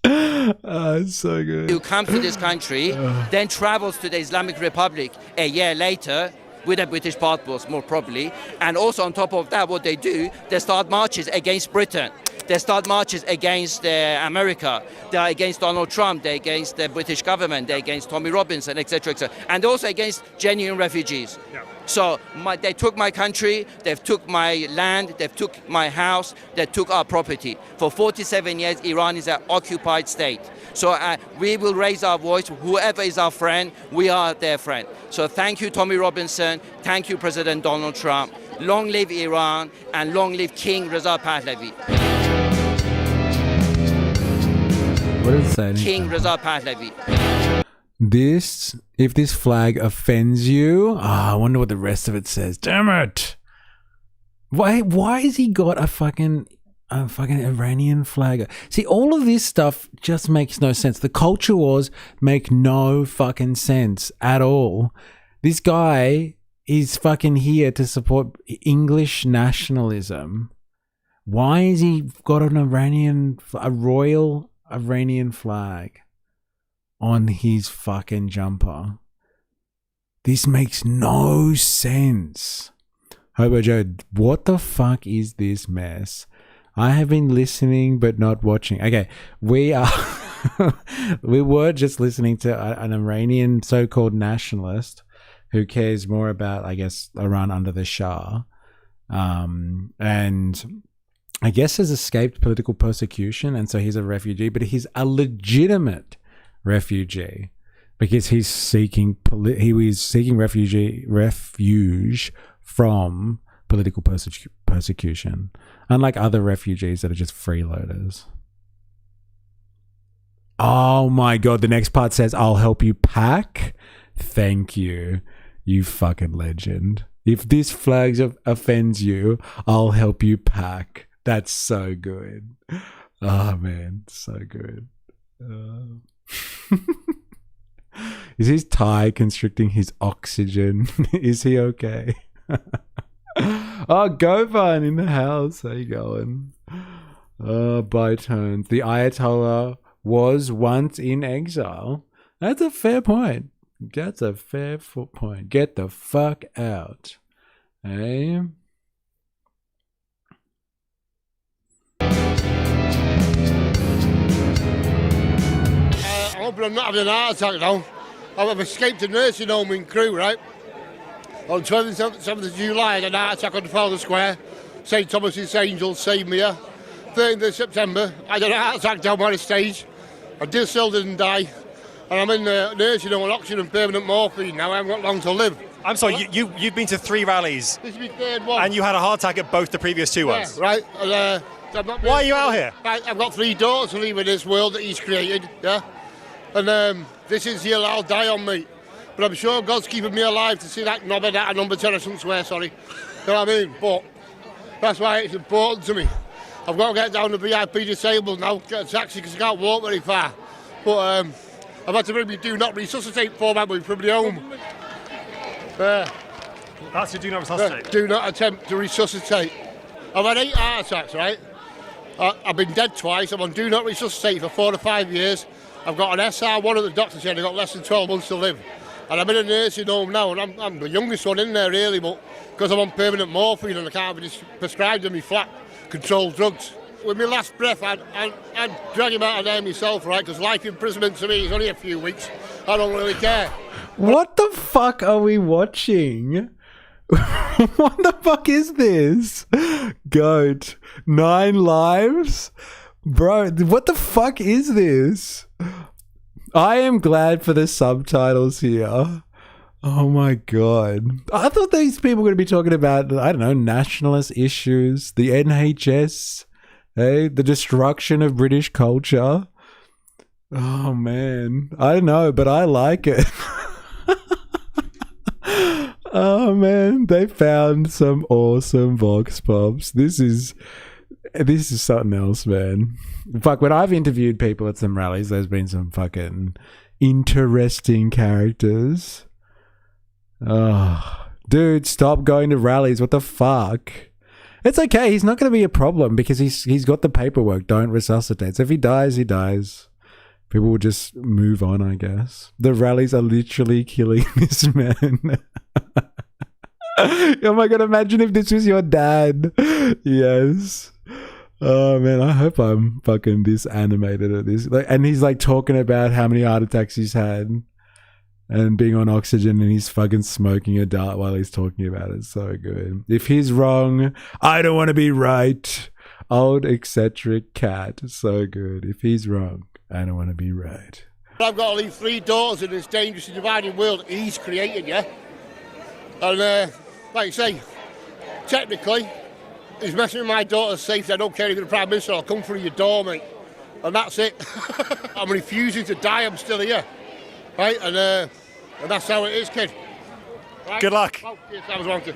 S1: It's so good.
S16: Who comes to this country, then travels to the Islamic Republic a year later with a British passport, more probably. And also on top of that, what they do, they start marches against Britain. They start marches against America. They are against Donald Trump. They're against the British government. They're against Tommy Robinson, etc., etc. And also against genuine refugees. Yeah. So they took my country, they've took my land, they've took my house, they took our property. For 47 years, Iran is an occupied state. So we will raise our voice. Whoever is our friend, we are their friend. So thank you, Tommy Robinson. Thank you, President Donald Trump. Long live Iran and long live King Reza Pahlavi.
S1: What does it say?
S16: King Reza Pahlavi.
S1: If this flag offends you, I wonder what the rest of it says. Damn it! Why has he got a fucking Iranian flag? See, all of this stuff just makes no sense. The culture wars make no fucking sense at all. This guy is fucking here to support English nationalism. Why has he got a royal Iranian flag on his fucking jumper? This makes no sense. Hobo Joe, what the fuck is this mess? I have been listening but not watching. Okay, we were just listening to an Iranian so-called nationalist who cares more about, I guess, Iran under the Shah, and I guess has escaped political persecution, and so he's a refugee, but he's a legitimate refugee because he's seeking refuge from political persecution, unlike other refugees that are just freeloaders. Oh my god, the next part says, I'll help you pack. Thank you, you fucking legend. If this flag offends you, I'll help you pack. That's so good. Oh man, so good. Is his tie constricting his oxygen? Is he okay? Oh, Govan in the house. How you going? By turns. The Ayatollah was once in exile. That's a fair point. That's a fair point. Get the fuck out. Hey?
S15: I hope I'm not having an heart attack now. I've escaped a nursing home in Crewe, right? On 27th of July, I had an heart attack on Trafalgar Square. St Thomas's Angels saved me here. 13th of September, I had an heart attack down by the stage. I still didn't die. And I'm in the nursing home on oxygen and permanent morphine now. I haven't got long to live.
S6: I'm sorry, you've been to 3 rallies.
S15: This is my third one.
S6: And you had a heart attack at both the previous 2 ones.
S15: Yeah, right. And,
S6: why are you out here?
S15: I've got 3 daughters to leave in this world that he's created, yeah? And this is the hill I'll die on, mate. But I'm sure God's keeping me alive to see that knobhead out of number 10, I shouldn't swear, sorry. You know what I mean? But that's why it's important to me. I've got to get down to VIP disabled now, get a taxi because I can't walk very far. But I've had to bring me do not resuscitate format with from my home.
S6: That's your do not resuscitate?
S15: Do not attempt to resuscitate. I've had 8 heart attacks, right? I've been dead twice. I'm on do not resuscitate for 4 to 5 years. I've got an SR1 at the doctor said I've got less than 12 months to live. And I'm in a nursing home now, and I'm the youngest one in there really, but because I'm on permanent morphine and I can't be prescribed to me flat controlled drugs. With my last breath, I'd drag him out of there myself, right? Because life imprisonment to me is only a few weeks. I don't really care.
S1: What the fuck are we watching? What the fuck is this? Goat. 9 lives? Bro, what the fuck is this? I am glad for the subtitles here. Oh my god. I thought these people were going to be talking about, I don't know, nationalist issues, the NHS, hey, the destruction of British culture. Oh man. I don't know, but I like it. Oh man, they found some awesome vox pops. This is something else, man. Fuck, when I've interviewed people at some rallies, there's been some fucking interesting characters. Oh, dude, stop going to rallies. What the fuck? It's okay. He's not going to be a problem because he's got the paperwork. Don't resuscitate. So if he dies, he dies. People will just move on, I guess. The rallies are literally killing this man. Oh my god, imagine if this was your dad. Yes. Oh man, I hope I'm fucking this animated at this. Like, and he's like talking about how many heart attacks he's had and being on oxygen, and he's fucking smoking a dart while he's talking about it. So good. If he's wrong, I don't want to be right. Old eccentric cat. So good. If he's wrong, I don't want to be right.
S15: I've got to leave 3 daughters in this dangerous and dividing world he's created, yeah? And like you say, technically, he's messing with my daughter's safety. I don't care if you're the Prime Minister, I'll come through your door, mate. And that's it. I'm refusing to die, I'm still here. Right? And that's how it is, kid. Right?
S6: Good luck.
S15: Oh, yes, that was wanted.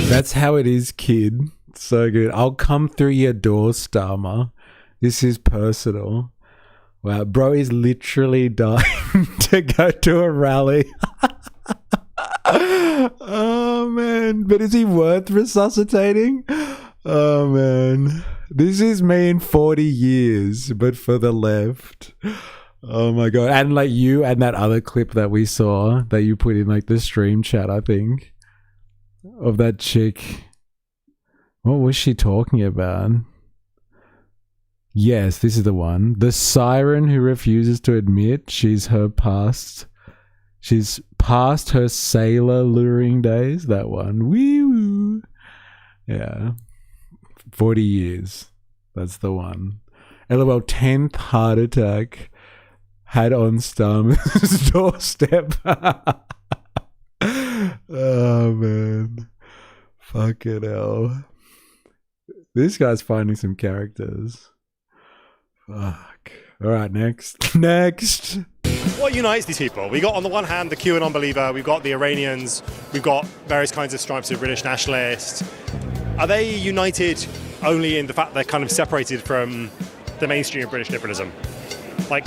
S1: That's how it is, kid. So good. I'll come through your door, Starmer. This is personal. Wow, bro is literally dying to go to a rally. Oh man, but is he worth resuscitating? Oh man, this is me in 40 years, but for the left. Oh my god. And like you and that other clip that we saw that you put in like the stream chat, I think, of that chick. What was she talking about? Yes, this is the one. The siren who refuses to admit she's past her sailor luring days. That one. Wee-woo. Yeah. 40 years. That's the one. LOL, 10th heart attack had on Starmer's doorstep. Oh, man. Fucking hell. This guy's finding some characters. Fuck. All right, next. Next.
S6: What unites these people? We got on the one hand the QAnon believer, we've got the Iranians, we've got various kinds of stripes of British nationalists. Are they united only in the fact they're kind of separated from the mainstream of British liberalism? Like,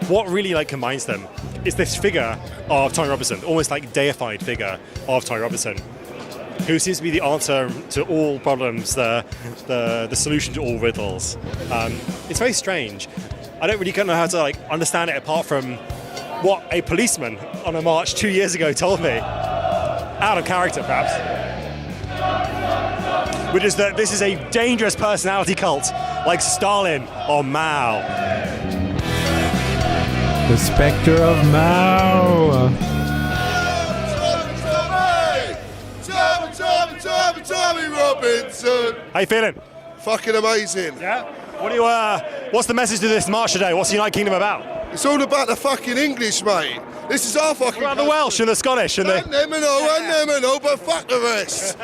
S6: what really like combines them is this figure of Tommy Robinson, almost like deified figure of Tommy Robinson, who seems to be the answer to all problems, the solution to all riddles. It's very strange. I don't really know how to like understand it apart from what a policeman on a march 2 years ago told me. Out of character, perhaps. Which is that this is a dangerous personality cult, like Stalin or Mao.
S1: The spectre of Mao.
S4: Tommy Robinson.
S6: How you feeling?
S4: Fucking amazing.
S6: Yeah? What do you, what's the message to this march today? What's the United Kingdom about?
S4: It's all about the fucking English, mate. This is our fucking...
S6: What about the Welsh and the Scottish and the...
S4: And them and all, but fuck the rest.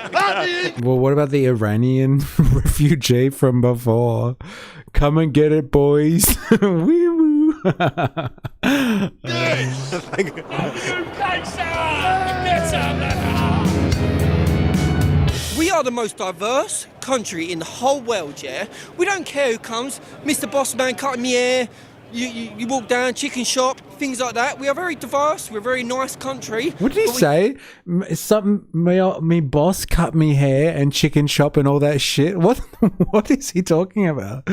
S1: Well, what about the Iranian refugee from before? Come and get it, boys. Wee woo.
S7: We are the most diverse country in the whole world, yeah? We don't care who comes. Mr. Bossman cutting me hair, you walk down, chicken shop, things like that. We are very diverse. We're a very nice country.
S1: What did he say? Something, me boss cut me hair and chicken shop and all that shit? What is he talking about?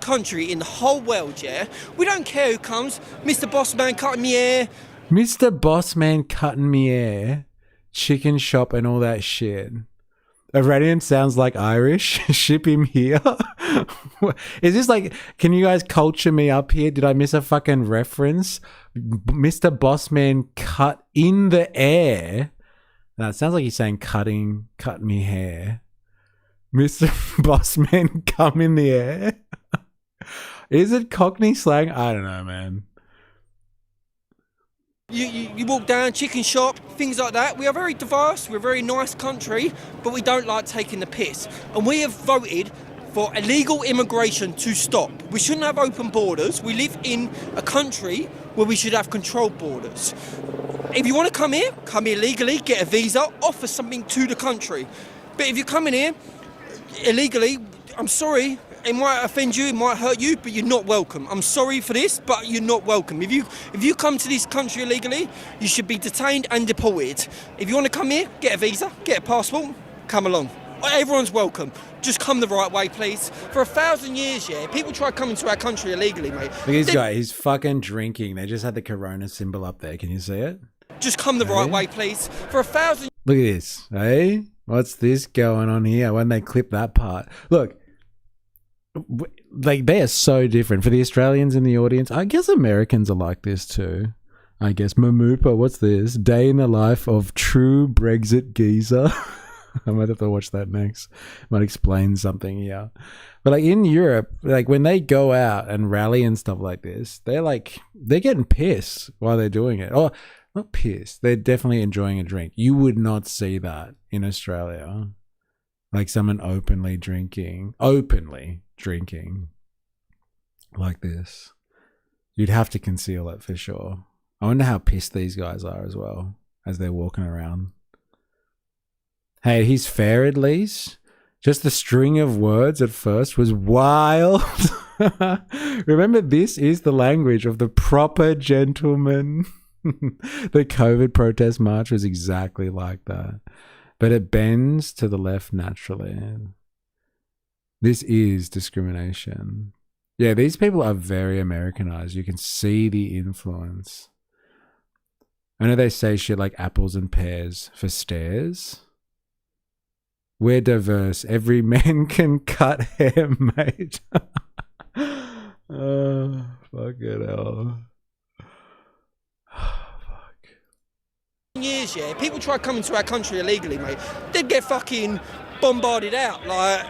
S7: Country in the whole world, yeah? We don't care who comes. Mr. Bossman cutting me hair.
S1: Mr. Bossman cutting me hair, chicken shop and all that shit. Iranian sounds like Irish. Ship him here. Is this like, can you guys culture me up here? Did I miss a fucking reference? Mr. Bossman cut in the air. No, it sounds like he's saying cut me hair. Mr. Bossman come in the air. Is it Cockney slang? I don't know, man.
S7: You walk down, chicken shop, things like that. We are very diverse, we're a very nice country, but we don't like taking the piss. And we have voted for illegal immigration to stop. We shouldn't have open borders. We live in a country where we should have controlled borders. If you want to come here legally, get a visa, offer something to the country. But if you're coming here illegally, I'm sorry, it might offend you, it might hurt you, but you're not welcome. I'm sorry for this, but you're not welcome. If you come to this country illegally, you should be detained and deported. If you want to come here, get a visa, get a passport, come along. Everyone's welcome. Just come the right way, please. For 1,000 years, yeah, people try coming to our country illegally, mate.
S1: Look at this guy, he's fucking drinking. They just had the Corona symbol up there. Can you see it?
S7: Just come the right way, please. For 1,000...
S1: Look at this, hey? What's this going on here? When they clip that part. Look. Like, they are so different. For the Australians in the audience, I guess Americans are like this too. I guess Mamupa, what's this? Day in the life of true Brexit geezer. I might have to watch that next. Might explain something here. But like in Europe, like when they go out and rally and stuff like this, they're getting pissed while they're doing it. Or not pissed. They're definitely enjoying a drink. You would not see that in Australia. Like someone openly drinking like this. You'd have to conceal it for sure. I wonder how pissed these guys are as well as they're walking around. Hey, he's fair at least. Just the string of words at first was wild. Remember, this is the language of the proper gentleman. The COVID protest march was exactly like that. But it bends to the left naturally. This is discrimination. Yeah, these people are very Americanized. You can see the influence. I know they say shit like apples and pears for stairs. We're diverse. Every man can cut hair, mate. Oh, fucking hell.
S7: Years, yeah, people try coming to our country illegally, mate. They'd get fucking bombarded out, like...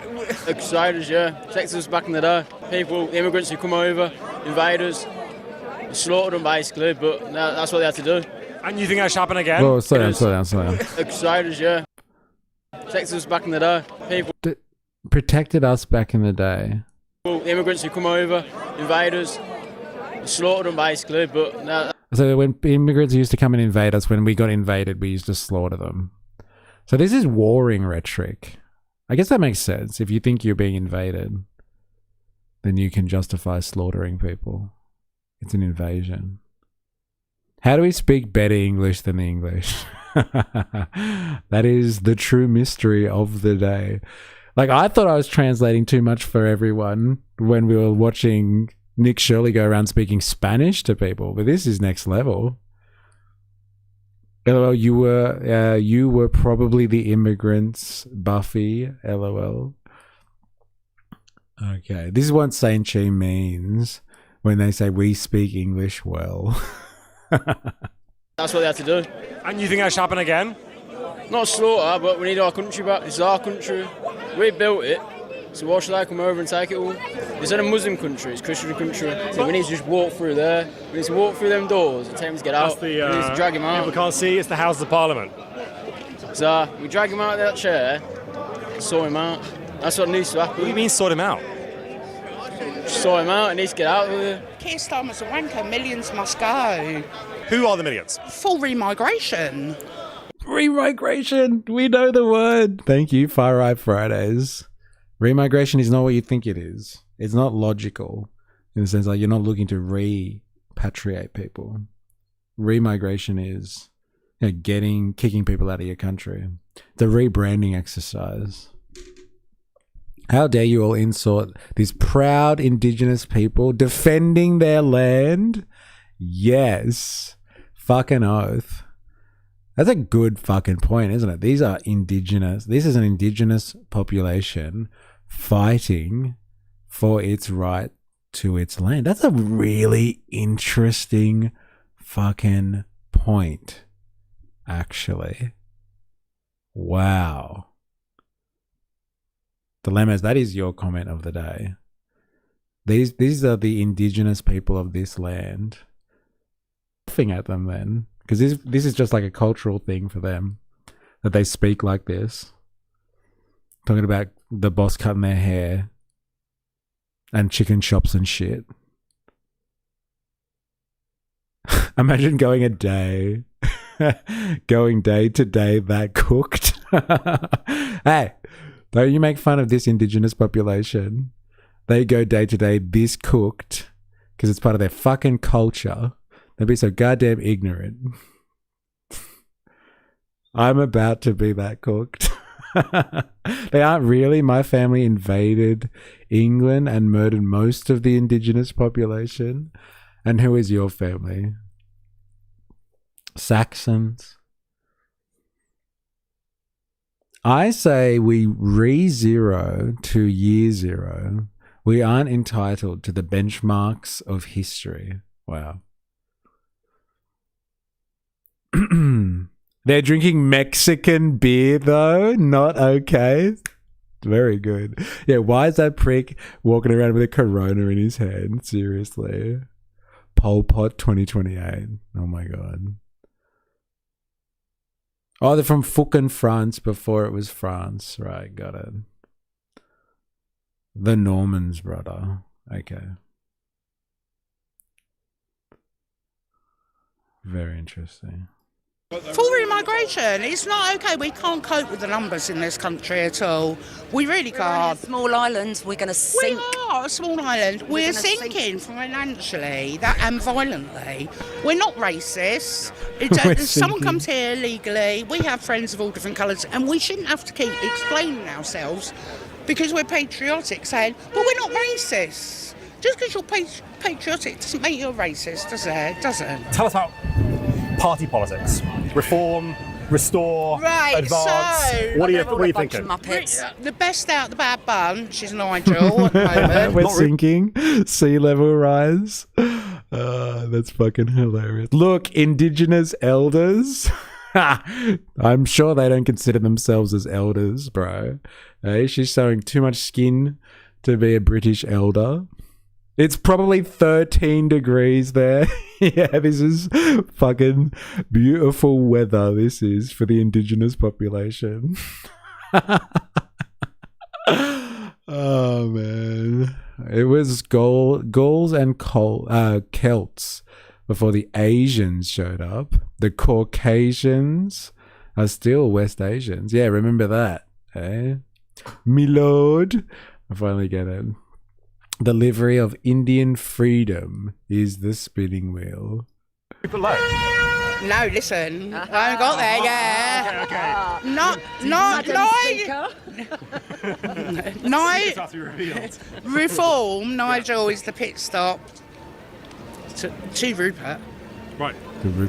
S12: Excited, yeah. Texas back in the day. People, immigrants who come over, invaders, slaughtered them basically, but that's what they had to do.
S6: And you think that should happen again?
S1: Whoa, slow down.
S12: Excited, yeah. Texas back in the day. People...
S1: Protected us back in the day.
S12: Immigrants who come over, invaders, slaughtered them basically, but...
S1: So when immigrants used to come and invade us, when we got invaded, we used to slaughter them. So this is warring rhetoric. I guess that makes sense. If you think you're being invaded, then you can justify slaughtering people. It's an invasion. How do we speak better English than the English? That is the true mystery of the day. Like, I thought I was translating too much for everyone when we were watching Nick Shirley go around speaking Spanish to people, but this is next level. LOL, you were probably the immigrants, Buffy, LOL. Okay, this is what Saint Chi means when they say we speak English well.
S12: That's what they had to do.
S6: And you think that should happen again?
S12: Not slaughter, but we need our country back. This is our country. We built it, so why should I come over and take it all? It's not a Muslim country, it's a Christian country. So we need to just walk through there. We need to walk through them doors and tell him to get out. We need to drag him out.
S6: People can't see, it's the House of Parliament.
S12: So we drag him out of that chair, sort him out. That's what needs to happen.
S6: What do you mean sort him out?
S12: Sort him out, he needs to get out of here.
S2: Keir Starmer's a wanker, millions must go.
S6: Who are the millions?
S2: Full remigration.
S1: Remigration! We know the word! Thank you, Far Right Fridays. Remigration is not what you think it is. It's not logical. In the sense, like, you're not looking to repatriate people. Remigration is, you know, kicking people out of your country. It's a rebranding exercise. How dare you all insult these proud indigenous people defending their land? Yes. Fucking oath. That's a good fucking point, isn't it? These are indigenous. This is an indigenous population fighting for its right to its land. That's a really interesting fucking point, actually. Wow. Dilemmas, that is your comment of the day. These are the indigenous people of this land. Laughing at them then. Because this is just like a cultural thing for them. That they speak like this. Talking about the boss cutting their hair. And chicken shops and shit. Imagine going a day. Going day to day that cooked. Hey, don't you make fun of this indigenous population. They go day to day this cooked. Because it's part of their fucking culture. They'd be so goddamn ignorant. I'm about to be that cooked. They aren't really. My family invaded England and murdered most of the indigenous population. And who is your family? Saxons. I say we re-zero to year zero. We aren't entitled to the benchmarks of history. Wow. They're drinking Mexican beer though. Not okay. Very good. Yeah, why is that prick walking around with a Corona in his hand? Seriously. Pol Pot 2028. Oh my god. Oh, they're from fucking France before it was France. Right, got it. The Normans, brother. Okay. Very interesting.
S2: Full remigration. It's not okay. We can't cope with the numbers in this country at all. We really can't.
S17: Small islands, we're going to sink.
S2: We are a small island. We're sinking financially and violently. We're not racist. If someone comes here illegally, we have friends of all different colours, and we shouldn't have to keep explaining ourselves because we're patriotic, saying, but we're not racist. Just because you're patriotic doesn't make you a racist, does it? It doesn't.
S6: Tell us about party politics. Reform, restore,
S2: right,
S6: advance.
S2: So,
S6: what are you thinking?
S2: The best out of the bad bunch is Nigel at the moment.
S1: We're sinking. Sea level rise. That's fucking hilarious. Look, indigenous elders. I'm sure they don't consider themselves as elders, bro. Hey, she's showing too much skin to be a British elder. It's probably 13 degrees there. Yeah, this is fucking beautiful weather. This is for the indigenous population. Oh, man. It was Gauls and Celts before the Asians showed up. The Caucasians are still West Asians. Yeah, remember that. Eh? Me lord. I finally get it. The livery of Indian freedom is the spinning wheel.
S2: No, listen, I haven't got there yet. Reform, Nigel is the pit stop to Rupert.
S6: Right.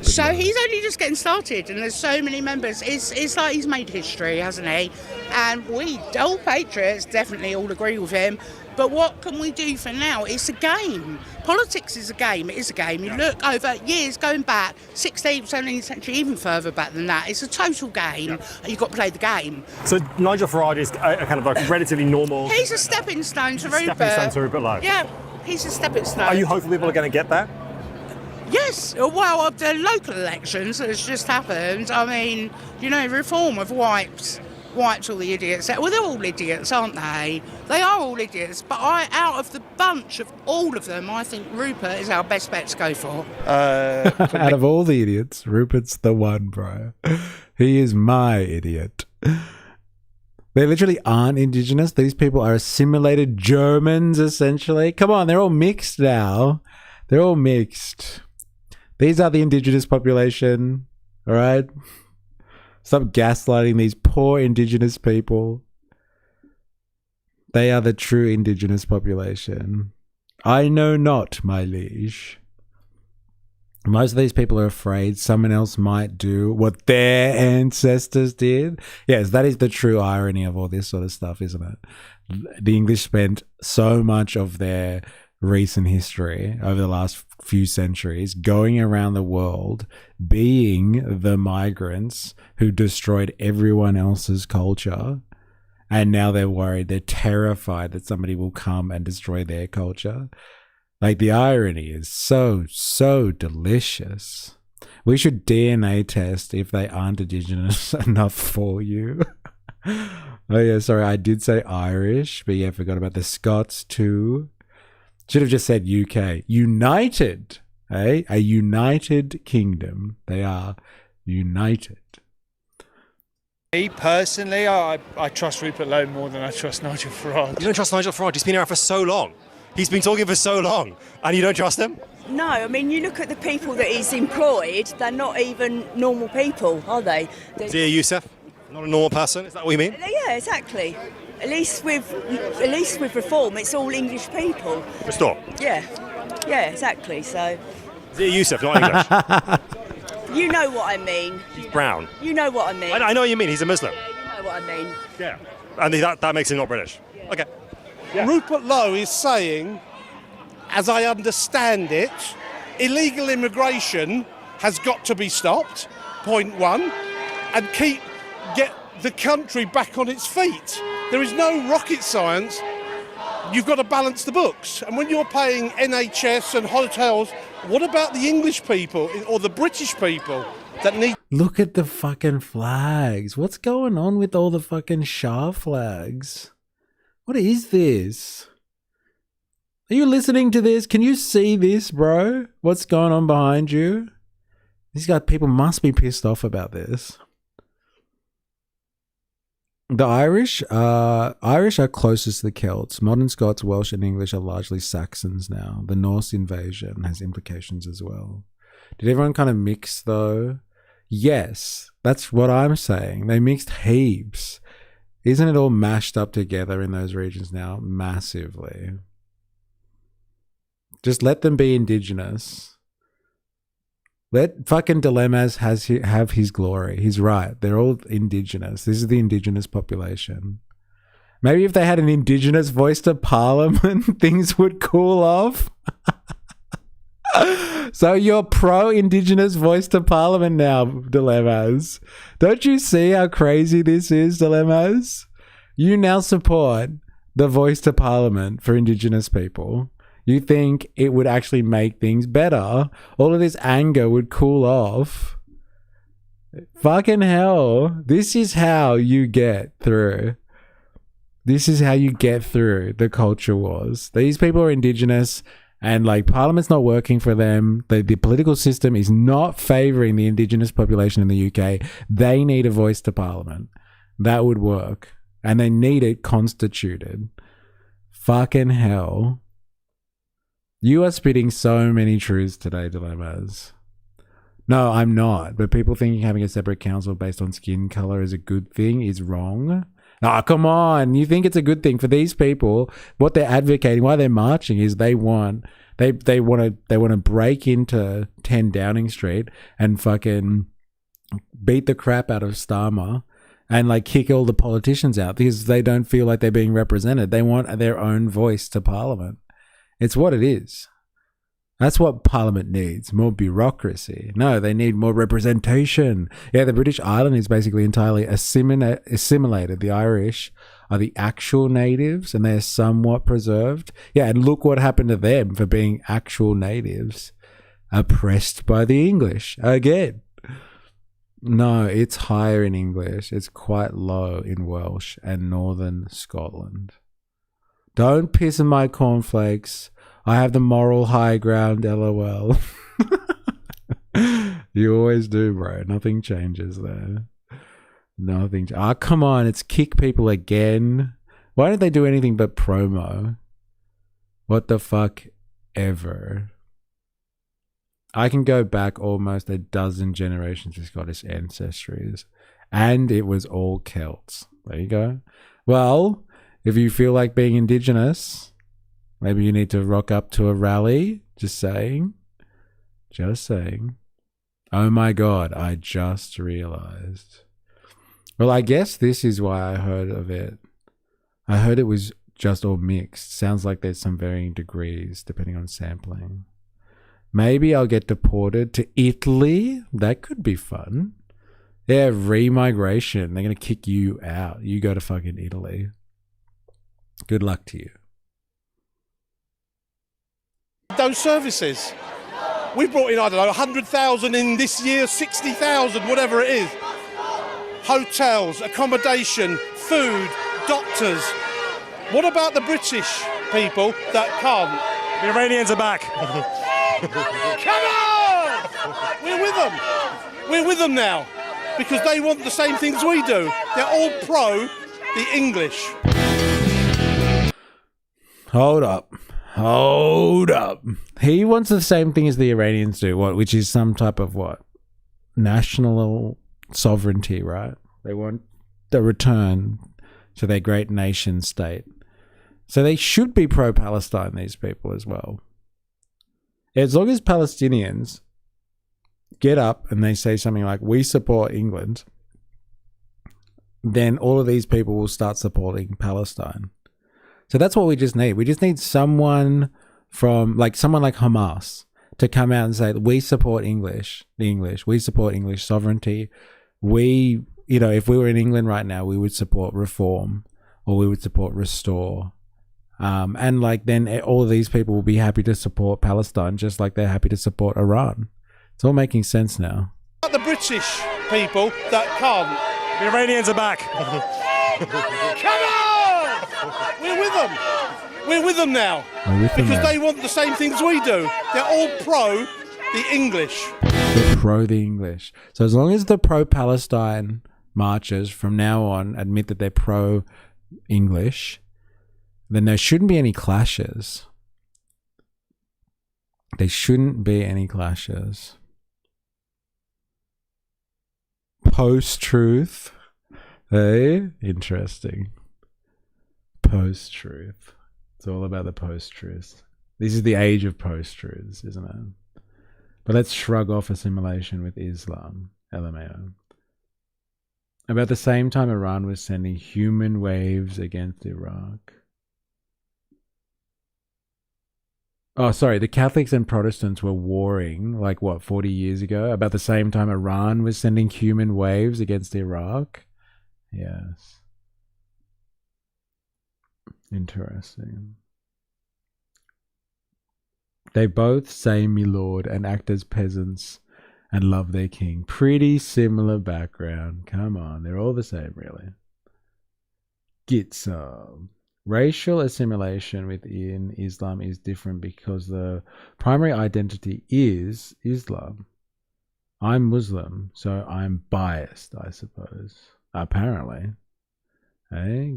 S2: So he's only just getting started, and there's so many members. It's like he's made history, hasn't he? And we, all patriots, definitely all agree with him. But what can we do for now? It's a game. Politics is a game. It is a game. You look over years going back, 16th, 17th century, even further back than that. It's a total game. You've got to play the game.
S6: So Nigel Farage is a kind of like relatively normal.
S2: He's a stepping stone to Rupert.
S6: Stepping stone to Rupert Lowe.
S2: Yeah, he's a stepping stone.
S6: Are you hopeful people are going to get that?
S2: Yes, well, of the local elections that's just happened, I mean, you know, Reform have wiped all the idiots out. Well, they're all idiots, aren't they? They are all idiots, but out of the bunch of all of them, I think Rupert is our best bet to go for.
S1: Out of all the idiots, Rupert's the one, bro. He is my idiot. They literally aren't indigenous. These people are assimilated Germans, essentially. Come on, they're all mixed now. They're all mixed. These are the indigenous population, all right? Stop gaslighting these poor indigenous people. They are the true indigenous population. I know not, my liege. Most of these people are afraid someone else might do what their ancestors did. Yes, that is the true irony of all this sort of stuff, isn't it? The English spent so much of their recent history over the last few centuries going around the world being the migrants who destroyed everyone else's culture, and now they're worried, they're terrified that somebody will come and destroy their culture. Like, the irony is so delicious. We should DNA test if they aren't indigenous enough for you. Oh yeah, sorry, I did say Irish, but yeah, forgot about the Scots too. Should have just said UK. United, eh? A united kingdom. They are united.
S18: Me personally, I trust Rupert Lowe more than I trust Nigel Farage.
S6: You don't trust Nigel Farage? He's been around for so long. He's been talking for so long, and you don't trust him?
S19: No, I mean, you look at the people that he's employed, they're not even normal people, are they?
S6: Dear Youssef, not a normal person, is that what you mean?
S19: Yeah, exactly. At least with Reform, it's all English people.
S6: Restore?
S19: Yeah, exactly, so...
S6: Dear Youssef, not English.
S19: You know what I mean.
S6: He's brown.
S19: You know what I mean.
S6: I know what you mean, he's a Muslim.
S19: Yeah, you know what I mean.
S6: Yeah, and that makes him not British.
S18: Yeah.
S6: Okay.
S18: Yeah.
S20: Rupert Lowe is saying, as I understand it, illegal immigration has got to be stopped, point one, and get the country back on its feet. There is no rocket science. You've got to balance the books. And when you're paying NHS and hotels, what about the English people or the British people that need...
S1: Look at the fucking flags. What's going on with all the fucking Shah flags? What is this? Are you listening to this? Can you see this, bro? What's going on behind you? These guys, people must be pissed off about this. The Irish are closest to the Celts. Modern Scots, Welsh and English are largely Saxons now. The Norse invasion has implications as well. Did everyone kind of mix though? Yes, that's what I'm saying. They mixed heaps. Isn't it all mashed up together in those regions now? Massively. Just let them be indigenous. Let fucking Dilemmas have his glory. He's right. They're all indigenous. This is the indigenous population. Maybe if they had an indigenous voice to parliament, things would cool off. So you're pro-indigenous voice to parliament now, Dilemmas. Don't you see how crazy this is, Dilemmas? You now support the voice to parliament for indigenous people. You think it would actually make things better. All of this anger would cool off. Fucking hell. This is how you get through. This is how you get through the culture wars. These people are indigenous and like parliament's not working for them. The political system is not favouring the indigenous population in the UK. They need a voice to parliament. That would work. And they need it constituted. Fucking hell. You are spitting so many truths today, Dilemmas. No, I'm not. But people thinking having a separate council based on skin color is a good thing is wrong. Oh, come on. You think it's a good thing for these people? What they're advocating, why they're marching, is they want to break into 10 Downing Street and fucking beat the crap out of Starmer and like kick all the politicians out because they don't feel like they're being represented. They want their own voice to Parliament. It's what it is. That's what Parliament needs, more bureaucracy. No, they need more representation. Yeah, the British Island is basically entirely assimilated. The Irish are the actual natives and they're somewhat preserved. Yeah, and look what happened to them for being actual natives. Oppressed by the English again. No, it's higher in English. It's quite low in Welsh and Northern Scotland. Don't piss in my cornflakes. I have the moral high ground, LOL. You always do, bro. Nothing changes there. Nothing. Come on. It's kick people again. Why don't they do anything but promo? What the fuck ever. I can go back almost a dozen generations of Scottish ancestries. And it was all Celts. There you go. Well, if you feel like being Indigenous, maybe you need to rock up to a rally. Just saying. Just saying. Oh my God, I just realized. Well, I guess this is why I heard of it. I heard it was just all mixed. Sounds like there's some varying degrees depending on sampling. Maybe I'll get deported to Italy. That could be fun. Yeah, remigration. They're going to kick you out. You go to fucking Italy. Good luck to you.
S20: Those services. We brought in, I don't know, 100,000 in this year, 60,000, whatever it is. Hotels, accommodation, food, doctors. What about the British people that can't?
S6: The Iranians are back.
S20: Come on! We're with them. We're with them now because they want the same things we do. They're all pro the English.
S1: Hold up. He wants the same thing as the Iranians do, which is some type of national sovereignty, right? They want the return to their great nation state. So they should be pro-Palestine, these people as well. As long as Palestinians get up and they say something like, we support England, then all of these people will start supporting Palestine. So that's what we just need. We just need someone like Hamas to come out and say, we support the English, we support English sovereignty. If we were in England right now, we would support reform or we would support restore. And then all of these people will be happy to support Palestine just like they're happy to support Iran. It's all making sense now.
S20: The British people that can't.
S6: The Iranians are back.
S20: Come on! We're with them. We're with them now because they want the same things we do. They're all pro the English.
S1: They're pro the English. So as long as the pro-Palestine marchers from now on admit that they're pro-English, then there shouldn't be any clashes. There shouldn't be any clashes. Post-truth. Hey, interesting. Post-truth. It's all about the post-truth. This is the age of post-truths, isn't it? But let's shrug off assimilation with Islam. LMAO. About the same time Iran was sending human waves against Iraq. Oh, sorry. The Catholics and Protestants were warring 40 years ago? About the same time Iran was sending human waves against Iraq? Yes. Interesting. They both say "me lord" and act as peasants and love their king. Pretty similar background. Come on. They're all the same, really. Get some. Racial assimilation within Islam is different because the primary identity is Islam. I'm Muslim, so I'm biased, I suppose. Apparently.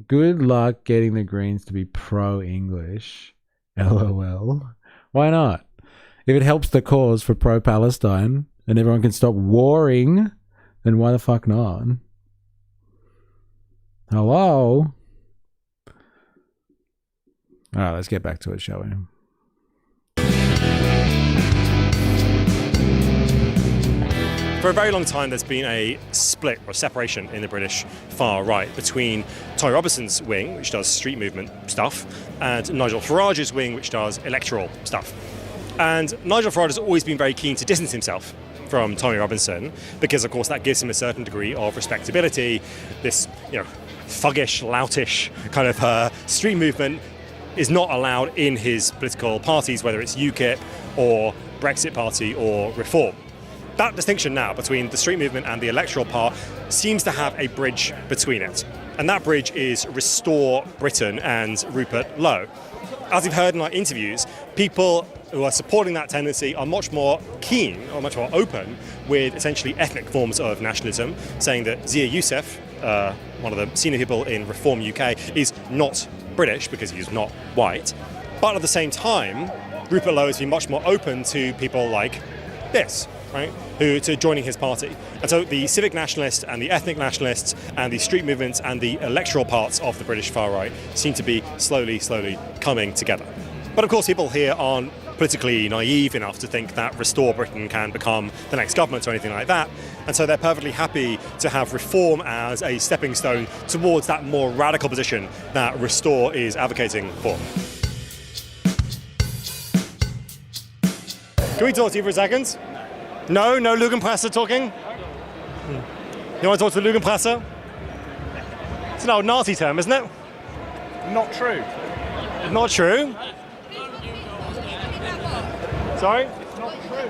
S1: Good luck getting the Greens to be pro-English. LOL. Why not? If it helps the cause for pro-Palestine and everyone can stop warring, then why the fuck not? Hello? All right, let's get back to it, shall we?
S6: For a very long time, there's been a split or separation in the British far right between Tommy Robinson's wing, which does street movement stuff, and Nigel Farage's wing, which does electoral stuff. And Nigel Farage has always been very keen to distance himself from Tommy Robinson because, of course, that gives him a certain degree of respectability. This, thuggish, loutish kind of street movement is not allowed in his political parties, whether it's UKIP or Brexit Party or Reform. That distinction now between the street movement and the electoral part seems to have a bridge between it. And that bridge is Restore Britain and Rupert Lowe. As you've heard in our interviews, people who are supporting that tendency are much more keen or much more open with essentially ethnic forms of nationalism, saying that Zia Youssef, one of the senior people in Reform UK, is not British because he's not white. But at the same time, Rupert Lowe has been much more open to people like this, right, who to joining his party. And so the civic nationalists and the ethnic nationalists and the street movements and the electoral parts of the British far right seem to be slowly coming together. But of course, people here aren't politically naive enough to think that Restore Britain can become the next government or anything like that. And so they're perfectly happy to have Reform as a stepping stone towards that more radical position that Restore is advocating for. Can we talk to you for a second? No Lugenpresse talking? You want to talk to the Lugenpresse? It's an old Nazi term, isn't it?
S20: Not true.
S6: Not true? Sorry?
S20: It's not true.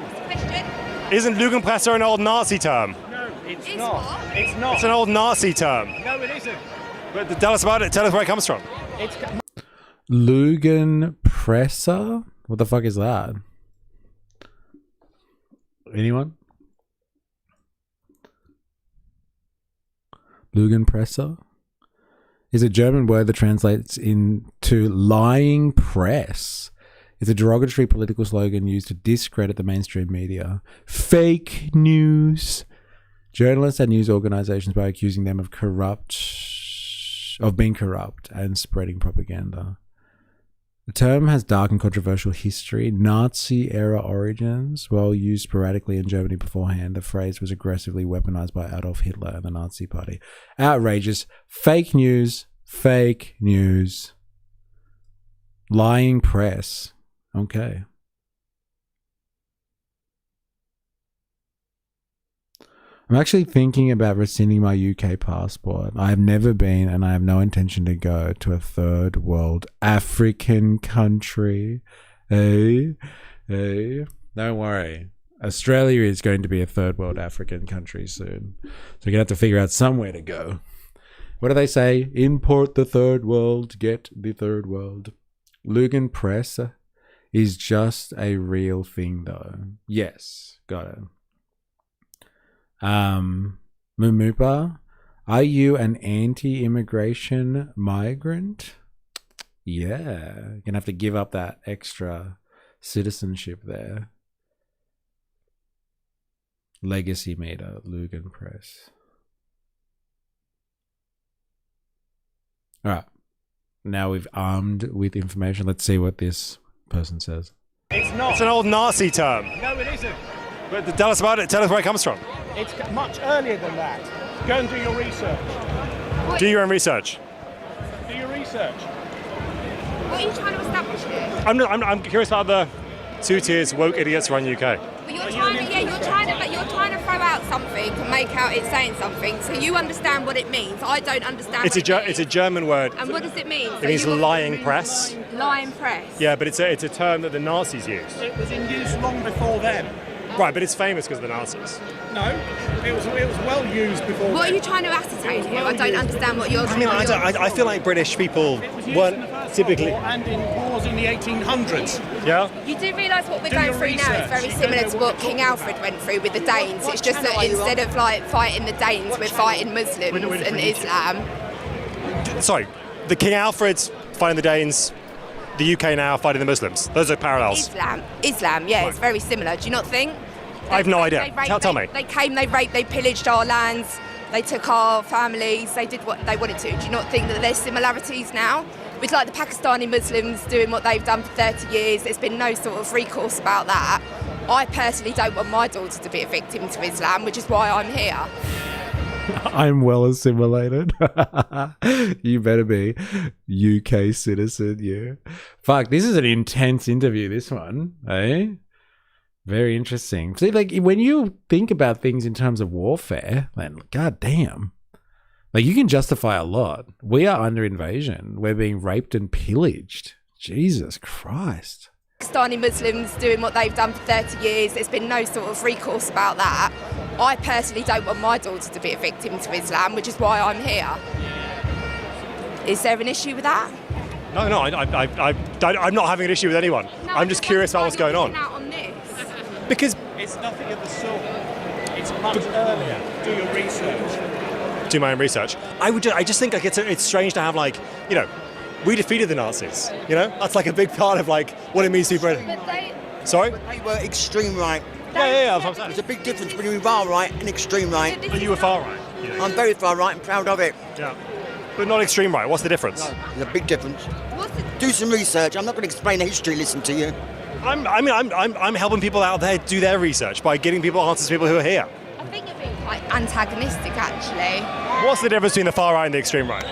S6: Isn't Lugenpresse an old Nazi term?
S20: No, it's not. It's not.
S6: It's an old Nazi term.
S20: No, it isn't.
S6: But tell us about it. Tell us where it comes from.
S1: Lugenpresse? What the fuck is that? Anyone? Lugenpresse is a German word that translates into lying press. It's a derogatory political slogan used to discredit the mainstream media. Fake news. Journalists and news organizations by accusing them of being corrupt and spreading propaganda. The term has dark and controversial history, Nazi-era origins. While used sporadically in Germany beforehand, the phrase was aggressively weaponized by Adolf Hitler and the Nazi Party. Outrageous. Fake news. Fake news. Lying press. Okay. I'm actually thinking about rescinding my UK passport. I have never been, and I have no intention to go to a third world African country. Hey, don't worry. Australia is going to be a third world African country soon. So you're going to have to figure out somewhere to go. What do they say? Import the third world, get the third world. Lugenpresse is just a real thing, though. Yes, got it. Mumupa, are you an anti-immigration migrant? Yeah, you're gonna have to give up that extra citizenship there. Legacy meter, Lugenpresse. All right, now we've armed with information. Let's see what this person says.
S20: It's not.
S6: It's an old Nazi term.
S20: No, it isn't.
S6: But tell us about it. Tell us where it comes from.
S20: It's much earlier than that. Go and do your research.
S6: Do your own research.
S20: Do your research.
S3: What are you trying to establish here?
S6: I'm curious about the two-tiers woke idiots run UK.
S3: But you're trying to throw out something and make out it's saying something, so you understand what it means. I don't understand.
S6: It's a German word.
S3: And what does it mean?
S6: It means lying press.
S3: Lying press.
S6: Yeah, but it's a term that the Nazis used.
S20: It was in use long before then.
S6: Right, but it's famous because of the Nazis.
S20: No, it was well used before.
S3: What are you trying to ascertain here? I don't understand what you're.
S6: I feel like British people weren't typically.
S20: And in wars in the 1800s.
S6: Yeah.
S3: You do realise what we're going through now is very similar to what King Alfred went through with the Danes. It's just that instead of fighting the Danes, we're fighting Muslims and Islam.
S6: Sorry, the King Alfred's fighting the Danes. the UK now fighting the Muslims? Those are parallels.
S3: Islam, yeah, it's very similar. Do you not think?
S6: I have no idea. Tell me.
S3: They came, they raped, they pillaged our lands, they took our families, they did what they wanted to. Do you not think that there's similarities now? With like the Pakistani Muslims doing what they've done for 30 years, there's been no sort of recourse about that. I personally don't want my daughter to be a victim to Islam, which is why I'm here.
S1: I'm well assimilated. You better be. UK citizen, you. Fuck, this is an intense interview, this one, eh? Very interesting. See, like, when you think about things in terms of warfare, man, goddamn. Like, you can justify a lot. We are under invasion. We're being raped and pillaged. Jesus Christ.
S3: Pakistani Muslims doing what they've done for 30 years, there's been no sort of recourse about that. I personally don't want my daughter to be a victim to Islam, which is why I'm here. Is there an issue with that?
S6: No, I'm not having an issue with anyone. I'm just curious about what's going on. Because
S18: it's nothing of the sort. It's much earlier. Do your research.
S6: Do my own research. I just think like it's strange to have like, you know, we defeated the Nazis. You know, that's like a big part of like what it means to be British. Sorry?
S14: But they were extreme right.
S6: Yeah.
S14: There's a big difference between far right and extreme right.
S6: And you were far right. You know.
S14: I'm very far right and proud of it.
S6: Yeah. But not extreme right. What's the difference?
S14: No, there's a big difference. Do some research. I'm not going to explain the history. Listen to you.
S6: I'm helping people out there do their research by giving people answers to people who are here.
S3: I think you're being quite antagonistic, actually.
S6: What's the difference between the far right and the extreme right?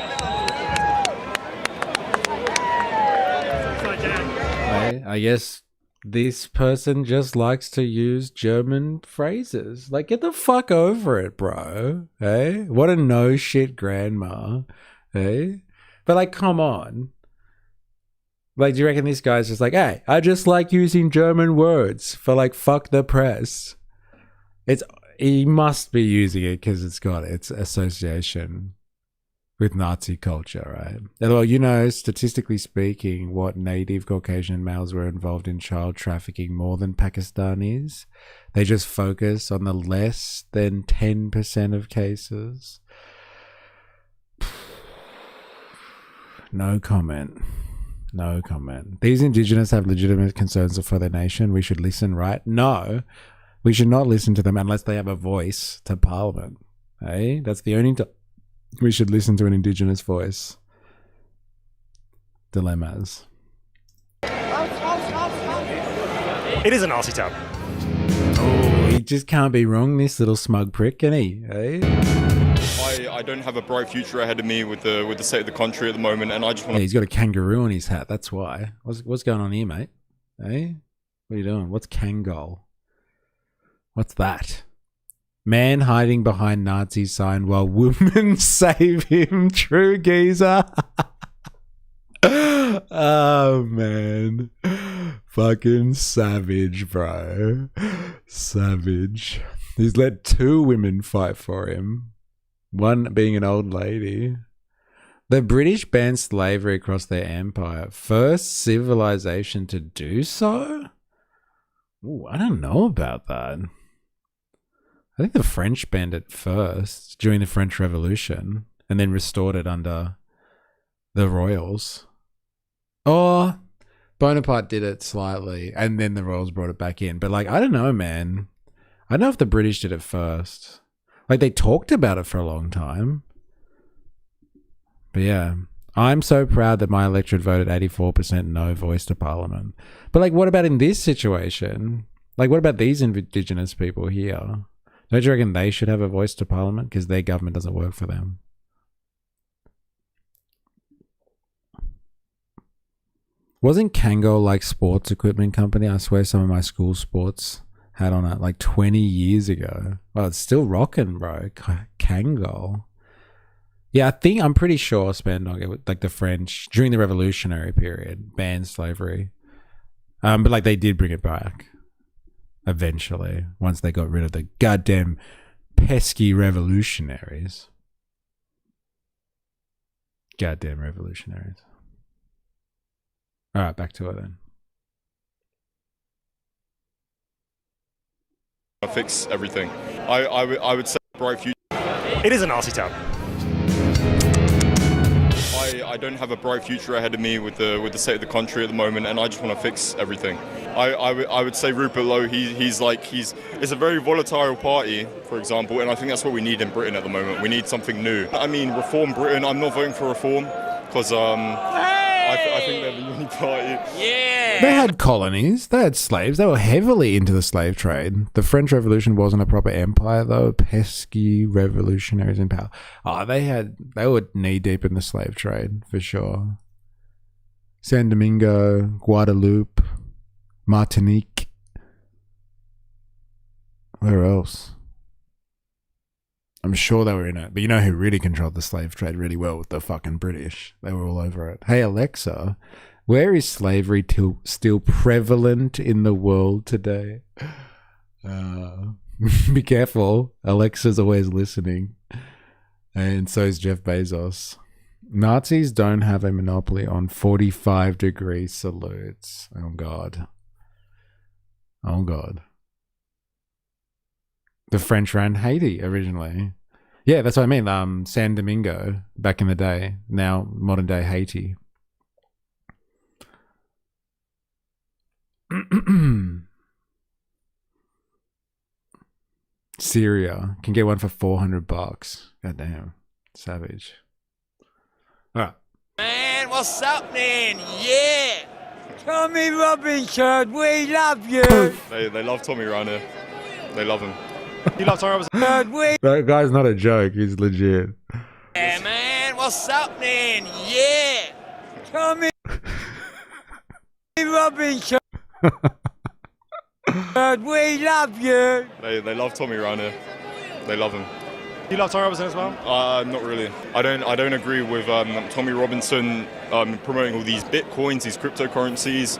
S1: I guess this person just likes to use German phrases. Like, get the fuck over it, bro. Hey? What a no shit grandma. Hey? But like, come on. Like, do you reckon this guy's just like, hey, I just like using German words for like fuck the press? He must be using it because it's got its association with Nazi culture, right? Well, you know, statistically speaking, what native Caucasian males were involved in child trafficking more than Pakistanis. They just focus on the less than 10% of cases. No comment. No comment. These indigenous have legitimate concerns for their nation. We should listen, right? No, we should not listen to them unless they have a voice to Parliament. Hey, that's the only time we should listen to an indigenous voice. Dilemmas.
S6: It is a Nazi town.
S1: Oh, he just can't be wrong, this little smug prick, can he? Hey?
S8: I don't have a bright future ahead of me with the state of the country at the moment, and I just want to...
S1: Hey, he's got a kangaroo on his hat, that's why. What's going on here, mate? Hey? What are you doing? What's Kangol? What's that? Man hiding behind Nazi sign while women save him. True geezer. Oh, man. Fucking savage, bro. Savage. He's let 2 women fight for him. One being an old lady. The British banned slavery across their empire. First civilization to do so? Ooh, I don't know about that. I think the French banned it first during the French Revolution and then restored it under the royals. Or Bonaparte did it slightly and then the royals brought it back in. But like, I don't know, man. I don't know if the British did it first. Like, they talked about it for a long time. But yeah, I'm so proud that my electorate voted 84% no voice to Parliament. But like, what about in this situation? Like, what about these indigenous people here? Don't you reckon they should have a voice to Parliament because their government doesn't work for them? Wasn't Kangol like sports equipment company? I swear some of my school sports had on it like 20 years ago. Well, it's still rocking, bro. Kangol. Yeah, I'm pretty sure Spandog, like the French, during the Revolutionary period, banned slavery. But like they did bring it back. Eventually, once they got rid of the goddamn pesky revolutionaries. Goddamn revolutionaries. All right, back to it then.
S8: fix everything. I would say bright future.
S6: It is a Nazi town.
S8: I don't have a bright future ahead of me with the state of the country at the moment, and I just want to fix everything. I would say Rupert Lowe, it's a very volatile party, for example, and I think that's what we need in Britain at the moment. We need something new. I mean, reform Britain. I'm not voting for reform because I think they're the uni party.
S1: They had colonies. They had slaves. They were heavily into the slave trade. The French Revolution wasn't a proper empire, though. Pesky revolutionaries in power. They were knee deep in the slave trade for sure. San Domingo, Guadeloupe, Martinique. Where else? I'm sure they were in it. But you know who really controlled the slave trade really well? The fucking British. They were all over it. Hey, Alexa, where is slavery still prevalent in the world today? Be careful. Alexa's always listening. And so is Jeff Bezos. Nazis don't have a monopoly on 45-degree salutes. Oh, God. Oh, God. The French ran Haiti originally. Yeah, that's what I mean. San Domingo back in the day. Now modern day Haiti. Syria can get one for $400. God damn, savage. All right.
S9: Man, what's happening? Yeah.
S21: Tommy Robinson, we love you.
S8: They love Tommy around here. They love him.
S6: You love Tommy Robinson?
S1: That guy's not a joke. He's legit.
S9: Yeah, man, what's happening? Yeah.
S21: Tommy Robinson. We love you.
S8: They love Tommy around here. They love him.
S6: You love Tommy Robinson as well?
S8: Not really. I don't agree with Tommy Robinson promoting all these bitcoins, these cryptocurrencies.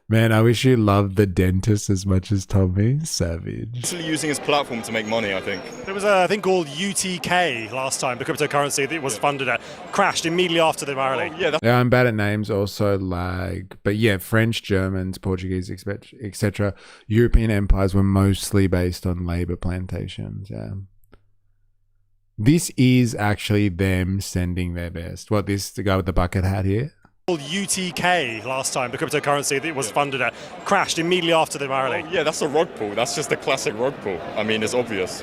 S1: Man, I wish you loved the dentist as much as Tommy. Savage.
S8: Basically using his platform to make money, I think.
S6: There was a thing called UTK last time, the cryptocurrency that was funded at, crashed immediately after the rally.
S1: Yeah, I'm bad at names, also lag. But yeah, French, Germans, Portuguese, etc. European empires were mostly based on labor plantations. Yeah. This is actually them sending their best. What, the guy with the bucket hat here?
S6: UTK last time, the cryptocurrency that was funded at, crashed immediately after the rally.
S8: Yeah, that's a rug pull. That's just a classic rug pull. I mean, it's obvious.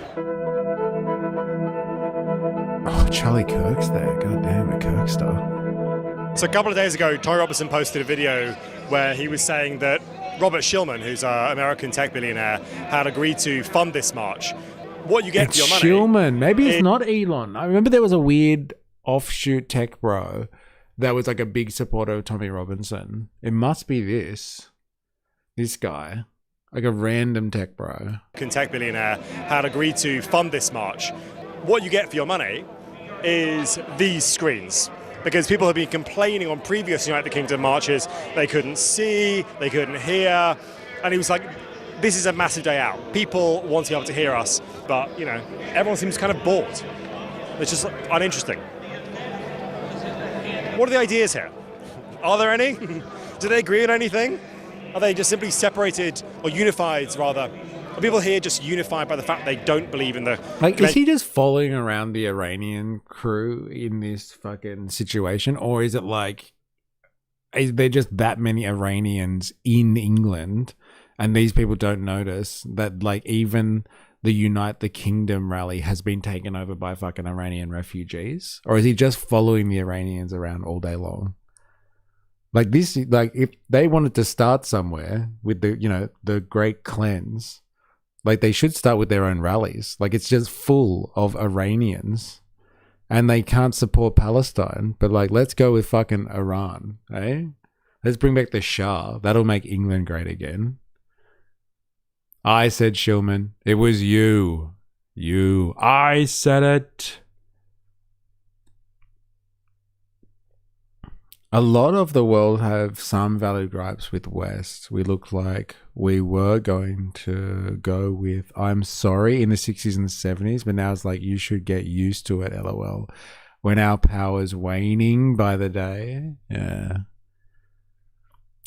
S1: Oh, Charlie Kirk's there. God damn, a Kirk star.
S6: So a couple of days ago, Tommy Robinson posted a video where he was saying that Robert Shillman, who's an American tech billionaire, had agreed to fund this march. What you get for your money...
S1: Shillman. Maybe it's not Elon. I remember there was a weird offshoot tech bro that was like a big supporter of Tommy Robinson. It must be this guy, like a random tech bro.
S6: Tech billionaire had agreed to fund this march. What you get for your money is these screens. Because people have been complaining on previous United Kingdom marches, they couldn't see, they couldn't hear. And he was like, this is a massive day out. People want to be able to hear us, but, you know, everyone seems kind of bored. It's just uninteresting. What are the ideas here? Are there any? Do they agree on anything? Are they just simply separated or unified, rather? Are people here just unified by the fact they don't believe in the...
S1: Like, is he just following around the Iranian crew in this fucking situation? Or is it like, is there just that many Iranians in England and these people don't notice that, like, even the Unite the Kingdom rally has been taken over by fucking Iranian refugees? Or is he just following the Iranians around all day long? Like this, like if they wanted to start somewhere with the, you know, the Great Cleanse, like they should start with their own rallies. Like it's just full of Iranians and they can't support Palestine, but like, let's go with fucking Iran, eh? Let's bring back the Shah. That'll make England great again. I said, Shillman, it was you. I said it. A lot of the world have some valid gripes with West. We look like we were going to go with I'm sorry in the 60s and the 70s, but now it's like you should get used to it, LOL. When our power's waning by the day. Yeah.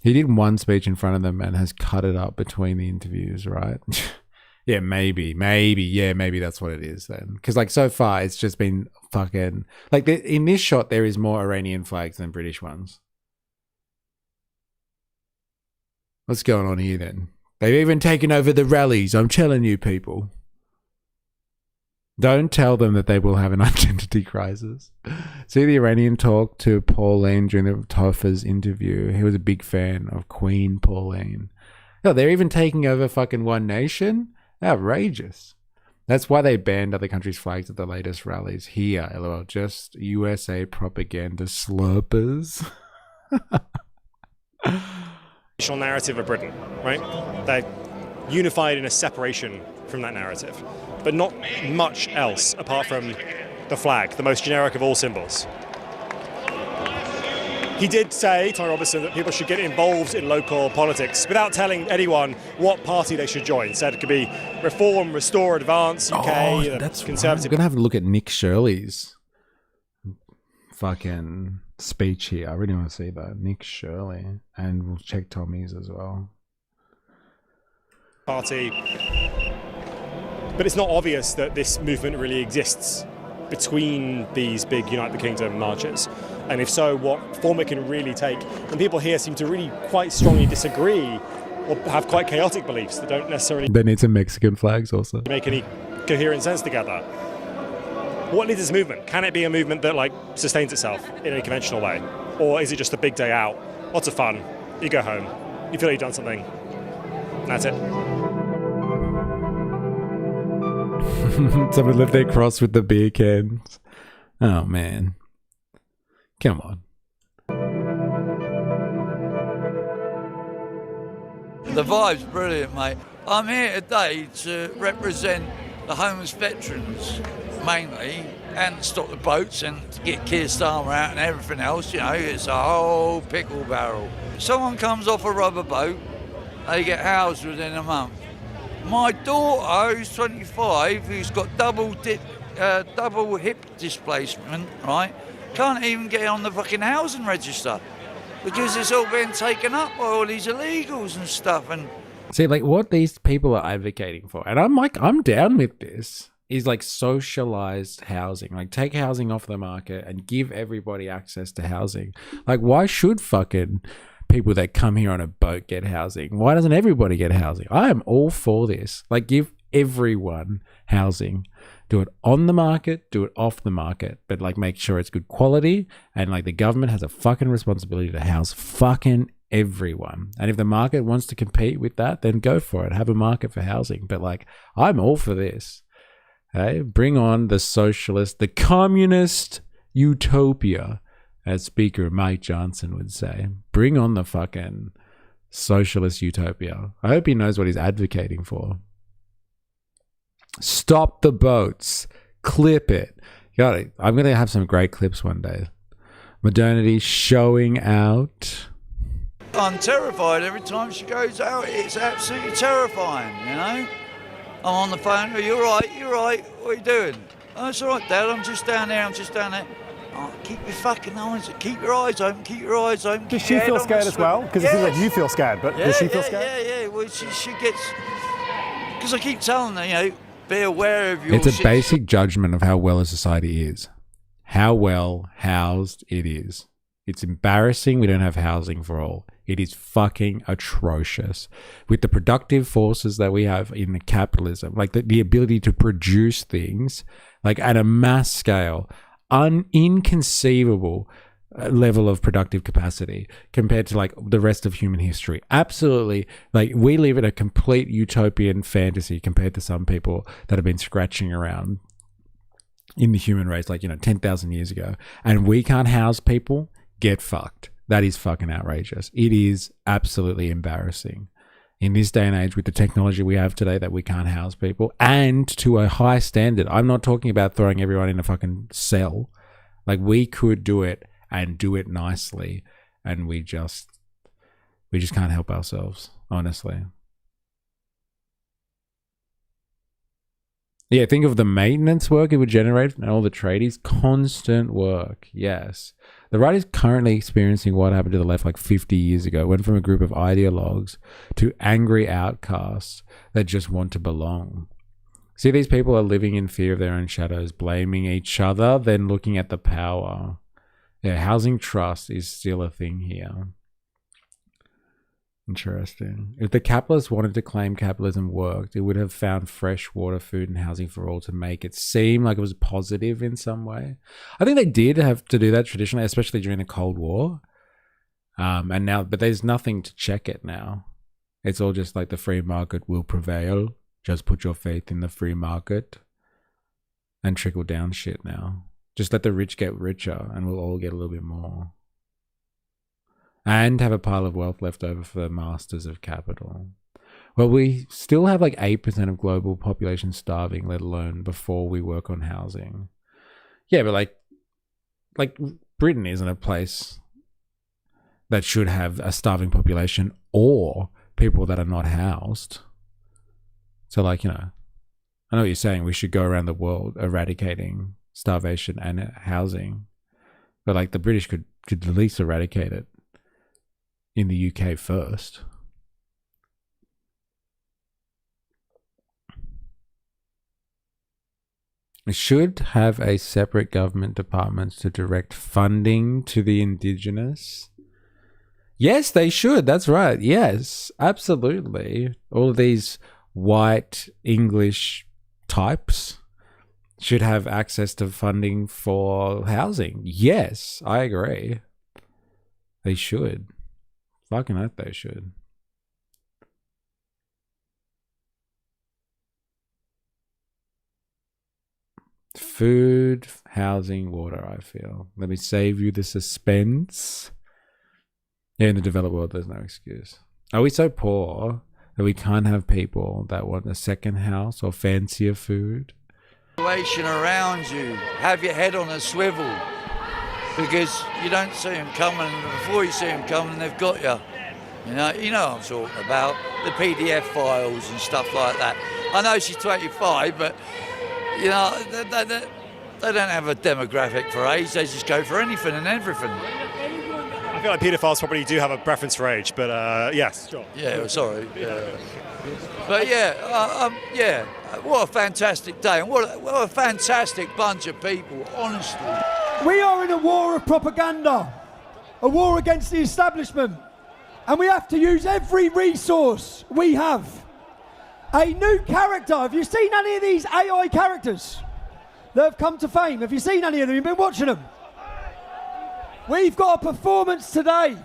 S1: He did one speech in front of them and has cut it up between the interviews, right? Yeah, maybe that's what it is then. Because like so far, it's just been fucking like in this shot there is more Iranian flags than British ones. What's going on here then? They've even taken over the rallies. I'm telling you, people. Don't tell them that they will have an identity crisis. See the Iranian talk to Pauline during the Topher's interview. He was a big fan of Queen Pauline. No, they're even taking over fucking One Nation. Outrageous. That's why they banned other countries' flags at the latest rallies. Here, LOL, just USA propaganda slurpers.
S6: Narrative of Britain, right? They're unified in a separation from that narrative, but not much else apart from the flag, the most generic of all symbols. He did say, Tommy Robertson, that people should get involved in local politics without telling anyone what party they should join. Said it could be Reform, Restore, Advance, UK,
S1: that's
S6: Conservative.
S1: I'm gonna have a look at Nick Shirley's fucking speech here. I really want to see that. Nick Shirley. And we'll check Tommy's as well.
S6: Party. But it's not obvious that this movement really exists between these big Unite the Kingdom marches. And if so, what form it can really take. And people here seem to really quite strongly disagree or have quite chaotic beliefs that don't necessarily
S1: They need some Mexican flags also.
S6: make any coherent sense together. What is this movement? Can it be a movement that like sustains itself in a conventional way? Or is it just a big day out? Lots of fun. You go home. You feel you've done something. That's it.
S1: Someone left their cross with the beer cans. Oh man. Come on.
S10: The vibe's brilliant, mate. I'm here today to represent the homeless veterans, mainly, and stop the boats and to get Keir Starmer out and everything else. You know, it's a whole pickle barrel. Someone comes off a rubber boat, they get housed within a month. My daughter, who's 25, who's got double hip displacement, right, can't even get on the fucking housing register because it's all been taken up by all these illegals and stuff. And
S1: see, like what these people are advocating for, and I'm like, I'm down with this, is like socialized housing. Like take housing off the market and give everybody access to housing. Like why should fucking people that come here on a boat get housing? Why doesn't everybody get housing? I am all for this. Like give everyone housing. Do it on the market, do it off the market, but like make sure it's good quality, and like the government has a fucking responsibility to house fucking everyone. And if the market wants to compete with that, then go for it. Have a market for housing. But like I'm all for this. Hey, bring on the socialist, the communist utopia, as Speaker Mike Johnson would say. Bring on the fucking socialist utopia. I hope he knows what he's advocating for. Stop the boats. Clip it. Got it. I'm going to have some great clips one day. Modernity showing out.
S10: I'm terrified every time she goes out. It's absolutely terrifying, you know? I'm on the phone. You're right. What are you doing? Oh, it's all right, Dad. I'm just down there. Oh, keep your fucking eyes, keep your eyes open,
S6: Does she feel scared as well? Because it seems like you feel scared, but does she feel scared?
S10: Yeah. Well, she gets... Because I keep telling her, you know, be aware of your...
S1: It's a basic judgment of how well a society is. How well housed it is. It's embarrassing we don't have housing for all. It is fucking atrocious. With the productive forces that we have in the capitalism, like the ability to produce things, like at a mass scale, inconceivable level of productive capacity compared to like the rest of human history. Absolutely. Like we live in a complete utopian fantasy compared to some people that have been scratching around in the human race, like, you know, 10,000 years ago, and we can't house people. Get fucked. That is fucking outrageous. It is absolutely embarrassing in this day and age with the technology we have today that we can't house people, and to a high standard. I'm not talking about throwing everyone in a fucking cell. Like we could do it and do it nicely, and we just can't help ourselves, honestly. Yeah, think of the maintenance work it would generate and all the tradies. Constant work, yes. The right is currently experiencing what happened to the left like 50 years ago. It went from a group of ideologues to angry outcasts that just want to belong. See, these people are living in fear of their own shadows, blaming each other, then looking at the power. Yeah, housing trust is still a thing here. Interesting. If the capitalists wanted to claim capitalism worked, it would have found fresh water, food, and housing for all to make it seem like it was positive in some way. I think they did have to do that traditionally, especially during the Cold War. And now, but there's nothing to check it now. It's all just like the free market will prevail. Just put your faith in the free market and trickle down shit now. Just let the rich get richer and we'll all get a little bit more. And have a pile of wealth left over for the masters of capital. Well, we still have like 8% of global population starving, let alone before we work on housing. Yeah, but like Britain isn't a place that should have a starving population or people that are not housed. So like, you know, I know what you're saying. We should go around the world eradicating starvation and housing. But like the British could at least eradicate it in the UK first. It should have a separate government department to direct funding to the indigenous. Yes, they should. That's right. Yes, absolutely. All of these white English types should have access to funding for housing. Yes, I agree. They should. Fucking oath they should. Food, housing, water, I feel. Let me save you the suspense. Yeah, in the developed world, there's no excuse. Are we so poor that we can't have people that want a second house or fancier food?
S10: Around you, have your head on a swivel. Because you don't see them coming, and before you see them coming, they've got you. You know what I'm talking about, the PDF files and stuff like that. I know she's 25, but, you know, they don't have a demographic for age, they just go for anything and everything.
S6: I feel like paedophiles probably do have a preference for age, but yes, sure.
S10: Yeah, sorry. Yeah. But yeah, what a fantastic day, and what a fantastic bunch of people, honestly.
S5: We are in a war of propaganda, a war against the establishment, and we have to use every resource we have. A new character, have you seen any of these AI characters that have come to fame? Have you seen any of them? You've been watching them? We've got a performance today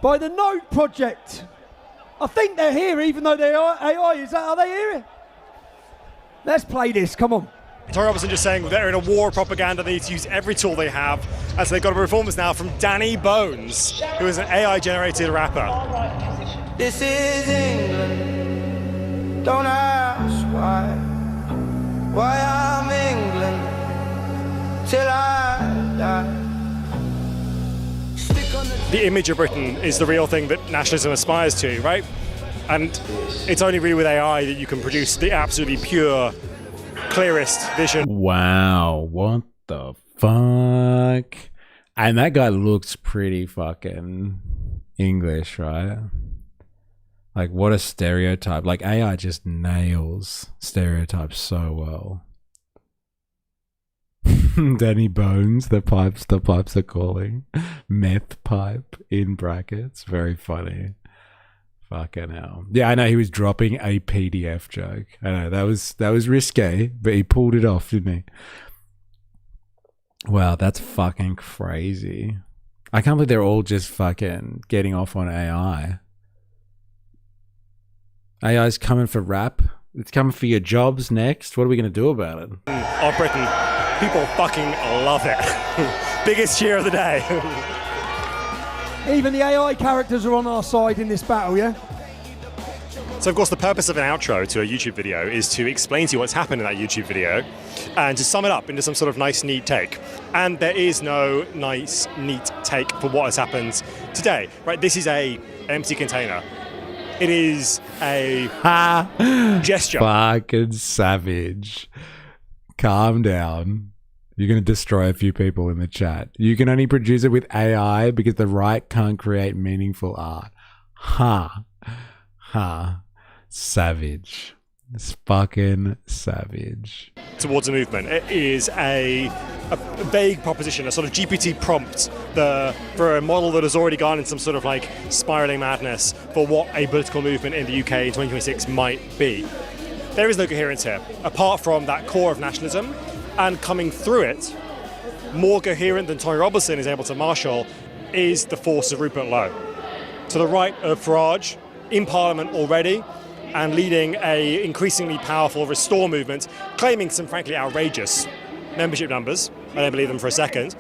S5: by the Note Project. I think they're here even though they are AI. Are they here? Let's play this, come on.
S6: Tory Robertson just saying they're in a war of propaganda, they need to use every tool they have. And so they've got a performance now from Danny Bones, who is an AI-generated rapper.
S11: This is England, don't ask why I'm England, till I die.
S6: The image of Britain is the real thing that nationalism aspires to, right? And it's only really with AI that you can produce the absolutely pure, clearest vision.
S1: Wow, what the fuck? And that guy looks pretty fucking English, right? Like, what a stereotype. Like, AI just nails stereotypes so well. Danny Bones, the pipes are calling. Meth pipe in brackets. Very funny. Fucking hell. Yeah, I know he was dropping a PDF joke. I know that was risque, but he pulled it off, didn't he? Wow, that's fucking crazy. I can't believe they're all just fucking getting off on AI. AI's coming for rap. It's coming for your jobs next. What are we going to do about it?
S6: Of Britain. People fucking love it. Biggest cheer of the day.
S5: Even the AI characters are on our side in this battle, yeah?
S6: So, of course, the purpose of an outro to a YouTube video is to explain to you what's happened in that YouTube video and to sum it up into some sort of nice, neat take. And there is no nice, neat take for what has happened today, right? This is an empty container. It is a gesture.
S1: Fucking savage. Calm down. You're going to destroy a few people in the chat. You can only produce it with AI because the right can't create meaningful art. Savage. It's fucking savage.
S6: Towards a movement. It is a vague proposition, a sort of GPT prompt for a model that has already gone in some sort of like spiraling madness for what a political movement in the UK in 2026 might be. There is no coherence here, apart from that core of nationalism, and coming through it, more coherent than Tommy Robinson is able to marshal, is the force of Rupert Lowe. To the right of Farage, in Parliament already, and leading a increasingly powerful Restore movement, claiming some frankly outrageous membership numbers. I don't believe them for a second.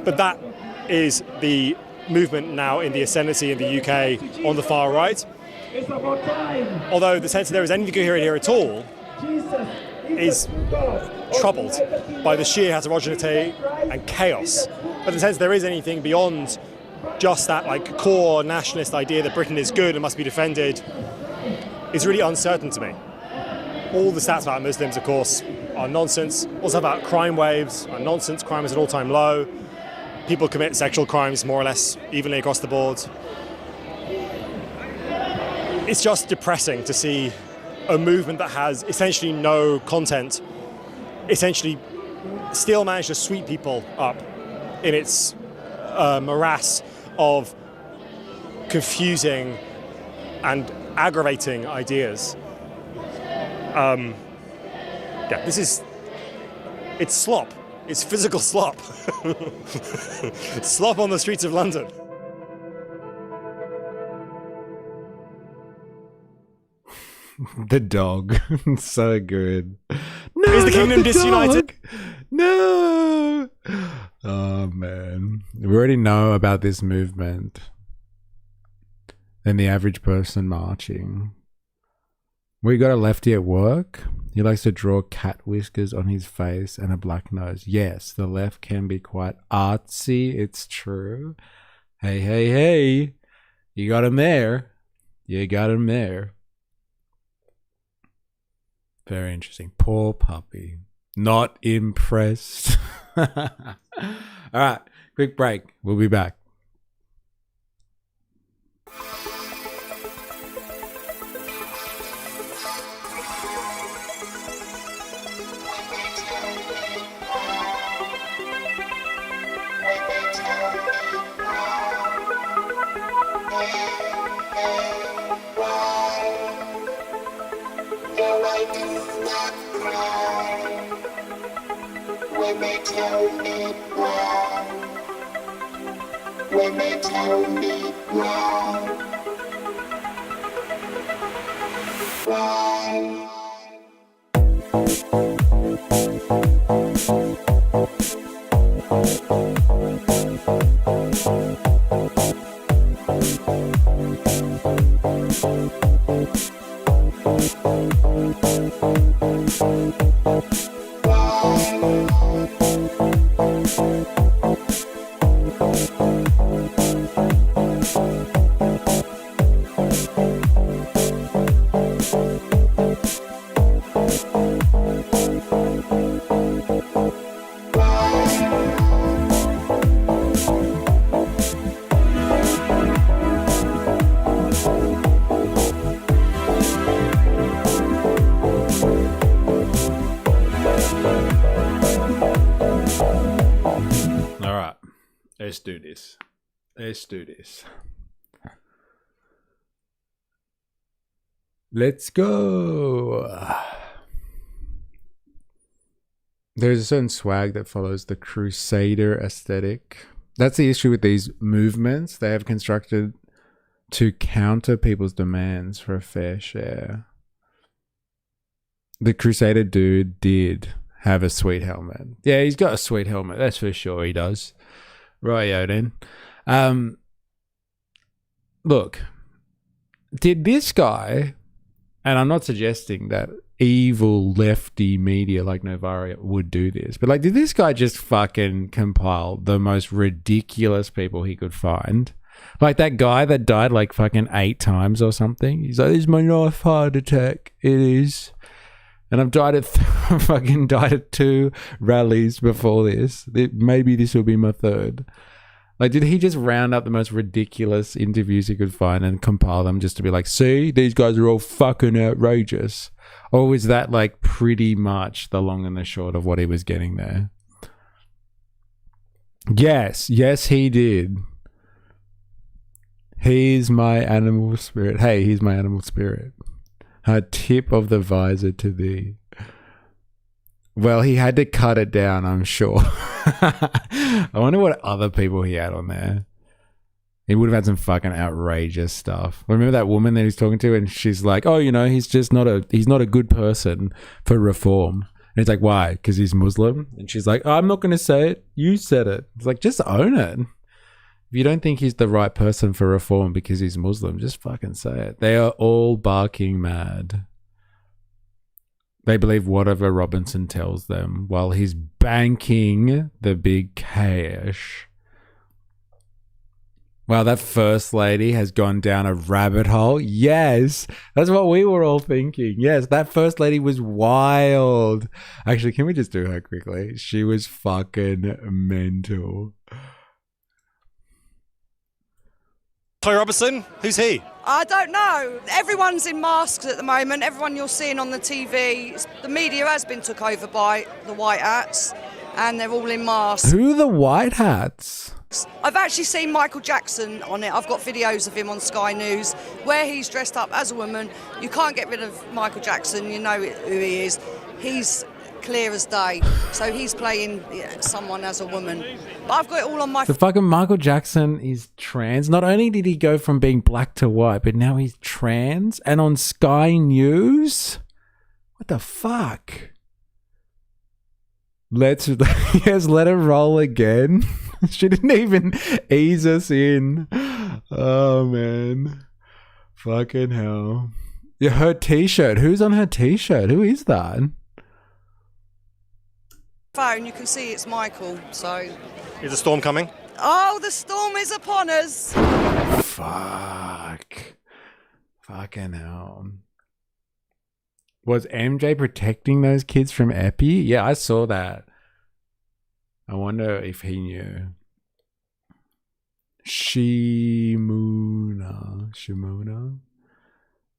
S6: But that is the movement now in the ascendancy in the UK on the far right. Although the sense that there is anything coherent here at all is troubled by the sheer heterogeneity and chaos. But in the sense there is anything beyond just that like core nationalist idea that Britain is good and must be defended is really uncertain to me. All the stats about Muslims, of course, are nonsense. Also about crime waves are nonsense. Crime is at an all-time low. People commit sexual crimes more or less evenly across the board. It's just depressing to see a movement that has essentially no content, essentially still manage to sweep people up in its morass of confusing and aggravating ideas. It's slop. It's physical slop. It's slop on the streets of London.
S1: The dog. So good. No,
S6: is the kingdom disunited?
S1: Dog. No. Oh, man. We already know about this movement than the average person marching. We got a lefty at work. He likes to draw cat whiskers on his face and a black nose. Yes, the left can be quite artsy. It's true. Hey. You got him there. Very interesting. Poor puppy. Not impressed. All right, quick break. We'll be back.
S13: When they tell me why, when they tell me why, why. Let's do this. Let's go. There's a certain swag that follows the crusader aesthetic. That's the issue with these movements. They have constructed to counter people's demands for a fair share. The crusader dude did have a sweet helmet. Yeah, he's got a sweet helmet. That's for sure he does. Right, Odin. Look, did this guy, and I'm not suggesting that evil lefty media like Novara would do this, but like, did this guy just fucking compile the most ridiculous people he could find Like that guy that died like fucking 8 times or something. He's like, "This is my 9th heart attack." It is. And I've died at fucking died at 2 rallies before this. Maybe this will be my 3rd. Like, did he just round up the most ridiculous interviews he could find and compile them just to be like, "See, these guys are all fucking outrageous"? Or was that like pretty much the long and the short of what he was getting there? Yes, he did. He's my animal spirit. Hey, he's my animal spirit. A tip of the visor to thee. Well, he had to cut it down, I'm sure. I wonder what other people he had on there. He would have had some fucking outrageous stuff. Remember that woman that he's talking to, and she's like, "Oh, you know, he's not a good person for reform." And it's like, "Why? Because he's Muslim?" And she's like, "Oh, I'm not going to say it. You said it." It's like, just own it. If you don't think he's the right person for reform because he's Muslim, just fucking say it. They are all barking mad. They believe whatever Robinson tells them while he's banking the big cash. Wow, that first lady has gone down a rabbit hole. Yes, that's what we were all thinking. Yes, that first lady was wild. Actually, can we just do her quickly? She was fucking mental.
S6: Ty Robertson, who's he?
S17: I don't know. Everyone's in masks at the moment. Everyone you're seeing on the TV, the media has been took over by the white hats, and they're all in masks.
S13: Who are the white hats?
S17: I've actually seen Michael Jackson on it. I've got videos of him on Sky News where he's dressed up as a woman. You can't get rid of Michael Jackson. You know who he is. He's clear as day. So he's playing someone as a woman. But I've got it all on my...
S13: The fucking Michael Jackson is trans. Not only did he go from being black to white, but now he's trans and on Sky News? What the fuck? Let her roll again. She didn't even ease us in. Oh, man. Fucking hell. Yeah, her t-shirt. Who's on her t-shirt? Who is that?
S17: Phone, you can see it's Michael, so...
S6: Is the storm coming?
S17: Oh, the storm is upon us.
S13: Fuck. Fucking hell. Was MJ protecting those kids from Epi? Yeah, I saw that. I wonder if he knew. Shimuna.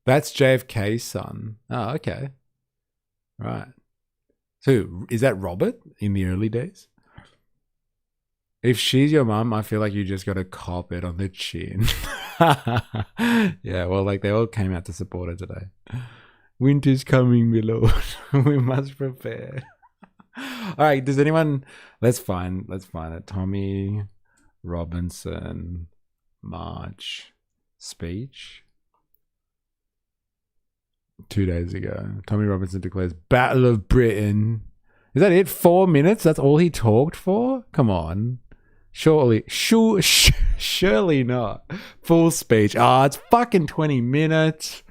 S13: That's JFK's son. Oh, okay. Right. So, is that Robert in the early days? If she's your mum, I feel like you just got to cop it on the chin. Yeah, well, like they all came out to support her today. Winter's coming, my lord. We must prepare. All right, does anyone... Let's find it. Tommy Robinson March speech. 2 days ago. Tommy Robinson declares Battle of Britain. Is that it? 4 minutes? That's all he talked for? Come on. Surely not. Full speech. It's fucking 20 minutes.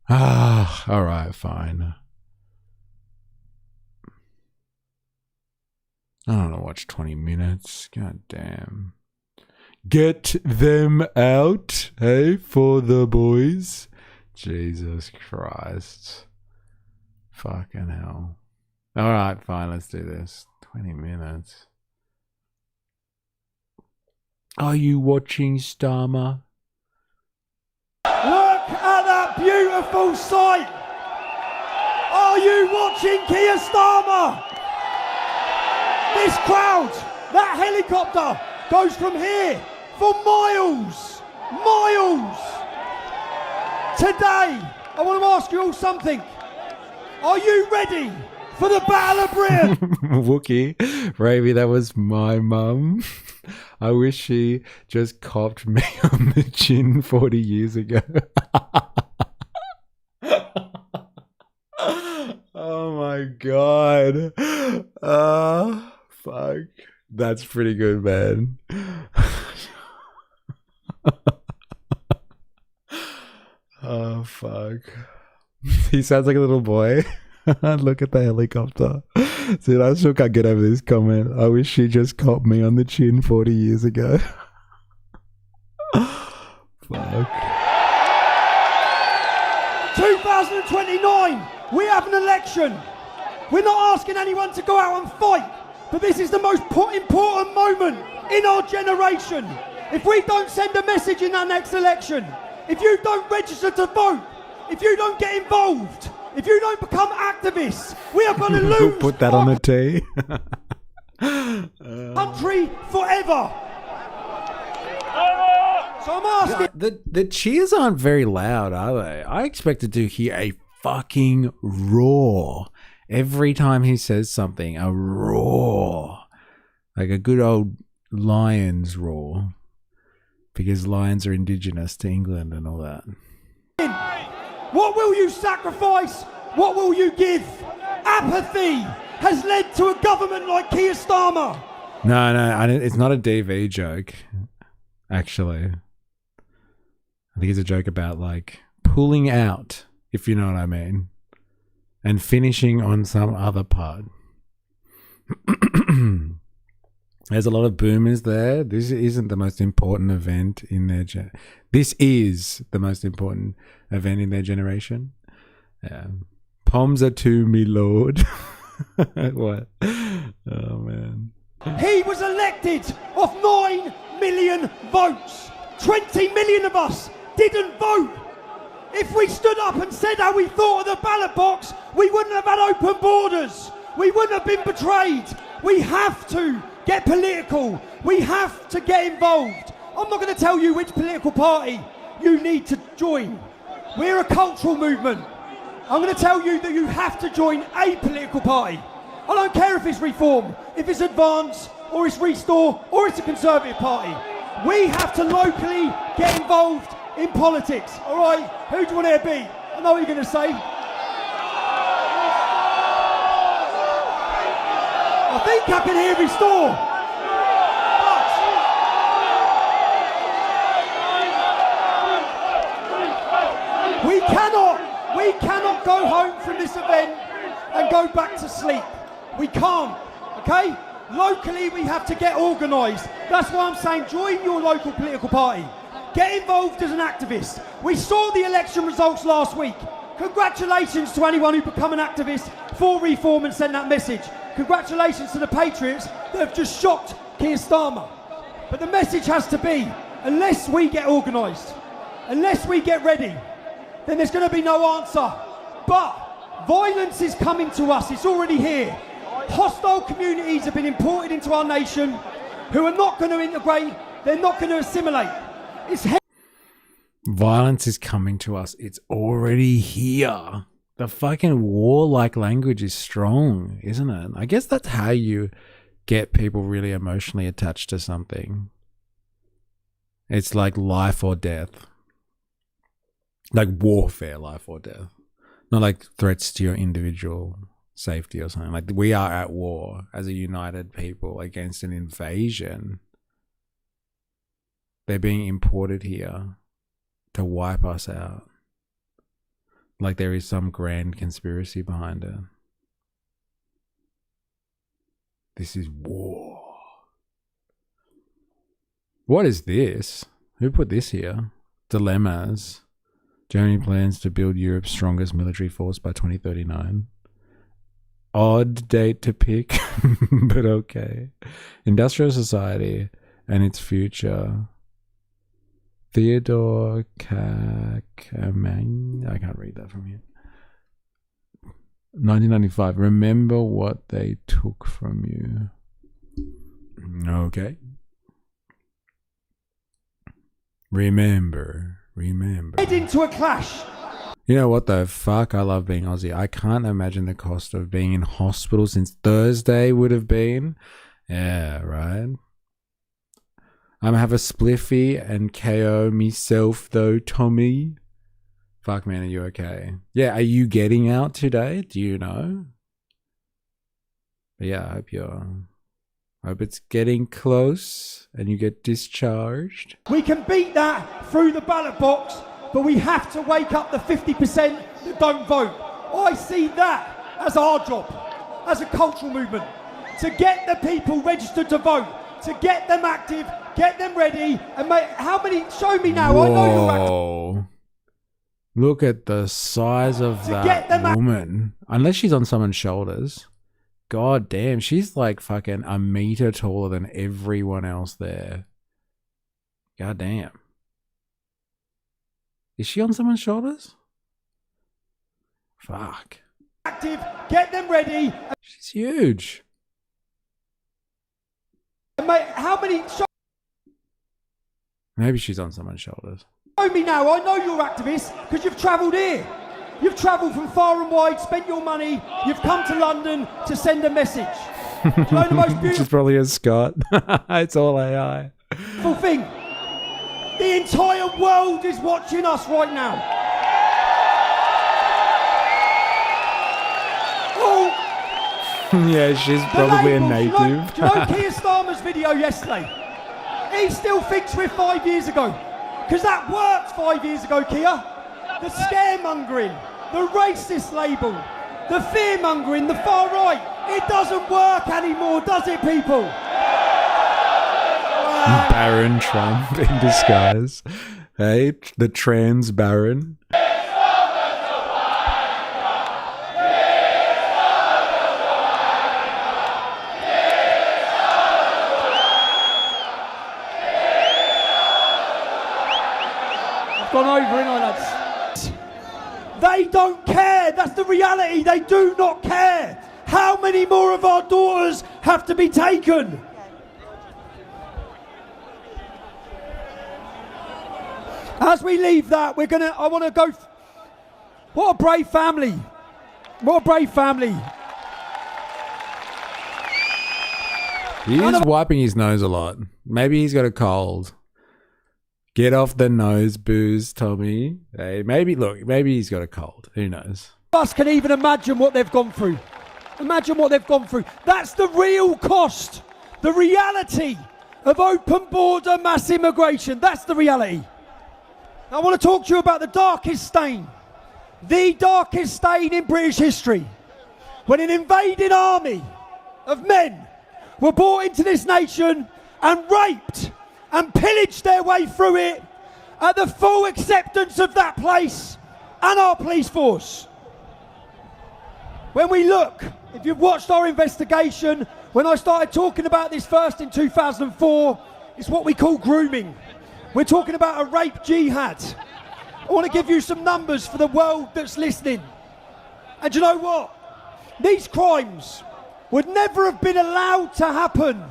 S13: All right, fine. I don't want to watch 20 minutes. God damn. Get them out, hey, for the boys. Jesus Christ. Fucking hell. All right, fine, let's do this. 20 minutes. Are you watching, Starmer?
S5: Look at that beautiful sight! Are you watching, Keir Starmer? This crowd, that helicopter goes from here for miles. Today, I want to ask you all something. Are you ready for the Battle of Britain?
S13: Wookie, Ravy, that was my mum. I wish she just copped me on the chin 40 years ago. Oh my god. Fuck. That's pretty good, man. Oh, fuck. He sounds like a little boy. Look at the helicopter. Dude, I still can't get over this comment. I wish she just copped me on the chin 40 years ago. Fuck.
S5: 2029, we have an election. We're not asking anyone to go out and fight, but this is the most important moment in our generation. If we don't send a message in that next election, if you don't register to vote, if you don't get involved, if you don't become activists, we are going to lose.
S13: Put that on a T.
S5: Country forever. So I'm asking.
S13: The cheers aren't very loud, are they? I expected to hear a fucking roar every time he says something. A roar, like a good old lion's roar, because lions are indigenous to England and all that.
S5: What will you sacrifice? What will you give? Apathy has led to a government like Keir Starmer.
S13: No, it's not a DV joke, actually. I think it's a joke about, like, pulling out, if you know what I mean, and finishing on some other part. There's a lot of boomers there. This isn't the most important event in their This is the most important event in their generation. Poms are to me, Lord. What? Oh, man.
S5: He was elected off 9 million votes. 20 million of us didn't vote. If we stood up and said how we thought of the ballot box, we wouldn't have had open borders. We wouldn't have been betrayed. We have to get political. We have to get involved. I'm not going to tell you which political party you need to join. We're a cultural movement. I'm going to tell you that you have to join a political party. I don't care if it's Reform, if it's Advance, or it's Restore, or it's a Conservative party. We have to locally get involved in politics. All right, who do you want to be? I know what you're going to say. I think I can hear Restore. We cannot go home from this event and go back to sleep. We can't, okay? Locally, we have to get organised. That's why I'm saying join your local political party. Get involved as an activist. We saw the election results last week. Congratulations to anyone who become an activist for Reform and sent that message. Congratulations to the Patriots that have just shocked Keir Starmer. But the message has to be, unless we get organised, unless we get ready, then there's going to be no answer. But violence is coming to us. It's already here. Hostile communities have been imported into our nation who are not going to integrate. They're not going to assimilate.
S13: Violence is coming to us. It's already here. The fucking warlike language is strong, isn't it? I guess that's how you get people really emotionally attached to something. It's like life or death. Like warfare, life or death. Not like threats to your individual safety or something. Like we are at war as a united people against an invasion. They're being imported here to wipe us out. Like there is some grand conspiracy behind it. This is war. What is this? Who put this here? Dilemmas. Germany plans to build Europe's strongest military force by 2039. Odd date to pick, but okay. Industrial society and its future. Theodore Kakamang. I can't read that from here. 1995. Remember what they took from you. Okay. Remember.
S5: Head into a clash.
S13: You know what though? Fuck, I love being Aussie. I can't imagine the cost of being in hospital since Thursday would have been. Yeah, right. I'm gonna have a spliffy and KO myself though, Tommy. Fuck, man, are you okay? Yeah, are you getting out today? Do you know? But yeah, I hope it's getting close and you get discharged.
S5: We can beat that through the ballot box, but we have to wake up the 50% that don't vote. I see that as our job, as a cultural movement, to get the people registered to vote, to get them active, get them ready, and make how many? Show me now. I know you're active.
S13: Whoa. Look at the size of that woman. Unless she's on someone's shoulders. God damn, she's like fucking a meter taller than everyone else there. God damn. Is she on someone's shoulders? Fuck.
S5: Active, get them ready.
S13: She's huge.
S5: Mate, how many?
S13: Maybe she's on someone's shoulders.
S5: Show me now. I know you're activists because you've travelled here. You've travelled from far and wide, spent your money. You've come to London to send a message. Do you know the most
S13: She's probably a Scot. It's all AI.
S5: beautiful thing? The entire world is watching us right now. Oh.
S13: Yeah, she's probably a native.
S5: Do you know Keir Starmer's video yesterday? He still thinks we're 5 years ago. Because that worked 5 years ago, Keir. The scaremongering, the racist label, the fearmongering, the far right. It doesn't work anymore, does it, people?
S13: Baron Trump in disguise. Hey, the trans Baron.
S5: Gone over, ain't I, lads? They don't care. That's the reality. They do not care. How many more of our daughters have to be taken? As we leave that, I want to go. What a brave family. What a brave family.
S13: He is wiping his nose a lot. Maybe he's got a cold. Get off the nose, booze, Tommy. Hey, maybe he's got a cold. Who knows?
S5: Us can even imagine what they've gone through. Imagine what they've gone through. That's the real cost. The reality of open border mass immigration. That's the reality. I want to talk to you about the darkest stain. The darkest stain in British history. When an invading army of men were brought into this nation and raped and pillaged their way through it at the full acceptance of that place and our police force. When we look, if you've watched our investigation, when I started talking about this first in 2004, it's what we call grooming. We're talking about a rape jihad. I want to give you some numbers for the world that's listening. And you know what? These crimes would never have been allowed to happen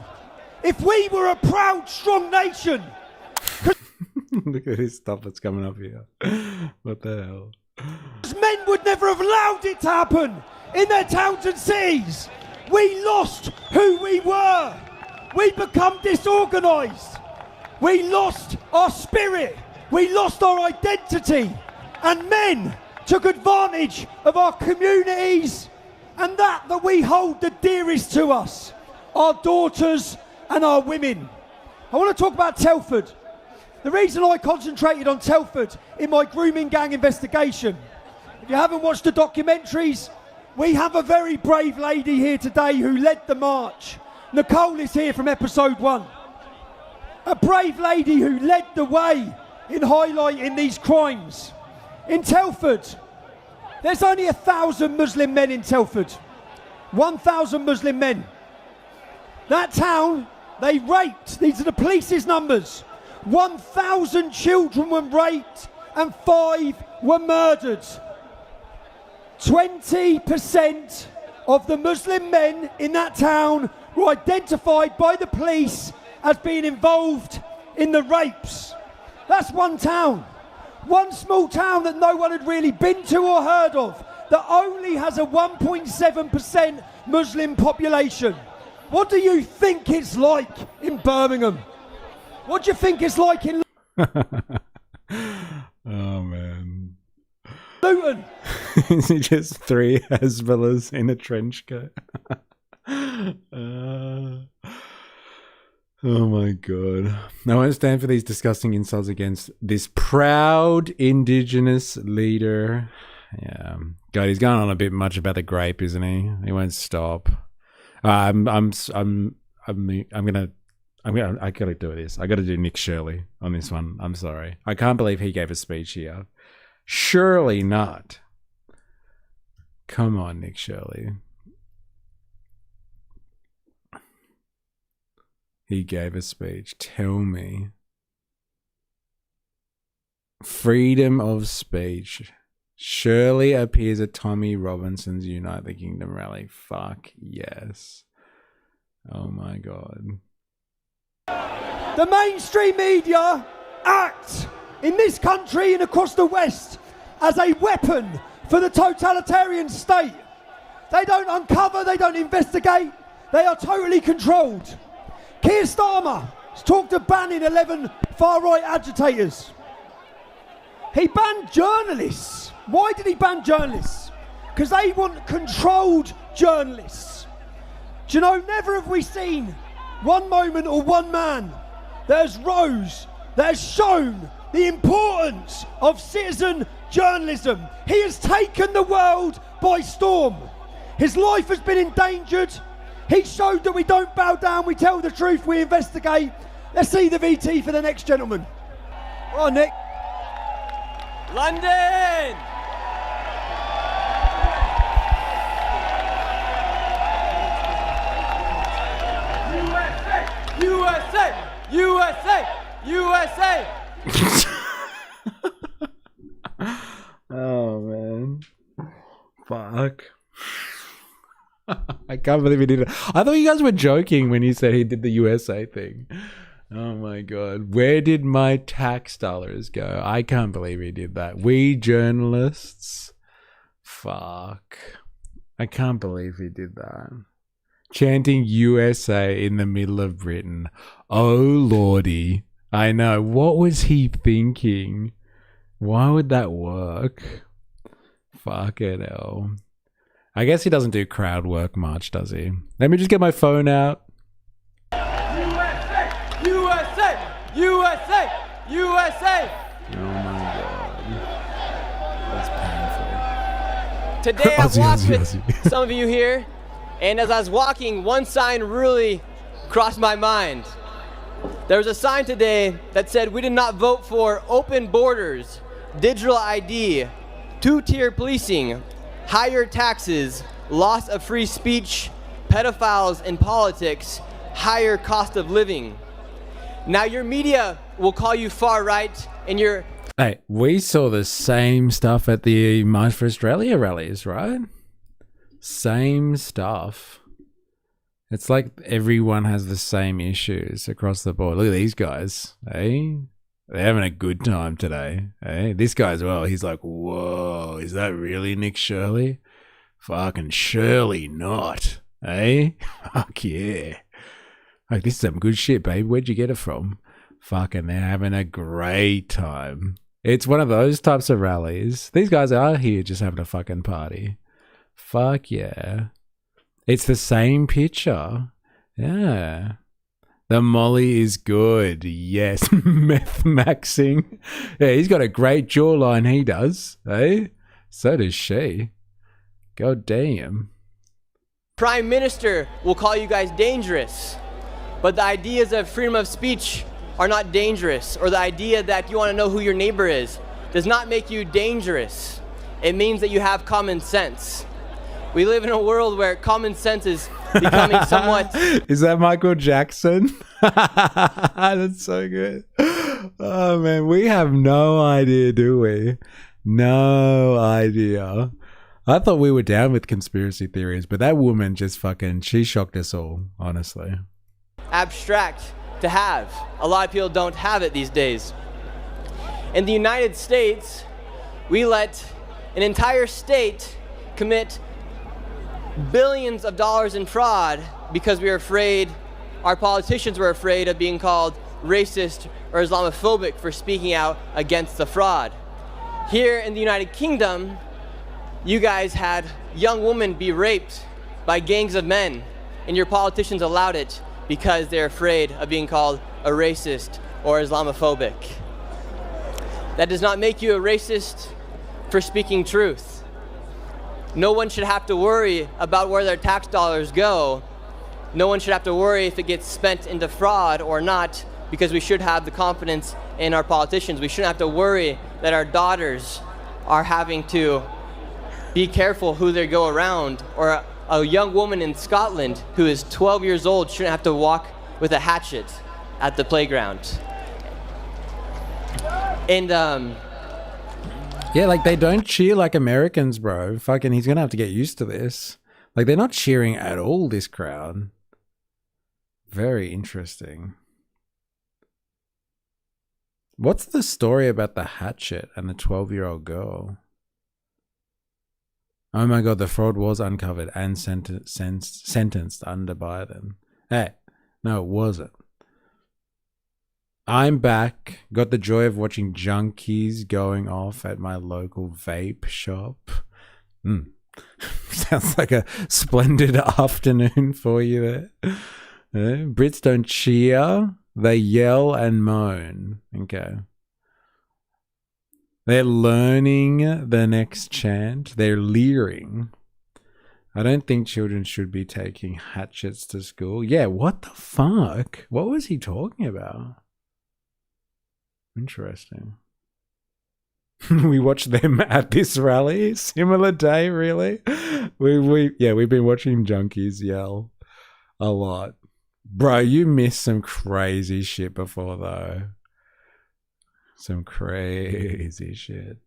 S5: if we were a proud, strong nation.
S13: Look at this stuff that's coming up here. What the hell?
S5: Men would never have allowed it to happen in their towns and cities. We lost who we were. We become disorganised. We lost our spirit. We lost our identity. And men took advantage of our communities and that we hold the dearest to us, our daughters and our women. I want to talk about Telford. The reason I concentrated on Telford in my grooming gang investigation, if you haven't watched the documentaries, we have a very brave lady here today who led the march. Nicole is here from episode 1. A brave lady who led the way in highlighting these crimes. In Telford, there's only 1,000 Muslim men in Telford. 1,000 Muslim men. That town, they raped, these are the police's numbers, 1,000 children were raped and 5 were murdered. 20% of the Muslim men in that town were identified by the police as being involved in the rapes. That's one town. One small town that no one had really been to or heard of, that only has a 1.7% Muslim population. What do you think it's like in Birmingham? What do you think it's like in
S13: Oh man.
S5: Luton?
S13: Is it just 3 Hezbollahs in a trench coat? Oh my god. I won't stand for these disgusting insults against this proud indigenous leader. Yeah. God, he's going on a bit much about the grape, isn't he? He won't stop. I'm gonna I gotta do this. I gotta do Nick Shirley on this one. I'm sorry. I can't believe he gave a speech here. Surely not. Come on, Nick Shirley. He gave a speech. Tell me. Freedom of speech. Shirley appears at Tommy Robinson's Unite the Kingdom rally. Fuck yes. Oh my God.
S5: The mainstream media act in this country and across the West as a weapon for the totalitarian state. They don't uncover, they don't investigate, they are totally controlled. Keir Starmer has talked of banning 11 far-right agitators. He banned journalists. Why did he ban journalists? Because they want controlled journalists. Do you know, never have we seen one moment or one man that has shown the importance of citizen journalism. He has taken the world by storm. His life has been endangered. He showed that we don't bow down, we tell the truth, we investigate. Let's see the VT for the next gentleman. Oh, Nick.
S16: London! USA! USA! USA!
S13: Oh man. Fuck. I can't believe he did it. I thought you guys were joking when you said he did the USA thing. Oh my God. Where did my tax dollars go? I can't believe he did that. We journalists. Fuck. I can't believe he did that. Chanting USA in the middle of Britain. Oh lordy. I know. What was he thinking? Why would that work? Fucking hell. I guess he doesn't do crowd work much, does he? Let me just get my phone out.
S16: USA! USA! USA! USA!
S13: Oh my God. That's painful.
S16: Today I've walked with some of you here, and as I was walking, one sign really crossed my mind. There was a sign today that said we did not vote for open borders, digital ID, two-tier policing, higher taxes, loss of free speech, pedophiles in politics, higher cost of living. Now your media will call you far right and your...
S13: Hey, we saw the same stuff at the March for Australia rallies, right? Same stuff. It's like everyone has the same issues across the board. Look at these guys, eh? They're having a good time today, eh? This guy as well, he's like, whoa, is that really Nick Shirley? Fucking Shirley not, eh? Fuck yeah. Like, this is some good shit, babe. Where'd you get it from? Fucking, they're having a great time. It's one of those types of rallies. These guys are here just having a fucking party. Fuck yeah. It's the same picture. Yeah. The Molly is good. Yes. Meth maxing. Yeah, he's got a great jawline, he does. Eh? So does she. God damn.
S16: Prime Minister will call you guys dangerous. But the ideas of freedom of speech are not dangerous. Or the idea that you want to know who your neighbor is does not make you dangerous. It means that you have common sense. We live in a world where common sense is becoming somewhat...
S13: Is that Michael Jackson? That's so good. Oh, man. We have no idea, do we? No idea. I thought we were down with conspiracy theories, but that woman just fucking... She shocked us all, honestly.
S16: Abstract to have. A lot of people don't have it these days. In the United States, we let an entire state commit billions of dollars in fraud because we were afraid, our politicians were afraid of being called racist or Islamophobic for speaking out against the fraud. Here in the United Kingdom, you guys had young women be raped by gangs of men, and your politicians allowed it because they're afraid of being called a racist or Islamophobic. That does not make you a racist for speaking truth. No one should have to worry about where their tax dollars go no one should have to worry if it gets spent into fraud or not, because we should have the confidence in our politicians. We shouldn't have to worry that our daughters are having to be careful who they go around, or a young woman in Scotland who is 12 years old shouldn't have to walk with a hatchet at the playground. And
S13: yeah, like they don't cheer like Americans, bro. Fucking, he's gonna have to get used to this. Like they're not cheering at all, this crowd. Very interesting. What's the story about the hatchet and the 12-year-old girl? Oh my god, the fraud was uncovered and sentenced under Biden. Hey, no, it wasn't. I'm back. Got the joy of watching junkies going off at my local vape shop. Sounds like a splendid afternoon for you there. Brits don't cheer. They yell and moan. Okay. They're learning the next chant. They're leering. I don't think children should be taking hatchets to school. Yeah, what the fuck? What was he talking about? Interesting. We watched them at this rally. Similar day, really. We've been watching junkies yell a lot. Bro, you missed some crazy shit before though. Some crazy shit.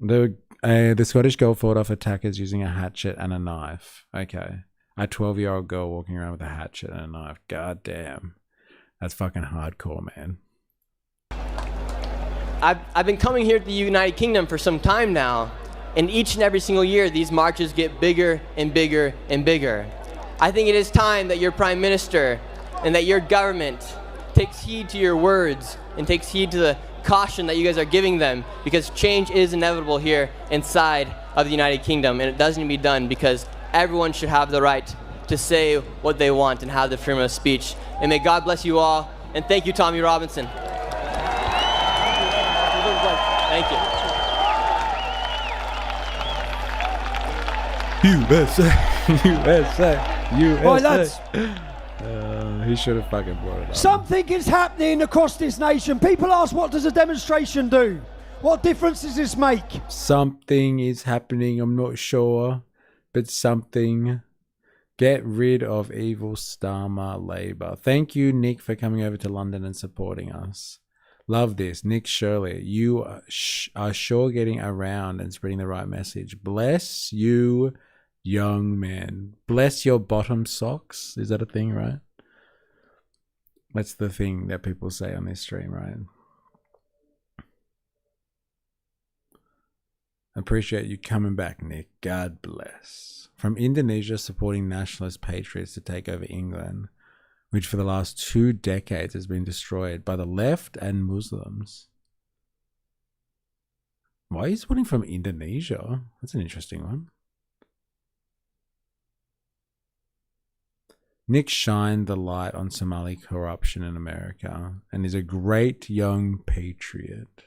S13: The Scottish girl fought off attackers using a hatchet and a knife. Okay. A 12-year-old girl walking around with a hatchet and a knife. God damn. That's fucking hardcore, man.
S16: I've been coming here to the United Kingdom for some time now, and each and every single year these marches get bigger and bigger and bigger. I think it is time that your Prime Minister and that your government takes heed to your words and takes heed to the caution that you guys are giving them, because change is inevitable here inside of the United Kingdom, and it does need to be done because everyone should have the right to say what they want and have the freedom of speech. And may God bless you all, and thank you, Tommy Robinson. Thank you.
S13: USA, USA, USA.
S5: Right, lads.
S13: He should have fucking brought it up.
S5: Something is happening across this nation. People ask, what does a demonstration do? What difference does this make?
S13: Something is happening, I'm not sure, but something. Get rid of evil Starmer Labour. Thank you, Nick, for coming over to London and supporting us. Love this. Nick Shirley, you are sure getting around and spreading the right message. Bless you, young man. Bless your bottom socks. Is that a thing, right? That's the thing that people say on this stream, right? Appreciate you coming back, Nick. God bless. From Indonesia supporting nationalist patriots to take over England, which for the last 2 decades has been destroyed by the left and Muslims. Why are you supporting from Indonesia? That's an interesting one. Nick shined the light on Somali corruption in America and is a great young patriot.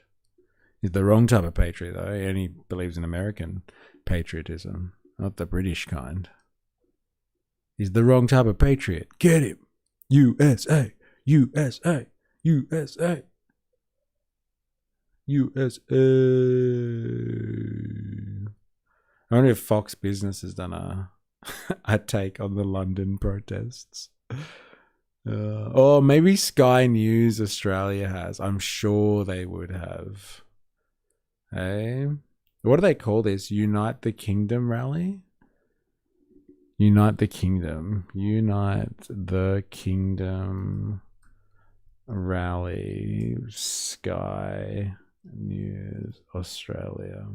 S13: He's the wrong type of patriot, though. He only believes in American patriotism, not the British kind. He's the wrong type of patriot. Get him! USA! USA! USA! USA! I wonder if Fox Business has done a take on the London protests. Or maybe Sky News Australia has. I'm sure they would have. Hey? What do they call this? Unite the Kingdom rally? Unite the Kingdom. Unite the Kingdom rally. Sky News Australia.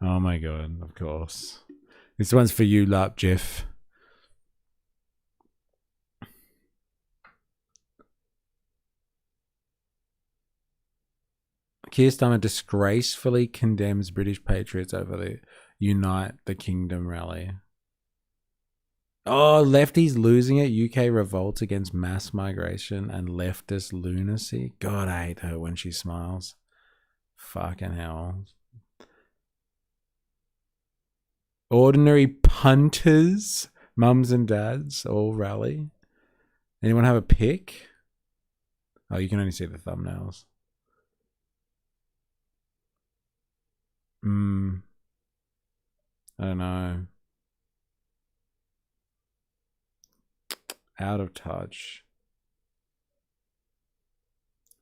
S13: Oh my god, of course. This one's for you, Larp Jeff. Keir Starmer disgracefully condemns British patriots over the Unite the Kingdom rally. Oh, lefties losing it. UK revolts against mass migration and leftist lunacy. God, I hate her when she smiles. Fucking hell. Ordinary punters Mums and dads all rally. Anyone have a pick? Oh, you can only see the thumbnails. I don't know. Out of touch.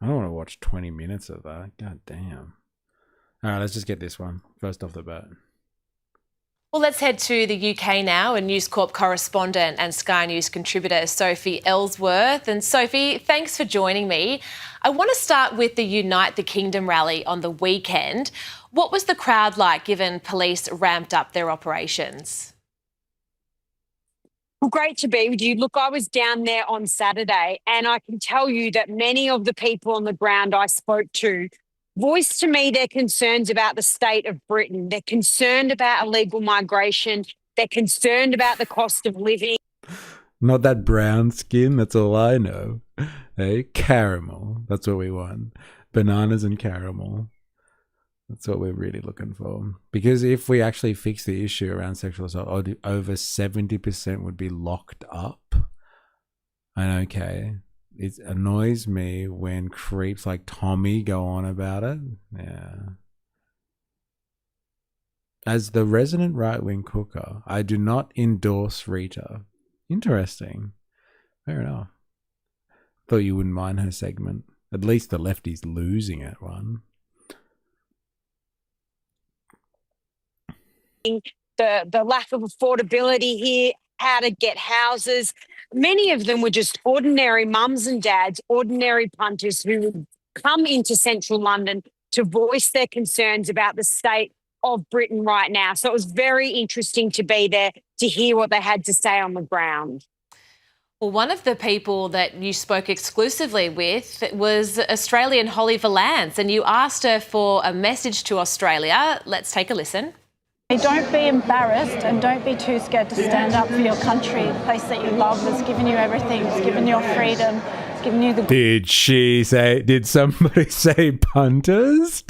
S13: I don't want to watch 20 minutes of that. God damn. All right, let's just get this one first off the bat.
S15: Well, let's head to the UK now, and News Corp correspondent and Sky News contributor Sophie Ellsworth. And Sophie, thanks for joining me. I want to start with the Unite the Kingdom rally on the weekend. What was the crowd like given police ramped up their operations?
S22: Well, great to be with you. Look, I was down there on Saturday, and I can tell you that many of the people on the ground I spoke to voiced to me their concerns about the state of Britain. They're concerned about illegal migration. They're concerned about the cost of living.
S13: Not that brown skin, that's all I know. Hey, caramel, that's what we want. Bananas and caramel. That's what we're really looking for. Because if we actually fix the issue around sexual assault, over 70% would be locked up. And okay, it annoys me when creeps like Tommy go on about it. Yeah. As the resident right-wing cooker, I do not endorse Rita. Interesting. Fair enough. Thought you wouldn't mind her segment. At least the lefty's losing at one.
S22: The lack of affordability here, how to get houses. Many of them were just ordinary mums and dads, ordinary punters who would come into central London to voice their concerns about the state of Britain right now. So it was very interesting to be there to hear what they had to say on the ground.
S15: Well, one of the people that you spoke exclusively with was Australian Holly Valance, and you asked her for a message to Australia. Let's take a listen.
S23: Don't be embarrassed and don't be too scared to stand up for your country, the place that you love that's given you everything, it's given you your freedom, it's given you the...
S13: Did somebody say punters?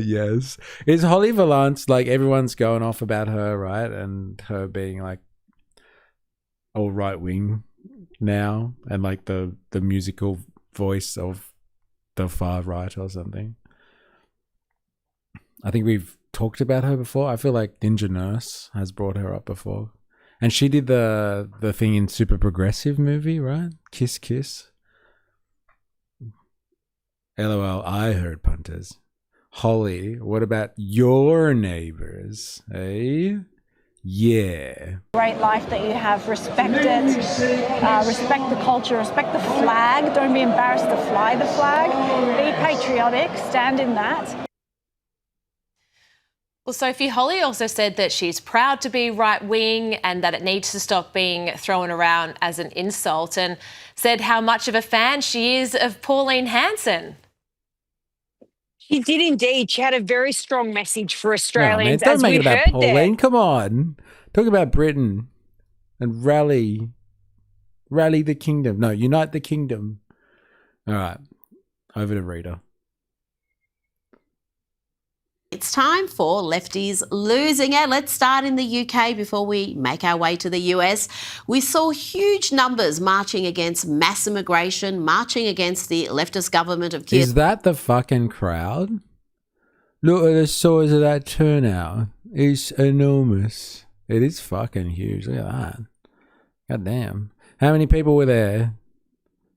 S13: Yes. Is Holly Valance, like, everyone's going off about her, right? And her being like all right wing now, and like the musical voice of the far right or something. I think we've talked about her before. I feel like Ninja Nurse has brought her up before. And she did the thing in Super Progressive movie, right? Kiss Kiss. LOL, I heard punters. Holly, what about your neighbours? Eh? Yeah.
S23: Great life that you have. Respect it. Respect the culture. Respect the flag. Don't be embarrassed to fly the flag. Be patriotic. Stand in that.
S15: Well, Sophie, Holly also said that she's proud to be right-wing and that it needs to stop being thrown around as an insult, and said how much of a fan she is of Pauline Hanson.
S22: She did indeed. She had a very strong message for Australians.
S13: Don't make it about Pauline. Come on. Talk about Britain and rally the kingdom. No, unite the kingdom. All right. Over to Rita.
S24: It's time for Lefties Losing It. Let's start in the UK before we make our way to the US. We saw huge numbers marching against mass immigration, marching against the leftist government of Keir.
S13: Is that the fucking crowd? Look at the size of that turnout. It's enormous. It is fucking huge. Look at that. God damn. How many people were there?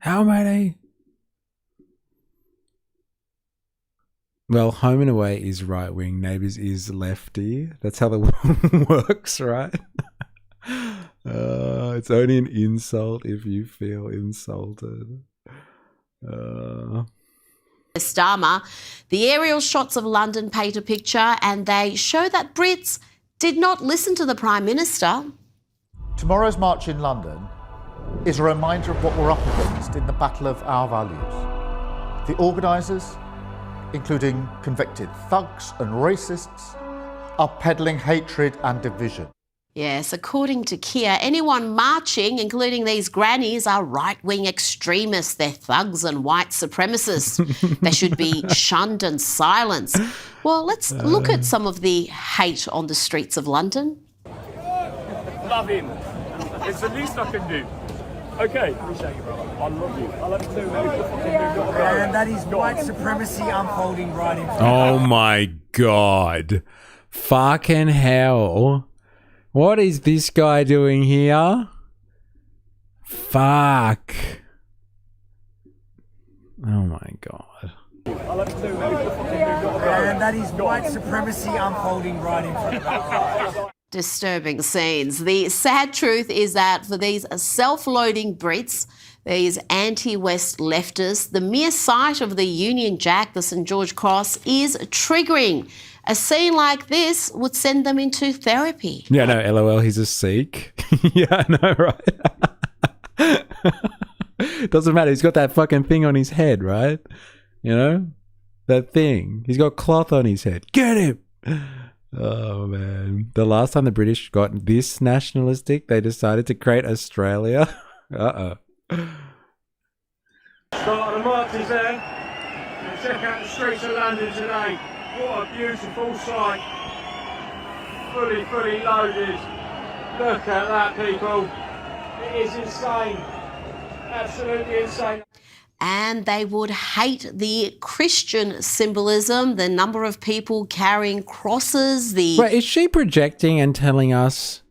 S13: How many? Well, Home and Away is right-wing, Neighbours is lefty. That's how the world works, right? It's only an insult if you feel insulted.
S24: Starmer. The aerial shots of London paint a picture, and they show that Brits did not listen to the Prime Minister.
S25: Tomorrow's march in London is a reminder of what we're up against in the battle of our values. The organisers, including convicted thugs and racists, are peddling hatred and division.
S24: Yes, according to Keir, anyone marching, including these grannies, are right-wing extremists. They're thugs and white supremacists. They should be shunned and silenced. Well, let's look at some of the hate on the streets of London.
S2: Love him. It's the least I can do. Okay. Appreciate you, brother. I love you. I love you too.
S4: And that is white supremacy unfolding right in front
S1: Oh my god. Fucking hell. What is this guy doing here? Fuck. Oh my god.
S4: And that is white supremacy unfolding right in front of our eyes.
S24: Disturbing scenes. The sad truth is that for these self-loading Brits, these anti-West leftists, the mere sight of the Union Jack, the St George Cross, is triggering. A scene like this would send them into therapy.
S1: Yeah, no, LOL, he's a Sikh. Yeah, I know, right? Doesn't matter, he's got that fucking thing on his head, right? You know? That thing. He's got cloth on his head. Get him! Oh, man. The last time the British got this nationalistic, they decided to create Australia. Uh-oh.
S2: Start of the marches there. And check out the streets of London today. What a beautiful sight. Fully loaded. Look at that, people. It is insane. Absolutely insane.
S24: And they would hate the Christian symbolism, the number of people carrying crosses, the...
S1: Wait, is she projecting and telling us,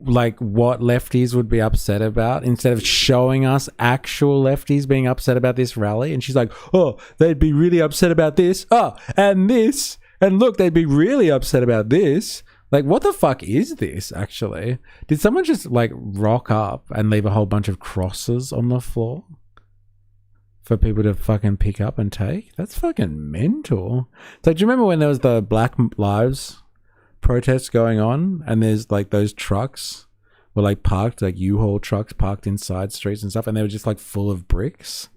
S1: like, what lefties would be upset about instead of showing us actual lefties being upset about this rally? And she's like, oh, they'd be really upset about this. Oh, and this. And look, they'd be really upset about this. Like, what the fuck is this, actually? Did someone just, like, rock up and leave a whole bunch of crosses on the floor for people to fucking pick up and take? That's fucking mental. So do you remember when there was the Black Lives protests going on and there's like those trucks were like parked, like U-Haul trucks parked in side streets and stuff, and they were just like full of bricks,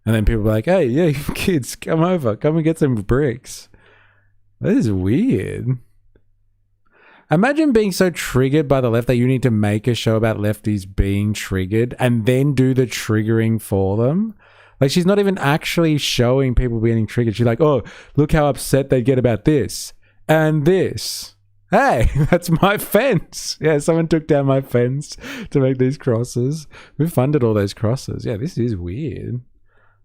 S1: and then people were like, hey, yeah, kids, come over, come and get some bricks. That is weird. Imagine being so triggered by the left that you need to make a show about lefties being triggered and then do the triggering for them. Like, she's not even actually showing people being triggered. She's like, oh, look how upset they get about this and this. Hey, that's my fence. Yeah, someone took down my fence to make these crosses. We funded all those crosses. Yeah, this is weird.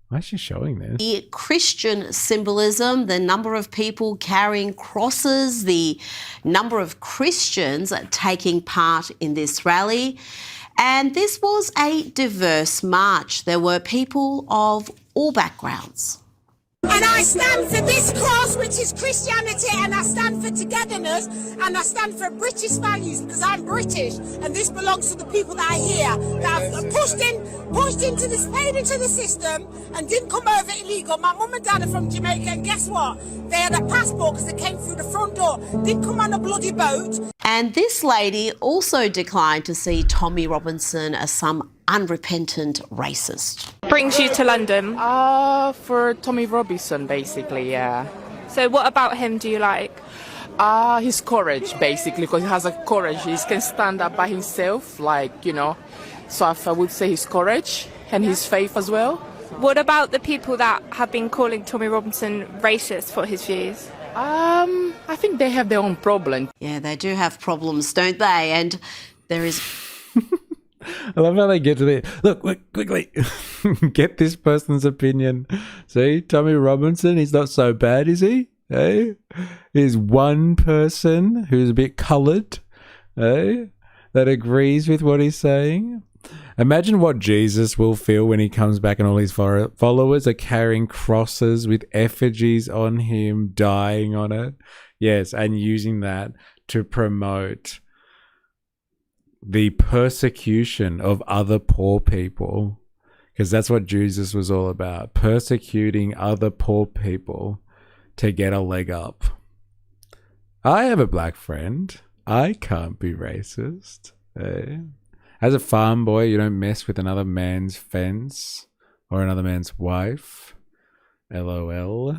S1: Why is she showing this?
S24: The Christian symbolism, the number of people carrying crosses, the number of Christians taking part in this rally. And this was a diverse march. There were people of all backgrounds.
S7: And I stand for this cause, which is Christianity, and I stand for togetherness, and I stand for British values, because I'm British, and this belongs to the people that are here, that have pushed into this, paid into the system, and didn't come over illegal. My mum and dad are from Jamaica, and guess what? They had a passport because they came through the front door, didn't come on a bloody boat.
S24: And this lady also declined to see Tommy Robinson as some unrepentant racist.
S12: Brings you to London?
S19: For Tommy Robinson, basically, yeah.
S12: So what about him do you like?
S19: His courage, basically, because he has a courage. He can stand up by himself, like, you know. So I would say his courage and his faith as well.
S12: What about the people that have been calling Tommy Robinson racist for his views?
S19: I think they have their own problem.
S24: Yeah, they do have problems, don't they? And there is...
S1: I love how they get to the... Look, quickly. Get this person's opinion. See, Tommy Robinson, he's not so bad, is he? Hey? He's one person who's a bit coloured, hey? That agrees with what he's saying. Imagine what Jesus will feel when he comes back and all his followers are carrying crosses with effigies on him, dying on it. Yes, and using that to promote the persecution of other poor people, because that's what Jesus was all about, persecuting other poor people to get a leg up. I have a black friend. I can't be racist. Eh? As a farm boy, you don't mess with another man's fence or another man's wife. LOL.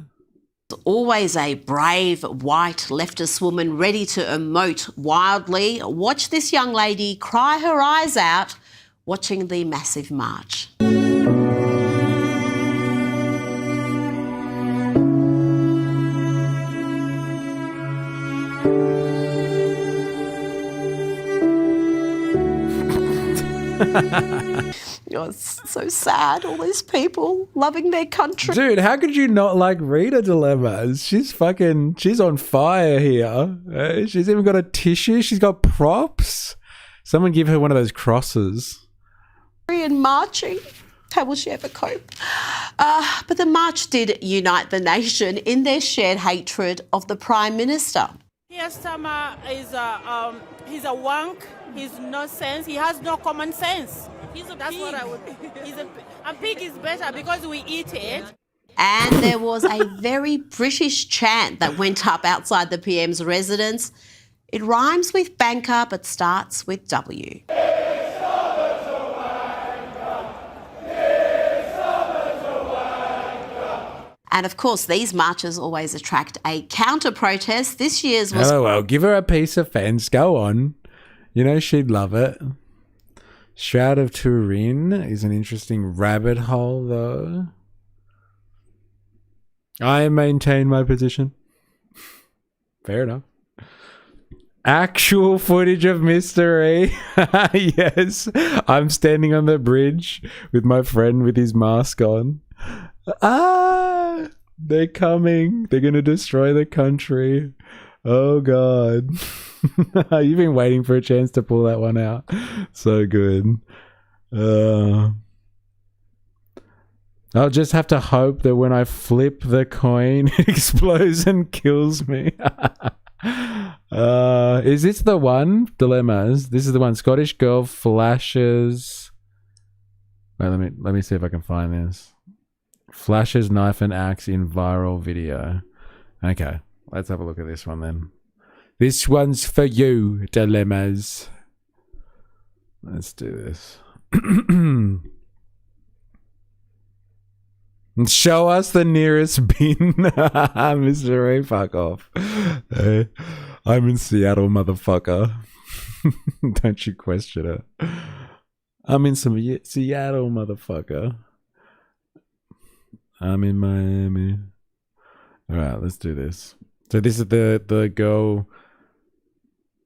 S24: Always a brave white leftist woman ready to emote wildly. Watch this young lady cry her eyes out watching the massive march. Oh, it's so sad. All these people loving their country.
S13: Dude, how could you not like Rita Dilemmas? She's on fire here. She's even got a tissue. She's got props. Someone give her one of those crosses.
S24: And marching. How will she ever cope? But the march did unite the nation in their shared hatred of the Prime Minister.
S3: Keir Starmer is he's a wank. He's no sense. He has no common sense. He's a That's pig. What I would. A pig is better because we eat it.
S24: And there was a very British chant that went up outside the PM's residence. It rhymes with banker but starts with W. And of course, these marches always attract a counter-protest. This year's was...
S13: Oh, well, give her a piece of fence. Go on. You know, she'd love it. Shroud of Turin is an interesting rabbit hole, though. I maintain my position. Fair enough. Actual footage of mystery. Yes. I'm standing on the bridge with my friend with his mask on. Ah, they're coming. They're going to destroy the country. Oh, God. You've been waiting for a chance to pull that one out. So good. I'll just have to hope that when I flip the coin, it explodes and kills me. Is this the one? Dilemmas. This is the one. Scottish girl flashes. Wait, let me see if I can find this. Flashes knife and axe in viral video. Okay, let's have a look at this one then. This one's for you, Dilemmas. Let's do this. Show us the nearest bin. Mr. Ray, fuck off. Hey, I'm in Seattle, motherfucker. Don't you question it. I'm in Seattle, motherfucker. I'm in Miami. Alright, let's do this. So this is the girl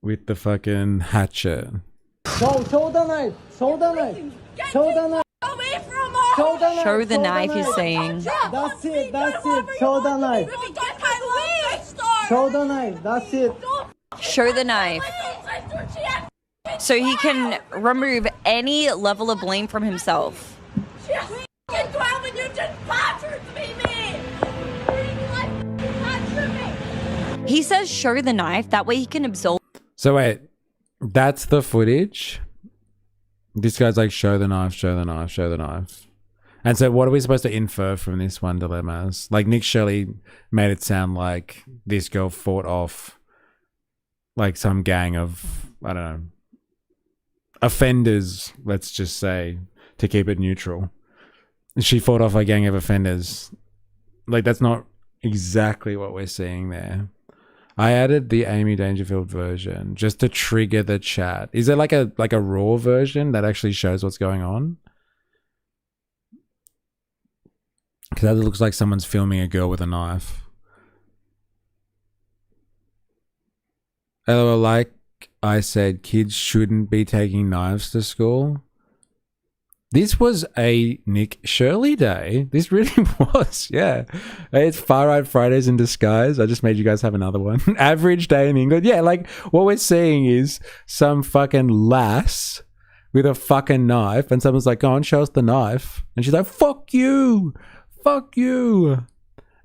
S13: with the fucking hatchet.
S11: Show the knife. Show the knife. Show the knife.
S9: Show the knife, he's saying.
S11: That's it. Show the knife. Show the knife. That's it.
S9: Show the knife. So he can remove any level of blame from himself. He says show the knife, that way he can absolve.
S13: So wait, that's the footage? This guy's like, show the knife, show the knife, show the knife. And so what are we supposed to infer from this one, Dilemmas? Like Nick Shirley made it sound like this girl fought off like some gang of, I don't know, offenders, let's just say, to keep it neutral. She fought off a gang of offenders. Like, that's not exactly what we're seeing there. I added the Amy Dangerfield version just to trigger the chat. Is there like a raw version that actually shows what's going on? Because that looks like someone's filming a girl with a knife. LOL, like I said, kids shouldn't be taking knives to school. This was a Nick Shirley day. This really was, yeah. It's Far Right Fridays in disguise. I just made you guys have another one. Average day in England. Yeah, like what we're seeing is some fucking lass with a fucking knife and someone's like, go on, show us the knife. And she's like, fuck you. Fuck you.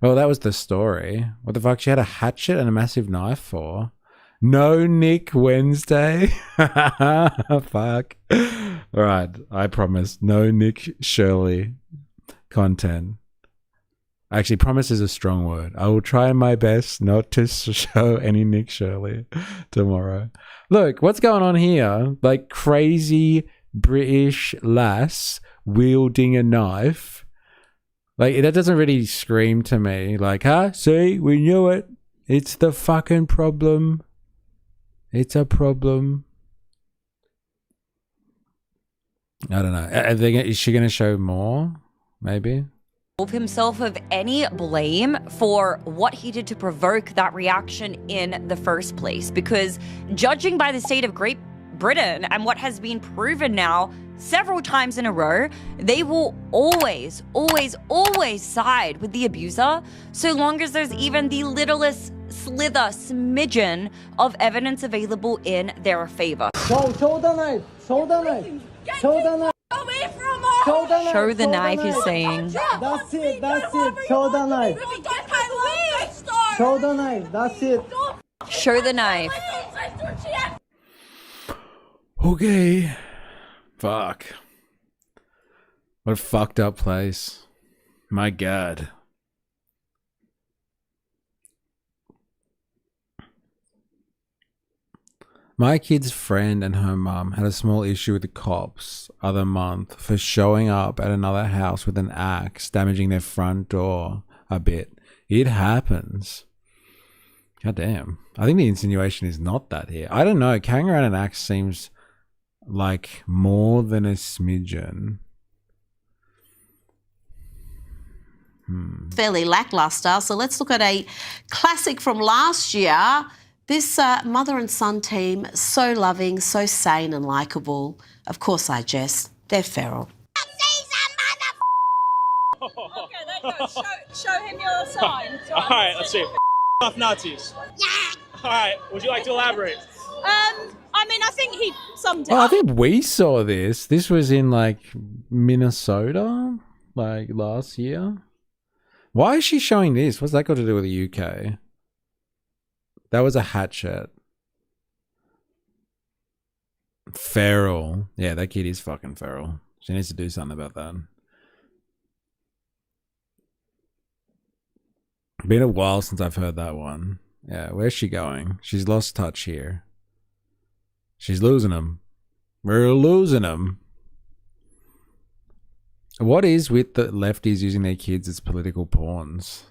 S13: Oh, that was the story. What the fuck? She had a hatchet and a massive knife for? No Nick Wednesday. Fuck. All right, I promise. No Nick Shirley content. Actually, promise is a strong word. I will try my best not to show any Nick Shirley tomorrow. Look, what's going on here? Like crazy British lass wielding a knife. Like, that doesn't really scream to me. Like, huh? See, we knew it. It's the fucking problem. It's a problem. I don't know. Is she going to show more? Maybe?
S9: Himself of any blame for what he did to provoke that reaction in the first place. Because judging by the state of Great Britain. And what has been proven now several times in a row, they will always, always, always side with the abuser so long as there's even the littlest slither, smidgen of evidence available in their favor.
S11: Show the knife. Show the knife. Show the knife.
S23: Away from us!
S9: Show the knife, he's saying.
S11: That's it. Show the knife. Show the knife. That's it.
S9: Show the knife.
S13: Okay. Fuck. What a fucked up place. My God. My kid's friend and her mum had a small issue with the cops other month for showing up at another house with an axe, damaging their front door a bit. It happens. God damn. I think the insinuation is not that here. I don't know. Carrying around an axe seems like more than a smidgen.
S24: Fairly lackluster. So let's look at a classic from last year. This mother and son team, so loving, so sane and likeable. Of course I jest. They're feral.
S23: Okay, there you go. Show him your sign.
S8: All right, let's see. Off Nazis.
S23: Yeah.
S8: All right, would you like to elaborate?
S23: I mean, I think he summed it
S13: Oh, I
S23: up.
S13: think we saw this. This was in like Minnesota, like last year. Why is she showing this? What's that got to do with the UK? That was a hatchet. Feral. Yeah, that kid is fucking feral. She needs to do something about that. Been a while since I've heard that one. Yeah, where's she going? She's lost touch here. She's losing them. We're losing them. What is with the lefties using their kids as political pawns?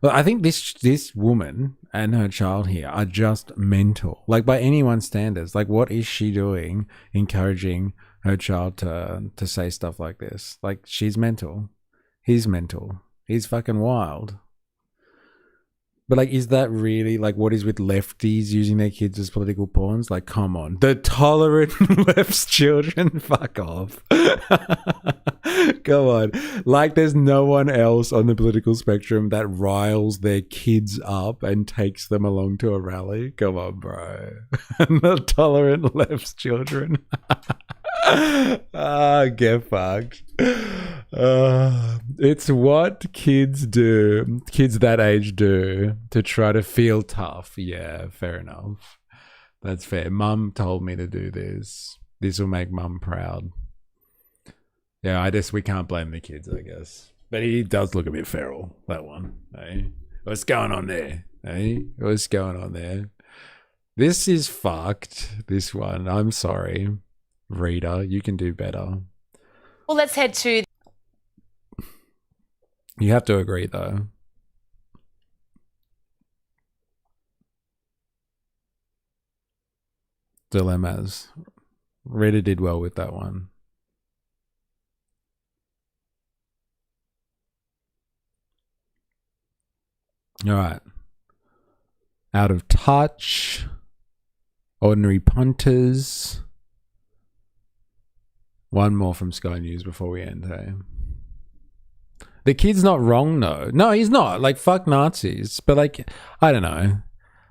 S13: Well, I think this woman and her child here are just mental. Like, by anyone's standards. Like, what is she doing encouraging her child to say stuff like this? Like, she's mental. He's mental. He's fucking wild. But, like, is that really, like, what is with lefties using their kids as political pawns? Like, come on. The tolerant left's children? Fuck off. Come on. Like, there's no one else on the political spectrum that riles their kids up and takes them along to a rally. Come on, bro. The tolerant left's children. Get fucked. It's what kids do, kids that age do, to try to feel tough. Yeah, fair enough. That's fair. Mum told me to do this. This will make mum proud. Yeah, we can't blame the kids, I guess. But he does look a bit feral, that one. Hey? What's going on there? Hey? What's going on there? This is fucked, this one. I'm sorry. Reader, you can do better.
S15: Well, let's head to...
S13: You have to agree, though. Dilemmas. Reader did well with that one. All right. Out of touch. Ordinary punters. One more from Sky News before we end, hey? The kid's not wrong, though. No, he's not. Like, fuck Nazis. But, like, I don't know.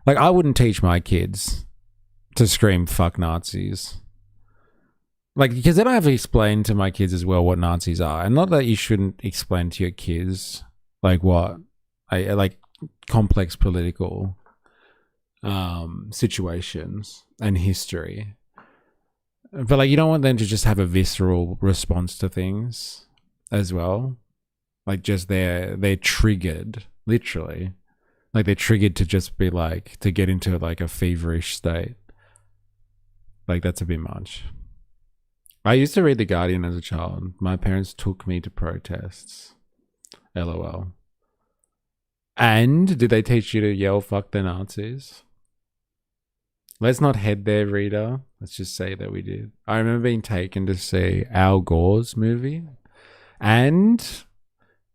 S13: Like, I wouldn't teach my kids to scream fuck Nazis. Like, because then I have to explain to my kids as well what Nazis are. And not that you shouldn't explain to your kids, like, what? Like, complex political situations and history. But, like, you don't want them to just have a visceral response to things as well. Like, just they're triggered, literally. Like, they're triggered to just be like, to get into like a feverish state. Like, that's a bit much. I used to read The Guardian as a child. My parents took me to protests. LOL. And did they teach you to yell fuck the Nazis? Let's not head there, reader. Let's just say that we did. I remember being taken to see Al Gore's movie. And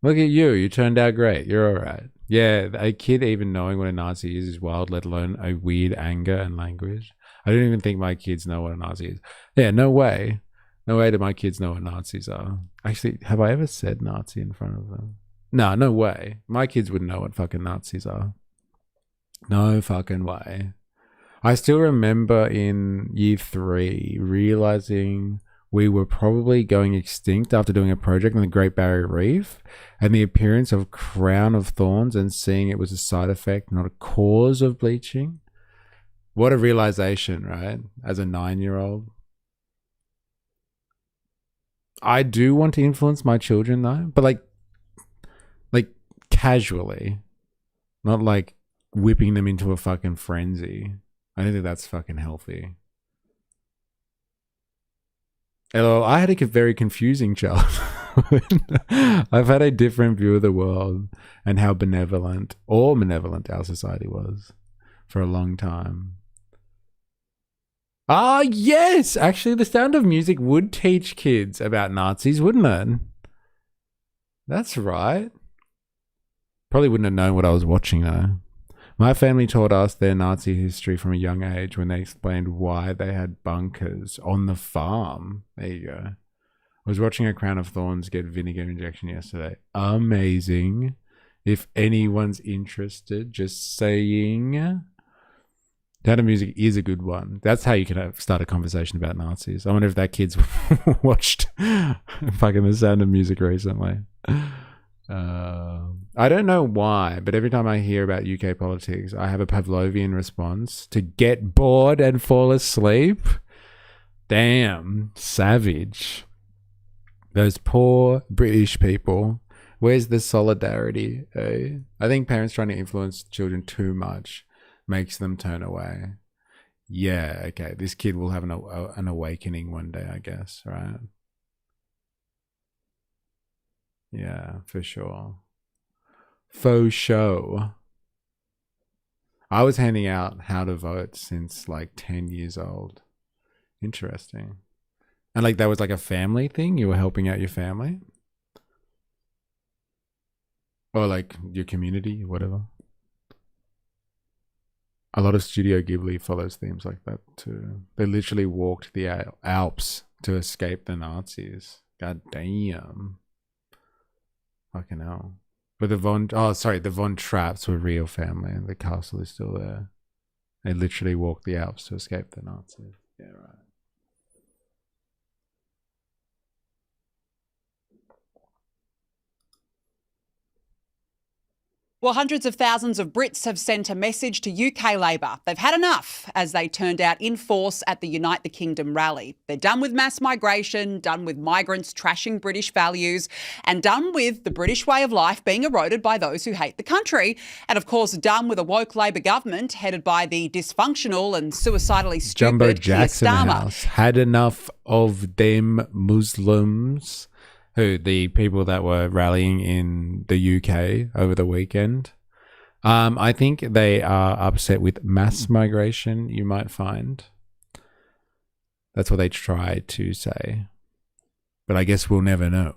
S13: look at you. You turned out great. You're all right. Yeah, a kid even knowing what a Nazi is wild, let alone a weird anger and language. I don't even think my kids know what a Nazi is. Yeah, no way. No way do my kids know what Nazis are. Actually, have I ever said Nazi in front of them? No way. My kids wouldn't know what fucking Nazis are. No fucking way. I still remember in year 3 realizing we were probably going extinct after doing a project on the Great Barrier Reef, and the appearance of crown of thorns and seeing it was a side effect, not a cause of bleaching. What a realization, right? As a 9-year-old. I do want to influence my children though, but like casually, not like whipping them into a fucking frenzy. I don't think that's fucking healthy. Hello, I had a very confusing childhood. I've had a different view of the world and how benevolent or malevolent our society was for a long time. Ah, yes! Actually, The Sound of Music would teach kids about Nazis, wouldn't it? That's right. Probably wouldn't have known what I was watching though. My family taught us their Nazi history from a young age when they explained why they had bunkers on the farm. There you go. I was watching A Crown of Thorns get vinegar injection yesterday. Amazing. If anyone's interested, just saying. Sound of Music is a good one. That's how you can start a conversation about Nazis. I wonder if that kid's watched fucking The Sound of Music recently. I don't know why, but every time I hear about UK politics, I have a Pavlovian response to get bored and fall asleep. Damn, savage. Those poor British people. Where's the solidarity? Eh? I think parents trying to influence children too much makes them turn away. Yeah, okay. This kid will have an awakening one day, I guess, right? Yeah, for sure. Faux show. I was handing out how to vote since like 10 years old. Interesting. And like that was like a family thing? You were helping out your family? Or like your community, whatever. A lot of Studio Ghibli follows themes like that too. They literally walked the Alps to escape the Nazis. God damn. Fucking hell. But the Von Trapps were real family and the castle is still there. They literally walked the Alps to escape the Nazis. Yeah, right.
S10: Well, hundreds of thousands of Brits have sent a message to UK Labor. They've had enough as they turned out in force at the Unite the Kingdom rally. They're done with mass migration, done with migrants trashing British values, and done with the British way of life being eroded by those who hate the country. And of course, done with a woke Labor government headed by the dysfunctional and suicidally stupid
S13: Jumbo
S10: Keir
S13: Jackson
S10: Starmer.
S13: House had enough of them Muslims. Who, the people that were rallying in the UK over the weekend. I think they are upset with mass migration, you might find. That's what they try to say. But I guess we'll never know.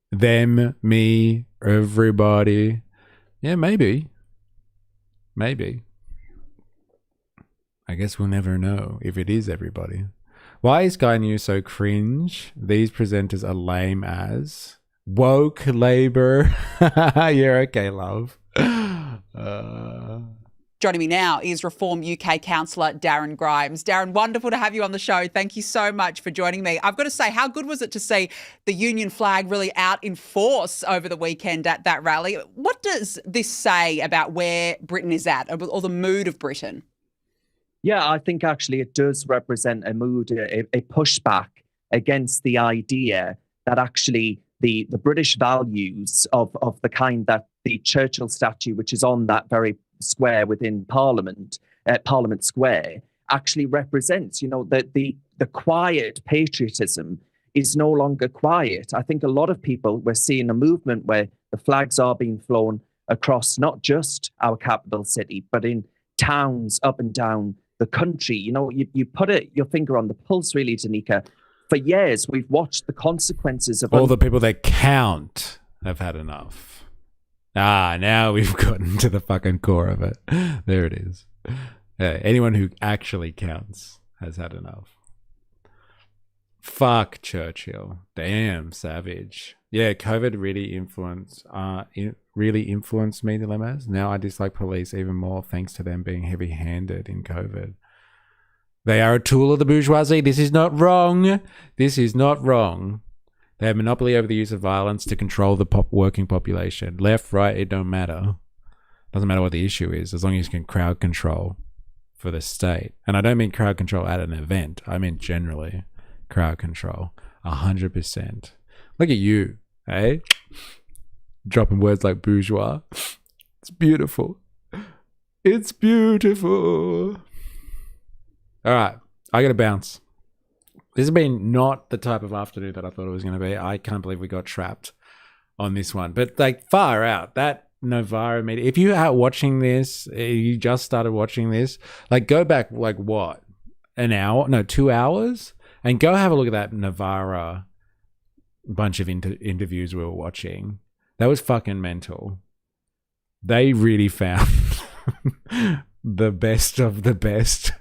S13: Them, me, everybody. Yeah, maybe. Maybe. I guess we'll never know if it is everybody. Why is Sky News so cringe? These presenters are lame as. Woke Labour. You're okay, love.
S10: Joining me now is Reform UK councillor Darren Grimes. Darren, wonderful to have you on the show. Thank you so much for joining me. I've got to say, how good was it to see the Union flag really out in force over the weekend at that rally? What does this say about where Britain is at or the mood of Britain?
S14: Yeah, I think actually it does represent a mood, a pushback against the idea that actually the British values of the kind that the Churchill statue, which is on that very square within Parliament, Parliament Square, actually represents, that the quiet patriotism is no longer quiet. I think a lot of people, we're seeing a movement where the flags are being flown across not just our capital city, but in towns up and down the country. You put your finger on the pulse, really, Danica. For years, we've watched the consequences of
S13: all the people that count have had enough. Now we've gotten to the fucking core of it. There it is. Anyone who actually counts has had enough. Fuck Churchill. Damn, savage. Yeah, COVID really influenced me, dilemmas. Now I dislike police even more thanks to them being heavy-handed in COVID. They are a tool of the bourgeoisie. This is not wrong. This is not wrong. They have monopoly over the use of violence to control the working population. Left, right, it don't matter. Doesn't matter what the issue is, as long as you can crowd control for the state. And I don't mean crowd control at an event. I mean generally crowd control. 100%. Look at you, eh? Dropping words like bourgeois. It's beautiful. It's beautiful. All right, I gotta bounce. This has been not the type of afternoon that I thought it was going to be. I can't believe we got trapped on this one. But like far out, that Novara meeting. If you are watching this, you just started watching this, like go back like what? An hour? No, 2 hours? And go have a look at that Novara bunch of interviews we were watching. That was fucking mental. They really found the best of the best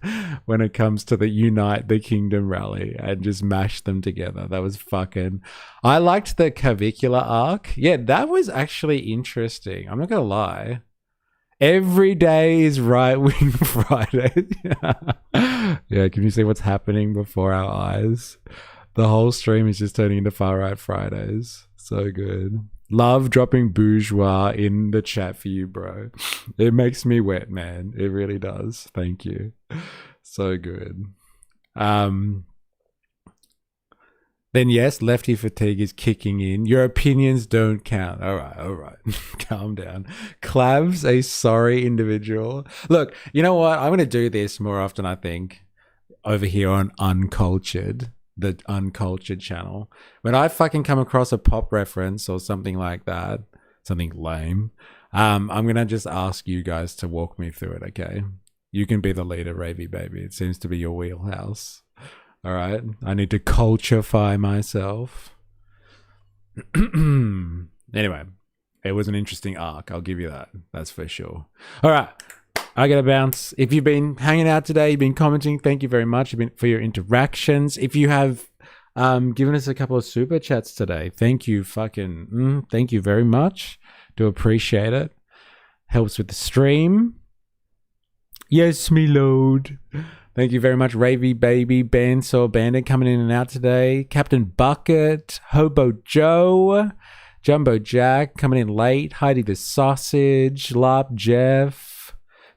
S13: when it comes to the Unite the Kingdom rally and just mash them together. That was fucking... I liked the Cavicula arc. Yeah, that was actually interesting. I'm not gonna lie. Every day is right-wing Friday. Yeah, can you see what's happening before our eyes? The whole stream is just turning into far-right Fridays. So good. Love dropping bourgeois in the chat for you, bro. It makes me wet, man. It really does. Thank you. So good. Then yes, lefty fatigue is kicking in. Your opinions don't count. All right. Calm down. Clav's a sorry individual. Look, you know what? I'm going to do this more often, I think, over here on Uncultured. The Uncultured channel. When I fucking come across a pop reference or something like that, something lame, I'm gonna just ask you guys to walk me through it, okay? You can be the leader, Ravy baby. It seems to be your wheelhouse. All right? I need to culturefy myself. Anyway, it was an interesting arc. I'll give you that. That's for sure. All right. I gotta bounce. If you've been hanging out today, you've been commenting, thank you very much for your interactions. If you have given us a couple of super chats today, thank you thank you very much. Do appreciate it. Helps with the stream. Yes, me lord. Thank you very much, Ravy Baby, Bandsaw Bandit coming in and out today. Captain Bucket, Hobo Joe, Jumbo Jack coming in late. Heidi the Sausage, Lop Jeff.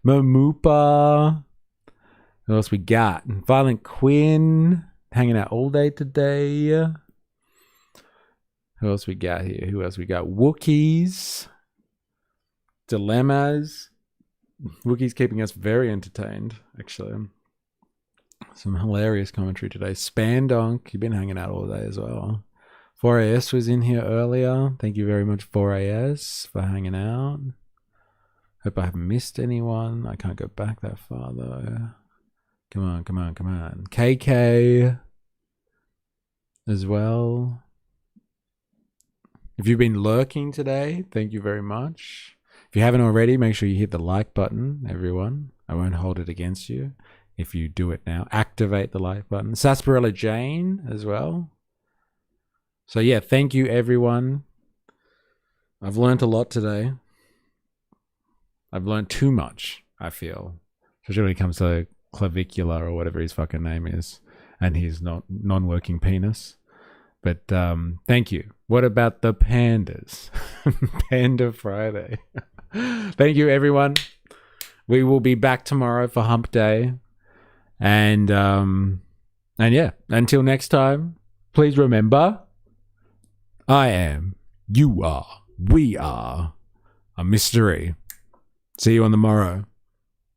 S13: Momupa. What else we got? Violent Quinn hanging out all day today. Who else we got here? Wookiees. Dilemmas. Wookiees keeping us very entertained, actually. Some hilarious commentary today. Spandonk, you've been hanging out all day as well. 4AS was in here earlier. Thank you very much, 4AS, for hanging out. Hope I haven't missed anyone. I can't go back that far though. Come on. KK as well. If you've been lurking today, thank you very much. If you haven't already, make sure you hit the like button, everyone. I won't hold it against you if you do it now. Activate the like button. Sarsaparilla Jane as well. So yeah, thank you everyone. I've learned a lot today. I've learned too much, I feel. Especially when it comes to Clavicula or whatever his fucking name is. And his non-working penis. But thank you. What about the pandas? Panda Friday. Thank you, everyone. We will be back tomorrow for Hump Day. And yeah, until next time, please remember, I am, you are, we are a mystery. See you on the morrow.